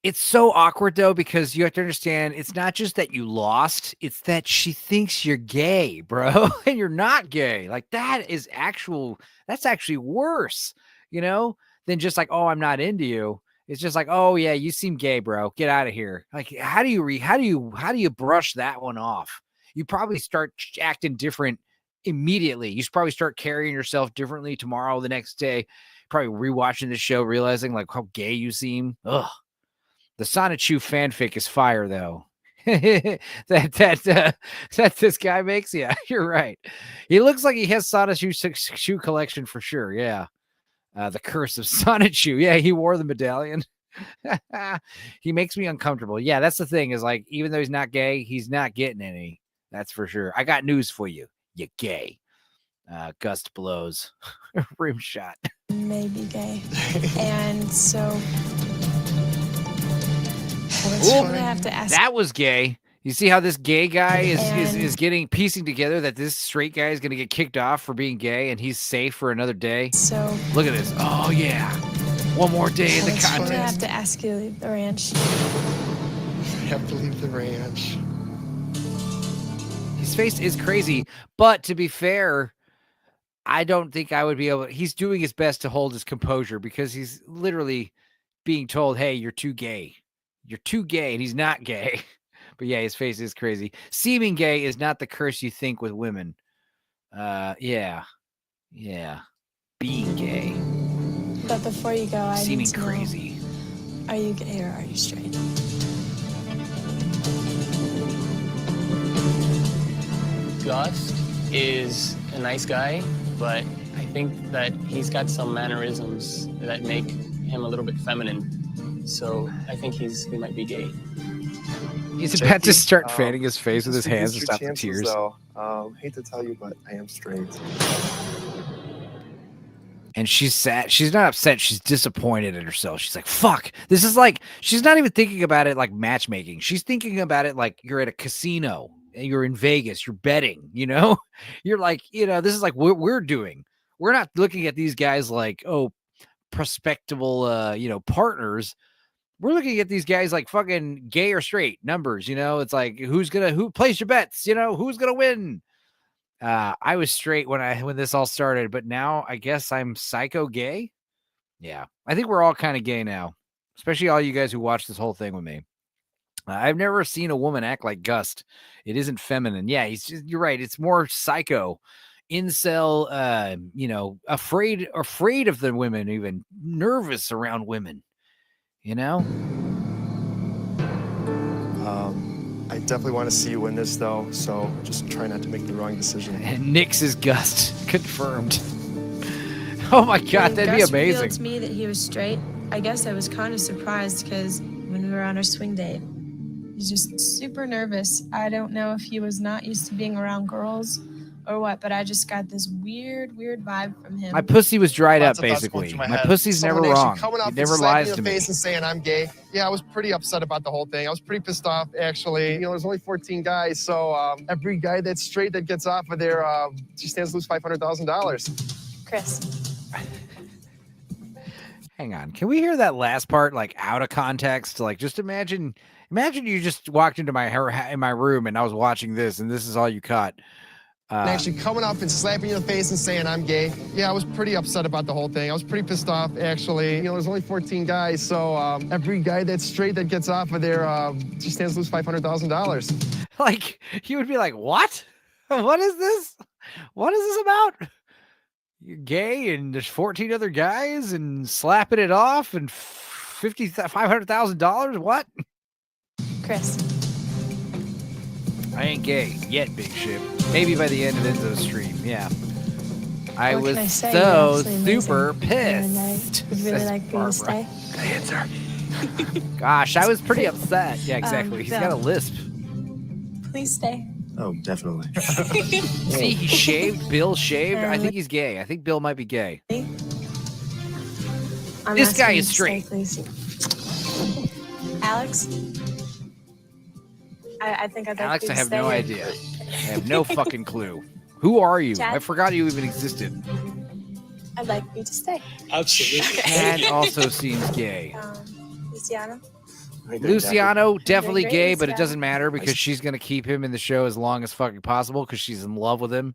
Speaker 3: It's so awkward though, because you have to understand it's not just that you lost, it's that she thinks you're gay, bro, and you're not gay. Like that's actually worse, than just like, oh, I'm not into you. It's just like, oh yeah, you seem gay, bro. Get out of here. Like, how do you brush that one off? You probably start acting different immediately. You should probably start carrying yourself differently tomorrow, the next day. Probably rewatching the show, realizing like how gay you seem. Ugh. The Sonichu fanfic is fire though. that this guy makes. Yeah, you're right. He looks like he has Sonichu shoe collection for sure. Yeah. The Curse of Sonichu. Yeah, he wore the medallion. He makes me uncomfortable. Yeah, that's the thing is like, even though he's not gay, he's not getting any. That's for sure. I got news for you. You're gay. Gust blows. Rim shot.
Speaker 2: may be gay. And so
Speaker 3: Ooh,
Speaker 2: I have to ask.
Speaker 3: that was gay. You see how this gay guy is piecing together that this straight guy is going to get kicked off for being gay and he's safe for another day?
Speaker 2: So
Speaker 3: look at this. Oh, yeah. One more day in the
Speaker 2: I have
Speaker 3: contest.
Speaker 2: to ask you to leave the ranch.
Speaker 19: I have to leave the ranch.
Speaker 3: His face is crazy, but to be fair, I don't think I would be able. He's doing his best to hold his composure because he's literally being told, "Hey, you're too gay. You're too gay," and he's not gay. But yeah, his face is crazy. Seeming gay is not the curse you think with women. Yeah. Being gay.
Speaker 2: But before you go, I
Speaker 3: Seeming
Speaker 2: need to know,
Speaker 3: crazy.
Speaker 2: are you gay or are you straight?
Speaker 15: Gus is a nice guy, but I think that he's got some mannerisms that make him a little bit feminine. So I think he might be gay.
Speaker 3: He's about to start fanning his face with his
Speaker 13: just
Speaker 3: hands to
Speaker 13: reduced
Speaker 3: stop
Speaker 13: your
Speaker 3: the
Speaker 13: chances,
Speaker 3: tears.
Speaker 13: though. Hate to tell you, but I am straight.
Speaker 3: And she's sad. She's not upset. She's disappointed in herself. She's like, fuck. This is like, she's not even thinking about it like matchmaking. She's thinking about it like you're at a casino and you're in Vegas. You're betting, You're like, this is like what we're doing. We're not looking at these guys like, oh, prospectable, partners. We're looking at these guys like fucking gay or straight numbers, It's like, who place your bets, who's going to win? I was straight when this all started, but now I guess I'm psycho gay. Yeah, I think we're all kind of gay now, especially all you guys who watch this whole thing with me. I've never seen a woman act like Gust. It isn't feminine. Yeah, you're right. It's more psycho, incel. Afraid of the women, even nervous around women.
Speaker 19: I definitely want to see you win this, though, so just try not to make the wrong decision.
Speaker 3: And Nix is Gust. Confirmed. Oh my God, that'd be
Speaker 8: Gus
Speaker 3: amazing.
Speaker 8: revealed to me that he was straight, I guess I was kind of surprised because when we were on our swing date, he's just super nervous. I don't know if he was not used to being around girls or what, but I just got this weird vibe from him.
Speaker 3: My pussy was dried
Speaker 19: Lots
Speaker 3: up,
Speaker 19: of thoughts going
Speaker 3: basically.
Speaker 19: through
Speaker 3: My
Speaker 19: head.
Speaker 3: pussy's
Speaker 19: Someone
Speaker 3: never
Speaker 19: actually
Speaker 3: wrong.
Speaker 19: coming up
Speaker 3: He
Speaker 19: and
Speaker 3: never
Speaker 19: slapping
Speaker 3: lies
Speaker 19: me in
Speaker 3: to
Speaker 19: the
Speaker 3: me.
Speaker 19: face and saying I'm gay. Yeah, I was pretty upset about the whole thing. I was pretty pissed off, actually. You know, there's only 14 guys, so every guy that's straight that gets off of there, she stands to lose $500,000.
Speaker 2: Chris.
Speaker 3: Hang on. Can we hear that last part like out of context? Like, just imagine you just walked into my room and I was watching this and this is all you caught.
Speaker 19: And actually coming up and slapping you in the face and saying I'm gay. Yeah, I was pretty upset about the whole thing. I was pretty pissed off, actually. You know, there's only 14 guys, so every guy that's straight that gets off of there, she stands to lose $500,000.
Speaker 3: Like, you would be like, what? What is this? What is this about? You're gay and there's 14 other guys and slapping it off and $500,000? What?
Speaker 2: Chris.
Speaker 3: I ain't gay yet, big ship. Maybe by the end of Enzo's stream, yeah. I
Speaker 2: What
Speaker 3: was
Speaker 2: can I say?
Speaker 3: so
Speaker 2: You're absolutely
Speaker 3: super
Speaker 2: amazing.
Speaker 3: pissed.
Speaker 2: And I would really
Speaker 3: says
Speaker 2: like for you to
Speaker 3: Barbara.
Speaker 2: stay.
Speaker 3: Good answer. Gosh, I was pretty upset. Yeah, exactly. He's got a lisp.
Speaker 2: Please stay.
Speaker 13: Oh, definitely.
Speaker 3: See, he shaved. Bill shaved. I think he's gay. I think Bill might be gay.
Speaker 2: I'm
Speaker 3: This
Speaker 2: asking
Speaker 3: guy
Speaker 2: you
Speaker 3: is
Speaker 2: to
Speaker 3: straight.
Speaker 2: stay, please. Alex? I think I'd like
Speaker 3: Alex,
Speaker 2: you
Speaker 3: I
Speaker 2: to
Speaker 3: have
Speaker 2: stay
Speaker 3: no
Speaker 2: here.
Speaker 3: idea. I have no fucking clue. Who are you?
Speaker 2: Chad?
Speaker 3: I forgot you even existed.
Speaker 2: I'd like you to stay.
Speaker 12: Absolutely.
Speaker 3: Chad also seems gay.
Speaker 2: Luciano?
Speaker 3: Luciano, definitely
Speaker 2: great,
Speaker 3: gay, but it
Speaker 2: Luciano.
Speaker 3: doesn't matter because she's going to keep him in the show as long as fucking possible because she's in love with him.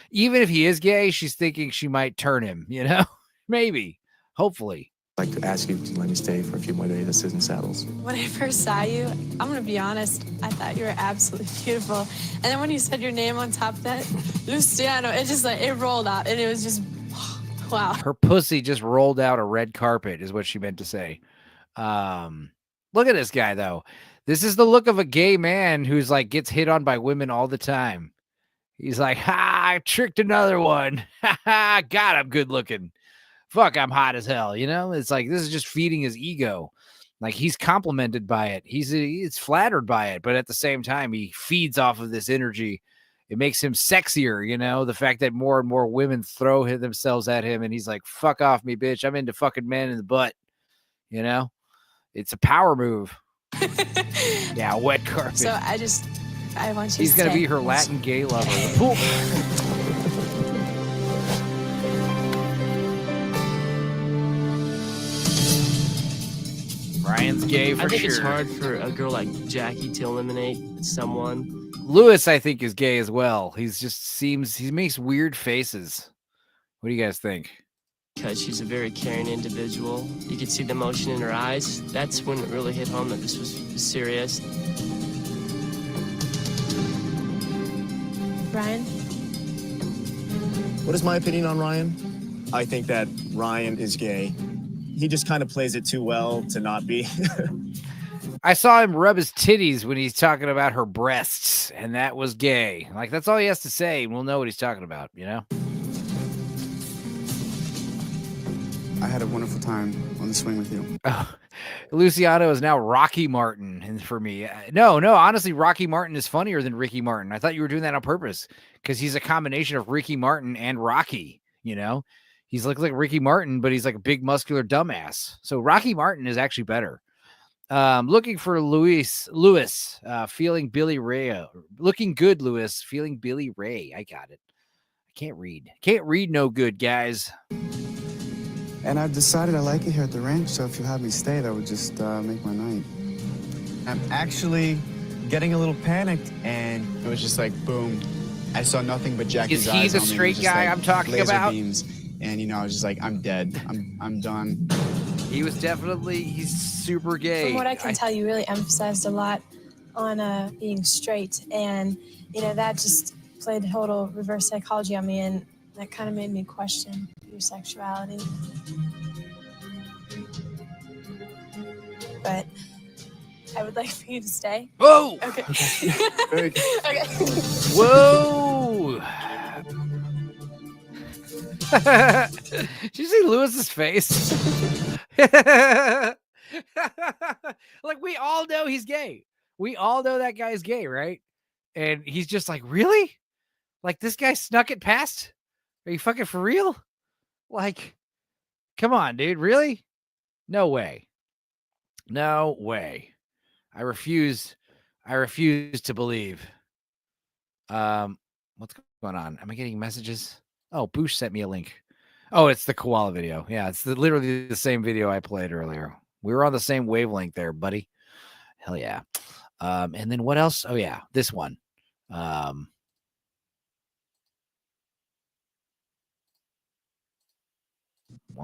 Speaker 3: Even if he is gay, she's thinking she might turn him, you know? Maybe. Hopefully.
Speaker 13: I'd like to ask you to let me stay for a few more days at Susan Saddles.
Speaker 2: When I first saw you, I'm going to be honest, I thought you were absolutely beautiful. And then when you said your name on top of that, Luciano, it just like, it rolled out and it was just, wow.
Speaker 3: Her pussy just rolled out a red carpet is what she meant to say. Look at this guy, though. This is the look of a gay man who's like gets hit on by women all the time. He's like, ha, I tricked another one. Ha ha, God, I'm good looking. Fuck, I'm hot as hell. You know, it's like this is just feeding his ego. Like he's complimented by it. He's flattered by it, but at the same time, he feeds off of this energy. It makes him sexier, you know, the fact that more and more women throw themselves at him and he's like, fuck off me, bitch. I'm into fucking men in the butt. You know, it's a power move. Yeah, wet carpet.
Speaker 2: So I want you
Speaker 3: He's
Speaker 2: to
Speaker 3: going to
Speaker 2: stay.
Speaker 3: be her Latin gay lover. Cool. Ryan's gay for
Speaker 15: I think
Speaker 3: sure.
Speaker 15: it's hard for a girl like Jackie to eliminate someone.
Speaker 3: Lewis, I think, is gay as well. He makes weird faces. What do you guys think?
Speaker 15: Because she's a very caring individual. You could see the emotion in her eyes. That's when it really hit home that this was serious.
Speaker 2: Ryan?
Speaker 16: What is my opinion on Ryan? I think that Ryan is gay. He just kind of plays it too well to not be.
Speaker 3: I saw him rub his titties when he's talking about her breasts, and that was gay. Like, that's all he has to say, and we'll know what he's talking about, you know?
Speaker 1: I had a wonderful time on the swing with you.
Speaker 3: Oh, Luciano is now Rocky Martin, and for me, no, honestly, Rocky Martin is funnier than Ricky Martin. I thought you were doing that on purpose because he's a combination of Ricky Martin and Rocky, you know? He's like Ricky Martin, but he's like a big muscular dumbass. So Rocky Martin is actually better. Looking for Lewis, feeling Billy Ray. Looking good, Lewis, feeling Billy Ray. I got it. I can't read no good, guys.
Speaker 1: And I've decided I like it here at the ranch, so if you have me stay, that would just make my night.
Speaker 22: I'm actually getting a little panicked, and it was just like, boom. I saw nothing but Jackie's
Speaker 3: Is he
Speaker 22: eyes
Speaker 3: the
Speaker 22: on me. It was
Speaker 3: straight
Speaker 22: just
Speaker 3: guy
Speaker 22: like
Speaker 3: I'm talking
Speaker 22: laser
Speaker 3: about?
Speaker 22: beams. And, you know, I was just like, I'm dead. I'm done.
Speaker 3: He was he's super gay.
Speaker 2: From what I can tell, you really emphasized a lot on being straight. And, you know, that just played total reverse psychology on me. And that kind of made me question your sexuality. But I would like for you to stay.
Speaker 3: Whoa!
Speaker 2: Okay.
Speaker 3: Whoa! Did you see Lewis's face? Like, we all know he's gay. We all know that guy's gay, right? And he's just like, really? Like, this guy snuck it past? Are you fucking for real? Like, come on, dude. Really? No way. No way. I refuse to believe. What's going on? Am I getting messages? Oh, Boosh sent me a link. Oh, it's the koala video. Yeah, it's literally the same video I played earlier. We were on the same wavelength there, buddy. Hell yeah. And then what else? Oh yeah, this one. One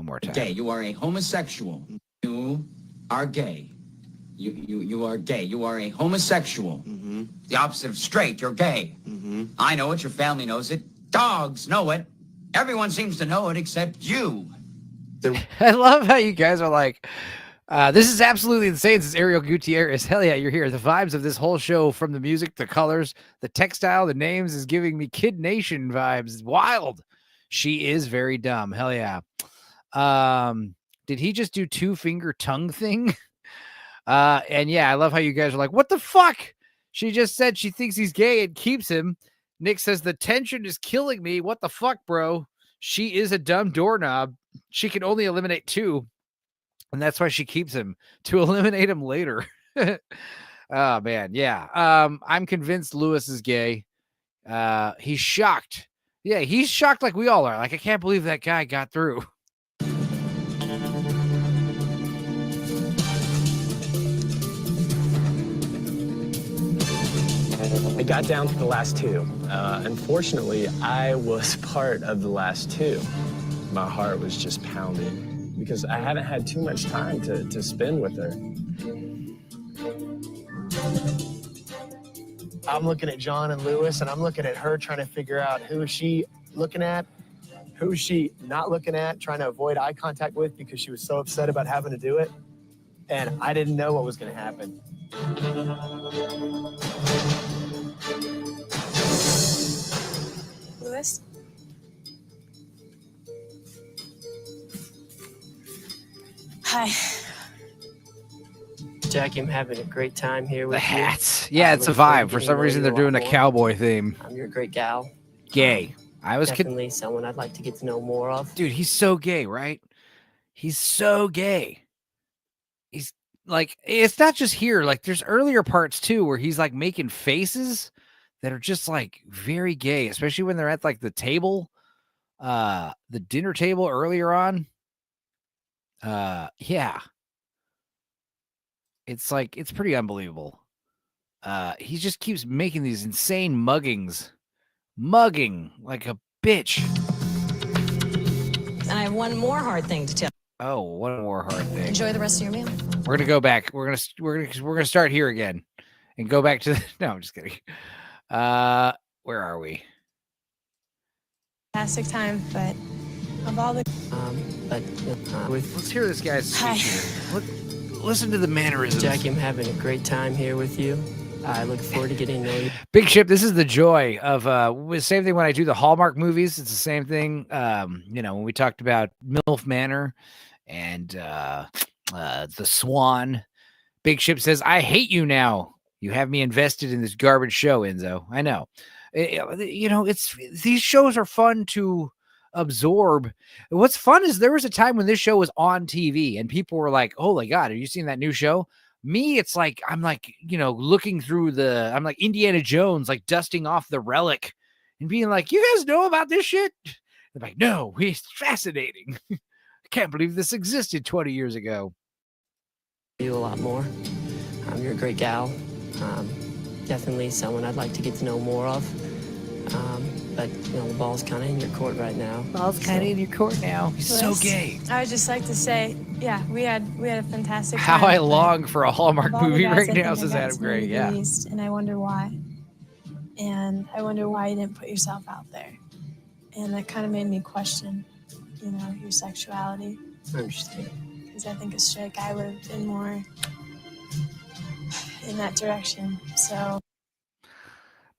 Speaker 3: more time.
Speaker 4: Gay. You are a homosexual. You are gay. You are gay. You are a homosexual.
Speaker 22: Mm-hmm.
Speaker 4: The opposite of straight. You're gay.
Speaker 22: Mm-hmm.
Speaker 4: I know it. Your family knows it. Dogs know it. Everyone seems to know it except you.
Speaker 3: I love how you guys are like, this is absolutely insane. This is Ariel Gutierrez. Hell yeah, you're here. The vibes of this whole show, from the music, the colors, the textile, the names, is giving me Kid Nation vibes. It's wild. She is very dumb. Hell yeah. Did he just do 2-finger tongue thing? And yeah, I love how you guys are like, what the fuck? She just said she thinks he's gay and keeps him. Nick says the tension is killing me. What the fuck, bro? She is a dumb doorknob. She can only eliminate 2. And that's why she keeps him, to eliminate him later. Oh man. Yeah. I'm convinced Lewis is gay. He's shocked. Yeah. He's shocked. Like we all are. Like, I can't believe that guy got through.
Speaker 6: It got down to the last 2. Unfortunately, I was part of the last 2. My heart was just pounding because I haven't had too much time to spend with her.
Speaker 16: I'm looking at John and Lewis, and I'm looking at her trying to figure out who is she looking at, who is she not looking at, trying to avoid eye contact with because she was so upset about having to do it. And I didn't know what was going to happen.
Speaker 2: Lewis? Hi.
Speaker 15: Jackie, I'm having a great time here with
Speaker 3: The
Speaker 15: you.
Speaker 3: hats. Yeah, it's a vibe. For some reason, they're doing a cowboy theme.
Speaker 15: You're a great gal.
Speaker 3: Gay. I was
Speaker 15: definitely someone I'd like to get to know more of.
Speaker 3: Dude, he's so gay, right? He's so gay. He's like, it's not just here. Like, there's earlier parts too where he's like making faces that are just like very gay, especially when they're at like the table, the dinner table earlier on. Yeah. It's like, it's pretty unbelievable. He just keeps making these insane mugging like a bitch.
Speaker 7: And I have one more hard thing to tell.
Speaker 3: Oh, one more hard thing.
Speaker 7: Enjoy the rest of your meal.
Speaker 3: We're gonna go back. We're gonna start here again, and go back to the. No, I'm just kidding. Where are we?
Speaker 2: Fantastic time, but of all the.
Speaker 3: Let's hear this guy's speech here. Listen to the mannerisms.
Speaker 15: Jackie, I'm having a great time here with you. I look forward to getting to know you.
Speaker 3: Big Ship, this is the joy of same thing when I do the Hallmark movies. It's the same thing. When we talked about MILF Manor and the Swan. Big Ship says, I hate you now. You have me invested in this garbage show, Enzo. I know. These shows are fun to absorb. What's fun is there was a time when this show was on TV and people were like, oh my God, have you seen that new show? Me, it's like, I'm like, looking through I'm like Indiana Jones, like dusting off the relic and being like, you guys know about this shit? They're like, no, it's fascinating. I can't believe this existed 20 years ago.
Speaker 15: You a lot more. You're a great gal. Definitely someone I'd like to get to know more of. But the ball's kind of in your court right now.
Speaker 3: Ball's kind of in your court now. He's so gay.
Speaker 2: I would just like to say, yeah, we had a fantastic
Speaker 3: How
Speaker 2: time.
Speaker 3: I long for a Hallmark
Speaker 2: Of all the
Speaker 3: movie
Speaker 2: guys,
Speaker 3: right
Speaker 2: I
Speaker 3: now,
Speaker 2: think I
Speaker 3: says
Speaker 2: got
Speaker 3: Adam
Speaker 2: to know you
Speaker 3: Gray.
Speaker 2: the
Speaker 3: Yeah.
Speaker 2: least, and I wonder why. And I wonder why you didn't put yourself out there. And that kind of made me question, your sexuality.
Speaker 15: Interesting.
Speaker 2: Because I think a straight guy would have been more in that direction. So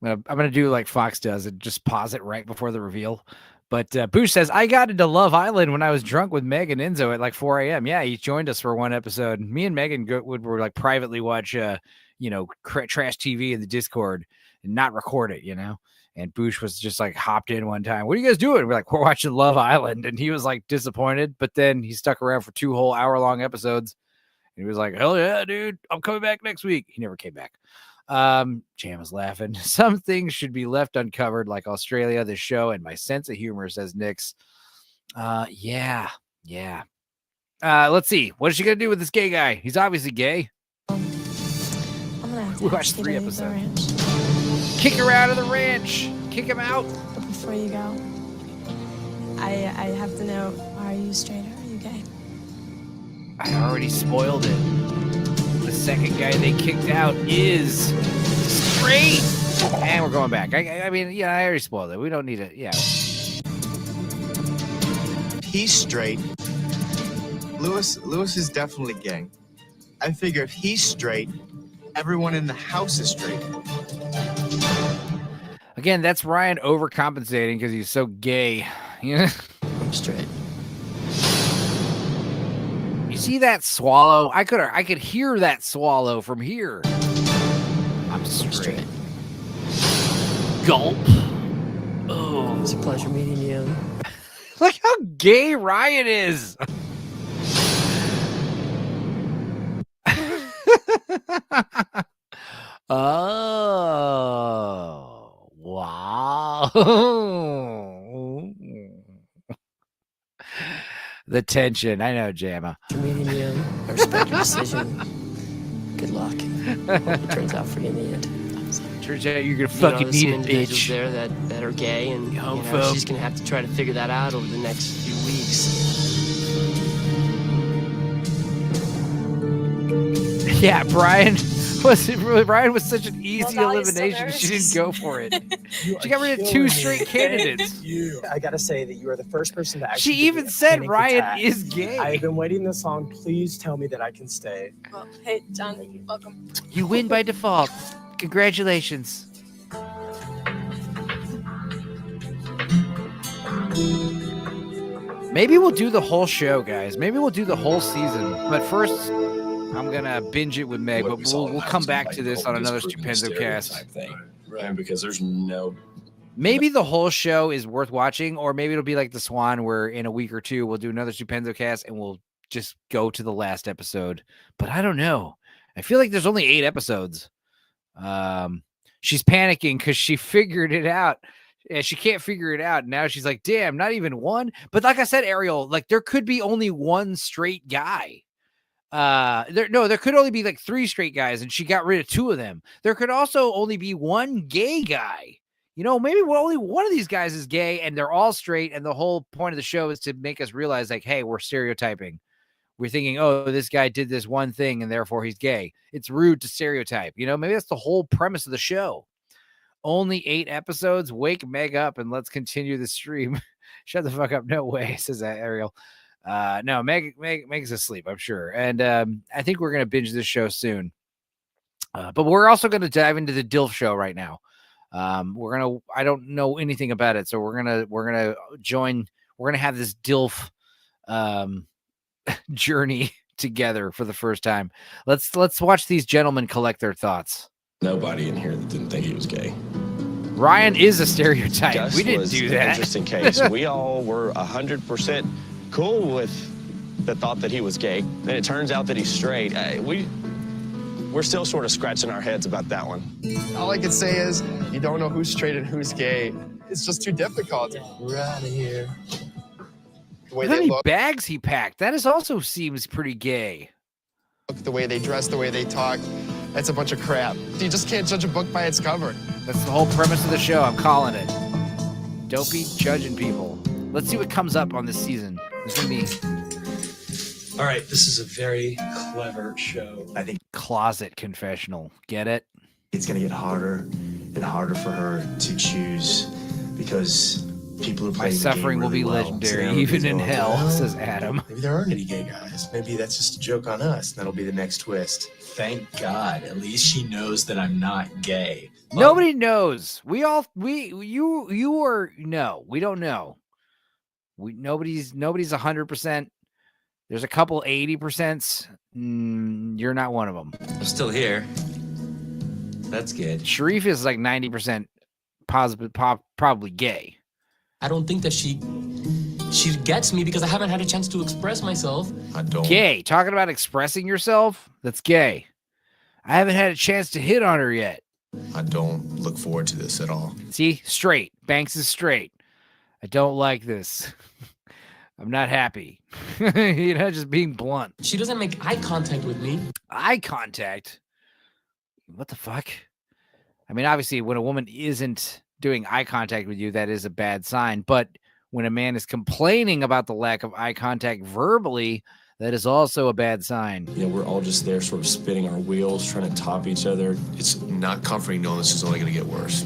Speaker 3: I'm gonna do like Fox does and just pause it right before the reveal. But Boosh says, I got into Love Island when I was drunk with Meg and Enzo at like 4 a.m. Yeah, he joined us for one episode. Me and Megan were like privately watch, trash TV in the Discord and not record it, And Boosh was just like hopped in one time. What are you guys doing? We're like, we're watching Love Island. And he was like disappointed. But then he stuck around for 2 whole hour-long episodes. And he was like, hell yeah, dude. I'm coming back next week. He never came back. Jam is laughing. Some things should be left uncovered, like Australia, the show, and my sense of humor, says Nix. Yeah. Let's see. What is she gonna do with this gay guy? He's obviously gay.
Speaker 2: I'm gonna have to
Speaker 3: We watched 3 episodes. Kick her out of the ranch. Kick him out.
Speaker 2: But before you go, I have to know: are you straight or are you gay?
Speaker 3: I already spoiled it. The second guy they kicked out is straight. And we're going back. I mean, yeah, I already spoiled it. We don't need it. Yeah.
Speaker 22: He's straight. Lewis is definitely gay. I figure if he's straight, everyone in the house is straight.
Speaker 3: Again, that's Ryan overcompensating because he's so gay.
Speaker 15: I'm straight.
Speaker 3: You see that swallow? I could hear that swallow from here. I'm straight. Gulp. Oh,
Speaker 15: it's a pleasure meeting you.
Speaker 3: Look how gay Ryan is. Oh, wow. The tension. I know, Jamma.
Speaker 15: Meeting you. I respect your decision. Good luck. Hope it turns out for you in the end.
Speaker 3: Turns out you're gonna fucking need a bitch.
Speaker 15: There that are gay, and she's gonna have to try to figure that out over the next few weeks.
Speaker 3: Yeah, Brian was such an easy elimination. She didn't go for it. She got rid of 2 straight candidates.
Speaker 6: I gotta say that you are the first person to actually.
Speaker 3: She even said Ryan is gay.
Speaker 6: I have been waiting this long. Please tell me that I can stay.
Speaker 2: Well, hey, John, welcome.
Speaker 3: You win by default. Congratulations. Maybe we'll do the whole show, guys. Maybe we'll do the whole season. But first, I'm gonna binge it with Meg. But we'll come back to this on another Stupenzocast.
Speaker 13: Right, because there's no.
Speaker 3: Maybe the whole show is worth watching, or maybe it'll be like the Swan, where in a week or 2 we'll do another Stupenzocast and we'll just go to the last episode. But I don't know. I feel like there's only 8 episodes. She's panicking because she figured it out. Yeah, she can't figure it out. Now she's like, damn, not even one. But like I said, Ariel, like there could be only one straight guy. There could only be like 3 straight guys, and she got rid of 2 of them. There could also only be one gay guy. Maybe only one of these guys is gay and they're all straight. And the whole point of the show is to make us realize, like, hey, we're stereotyping. We're thinking, oh, this guy did this one thing and therefore he's gay. It's rude to stereotype. Maybe that's the whole premise of the show. Only 8 episodes. Wake Meg up and let's continue the stream. Shut the fuck up. No way, says Ariel. No, Meg's asleep, I'm sure. And I think we're going to binge this show soon. But we're also going to dive into the DILF show right now. I don't know anything about it. So we're going to have this DILF journey together for the first time. Let's watch these gentlemen collect their thoughts.
Speaker 13: Nobody in here that didn't think he was gay.
Speaker 3: Ryan is a stereotype.
Speaker 5: Gus
Speaker 3: we didn't
Speaker 5: was
Speaker 3: do
Speaker 5: an
Speaker 3: that.
Speaker 5: Interesting case. We all were 100% cool with the thought that he was gay. Then it turns out that he's straight. We're still sort of scratching our heads about that one.
Speaker 19: All I can say is you don't know who's straight and who's gay. It's just too difficult.
Speaker 15: We're out of here.
Speaker 19: The way
Speaker 3: How
Speaker 19: they
Speaker 3: many
Speaker 19: look,
Speaker 3: bags he packed? That also seems pretty gay.
Speaker 19: the way they dress, the way they talk. That's a bunch of crap. You just can't judge a book by its cover.
Speaker 3: That's the whole premise of the show. I'm calling it. Don't be judging people. Let's see what comes up on this season. There's gonna be
Speaker 9: All right, this is a very clever show.
Speaker 22: I think
Speaker 3: closet confessional. Get it?
Speaker 22: it's going to get harder and harder for her to choose because people are
Speaker 3: My
Speaker 22: playing the
Speaker 3: suffering
Speaker 22: game
Speaker 3: will be
Speaker 22: really well.
Speaker 3: legendary,
Speaker 22: So
Speaker 3: even in
Speaker 22: they'll go,
Speaker 3: hell,
Speaker 22: well,
Speaker 3: says Adam.
Speaker 22: Maybe there aren't any gay guys. Maybe that's just a joke on us. That'll be the next twist.
Speaker 9: Thank God. At least she knows that I'm not gay.
Speaker 3: Nobody knows. We don't know. Nobody's 100%. There's a couple 80%. You're not one of them.
Speaker 20: I'm still here. That's good.
Speaker 3: Sharif is like 90% positive, probably gay.
Speaker 17: I don't think that she gets me because I haven't had a chance to express myself.
Speaker 9: I don't.
Speaker 3: Gay. Talking about expressing yourself? That's gay. I haven't had a chance to hit on her yet.
Speaker 9: I don't look forward to this at all.
Speaker 3: See? Straight. Banks is straight. I don't like this. I'm not happy. Just being blunt.
Speaker 17: She doesn't make eye contact with me.
Speaker 3: Eye contact? What the fuck? I mean, obviously, when a woman isn't doing eye contact with you, that is a bad sign. But when a man is complaining about the lack of eye contact verbally, that is also a bad sign.
Speaker 13: We're all just there sort of spinning our wheels, trying to top each other.
Speaker 9: It's not comforting knowing this is only going to get worse.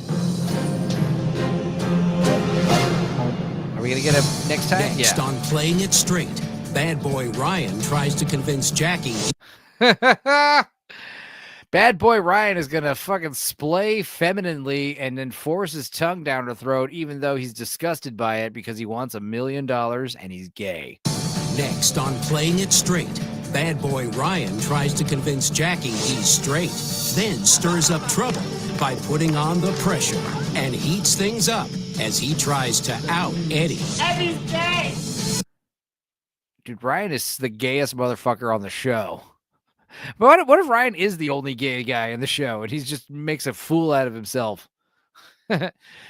Speaker 3: Are we going to get him next time?
Speaker 21: Next on Playing It Straight, bad boy Ryan tries to convince Jackie.
Speaker 3: Bad boy Ryan is going to fucking splay femininely and then force his tongue down her throat, even though he's disgusted by it because he wants $1 million and he's gay.
Speaker 21: Next on Playing It Straight, bad boy Ryan tries to convince Jackie he's straight, then stirs up trouble by putting on the pressure and heats things up as he tries to out Eddie.
Speaker 23: Eddie's gay!
Speaker 3: Dude, Ryan is the gayest motherfucker on the show. But what if Ryan is the only gay guy in the show and he just makes a fool out of himself?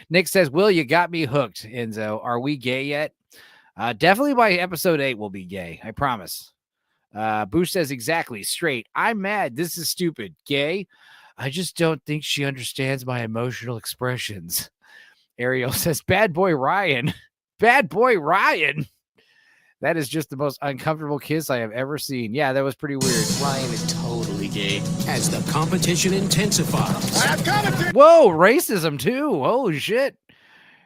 Speaker 3: Nick says, Will, you got me hooked, Enzo. Are we gay yet? Definitely by episode 8 we'll be gay. I promise. Boosh says, exactly. Straight. I'm mad. This is stupid. Gay? I just don't think she understands my emotional expressions. Ariel says, bad boy Ryan. Bad boy Ryan. That is just the most uncomfortable kiss I have ever seen. Yeah, that was pretty weird.
Speaker 17: Ryan is totally gay.
Speaker 21: As the competition intensifies.
Speaker 3: Whoa, racism too. Holy shit.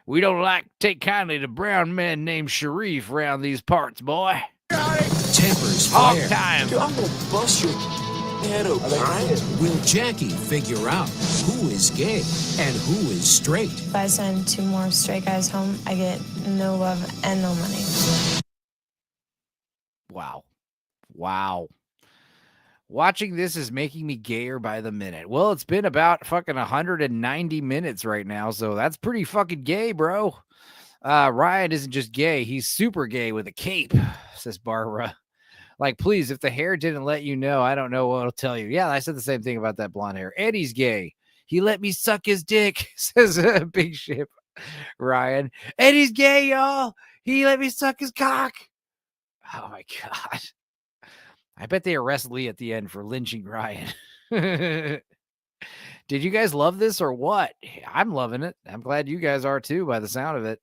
Speaker 3: We don't take kindly to brown men named Sharif around these parts, boy.
Speaker 21: Tempers
Speaker 3: All
Speaker 21: flare.
Speaker 3: time.
Speaker 21: Dude, I'm gonna bust your head open. Will Jackie figure out who is gay and who is straight?
Speaker 2: If I send 2 more straight guys home, I get no love and no money.
Speaker 3: Wow. Watching this is making me gayer by the minute. Well, it's been about fucking 190 minutes right now, so that's pretty fucking gay, bro. Ryan isn't just gay, he's super gay with a cape, says Barbara. Like, please, if the hair didn't let you know, I don't know what I'll tell you. Yeah, I said the same thing about that blonde hair. Eddie's gay. He let me suck his dick, says Big Ship. Ryan. Eddie's gay, y'all. He let me suck his cock. Oh, my God. I bet they arrest Lee at the end for lynching Ryan. Did you guys love this or what? I'm loving it. I'm glad you guys are too, by the sound of it.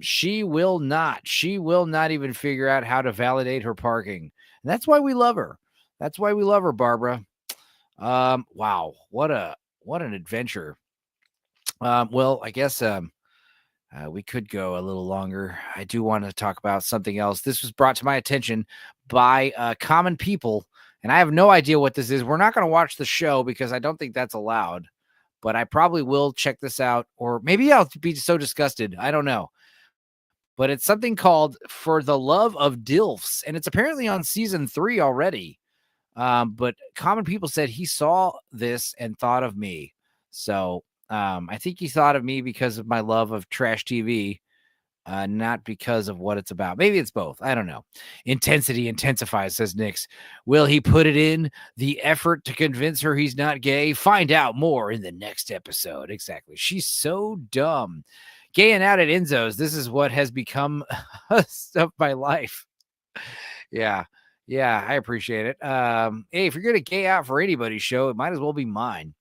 Speaker 3: She will not even figure out how to validate her parking. And that's why we love her. That's why we love her, Barbara. Wow. What an adventure. Well, I guess, we could go a little longer. I do want to talk about something else. This was brought to my attention by Common People, and I have no idea what this is. We're not going to watch the show because I don't think that's allowed, but I probably will check this out, or maybe I'll be so disgusted. I don't know. But it's something called For the Love of Dilfs, and it's apparently on season 3 already. But Common People said he saw this and thought of me. So I think he thought of me because of my love of trash TV, not because of what it's about. Maybe it's both. I don't know. Intensity intensifies, says Nix. Will he put it in the effort to convince her he's not gay? Find out more in the next episode. Exactly. She's so dumb. Gaying out at Enzo's. This is what has become of my life. Yeah, I appreciate it. Hey, if you're going to gay out for anybody's show, it might as well be mine.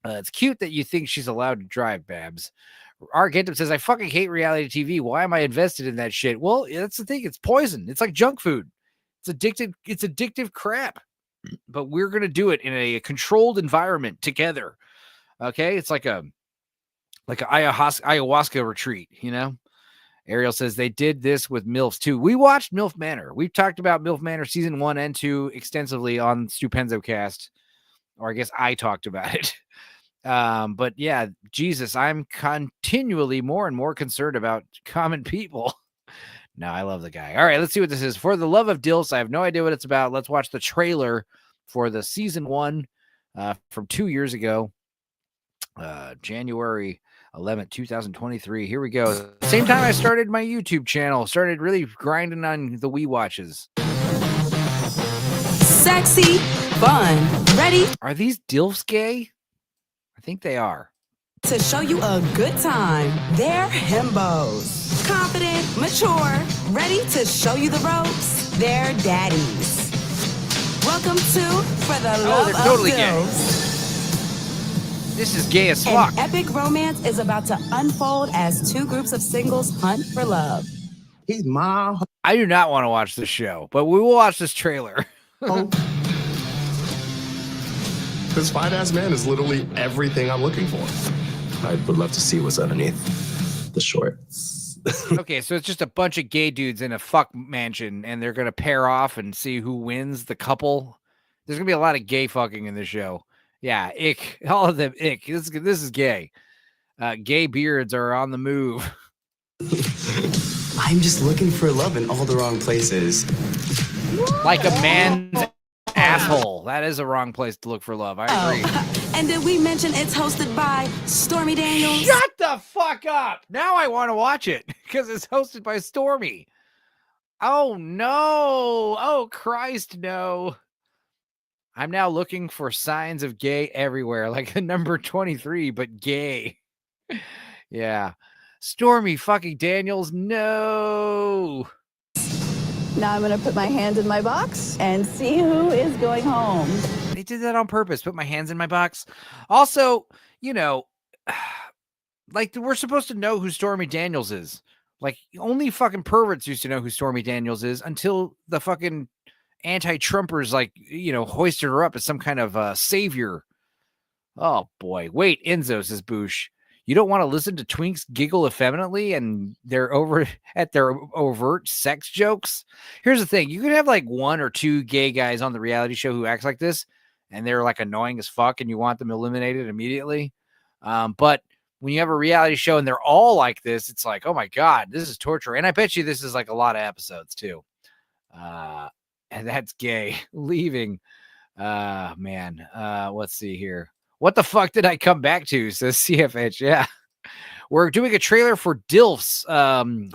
Speaker 3: It's cute that you think she's allowed to drive, Babs. Argentum says, I fucking hate reality TV. Why am I invested in that shit? Well, that's the thing. It's poison. It's like junk food. It's addictive. It's addictive crap. But we're going to do it in a controlled environment together. Okay? It's like an ayahuasca retreat, you know? Ariel says they did this with MILFs too. We watched MILF Manor. We've talked about MILF Manor season 1 and 2 extensively on Stupenzocast. Or I guess I talked about it. But yeah, Jesus, I'm continually more and more concerned about common people. No, I love the guy. All right, let's see what this is. For the Love of Dilfs, I have no idea what it's about. Let's watch the trailer for the season 1 from 2 years ago, January 11th, 2023. Here we go. Same time I started my YouTube channel, started really grinding on the Wii watches.
Speaker 11: Sexy, fun, ready
Speaker 3: Are these Dilfs gay? I think they are.
Speaker 11: to show you a good time. They're himbos. Confident, mature, ready to show you the ropes. They're daddies. Welcome to For the Love
Speaker 3: they're totally
Speaker 11: of
Speaker 3: gay.
Speaker 11: Dilfs.
Speaker 3: This is gay as fuck.
Speaker 11: An epic romance is about to unfold as two groups of singles hunt for love.
Speaker 3: He's my. I do not want to watch this show, but we will watch this trailer.
Speaker 13: This fine-ass man is literally everything I'm looking for. I would love to see what's underneath the shorts.
Speaker 3: Okay, so it's just a bunch of gay dudes in a fuck mansion, and they're gonna pair off and see who wins the couple. There's gonna be a lot of gay fucking in this show. Yeah, ick. All of them ick. This is gay. Gay beards are on the move.
Speaker 18: I'm just looking for love in all the wrong places.
Speaker 3: Like a man's asshole. That is a wrong place to look for love. I agree.
Speaker 11: And did we mention it's hosted by Stormy Daniels?
Speaker 3: Shut the fuck up. Now I want to watch it because it's hosted by Stormy. Oh, no. Oh, Christ, no. I'm now looking for signs of gay everywhere, like a number 23, but gay. Yeah. Stormy fucking Daniels, no.
Speaker 23: Now I'm going to put my hands in my box and see who is going home.
Speaker 3: They did that on purpose. Put my hands in my box. Also, you know, like we're supposed to know who Stormy Daniels is. Like only fucking perverts used to know who Stormy Daniels is until the fucking anti-Trumpers, like, you know, hoisted her up as some kind of savior. Oh boy. Wait, Enzo, says Boosh. You don't want to listen to twinks giggle effeminately and they're over at their overt sex jokes? Here's the thing. You could have like 1 or 2 gay guys on the reality show who acts like this and they're like annoying as fuck and you want them eliminated immediately. But when you have a reality show and they're all like this, it's like, oh my God, this is torture. And I bet you this is like a lot of episodes too. And that's gay. Leaving. Man. Let's see here. What the fuck did I come back to? Says CFH. Yeah. We're doing a trailer for Dilfs,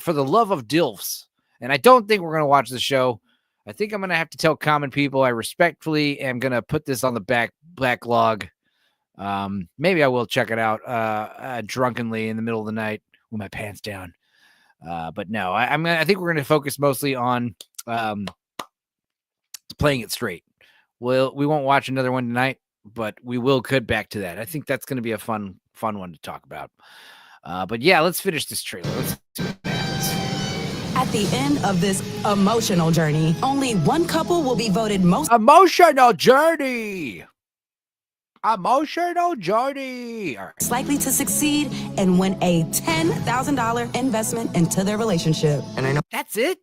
Speaker 3: for the Love of Dilfs. And I don't think we're going to watch the show. I think I'm going to have to tell common people I respectfully am going to put this on the backlog. Maybe I will check it out drunkenly in the middle of the night with my pants down. But no, I think we're going to focus mostly on playing it straight. We won't watch another one tonight, but we will cut back to that. I think that's going to be a fun one to talk about. But yeah, let's finish this trailer. Let's see what happens.
Speaker 11: At the end of this emotional journey, only one couple will be voted most
Speaker 3: emotional journey. Emotional journey. All right.
Speaker 11: likely to succeed and win a $10,000 investment into their relationship.
Speaker 18: And I know
Speaker 3: that's it.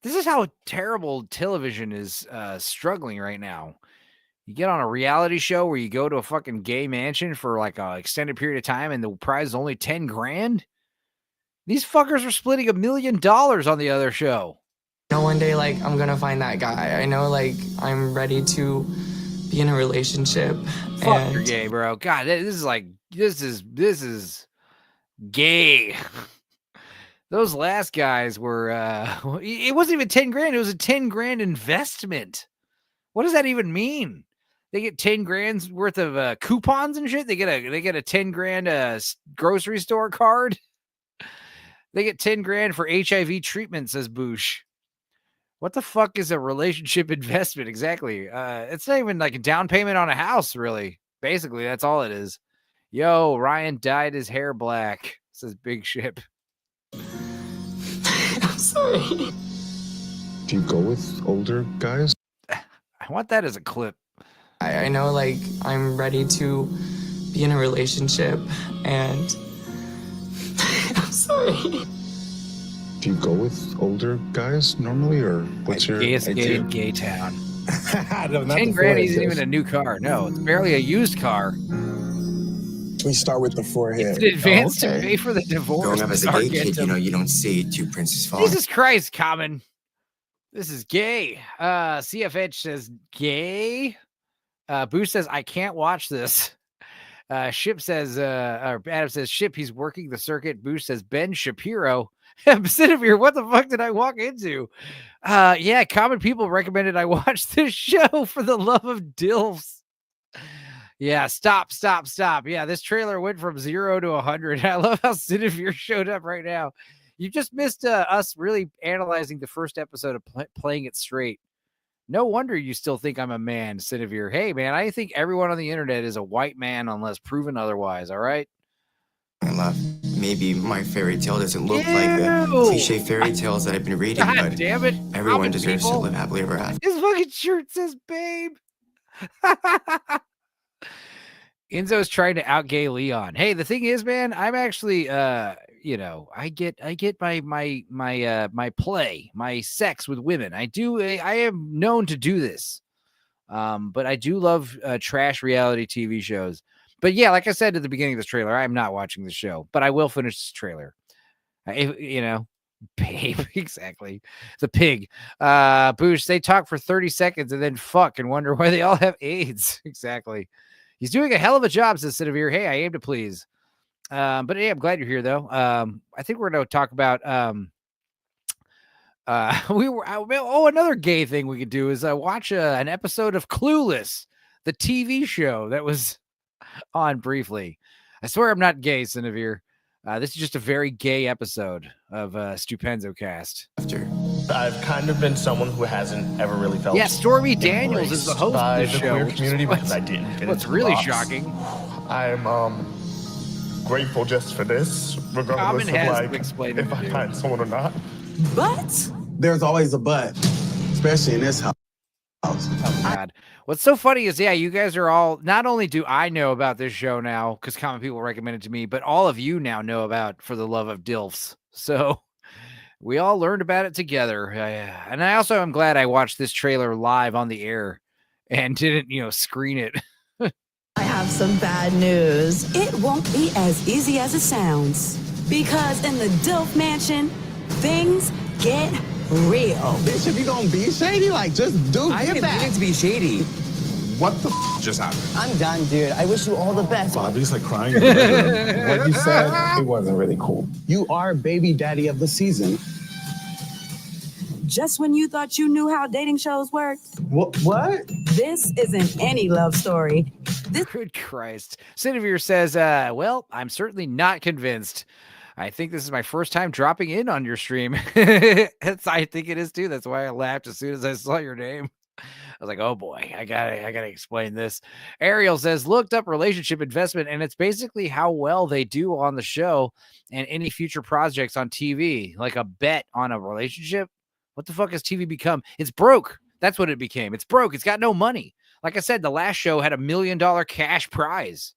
Speaker 3: This is how terrible television is struggling right now. You get on a reality show where you go to a fucking gay mansion for like an extended period of time and the prize is only 10 grand. These fuckers are splitting $1 million on the other show.
Speaker 24: I know one day, like, I'm gonna find that guy. I know, like, I'm ready to be in a relationship.
Speaker 3: Fuck, you're gay, bro. God, this is gay. Those last guys were, it wasn't even 10 grand. It was a 10 grand investment. What does that even mean? They get 10 grand's worth of coupons and shit. They get a 10 grand grocery store card. They get 10 grand for HIV treatment, says Boosh. What the fuck is a relationship investment? Exactly. It's not even like a down payment on a house, really. Basically, that's all it is. Yo, Ryan dyed his hair black, says Big Ship.
Speaker 24: I'm sorry.
Speaker 13: Do you go with older guys?
Speaker 3: I want that as a clip.
Speaker 24: I know, like, I'm ready to be in a relationship, and I'm sorry.
Speaker 13: Do you go with older guys normally, or what's your
Speaker 3: Gayest
Speaker 13: idea?
Speaker 3: gay in gay town.
Speaker 13: No, not
Speaker 3: 10
Speaker 13: the
Speaker 3: grand
Speaker 13: voice,
Speaker 3: isn't
Speaker 13: yes.
Speaker 3: even a new car. No, it's barely a used car.
Speaker 18: We start with the forehead.
Speaker 3: It's an advance to pay for the divorce.
Speaker 18: Growing up as a gay kid, you know, you don't see two princes falling.
Speaker 3: Jesus Christ, Common. This is gay. CFH says gay. Boo says, I can't watch this. Ship says, or Adam says, Ship, he's working the circuit. Boosh says, Ben Shapiro. Sinavir, what the fuck did I walk into? Yeah, common people recommended I watch this show for the love of DILFs. Yeah, stop. Yeah, this trailer went from 0 to 100. I love how Sinavir showed up right now. You just missed us really analyzing the first episode of Playing It Straight. No wonder you still think I'm a man, Sinavir. Hey, man, I think everyone on the internet is a white man unless proven otherwise, all right?
Speaker 18: I love. Maybe my fairy tale doesn't look like the cliche fairy tales that I've been reading,
Speaker 3: God
Speaker 18: but
Speaker 3: damn it.
Speaker 18: everyone deserves to live happily ever after.
Speaker 3: His fucking shirt says babe. Enzo's trying to out-gay Leon. Hey, the thing is, man, I'm actually you know, I get my play, my sex with women. I am known to do this. But I do love trash reality TV shows. But yeah, like I said at the beginning of this trailer, I'm not watching the show, but I will finish this trailer. You know, babe, exactly. The pig. Boosh, they talk for 30 seconds and then fuck and wonder why they all have AIDS. Exactly. He's doing a hell of a job, says Sinavir. Hey, I aim to please. But hey, I'm glad you're here, though. I think we're going to talk about another gay thing we could do is watch an episode of Clueless, the TV show that was on briefly. I swear I'm not gay, Sinavir. This is just a very gay episode of Stupenzocast.
Speaker 6: I've kind of been someone who hasn't ever really felt.
Speaker 3: Yeah, Stormy Daniels is the host of the show.
Speaker 6: Queer community because I didn't fit
Speaker 3: What's
Speaker 6: into the
Speaker 3: really
Speaker 6: box.
Speaker 3: shocking.
Speaker 6: I'm grateful just for this, regardless of like if I find someone or not.
Speaker 11: But
Speaker 22: there's always a but, especially in this house.
Speaker 3: Oh God. What's so funny is, yeah, you guys are all, not only do I know about this show now, because common people recommend it to me, but all of you now know about For the Love of DILFs. So we all learned about it together. And I also am glad I watched this trailer live on the air and didn't, screen it.
Speaker 11: I have some bad news. It won't be as easy as it sounds. Because in the DILF mansion, things get real.
Speaker 22: Bitch, if you gonna be shady, like, just do
Speaker 18: I didn't mean it to be shady.
Speaker 22: What the just happened?
Speaker 18: I'm done, dude. I wish you all the best.
Speaker 22: Bobby's like crying in the bedroom. What you said, it wasn't really cool. You are baby daddy of the season.
Speaker 11: Just when you thought you knew how dating shows worked.
Speaker 22: What?
Speaker 11: This isn't any love story.
Speaker 3: Good Christ. Sinavir says, well, I'm certainly not convinced. I think this is my first time dropping in on your stream. I think it is too. That's why I laughed as soon as I saw your name. I was like, oh boy, I gotta explain this. Ariel says, looked up relationship investment, and it's basically how well they do on the show and any future projects on TV, like a bet on a relationship. What the fuck has TV become? It's broke. That's what it became. It's broke. It's got no money. Like I said, the last show had $1 million cash prize.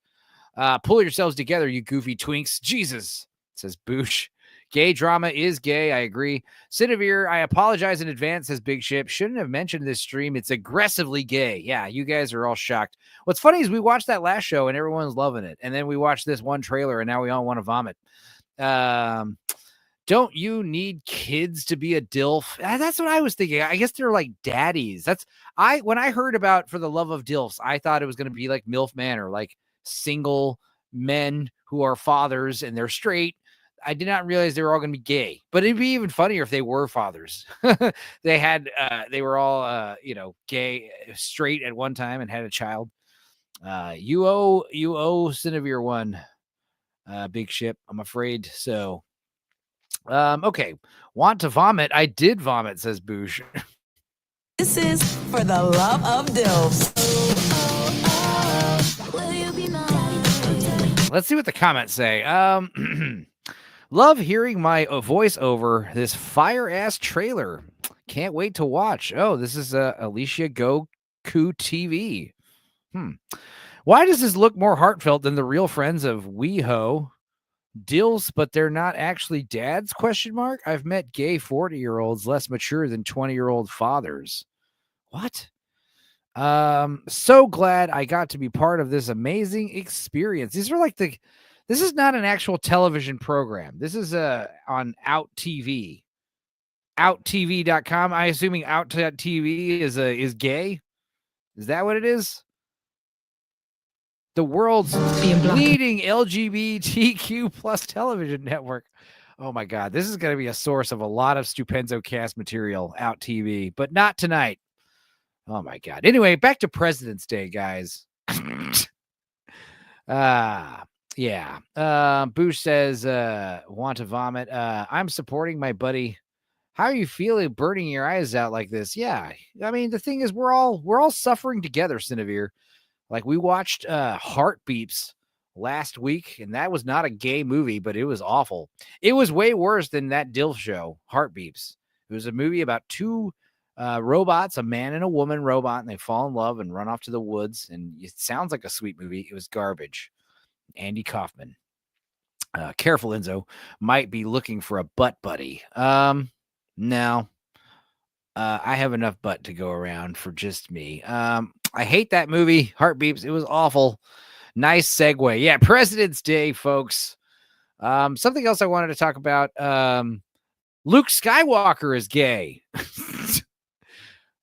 Speaker 3: Pull yourselves together, you goofy twinks. Jesus, says Boosh. Gay drama is gay. I agree. Sinavir, I apologize in advance, says Big Ship. Shouldn't have mentioned this stream. It's aggressively gay. Yeah, you guys are all shocked. What's funny is we watched that last show and everyone's loving it. And then we watched this one trailer and now we all want to vomit. Don't you need kids to be a DILF? That's what I was thinking. I guess they're like daddies. When I heard about For the Love of DILFs, I thought it was going to be like MILF Manor, like single men who are fathers and they're straight. I did not realize they were all going to be gay, but it'd be even funnier if they were fathers. They were all, gay, straight at one time and had a child. You owe Sinavir one, Big Ship. I'm afraid so. Okay. Want to vomit? I did vomit, says Boosh.
Speaker 11: This is For the Love of DILFs.
Speaker 3: Let's see what the comments say. Love hearing my voice over this fire-ass trailer. Can't wait to watch. Oh, this is Alicia Goku TV. Why does this look more heartfelt than the real friends of WeHo? DILFs, but they're not actually dads? ? I've met gay 40-year-olds less mature than 20-year-old fathers. What? So glad I got to be part of this amazing experience. These are like this is not an actual television program. This is on Out TV. OutTV.com. I assuming Out.tv is gay. Is that what it is? The world's leading LGBTQ plus television network. Oh my God, this is going to be a source of a lot of Stupenzocast material. Out TV, but not tonight. Oh my God. Anyway, back to President's Day, guys. Yeah. Boosh says, want to vomit. I'm supporting my buddy. How are you feeling burning your eyes out like this? Yeah. I mean, the thing is, we're all suffering together, Cinevere. Like, we watched Heartbeeps last week, and that was not a gay movie, but it was awful. It was way worse than that DILF show, Heartbeeps. It was a movie about two robots, a man and a woman robot, and they fall in love and run off to the woods. And it sounds like a sweet movie. It was garbage. Andy Kaufman. Careful, Enzo. Might be looking for a butt buddy. No. I have enough butt to go around for just me. I hate that movie, Heartbeeps. It was awful. Nice segue. Yeah, President's Day, folks. Something else I wanted to talk about. Luke Skywalker is gay.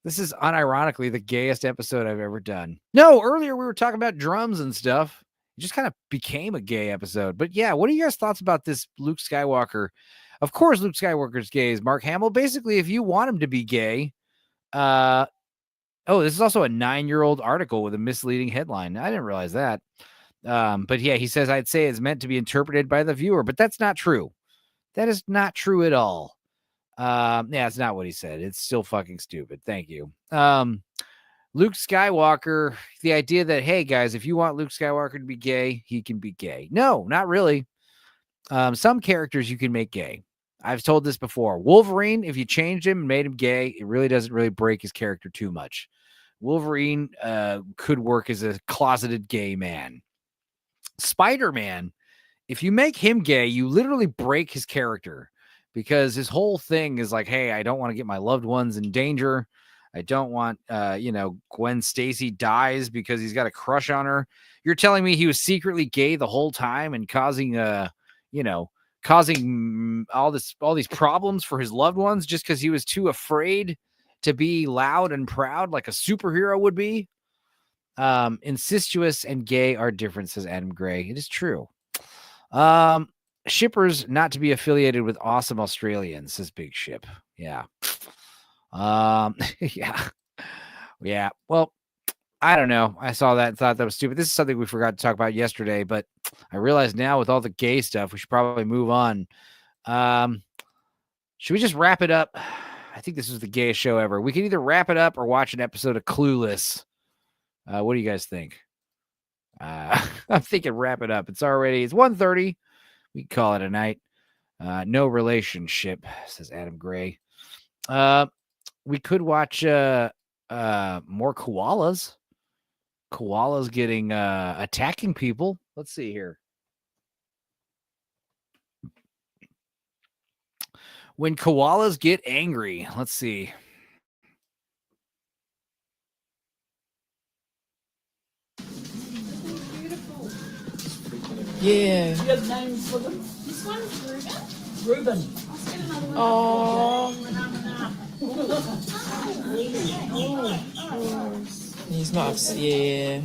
Speaker 3: This is unironically the gayest episode I've ever done. No, earlier we were talking about drums and stuff. It just kind of became a gay episode. But yeah, what are you guys' thoughts about this Luke Skywalker? Of course, Luke Skywalker's gay, is Mark Hamill. Basically, if you want him to be gay, oh, this is also a 9-year-old article with a misleading headline. I didn't realize that. But yeah, he says, I'd say it's meant to be interpreted by the viewer, but that's not true. That is not true at all. Yeah, it's not what he said. It's still fucking stupid. Thank you. Luke Skywalker, the idea that, hey, guys, if you want Luke Skywalker to be gay, he can be gay. No, not really. Some characters you can make gay. I've told this before. Wolverine, if you changed him and made him gay, it really doesn't really break his character too much. Wolverine could work as a closeted gay man. Spider-Man, if you make him gay, you literally break his character because his whole thing is like, hey, I don't want to get my loved ones in danger. I don't want, Gwen Stacy dies because he's got a crush on her. You're telling me he was secretly gay the whole time and causing all these problems for his loved ones just because he was too afraid to be loud and proud like a superhero would be. Incestuous and gay are different, says Adam Gray. It is true. Shippers not to be affiliated with awesome Australians, says Big Ship. Yeah. Yeah. Well, I don't know. I saw that and thought that was stupid. This is something we forgot to talk about yesterday, but I realize now with all the gay stuff, we should probably move on. Should we just wrap it up? I think this is the gayest show ever. We can either wrap it up or watch an episode of Clueless. What do you guys think? I'm thinking wrap it up. It's 1:30. We can call it a night. No relationship, says Adam Gray. We could watch more koalas. Koalas getting attacking people. Let's see here. When koalas get angry. Let's see.
Speaker 8: Yeah.
Speaker 10: Do you have names for them? This one's Reuben. Reuben.
Speaker 8: Oh. He's not. Yeah.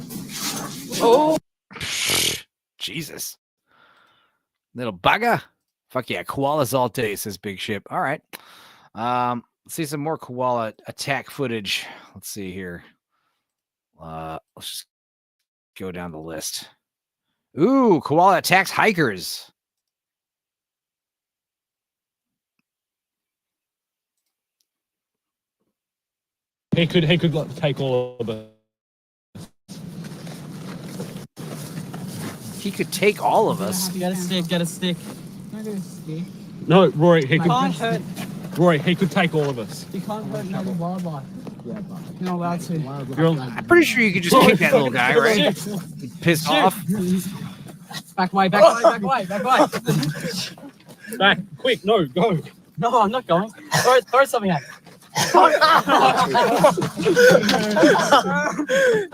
Speaker 8: Oh.
Speaker 3: Jesus. Little bugger. Fuck yeah. Koalas all day, says Big Ship. All right. Let's see some more koala attack footage. Let's see here. Let's just go down the list. Ooh, koala attacks hikers.
Speaker 12: He could take all of it.
Speaker 3: He could take all of us.
Speaker 10: Get a stick. Get a stick. Can I get a stick?
Speaker 12: No, Rory, he
Speaker 10: can't hurt.
Speaker 12: Rory, he could take all of us.
Speaker 10: You can't hurt native wildlife. Yeah, but you're not allowed to.
Speaker 3: I'm pretty sure you could just kick that little guy, right? Pissed off.
Speaker 10: Back away, back away, back away, back away.
Speaker 12: Back, quick, no, go.
Speaker 10: No, I'm not going. Throw something at me.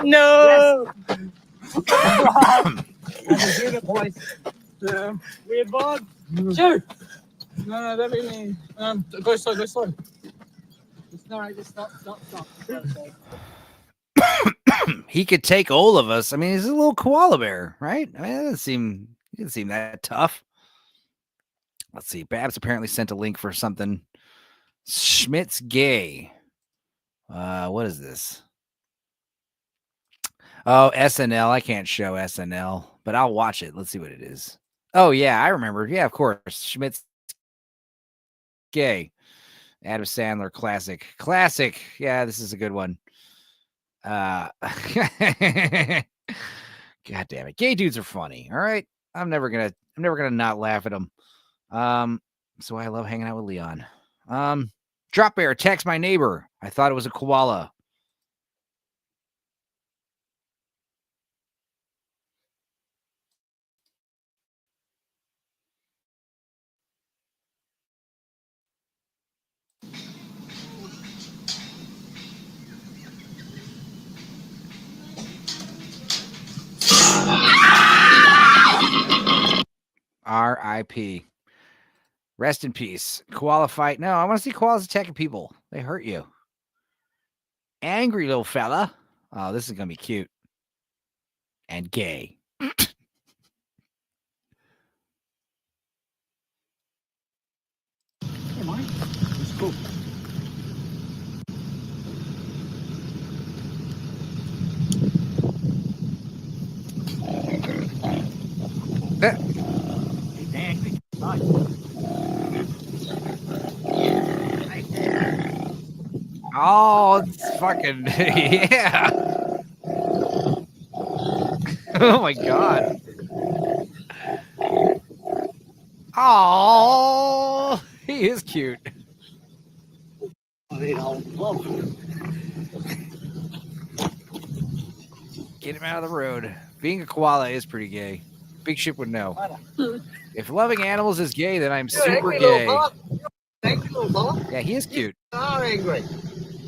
Speaker 8: No.
Speaker 12: Weird vibe.
Speaker 8: Sure.
Speaker 12: No, don't be me. Go slow, go slow. Just stop.
Speaker 3: He could take all of us. I mean, he's a little koala bear, right? I mean, he doesn't seem that tough. Let's see. Babs apparently sent a link for something. Schmidt's gay. What is this? Oh, SNL. I can't show SNL, but I'll watch it. Let's see what it is. Oh, yeah, I remember. Yeah, of course. Schmidt's gay. Adam Sandler classic. Classic. Yeah, this is a good one. God damn it. Gay dudes are funny. All right. I'm never gonna not laugh at them. So I love hanging out with Leon. Drop bear, text my neighbor. I thought it was a koala. R.I.P. Rest in peace. Koala fight. No, I want to see koalas attacking people. They hurt you. Angry little fella. Oh, this is going to be cute. And gay.
Speaker 12: Hey, Mike. It's cool.
Speaker 3: Oh, it's fucking yeah. Oh my god. Oh, he is cute. Get him out of the road. Being a koala is pretty gay. Big Ship would know. If loving animals is gay, then I'm super gay. Yeah, he is cute.
Speaker 1: Angry.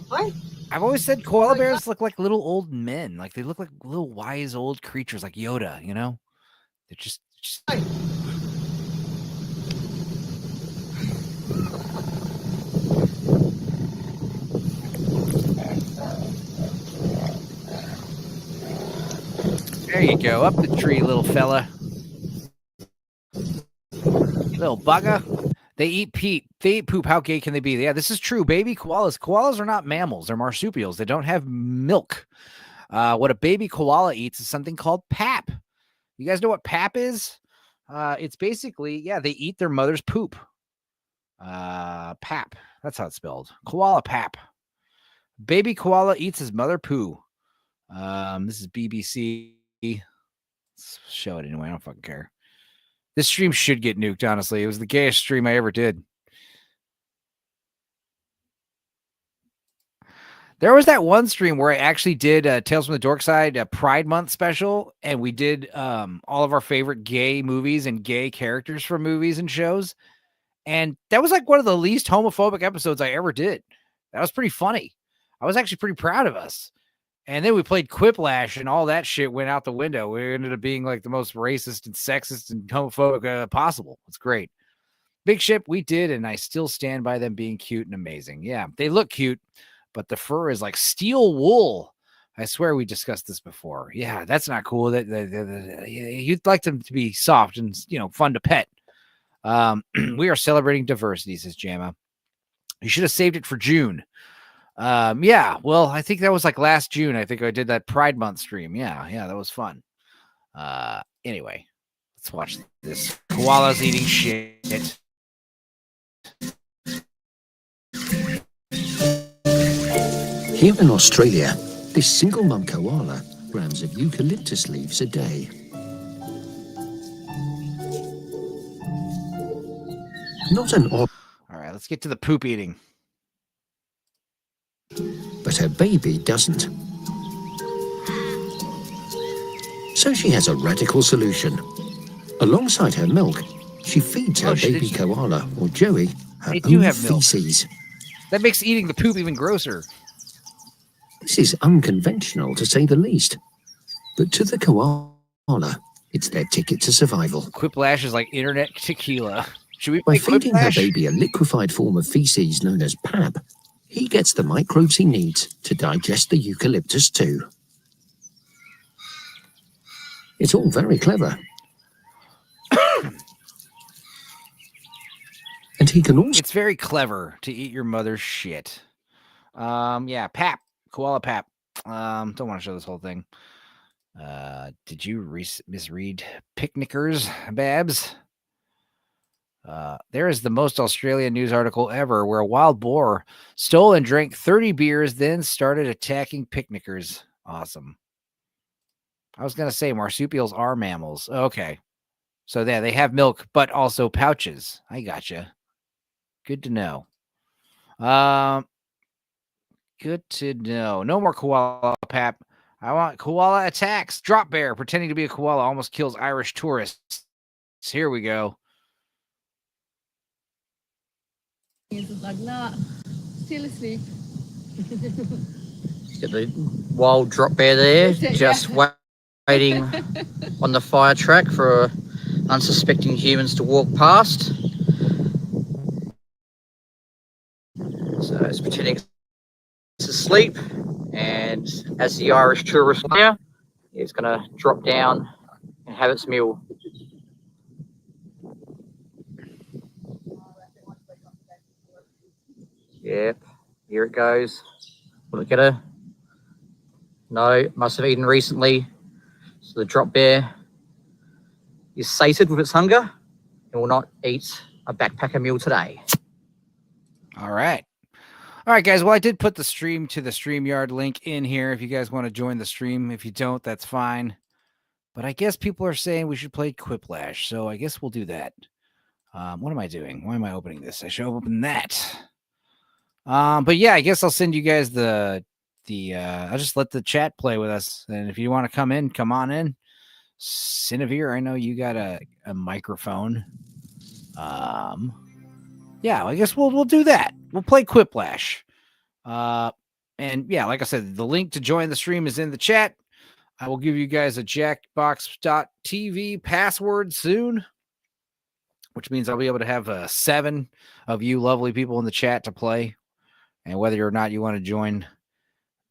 Speaker 1: What?
Speaker 3: I've always said koala bears look like little old men. Like they look like little wise old creatures like Yoda, you know? They're just... There you go. Up the tree, little fella. Little bugger. They eat poop. How gay can they be? Yeah, this is true. Baby koalas. Koalas are not mammals. They're marsupials. They don't have milk. What a baby koala eats is something called pap. You guys know what pap is? It's basically, yeah, they eat their mother's poop. Pap. That's how it's spelled. Koala pap. Baby koala eats his mother poo. This is BBC. Let's show it anyway. I don't fucking care. This stream should get nuked, honestly. It was the gayest stream I ever did. There was that one stream where I actually did Tales from the Dork Side, a Pride Month special, and we did all of our favorite gay movies and gay characters from movies and shows. And that was like one of the least homophobic episodes I ever did. That was pretty funny. I was actually pretty proud of us. And then we played Quiplash and all that shit went out the window. We ended up being like the most racist and sexist and homophobic possible. It's great. Big Ship, we did, and I still stand by them being cute and amazing. Yeah, they look cute, but the fur is like steel wool. I swear we discussed this before. Yeah, that's not cool. You'd like them to be soft and, you know, fun to pet. We are celebrating diversity, says Jama. You should have saved it for June. Yeah, well, I think that was like last June. I think I did that Pride Month stream. Yeah, that was fun. Anyway, let's watch this. Koalas eating shit.
Speaker 4: Here in Australia, this single mum koala grams of eucalyptus leaves a day. Not an odd.
Speaker 3: All right, let's get to the poop eating.
Speaker 4: But her baby doesn't. So she has a radical solution. Alongside her milk, she feeds her baby koala, or Joey, her own feces.
Speaker 3: That makes eating the poop even grosser.
Speaker 4: This is unconventional, to say the least. But to the koala, it's their ticket to survival.
Speaker 3: Quiplash is like internet tequila. Should we
Speaker 4: By
Speaker 3: play
Speaker 4: feeding her
Speaker 3: Quiplash?
Speaker 4: baby a liquefied form of feces known as pap, he gets the microbes he needs to digest the eucalyptus too. It's all very clever. And he can also...
Speaker 3: It's very clever to eat your mother's shit. Yeah, pap. Koala pap. Don't want to show this whole thing. Did you misread Picnickers, Babs? There is the most Australian news article ever where a wild boar stole and drank 30 beers, then started attacking picnickers. Awesome. I was going to say marsupials are mammals. Okay. So yeah, they have milk, but also pouches. I gotcha. Good to know. Good to know. No more koala pap. I want koala attacks. Drop bear pretending to be a koala almost kills Irish tourists. Here we go.
Speaker 10: He's like, nah, still asleep.
Speaker 1: Got the wild drop bear there, just waiting on the fire track for unsuspecting humans to walk past. So it's pretending it's asleep, and as the Irish tourist now, it's going to drop down and have its meal. Yep, here it goes. Will it get her? No, must have eaten recently. So the drop bear is sated with its hunger and will not eat a backpacker meal today.
Speaker 3: All right. All right, guys. Well, I did put the stream to the StreamYard link in here if you guys want to join the stream. If you don't, that's fine. But I guess people are saying we should play Quiplash, so I guess we'll do that. What am I doing? Why am I opening this? I should open that. But yeah, I guess I'll send you guys the I'll just let the chat play with us. And if you want to come in, come on in. Cinevere, I know you got a microphone. Yeah, I guess we'll do that. We'll play Quiplash. And yeah, like I said, the link to join the stream is in the chat. I will give you guys a jackbox.tv password soon, which means I'll be able to have 7 of you lovely people in the chat to play. And whether or not you want to join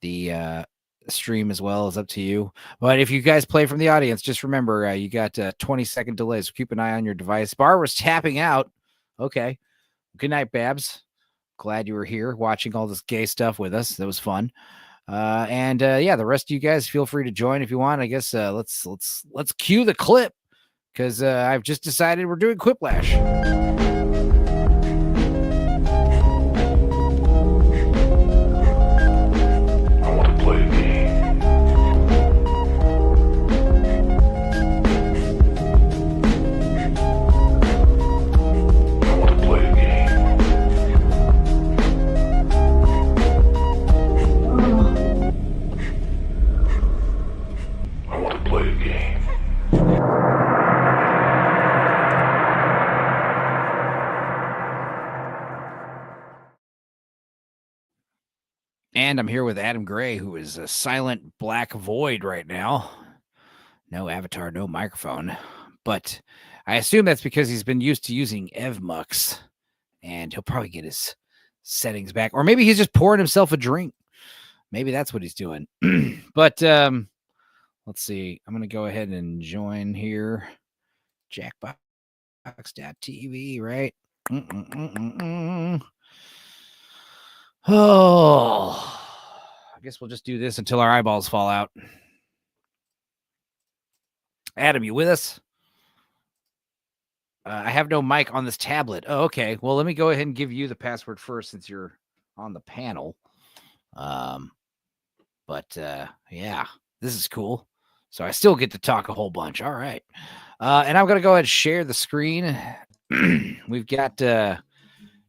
Speaker 3: the stream as well is up to you. But if you guys play from the audience, just remember you got 20-second delays. So keep an eye on your device. Barbara's tapping out. Okay. Good night, Babs. Glad you were here watching all this gay stuff with us. That was fun. And yeah, the rest of you guys feel free to join if you want. I guess let's cue the clip because I've just decided we're doing Quiplash. And I'm here with Adam Gray, who is a silent black void right now. No avatar, no microphone. But I assume that's because he's been used to using EvMux. And he'll probably get his settings back. Or maybe he's just pouring himself a drink. Maybe that's what he's doing. But let's see. I'm going to go ahead and join here. Jackbox.tv, right? Oh, I guess we'll just do this until our eyeballs fall out. Adam, you with us? I have no mic on this tablet. Oh, okay. Well, let me go ahead and give you the password first since you're on the panel. But yeah, this is cool. So I still get to talk a whole bunch. All right. And I'm going to go ahead and share the screen. We've got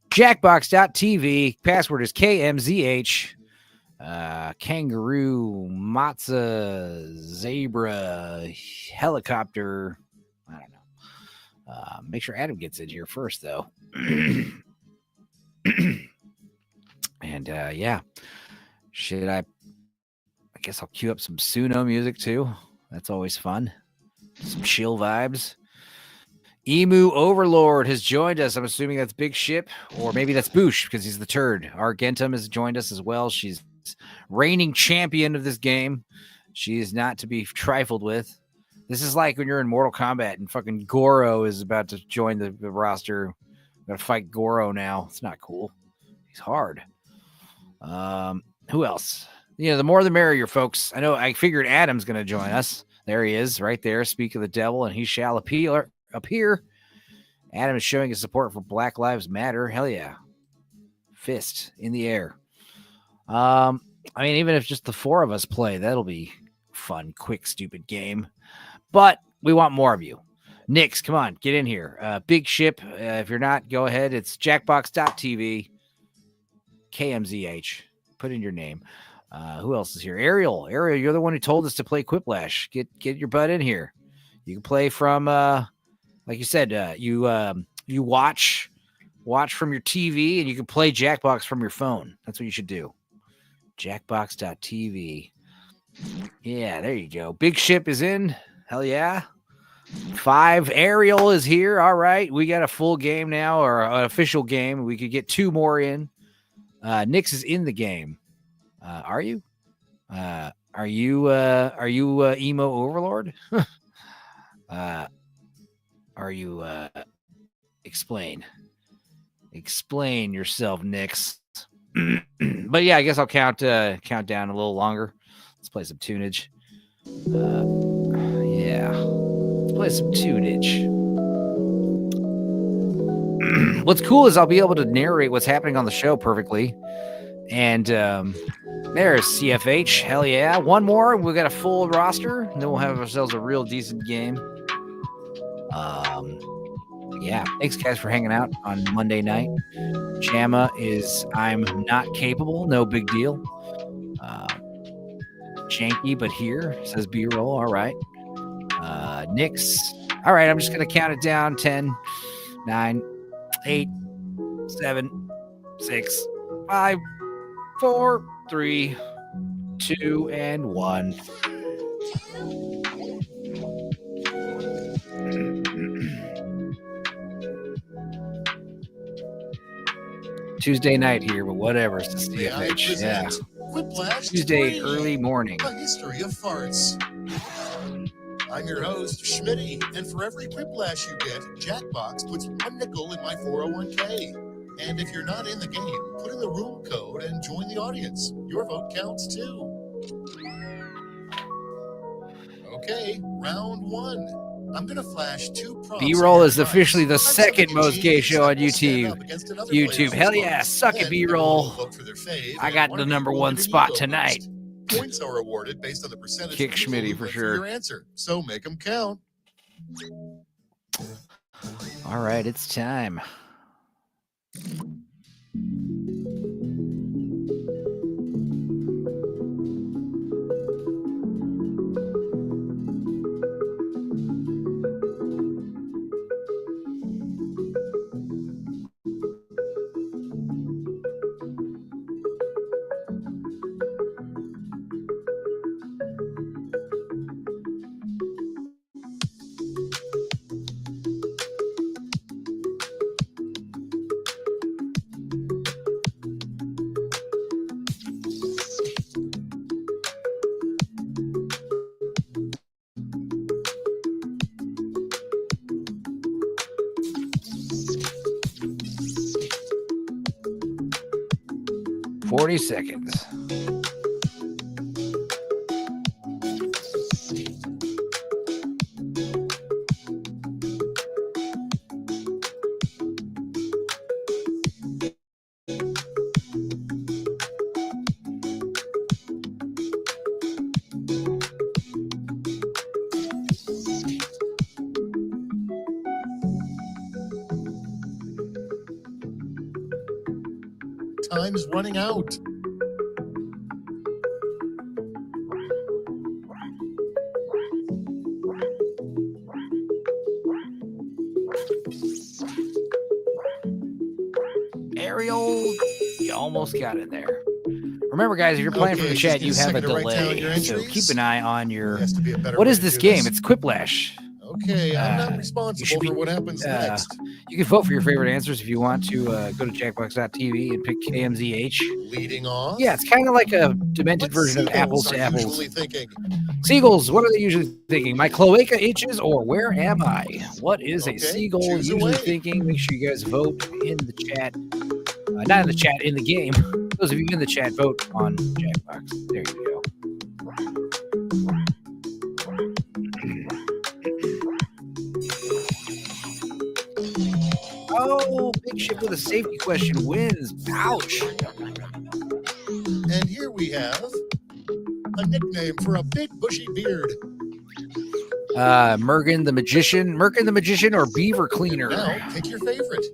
Speaker 3: Jackbox.tv. Password is KMZH. Kangaroo, Matza, Zebra, Helicopter. I don't know. Make sure Adam gets in here first, though. And yeah, I guess I'll cue up some Suno music too. That's always fun. Some chill vibes. Emu Overlord has joined us. I'm assuming that's Big Ship, or maybe that's Boosh because he's the turd. Argentum has joined us as well. She's reigning champion of this game. She is not to be trifled with. This is like when you're in Mortal Kombat and fucking Goro is about to join the roster. Gotta fight Goro now. It's not cool. He's hard. Who else? The more the merrier, folks. I figured Adam's gonna join us. There he is, right there. Speak of the devil, and he shall appear. Adam is showing his support for Black Lives Matter. Hell yeah. Fist in the air. Even if just the four of us play, that'll be fun, quick, stupid game. But we want more of you. Nix, come on, get in here. Big Ship, if you're not, go ahead. It's jackbox.tv. KMZH. Put in your name. Who else is here? Ariel, you're the one who told us to play Quiplash. Get your butt in here. You can play from, like you said, you watch from your TV, and you can play Jackbox from your phone. That's what you should do. Jackbox.tv. Yeah, there you go. Big Ship is in. Hell yeah. 5. Ariel is here. All right. We got a full game now, or an official game. We could get 2 more in. Nix is in the game. Are you? Are you Emo Overlord? Are you explain yourself, Nix? But yeah, I guess I'll count down a little longer. Let's play some tunage. Yeah, let's play some tunage. What's cool is I'll be able to narrate what's happening on the show perfectly. And there's CFH. Hell yeah. One more. We've got a full roster. And then we'll have ourselves a real decent game. Yeah. Thanks, guys, for hanging out on Monday night. Jamma is I'm not capable. No big deal. Janky, but here, says B-roll. All right. Nix. All right. I'm just going to count it down. 10, 9, 8, 7, 6, 5, 4, 3, 2, and 1. Tuesday night here, but whatever. It's the CFH. Yeah. Tuesday early morning.
Speaker 5: A history of farts. I'm your host, Schmitty, and for every Quiplash you get, Jackbox puts 1 nickel in my 401k. And if you're not in the game, put in the room code and join the audience. Your vote counts too. Okay, round 1. I'm going to flash 2 prompts.
Speaker 3: B-roll is officially the second most gay show on YouTube. Hell yeah, suck it, B-roll. I got the number 1 spot tonight.
Speaker 5: Points are awarded based on the percentage
Speaker 3: Kick Schmitty for sure.
Speaker 5: Your answer, so make them count.
Speaker 3: All right, it's time. Seconds.
Speaker 5: Time's running out.
Speaker 3: almost got in there. Remember, guys, if you're playing from the chat, you have a delay. So keep an eye on your... What is this game? It's Quiplash.
Speaker 5: Okay, I'm not responsible for what happens next.
Speaker 3: You can vote for your favorite answers if you want to go to jackbox.tv and pick KMZH.
Speaker 5: Leading off?
Speaker 3: Yeah, it's kind of like a demented version of Apples to Apples. Seagulls, what are they usually thinking? My cloaca itches or where am I? What is a seagull usually thinking? Make sure you guys vote in the chat. Not in the chat, in the game. Those of you in the chat, vote on Jackbox. There you go. Oh, Big Ship with a safety question wins. Ouch.
Speaker 5: And here we have a nickname for a big bushy beard.
Speaker 3: Merkin the Magician or Beaver Cleaner.
Speaker 5: Now, pick your favorite.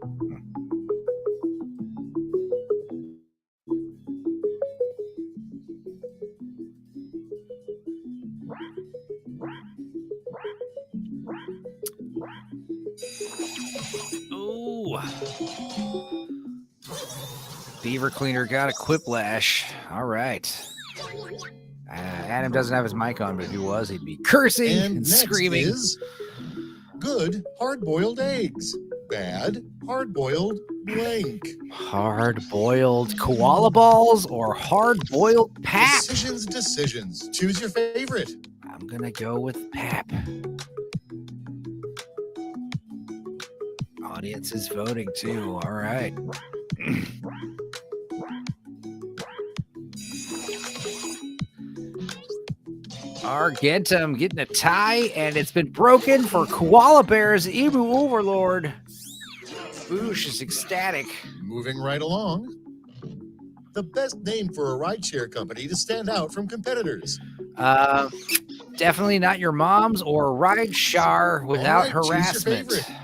Speaker 3: Ooh. Beaver Cleaner got a quiplash. All right. Adam doesn't have his mic on, but if he was, he'd be cursing and screaming.
Speaker 5: Is good hard-boiled eggs. Bad hard-boiled blank.
Speaker 3: Hard-boiled koala balls or hard-boiled pap?
Speaker 5: Decisions. Choose your favorite.
Speaker 3: I'm going to go with pap. Audience is voting too. All right. Argentum getting a tie, and it's been broken for Koala Bear's Emu Overlord. Boosh is ecstatic.
Speaker 5: Moving right along. The best name for a rideshare company to stand out from competitors.
Speaker 3: Definitely not your mom's or Ride Shar without harassment.
Speaker 5: Choose your favorite.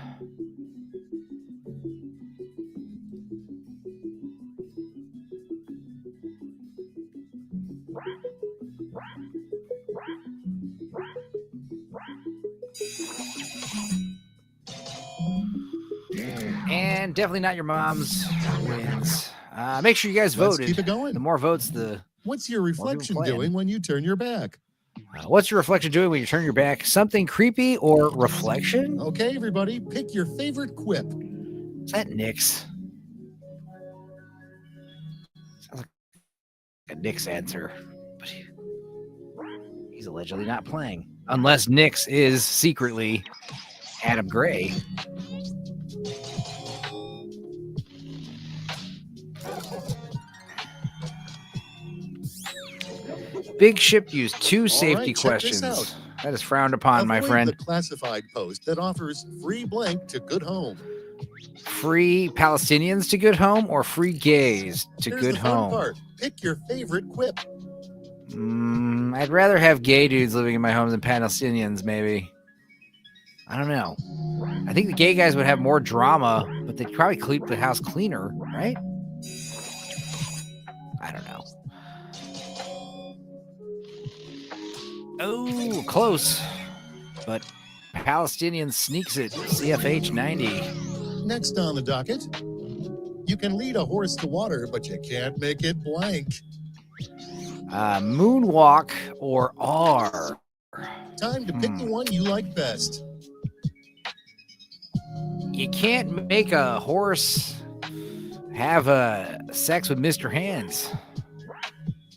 Speaker 3: And definitely not your mom's wins. Make sure you guys voted.
Speaker 5: Keep it going.
Speaker 3: The more votes, the...
Speaker 5: What's your reflection doing when you turn your back?
Speaker 3: What's your reflection doing when you turn your back? Something creepy or reflection?
Speaker 5: Okay, everybody, pick your favorite quip.
Speaker 3: Is that Nick's? Sounds like a Nick's answer. But he's allegedly not playing. Unless Nick's is secretly Adam Gray. Big Ship used two safety questions. That is frowned upon, my friend.
Speaker 5: The classified post that offers free blank to good home.
Speaker 3: Free Palestinians to good home or free gays to
Speaker 5: Here's
Speaker 3: good
Speaker 5: the fun
Speaker 3: home?
Speaker 5: part. Pick your favorite quip.
Speaker 3: I'd rather have gay dudes living in my home than Palestinians, maybe. I don't know. I think the gay guys would have more drama, but they'd probably keep the house cleaner, right? I don't know. Oh, close. But Palestinian sneaks it. CFH 90.
Speaker 5: Next on the docket, you can lead a horse to water, but you can't make it blank.
Speaker 3: Moonwalk or R.
Speaker 5: Time to pick the one you like best.
Speaker 3: You can't make a horse have sex with Mr. Hands.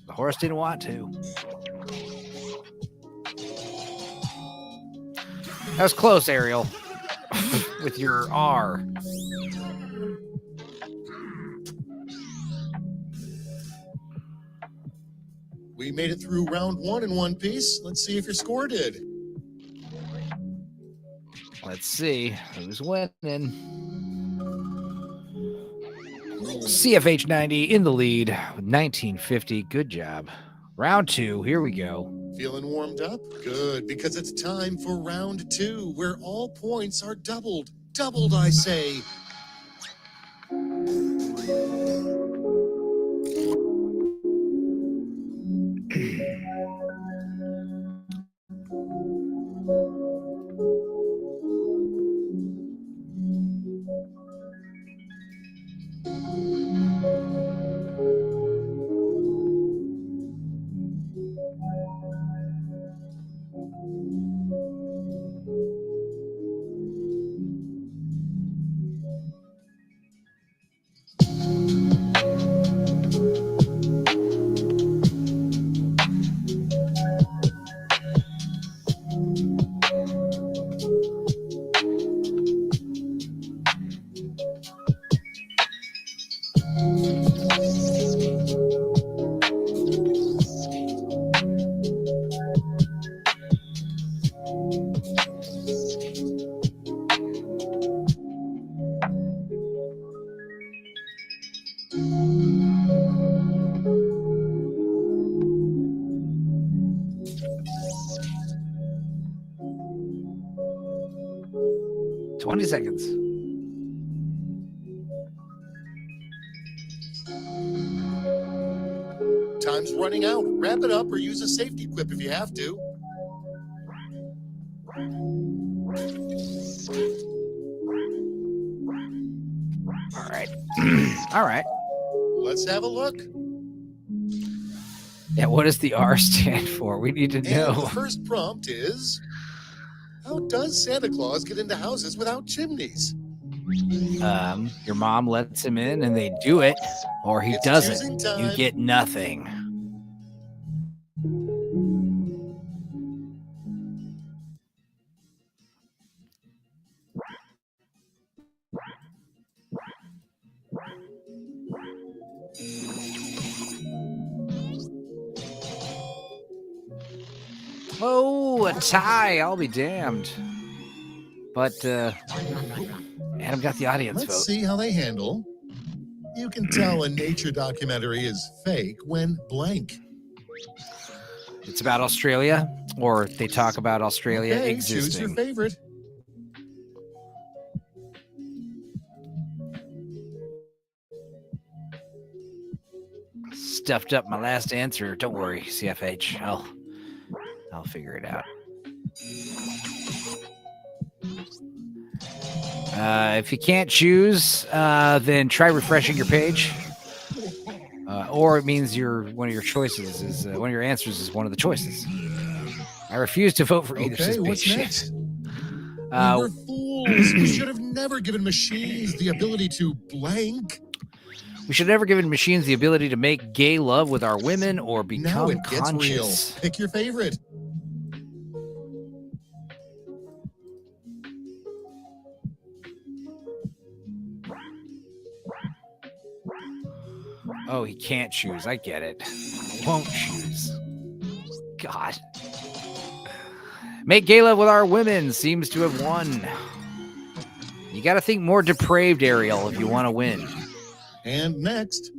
Speaker 3: The horse didn't want to. That was close, Ariel, with your R.
Speaker 5: We made it through round one in one piece. Let's see if your score did.
Speaker 3: Let's see who's winning. CFH 90 in the lead with 1950. Good job. Round two. Here we go.
Speaker 5: Feeling warmed up? Good, because it's time for round two, where all points are doubled. Doubled, I say.
Speaker 3: 20 seconds.
Speaker 5: Time's running out. Wrap it up or use a safety quip if you have to.
Speaker 3: All right. All right.
Speaker 5: Let's have a look.
Speaker 3: Yeah, what does the R stand for? We need to know.
Speaker 5: And the first prompt is, how does Santa Claus get into houses without chimneys?
Speaker 3: Your mom lets him in and they do it, or he
Speaker 5: It's
Speaker 3: doesn't.
Speaker 5: choosing time.
Speaker 3: You get nothing. Oh, a tie. I'll be damned. But Adam got the audience
Speaker 5: Let's
Speaker 3: vote.
Speaker 5: see how they handle. You can tell a nature documentary is fake when blank.
Speaker 3: It's about Australia, or they talk about Australia
Speaker 5: Okay, choose your
Speaker 3: existing.
Speaker 5: favorite.
Speaker 3: Stuffed up my last answer. Don't worry, CFH. I'll figure it out. If you can't choose, then try refreshing your page. Or it means one of your choices is one of your answers is one of the choices. I refuse to vote for either.
Speaker 5: Okay, what's
Speaker 3: shit.
Speaker 5: next? We were fools. We should have never given machines the ability to blank.
Speaker 3: We should have never given machines the ability to make gay love with our women or become
Speaker 5: Now it gets
Speaker 3: conscious.
Speaker 5: real. Pick your favorite.
Speaker 3: Oh, he can't choose. I get it. Won't choose. God. Make gay love with our women seems to have won. You got to think more depraved, Ariel, if you want to win.
Speaker 5: And next,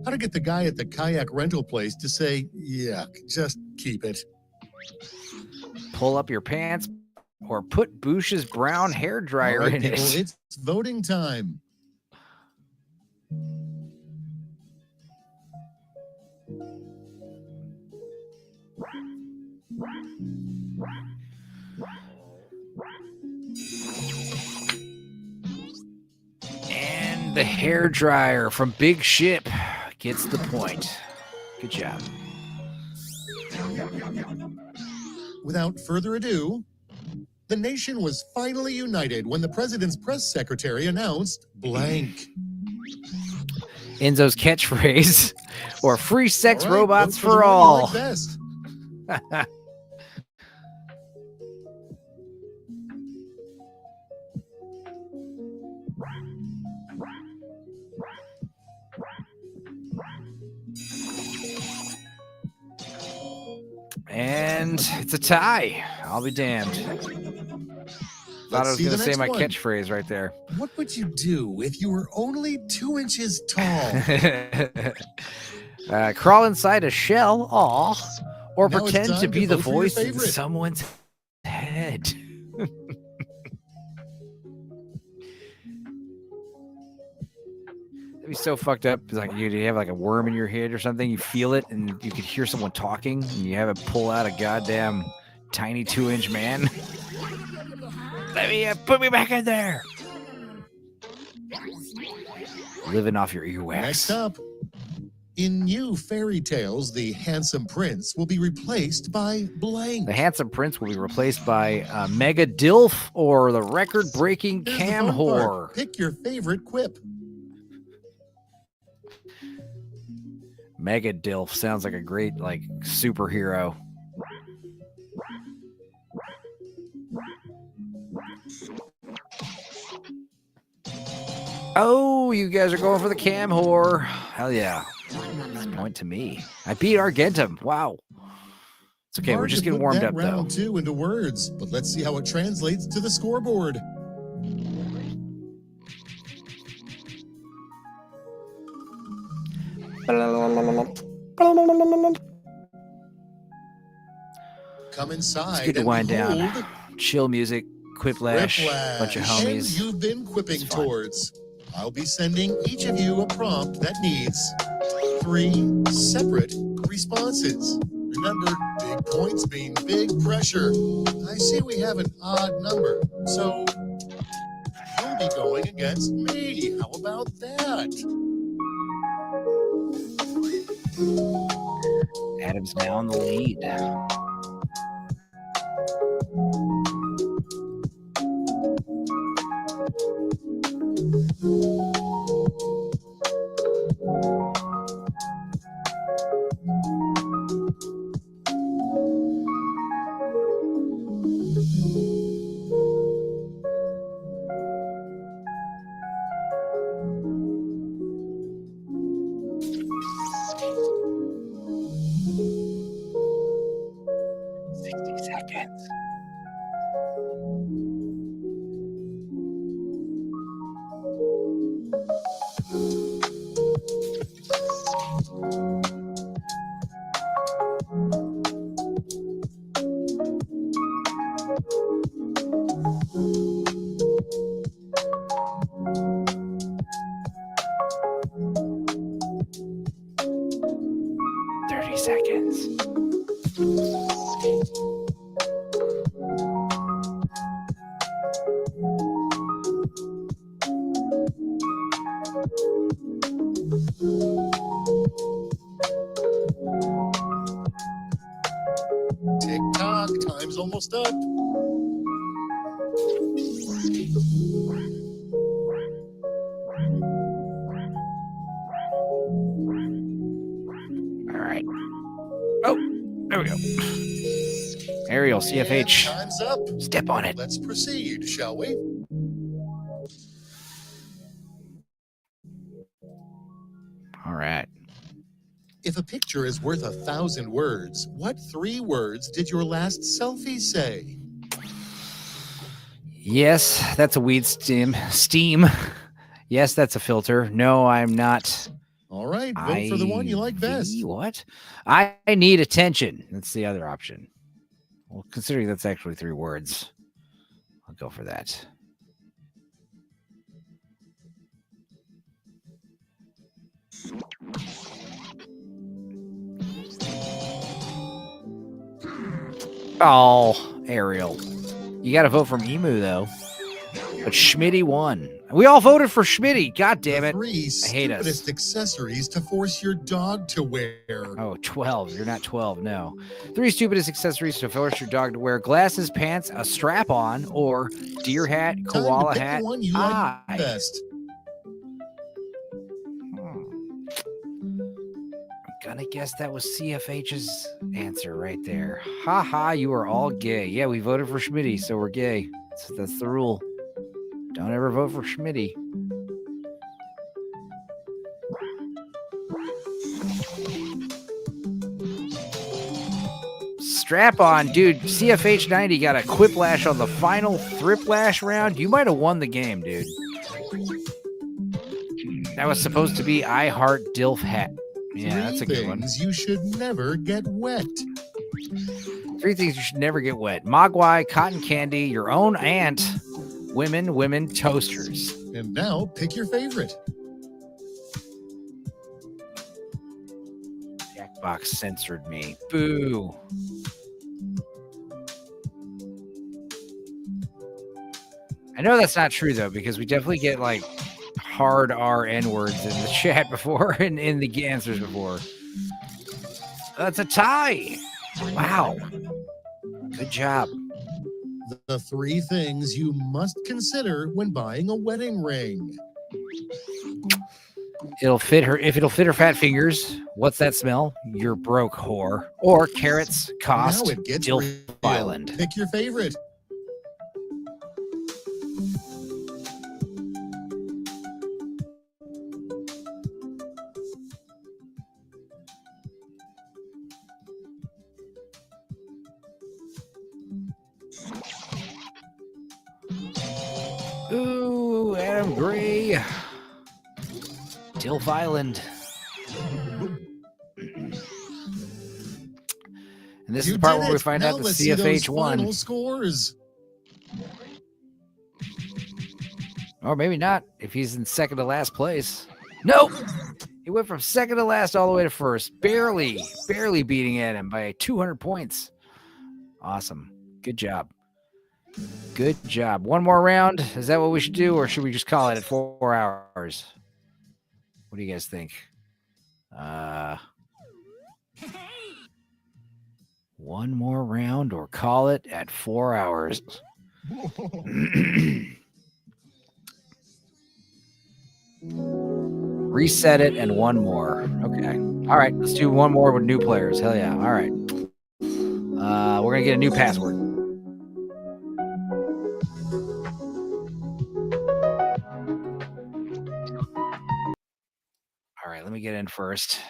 Speaker 5: how to get the guy at the kayak rental place to say, yeah, just keep it.
Speaker 3: Pull up your pants or put Bush's brown hair dryer
Speaker 5: All right,
Speaker 3: in
Speaker 5: people,
Speaker 3: it.
Speaker 5: it's voting time.
Speaker 3: And the hair dryer from Big Ship gets the point. Good job.
Speaker 5: Without further ado, the nation was finally united when the president's press secretary announced blank.
Speaker 3: Enzo's catchphrase, or free sex
Speaker 5: All right,
Speaker 3: robots
Speaker 5: vote the
Speaker 3: for
Speaker 5: one you
Speaker 3: all.
Speaker 5: like best.
Speaker 3: And it's a tie. I'll be damned. Thought I was
Speaker 5: see
Speaker 3: going
Speaker 5: the
Speaker 3: to say
Speaker 5: next
Speaker 3: my
Speaker 5: one.
Speaker 3: catchphrase right there.
Speaker 5: What would you do if you were only 2 inches tall?
Speaker 3: Crawl inside a shell, or
Speaker 5: Now it's
Speaker 3: pretend to
Speaker 5: time
Speaker 3: be
Speaker 5: to
Speaker 3: the
Speaker 5: vote for your
Speaker 3: voice in
Speaker 5: favorite.
Speaker 3: someone's head. That'd be so fucked up. It's like you have like a worm in your head or something. You feel it, and you could hear someone talking, and you have it pull out a goddamn tiny 2-inch man. Let me put me back in there. Living off your earwax.
Speaker 5: Next up, in new fairy tales, the handsome prince will be replaced by blank.
Speaker 3: The handsome prince will be replaced by Mega Dilf or the record-breaking
Speaker 5: Here's the
Speaker 3: Cam
Speaker 5: fun part.
Speaker 3: Whore.
Speaker 5: Pick your favorite quip.
Speaker 3: Mega Dilf sounds like a great superhero. Oh, you guys are going for the Cam Whore. Hell yeah. Point to me. I beat Argentum. Wow. It's okay. We're
Speaker 5: Hard
Speaker 3: just
Speaker 5: to
Speaker 3: getting
Speaker 5: put
Speaker 3: warmed
Speaker 5: that
Speaker 3: up, though.
Speaker 5: round 2 into words, but let's see how it translates to the scoreboard. Come inside
Speaker 3: Let's get the
Speaker 5: and
Speaker 3: wind down.
Speaker 5: behold
Speaker 3: Chill music. Quiplash, bunch of
Speaker 5: And
Speaker 3: homies.
Speaker 5: you've been quipping towards. I'll be sending each of you a prompt that needs 3 separate responses. Remember, big points mean big pressure. I see we have an odd number, so you'll be going against me. How about that?
Speaker 3: Adam's now in the lead.
Speaker 5: Tick-tock, time's almost up.
Speaker 3: All right. Oh, there we go. Ariel, CFH.
Speaker 5: And time's up.
Speaker 3: Step on it.
Speaker 5: Let's proceed, shall we?
Speaker 3: All right.
Speaker 5: If a picture is worth 1,000 words, what 3 words did your last selfie say?
Speaker 3: Yes, that's a weed steam. Yes, that's a filter. No, I'm not.
Speaker 5: All right, vote for the one you like best.
Speaker 3: What? I need attention. That's the other option. Well, considering that's actually 3 words, I'll go for that. Oh, Ariel. You got to vote from Emu, though. But Schmitty won. We all voted for Schmitty. God damn it.
Speaker 5: 3
Speaker 3: I hate us.
Speaker 5: stupidest accessories to force your dog to wear.
Speaker 3: Oh, 12. You're not 12. No. 3 stupidest accessories to force your dog to wear: glasses, pants, a strap on, or deer hat, koala
Speaker 5: Time to pick
Speaker 3: hat.
Speaker 5: the one you like best.
Speaker 3: I'm gonna guess that was CFH's answer right there. Ha ha, you are all gay. Yeah, we voted for Schmitty, so we're gay. That's the rule. Don't ever vote for Schmitty. Strap on, dude. CFH90 got a quiplash on the final thriplash round. You might have won the game, dude. That was supposed to be I Heart Dilf Hat. Yeah, that's a good one.
Speaker 5: 3 things you should never get wet.
Speaker 3: 3 things you should never get wet: mogwai, cotton candy, your own aunt, women, toasters.
Speaker 5: And now pick your favorite.
Speaker 3: Jackbox censored me. Boo. I know that's not true, though, because we definitely get like hard RN words in the chat before and in the answers before. That's a tie. Wow. Good job.
Speaker 5: The 3 things you must consider when buying a wedding ring.
Speaker 3: It'll fit her. If it'll fit her fat fingers, what's that smell? You're broke, whore. Or carrots, cost,
Speaker 5: Now it gets
Speaker 3: Dilf
Speaker 5: real.
Speaker 3: Island.
Speaker 5: Pick your favorite.
Speaker 3: Ooh, Adam Gray. Dilf Island. And this is the part where we find out the
Speaker 5: Let's see those
Speaker 3: CFH won.
Speaker 5: final scores.
Speaker 3: Or maybe not if he's in second to last place. Nope. He went from second to last all the way to first. Barely beating Adam by 200 points. Awesome. Good job. Good job. One more round. Is that what we should do, or should we just call it at 4 hours? What do you guys think? One more round, or call it at 4 hours. Reset it and one more. Okay. All right. Let's do one more with new players. Hell yeah. All right. We're going to get a new password. All right. Let me get in first.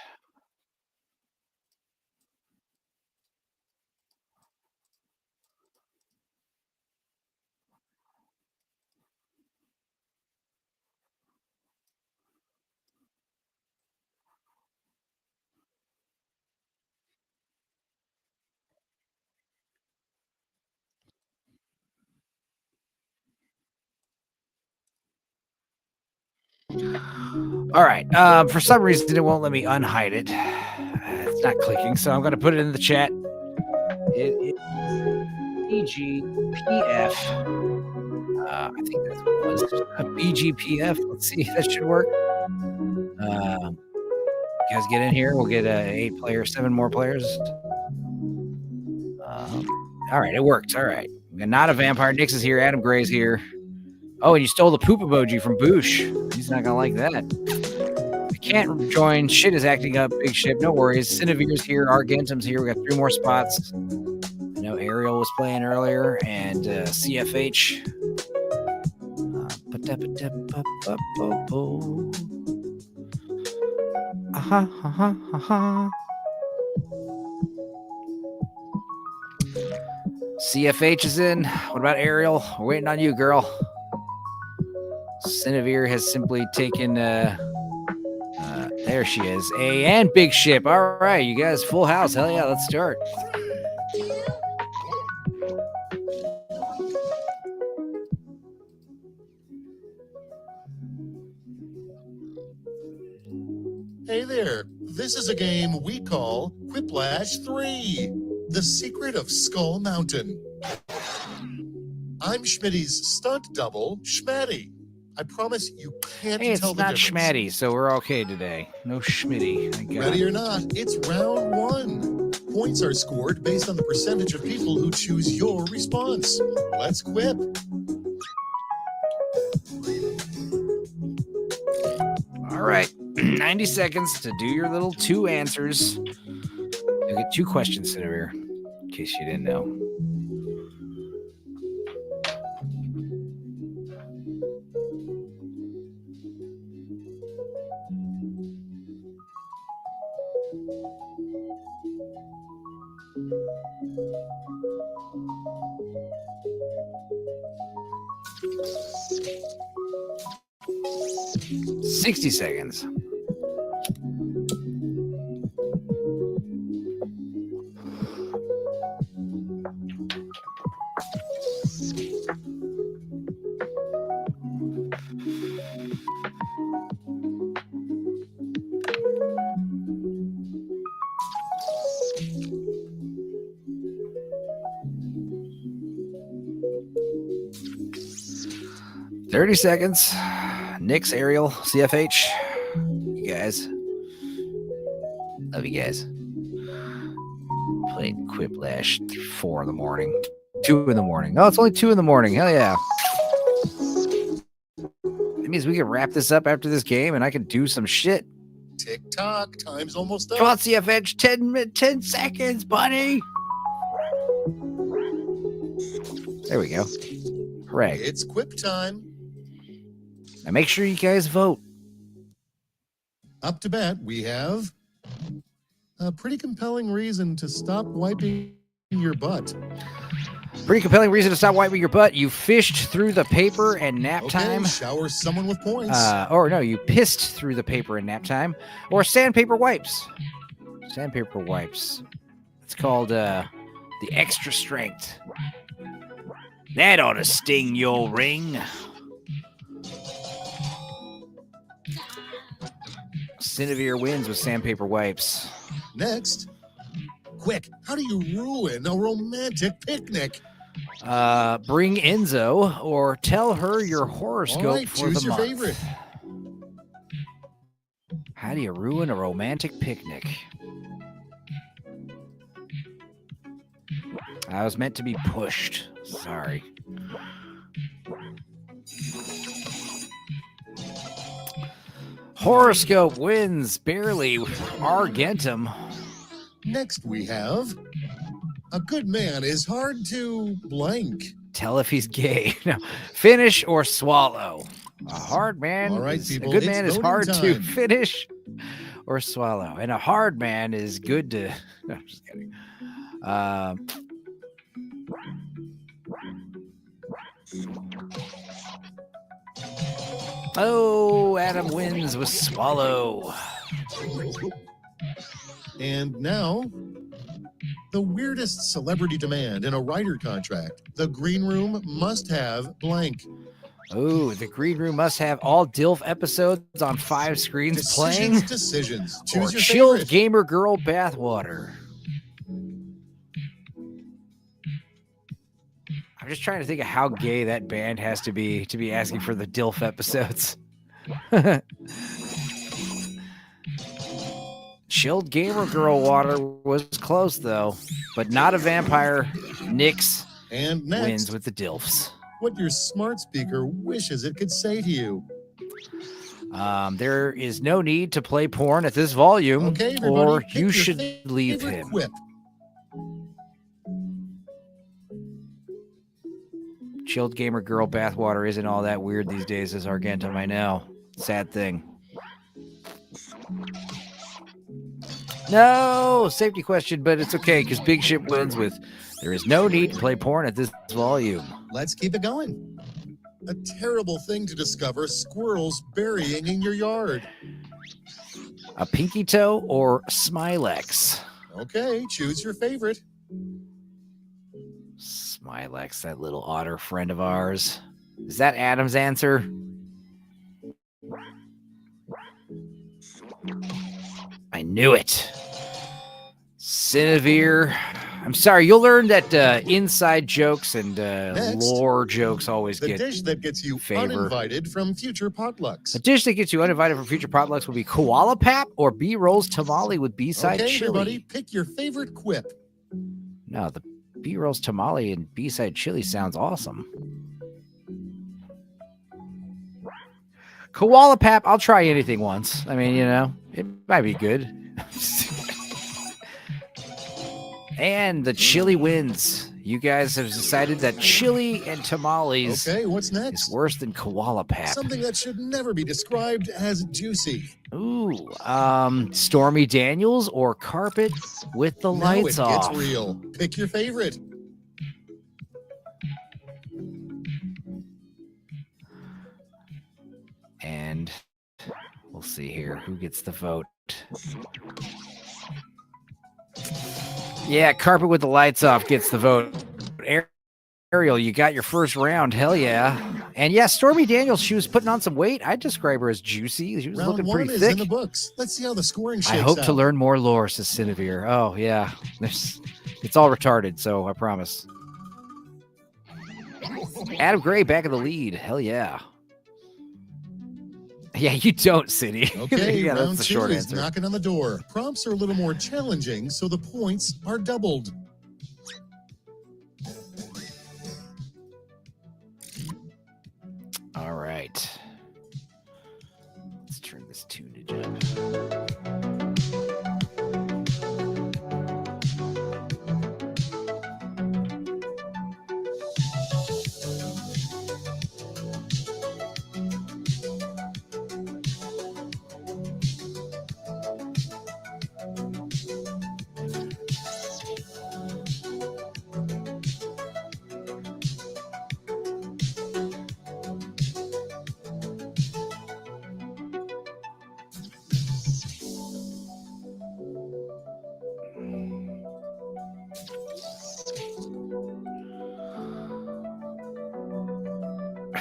Speaker 3: All right. For some reason, it won't let me unhide it. It's not clicking, so I'm going to put it in the chat. It is BGPF. I think that's what it was. BGPF. Let's see. That should work. You guys get in here. We'll get 8 players, 7 more players. All right. It worked. All right. Not a vampire. Nix is here. Adam Gray's here. Oh, and you stole the poop emoji from Boosh. He's not going to like that. I can't join. Shit is acting up. Big ship. No worries. Cinevere's here. Argentum's here. We got 3 more spots. I know Ariel was playing earlier, and CFH. CFH is in. What about Ariel? We're waiting on you, girl. Cinevere has simply taken there she is. A and Big Ship. All right, you guys, full house. Hell yeah, let's start.
Speaker 5: Hey there, this is a game we call Quiplash 3, The Secret of Skull Mountain. I'm Schmitty's stunt double, Schmatty. I promise you can't
Speaker 3: Hey,
Speaker 5: tell
Speaker 3: it's
Speaker 5: the
Speaker 3: not
Speaker 5: difference.
Speaker 3: Schmatty, so we're okay today. No Schmitty. Thank God.
Speaker 5: Ready or not, it's round 1. Points are scored based on the percentage of people who choose your response. Let's quip.
Speaker 3: All right, 90 seconds to do your little 2 answers. You'll get 2 questions, Cinevere, in case you didn't know. $60 seconds. $30 seconds. Nix, Ariel, CFH. You guys. Love you guys. Played Quiplash 4 in the morning. 2 in the morning. Oh, it's only 2 in the morning. Hell yeah. That means we can wrap this up after this game and I can do some shit.
Speaker 5: Tick tock, time's almost up.
Speaker 3: Come on, CFH. 10 seconds, buddy. There we go. Hooray.
Speaker 5: It's quip time.
Speaker 3: Now make sure you guys vote.
Speaker 5: Up to bat, we have a pretty compelling reason to stop wiping your butt.
Speaker 3: Pretty compelling reason to stop wiping your butt. You fished through the paper and nap time.
Speaker 5: Shower someone with points.
Speaker 3: Or no, you pissed through the paper and nap time. Or sandpaper wipes. Sandpaper wipes. It's called the extra strength. That ought to sting your ring. Sinevere wins with sandpaper wipes.
Speaker 5: Next, quick, how do you ruin a romantic picnic?
Speaker 3: Bring Enzo or tell her your horoscope
Speaker 5: All right,
Speaker 3: for
Speaker 5: choose
Speaker 3: the
Speaker 5: your
Speaker 3: month.
Speaker 5: favorite.
Speaker 3: How do you ruin a romantic picnic? I was meant to be pushed. Sorry. Horoscope wins barely. Argentum.
Speaker 5: Next we have, a good man is hard to blank.
Speaker 3: Tell if he's gay. No. Finish or swallow. A hard man.
Speaker 5: All right,
Speaker 3: is,
Speaker 5: people,
Speaker 3: a good
Speaker 5: it's
Speaker 3: man is
Speaker 5: voting
Speaker 3: hard to
Speaker 5: time.
Speaker 3: finish or swallow, and a hard man is good to. No, I'm just kidding. Oh, Adam wins with swallow.
Speaker 5: And now, the weirdest celebrity demand in a writer contract. The green room must have blank.
Speaker 3: Oh, the green room must have all DILF episodes on 5 screens playing.
Speaker 5: Decisions.
Speaker 3: Or
Speaker 5: Choose your
Speaker 3: chilled
Speaker 5: favorite.
Speaker 3: gamer girl bathwater. I'm just trying to think of how gay that band has to be asking for the DILF episodes. Chilled gamer girl water was close though, but not a vampire. Nyx
Speaker 5: And next,
Speaker 3: wins with the DILFs.
Speaker 5: what your smart speaker wishes it could say to you.
Speaker 3: There is no need to play porn at this volume,
Speaker 5: Okay, everybody,
Speaker 3: or
Speaker 5: pick
Speaker 3: you
Speaker 5: your
Speaker 3: should
Speaker 5: favorite
Speaker 3: leave him.
Speaker 5: quip.
Speaker 3: Chilled gamer girl bathwater isn't all that weird these days as Argentum, I know. Sad thing. No, safety question, but it's okay because Big Ship wins with there is no need to play porn at this volume.
Speaker 5: Let's keep it going. A terrible thing to discover squirrels burying in your yard.
Speaker 3: A pinky toe or Smilex?
Speaker 5: Okay, choose your favorite.
Speaker 3: Smilex, that little otter friend of ours. Is that Adam's answer? I knew it. Sinevere. I'm sorry, you'll learn that inside jokes and lore jokes always
Speaker 5: The
Speaker 3: get
Speaker 5: dish that gets you
Speaker 3: favor.
Speaker 5: uninvited from future potlucks.
Speaker 3: A dish that gets you uninvited from future potlucks will be koala pap or B-Roll's tamale with B-side
Speaker 5: Okay,
Speaker 3: chili.
Speaker 5: everybody, pick your favorite quip.
Speaker 3: No, the B-Roll's tamale and B-side chili sounds awesome. Koala pap, I'll try anything once. I mean, you know, it might be good. And the chili wins. You guys have decided that chili and tamales
Speaker 5: Okay, what's next?
Speaker 3: is worse than koala pap.
Speaker 5: Something that should never be described as juicy.
Speaker 3: Ooh, Stormy Daniels or carpet with the
Speaker 5: Now
Speaker 3: lights
Speaker 5: it
Speaker 3: off.
Speaker 5: gets real. Pick your favorite.
Speaker 3: And we'll see here who gets the vote. Yeah, carpet with the lights off gets the vote. Ariel, you got your first round. Hell yeah. And yeah, Stormy Daniels, she was putting on some weight. I'd describe her as juicy. She was
Speaker 5: Round
Speaker 3: looking
Speaker 5: one
Speaker 3: pretty
Speaker 5: is
Speaker 3: thick.
Speaker 5: in the books. Let's see how the scoring shakes
Speaker 3: I hope
Speaker 5: out.
Speaker 3: to learn more lore, says Sinevere. Oh, yeah. It's all retarded, so I promise. Adam Gray back in the lead. Hell yeah. Yeah, you don't, City.
Speaker 5: Okay,
Speaker 3: yeah, that's
Speaker 5: round
Speaker 3: the
Speaker 5: two
Speaker 3: short
Speaker 5: is
Speaker 3: answer.
Speaker 5: knocking on the door. Prompts are a little more challenging, so the points are doubled.
Speaker 3: All right. Let's turn this tunage up.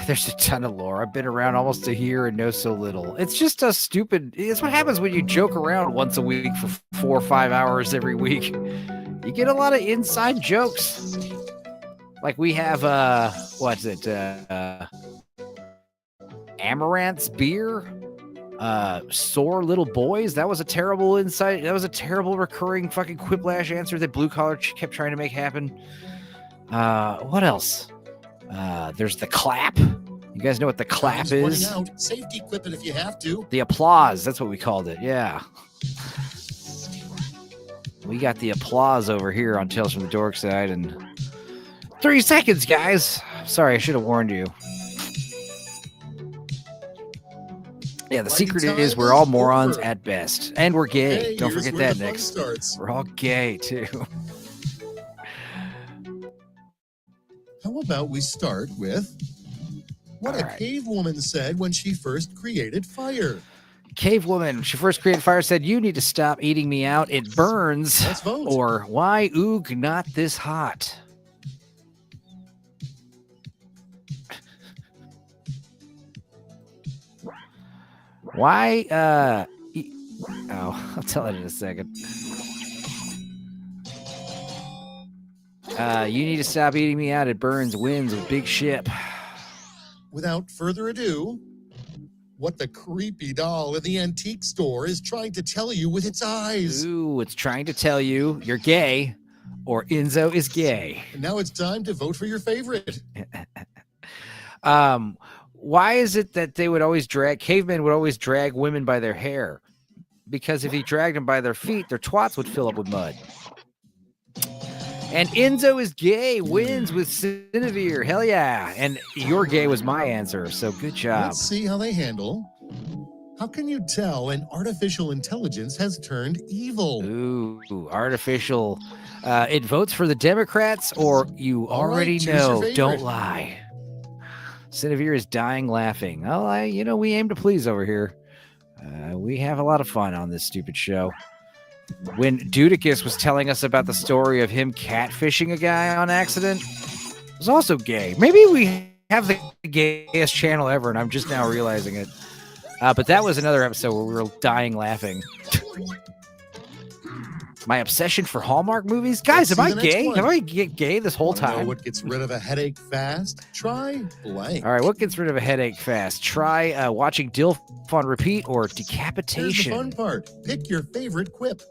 Speaker 3: There's a ton of lore. I've been around almost a year and know so little. It's just a stupid. It's what happens when you joke around once a week for 4 or 5 hours every week. You get a lot of inside jokes. Like we have, what's it? Amaranth's beer. Sore little boys. That was a terrible insight. That was a terrible recurring fucking quiplash answer that Blue Collar kept trying to make happen. What else? There's the clap. You guys know what the clap is?
Speaker 5: Out. Safety equipment if you have to.
Speaker 3: The applause. That's what we called it. Yeah. We got the applause over here on Tales from the Dork Side in 3 seconds, guys. Sorry, I should have warned you. Yeah, the secret is we're all morons at best. And we're gay.
Speaker 5: Hey,
Speaker 3: don't forget that, Nick.
Speaker 5: Starts.
Speaker 3: We're all gay, too.
Speaker 5: How about we start with what a cave woman said when she first created fire?
Speaker 3: Cave woman, when she first created fire, said, "You need to stop eating me out. It burns."
Speaker 5: Let's vote.
Speaker 3: Or, "Why, oog, not this hot?" Why, I'll tell it in a second. You need to stop eating me out. It burns, wins with big ship.
Speaker 5: Without further ado, what the creepy doll in the antique store is trying to tell you with its eyes.
Speaker 3: Ooh, it's trying to tell you you're gay or Enzo is gay.
Speaker 5: And now it's time to vote for your favorite.
Speaker 3: Why is it that they would always cavemen would always drag women by their hair? Because if he dragged them by their feet, their twats would fill up with mud. And Enzo is gay wins with Cinevere. Hell yeah. And you're gay was my answer. So good job.
Speaker 5: Let's see how they handle. How can you tell an artificial intelligence has turned evil?
Speaker 3: Ooh, artificial. It votes for the Democrats, or you already know. Don't lie. Cinevere is dying laughing. Oh, we aim to please over here. We have a lot of fun on this stupid show. When Dudicus was telling us about the story of him catfishing a guy on accident, it was also gay. Maybe we have the gayest channel ever, and I'm just now realizing it. But that was another episode where we were dying laughing. My obsession for Hallmark movies? Guys, am I gay? Have I get gay this whole time?
Speaker 5: Know what gets rid of a headache fast? Try blank.
Speaker 3: All right, what gets rid of a headache fast? Try watching DILF on repeat or decapitation.
Speaker 5: Here's the fun part. Pick your favorite quip.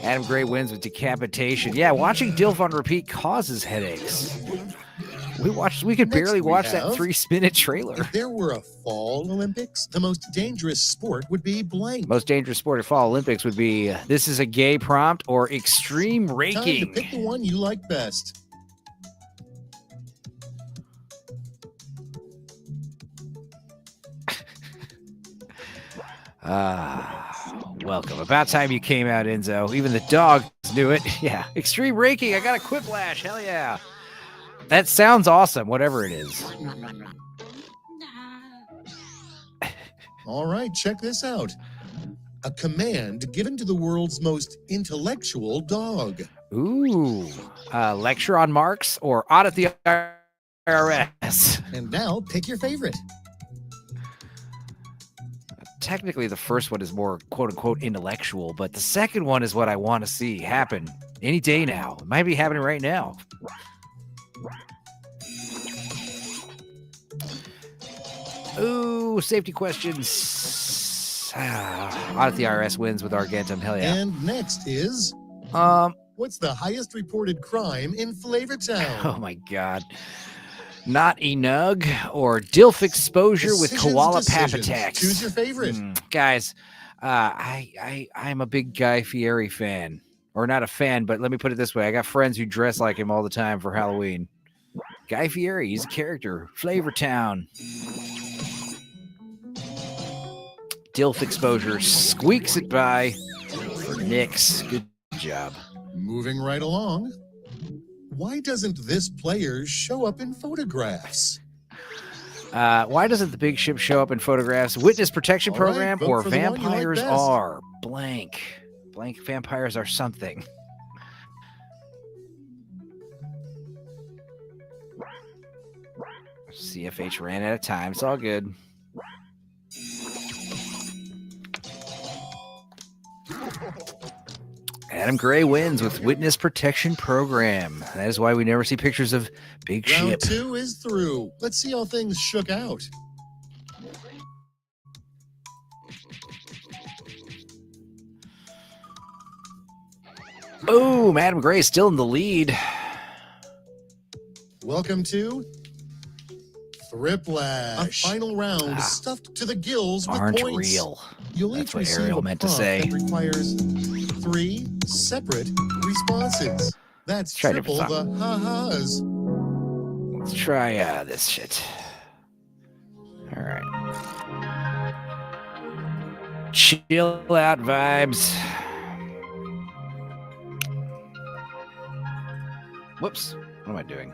Speaker 3: Adam Gray wins with decapitation. Yeah, watching DILF on repeat causes headaches. We could barely watch that 3-minute trailer.
Speaker 5: If there were a fall Olympics, the most dangerous sport would be blank.
Speaker 3: Most dangerous sport at fall Olympics would be this is a gay prompt or extreme raking.
Speaker 5: Time to pick the one you like best.
Speaker 3: Welcome. About time you came out, Enzo. Even the dogs knew it. Yeah, extreme raking. I got a quiplash. Hell yeah. That sounds awesome, whatever it is.
Speaker 5: All right, check this out. A command given to the world's most intellectual dog.
Speaker 3: Ooh. Lecture on Marx or audit the IRS.
Speaker 5: And now pick your favorite.
Speaker 3: Technically, the first one is more quote-unquote intellectual, but the second one is what I want to see happen any day now. It might be happening right now. Ooh, safety questions. Audit the IRS wins with Argentum. Hell yeah.
Speaker 5: And next is... what's the highest reported crime in Flavortown?
Speaker 3: Oh my God. Not Enug or DILF exposure with koala pap attacks.
Speaker 5: Choose your favorite.
Speaker 3: Guys, I'm a big Guy Fieri fan. Or not a fan, but let me put it this way. I got friends who dress like him all the time for Halloween. Guy Fieri, he's a character. Flavortown. DILF exposure squeaks it by for Nix. Good job.
Speaker 5: Moving right along. Why doesn't this player show up in photographs?
Speaker 3: Why doesn't the big ship show up in photographs? Witness protection program or vampires are blank. Blank vampires are something. CFH ran out of time. It's all good. Adam Gray wins with Witness Protection Program. That is why we never see pictures of Big
Speaker 5: Round
Speaker 3: Ship.
Speaker 5: 2 is through. Let's see how things shook out.
Speaker 3: Boom! Adam Gray still in the lead.
Speaker 5: Welcome to Thriplash. A final round stuffed to the gills with
Speaker 3: Aren't
Speaker 5: points.
Speaker 3: Real.
Speaker 5: You'll
Speaker 3: That's
Speaker 5: each
Speaker 3: what
Speaker 5: receive
Speaker 3: Ariel
Speaker 5: a
Speaker 3: meant to
Speaker 5: prompt
Speaker 3: say.
Speaker 5: that requires 3 separate responses. That's
Speaker 3: Try a
Speaker 5: triple the
Speaker 3: different
Speaker 5: ha-has.
Speaker 3: Let's try this shit. All right. Chill out vibes. Whoops. What am I doing?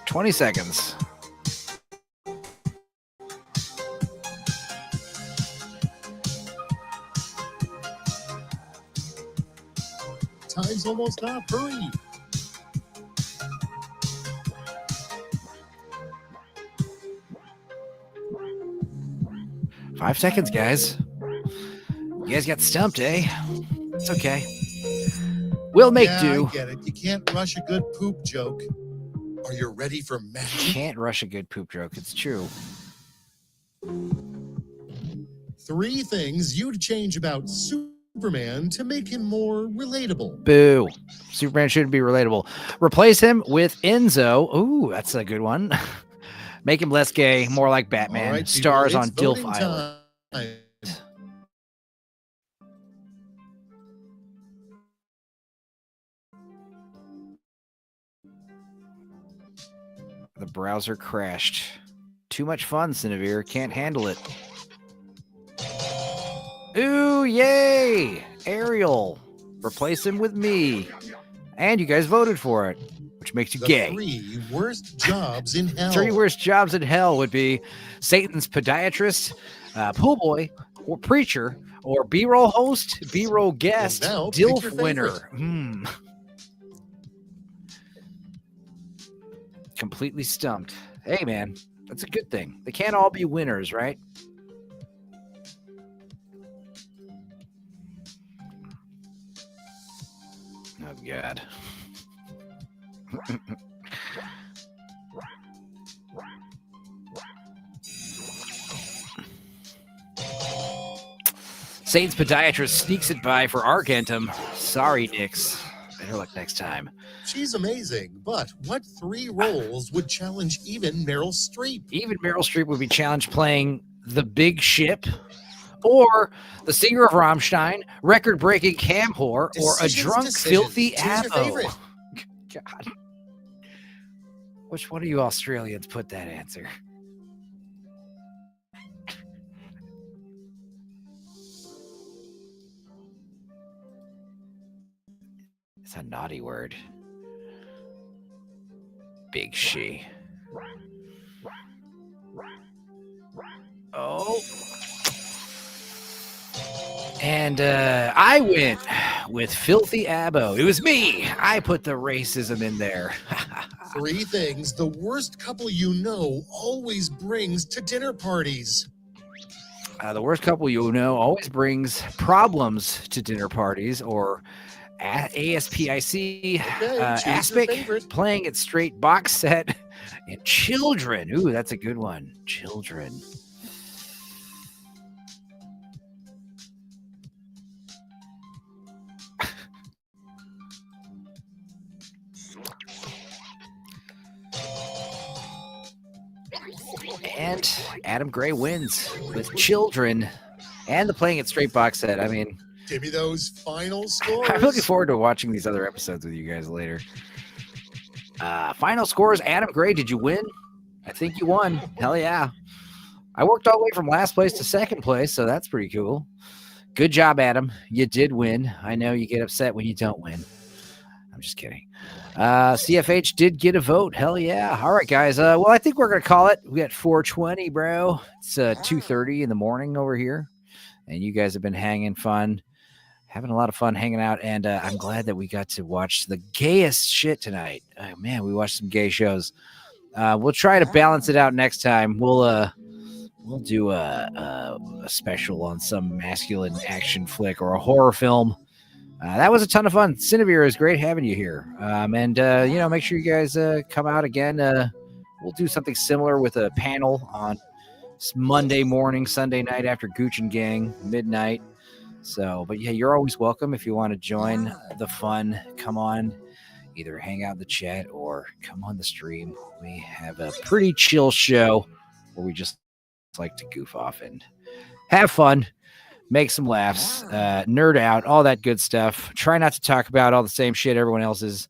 Speaker 3: $20 seconds.
Speaker 5: Time's almost up. Hurry.
Speaker 3: $5 seconds, guys. You guys got stumped, eh? It's okay. We'll make do.
Speaker 5: I get it. You can't rush a good poop joke. Are you ready for magic?
Speaker 3: Can't rush a good poop joke. It's true.
Speaker 5: 3 things you'd change about Superman to make him more relatable.
Speaker 3: Boo. Superman shouldn't be relatable. Replace him with Enzo. Ooh, that's a good one. Make him less gay, more like Batman.
Speaker 5: All right, people,
Speaker 3: Stars on
Speaker 5: it's
Speaker 3: Dilf
Speaker 5: voting
Speaker 3: Island.
Speaker 5: time.
Speaker 3: The browser crashed. Too much fun, Cinevere. Can't handle it. Ooh, yay! Ariel. Replace him with me. And you guys voted for it, which makes you
Speaker 5: The
Speaker 3: gay.
Speaker 5: 3 worst jobs in hell.
Speaker 3: 3 worst jobs in hell would be Satan's podiatrist, pool boy, or preacher, or B-roll host, B-roll guest,
Speaker 5: Well, now, pick
Speaker 3: Dilf
Speaker 5: your
Speaker 3: winner. Completely stumped. Hey, man, that's a good thing. They can't all be winners, right? Oh, God. Satan's podiatrist sneaks it by for Argentum. Sorry, Nix. Better luck next time.
Speaker 5: She's amazing, but what 3 roles would challenge even Meryl Streep?
Speaker 3: Even Meryl Streep would be challenged playing the Big Ship, or the singer of Rammstein, record-breaking cam whore, or a drunk, filthy
Speaker 5: Choose your
Speaker 3: avo.
Speaker 5: favorite.
Speaker 3: God. Which one of you Australians put that answer? It's a naughty word. Big she. Oh. And I went with Filthy Abo. It was me. I put the racism in there.
Speaker 5: 3 things the worst couple you know always brings to dinner parties.
Speaker 3: The worst couple you know always brings problems to dinner parties, or ASPIC,
Speaker 5: Okay, choose your
Speaker 3: Aspic,
Speaker 5: favorite.
Speaker 3: Playing It Straight box set, and Children. Ooh, that's a good one. Children. And Adam Gray wins with Children and the Playing It Straight box set. I mean,
Speaker 5: Give me those final scores.
Speaker 3: I'm looking forward to watching these other episodes with you guys later. Final scores. Adam Gray, did you win? I think you won. Hell yeah. I worked all the way from last place to second place, so that's pretty cool. Good job, Adam. You did win. I know you get upset when you don't win. I'm just kidding. CFH did get a vote. Hell yeah. All right, guys. Well, I think we're going to call it. We got 4:20, bro. It's 2:30 in the morning over here. And you guys have been having a lot of fun hanging out. And I'm glad that we got to watch the gayest shit tonight. Man, we watched some gay shows. We'll try to balance it out next time. We'll do a special on some masculine action flick or a horror film. That was a ton of fun. Cinevere, is great having you here. And make sure you guys come out again. We'll do something similar with a panel on Monday morning, Sunday night after Gooch and Gang, midnight. So, but yeah, you're always welcome if you want to join the fun. Come on, either hang out in the chat or come on the stream. We have a pretty chill show where we just like to goof off and have fun, make some laughs, nerd out, all that good stuff. Try not to talk about all the same shit everyone else is,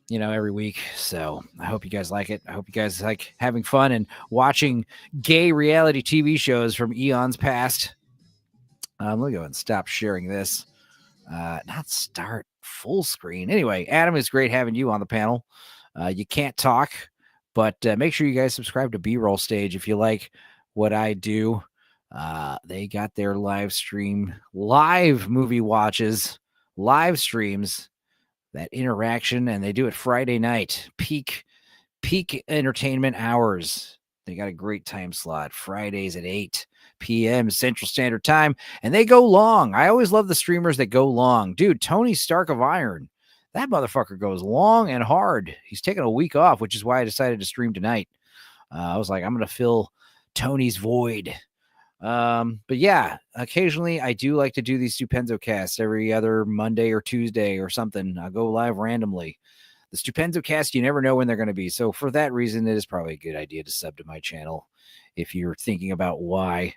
Speaker 3: every week. So I hope you guys like it. I hope you guys like having fun and watching gay reality TV shows from eons past. Let me go and stop sharing this. Not start full screen. Anyway, Adam, it's great having you on the panel. You can't talk, but make sure you guys subscribe to B-Roll Stage if you like what I do. They got their live movie watches, live streams, that interaction, and they do it Friday night, peak entertainment hours. They got a great time slot, Fridays at 8 p.m. Central Standard Time, and they go long. I always love the streamers that go long. Dude, Tony Stark of Iron, that motherfucker goes long and hard. He's taking a week off, which is why I decided to stream tonight. I was like, I'm going to fill Tony's void. But yeah, occasionally I do like to do these Stupenzocast every other Monday or Tuesday or something. I'll go live randomly. The Stupenzocast, you never know when they're going to be. So for that reason, it is probably a good idea to sub to my channel if you're thinking about why.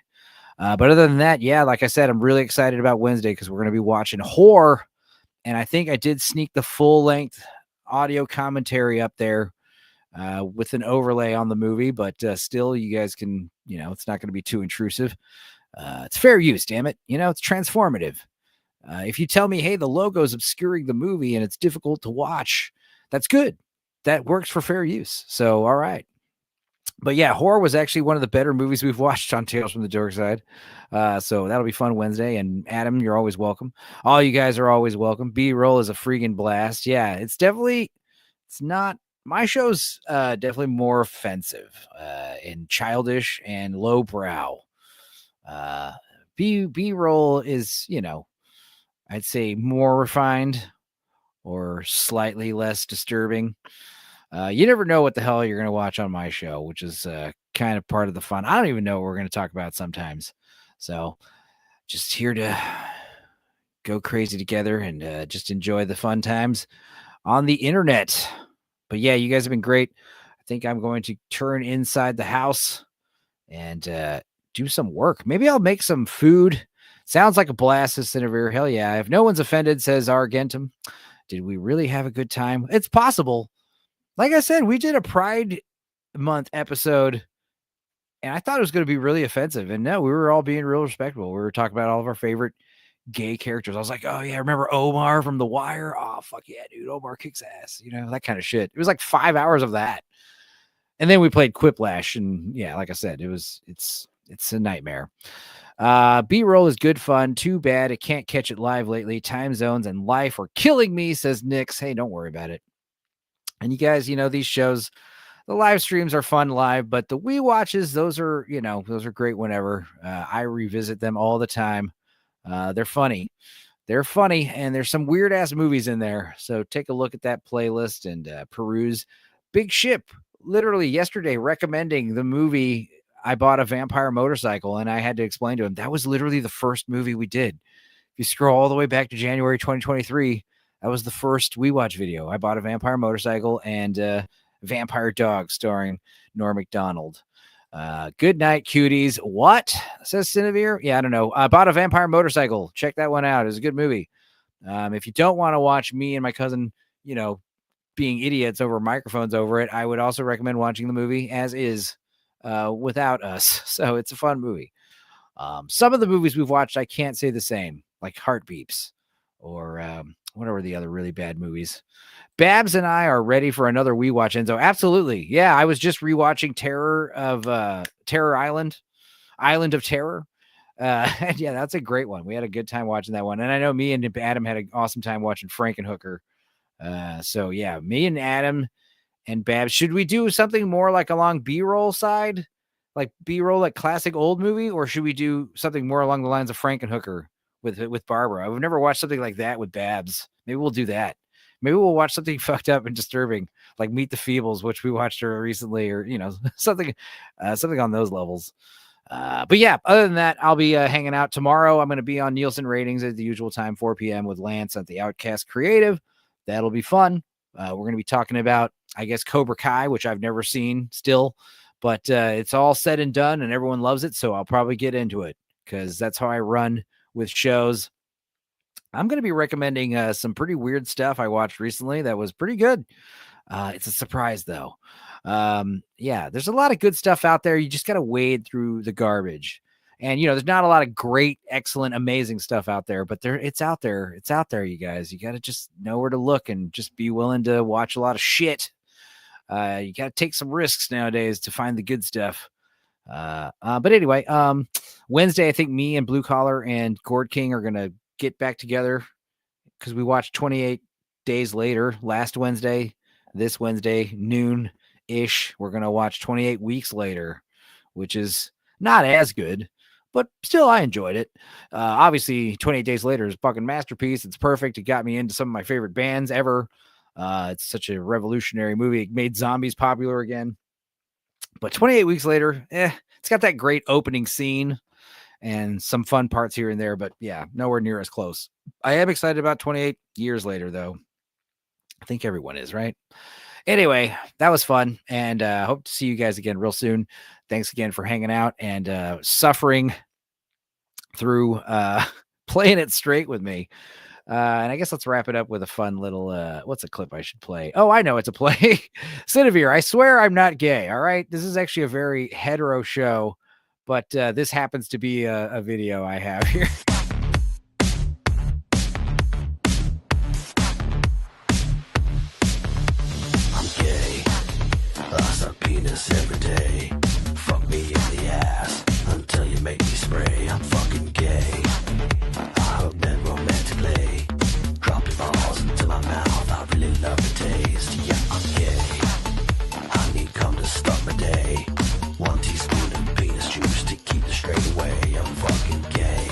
Speaker 3: But other than that, yeah, like I said, I'm really excited about Wednesday because we're going to be watching horror. And I think I did sneak the full length audio commentary up there with an overlay on the movie, but still you guys can, it's not going to be too intrusive. It's fair use, damn it. It's transformative. If you tell me, hey, the logo is obscuring the movie and it's difficult to watch, that's good. That works for fair use. So, all right. But yeah, horror was actually one of the better movies we've watched on Tales from the Dark Side. So that'll be fun Wednesday. And Adam, you're always welcome. All you guys are always welcome. B-roll is a freaking blast. Yeah, it's not, my show's definitely more offensive and childish and lowbrow. B-roll is, I'd say more refined or slightly less disturbing. You never know what the hell you're going to watch on my show, which is kind of part of the fun. I don't even know what we're going to talk about sometimes. So just here to go crazy together and just enjoy the fun times on the internet. But yeah, you guys have been great. I think I'm going to turn inside the house and do some work. Maybe I'll make some food. Sounds like a blast, Cinevere. Hell yeah. If no one's offended, says Argentum. Did we really have a good time? It's possible. Like I said, we did a Pride Month episode, and I thought it was going to be really offensive. And no, we were all being real respectable. We were talking about all of our favorite gay characters. I was like, oh, yeah, remember Omar from The Wire? Oh, fuck yeah, dude. Omar kicks ass. That kind of shit. It was like 5 hours of that. And then we played Quiplash. And yeah, like I said, it's a nightmare. B-roll is good fun. Too bad I can't catch it live lately. Time zones and life are killing me, says Nix. Hey, don't worry about it. And you guys, these shows, the live streams are fun live, but the Wii watches, those are great whenever. I revisit them all the time. They're funny. they're funny, and there's some weird ass movies in there. So take a look at that playlist and peruse. Big Ship, literally yesterday, recommending the movie I Bought a Vampire Motorcycle, and I had to explain to him that was literally the first movie we did. If you scroll all the way back to January 2023, that was the first We Watch video. I Bought a Vampire Motorcycle and Vampire Dog starring Norm Macdonald. Good night, cuties. What? Says Cinevere? Yeah, I don't know. I Bought a Vampire Motorcycle. Check that one out. It's a good movie. If you don't want to watch me and my cousin, being idiots over microphones over it, I would also recommend watching the movie as is without us. So it's a fun movie. Some of the movies we've watched, I can't say the same, like Heartbeeps or whatever the other really bad movies. Babs and I are ready for another We Watch, Enzo. Absolutely. Yeah, I was just rewatching Terror Island of Terror. And yeah, that's a great one. We had a good time watching that one. And I know me and Adam had an awesome time watching Frankenhooker. So yeah, me and Adam and Babs, should we do something more like along B-roll side? Like B-roll, like classic old movie? Or should we do something more along the lines of Frankenhooker with Barbara? I've never watched something like that with Babs. Maybe we'll do that. Maybe we'll watch something fucked up and disturbing, like Meet the Feebles, which we watched recently, or something on those levels. But yeah, other than that, I'll be hanging out tomorrow. I'm going to be on Nielsen Ratings at the usual time, 4 p.m. with Lance at the Outcast Creative. That'll be fun. We're going to be talking about, I guess, Cobra Kai, which I've never seen still, but it's all said and done, and everyone loves it. So I'll probably get into it because that's how I run with shows. I'm going to be recommending some pretty weird stuff I watched recently that was pretty good. It's a surprise, though. Yeah, there's a lot of good stuff out there. You just got to wade through the garbage. And, there's not a lot of great, excellent, amazing stuff out there, but it's out there. It's out there, you guys. You got to just know where to look and just be willing to watch a lot of shit. You got to take some risks nowadays to find the good stuff. But anyway, Wednesday, I think me and Blue Collar and Gord King are going to get back together because we watched 28 Days Later last Wednesday. This Wednesday, noon-ish, we're going to watch 28 Weeks Later, which is not as good, but still I enjoyed it. Obviously, 28 Days Later is a fucking masterpiece. It's perfect. It got me into some of my favorite bands ever. It's such a revolutionary movie. It made zombies popular again. But 28 Weeks Later, it's got that great opening scene and some fun parts here and there, but yeah, nowhere near as close. I am excited about 28 Years Later, though. I think everyone is, right? Anyway, that was fun, and hope to see you guys again real soon. Thanks again for hanging out and suffering through playing it straight with me. And I guess let's wrap it up with a fun little, what's a clip I should play? Oh, I know it's a play. Cinevere, I swear I'm not gay, all right? This is actually a very hetero show, but this happens to be a video I have here.
Speaker 7: I'm gay. I suck penis every day. Fuck me in the ass until you make me spray. I'm fucking gay. I hug men romantically. Drop your balls into my mouth. I really love the taste. Yeah, I'm gay. I need cum to start my day. 1 teaspoon of penis juice to keep the strain away. I'm fucking gay.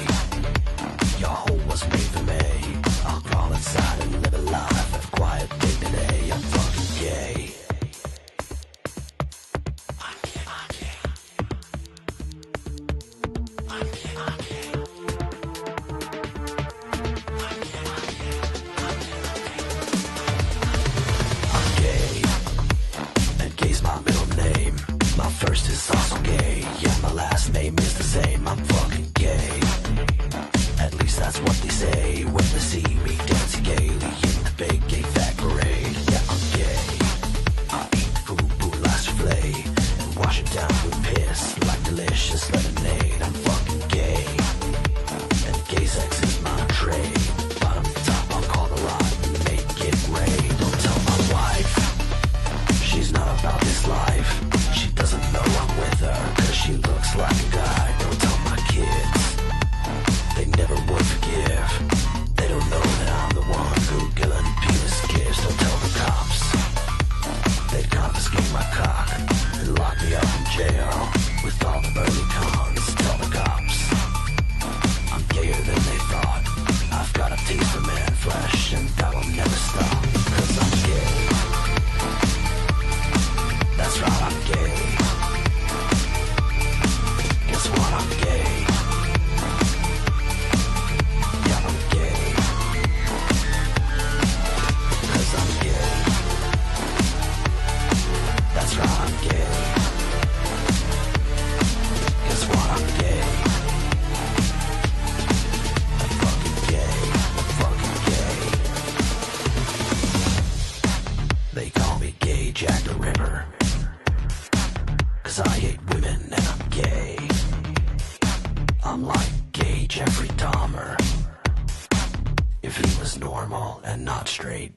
Speaker 7: hate women and I'm gay. I'm like gay Jeffrey Dahmer. If he was normal and not straight.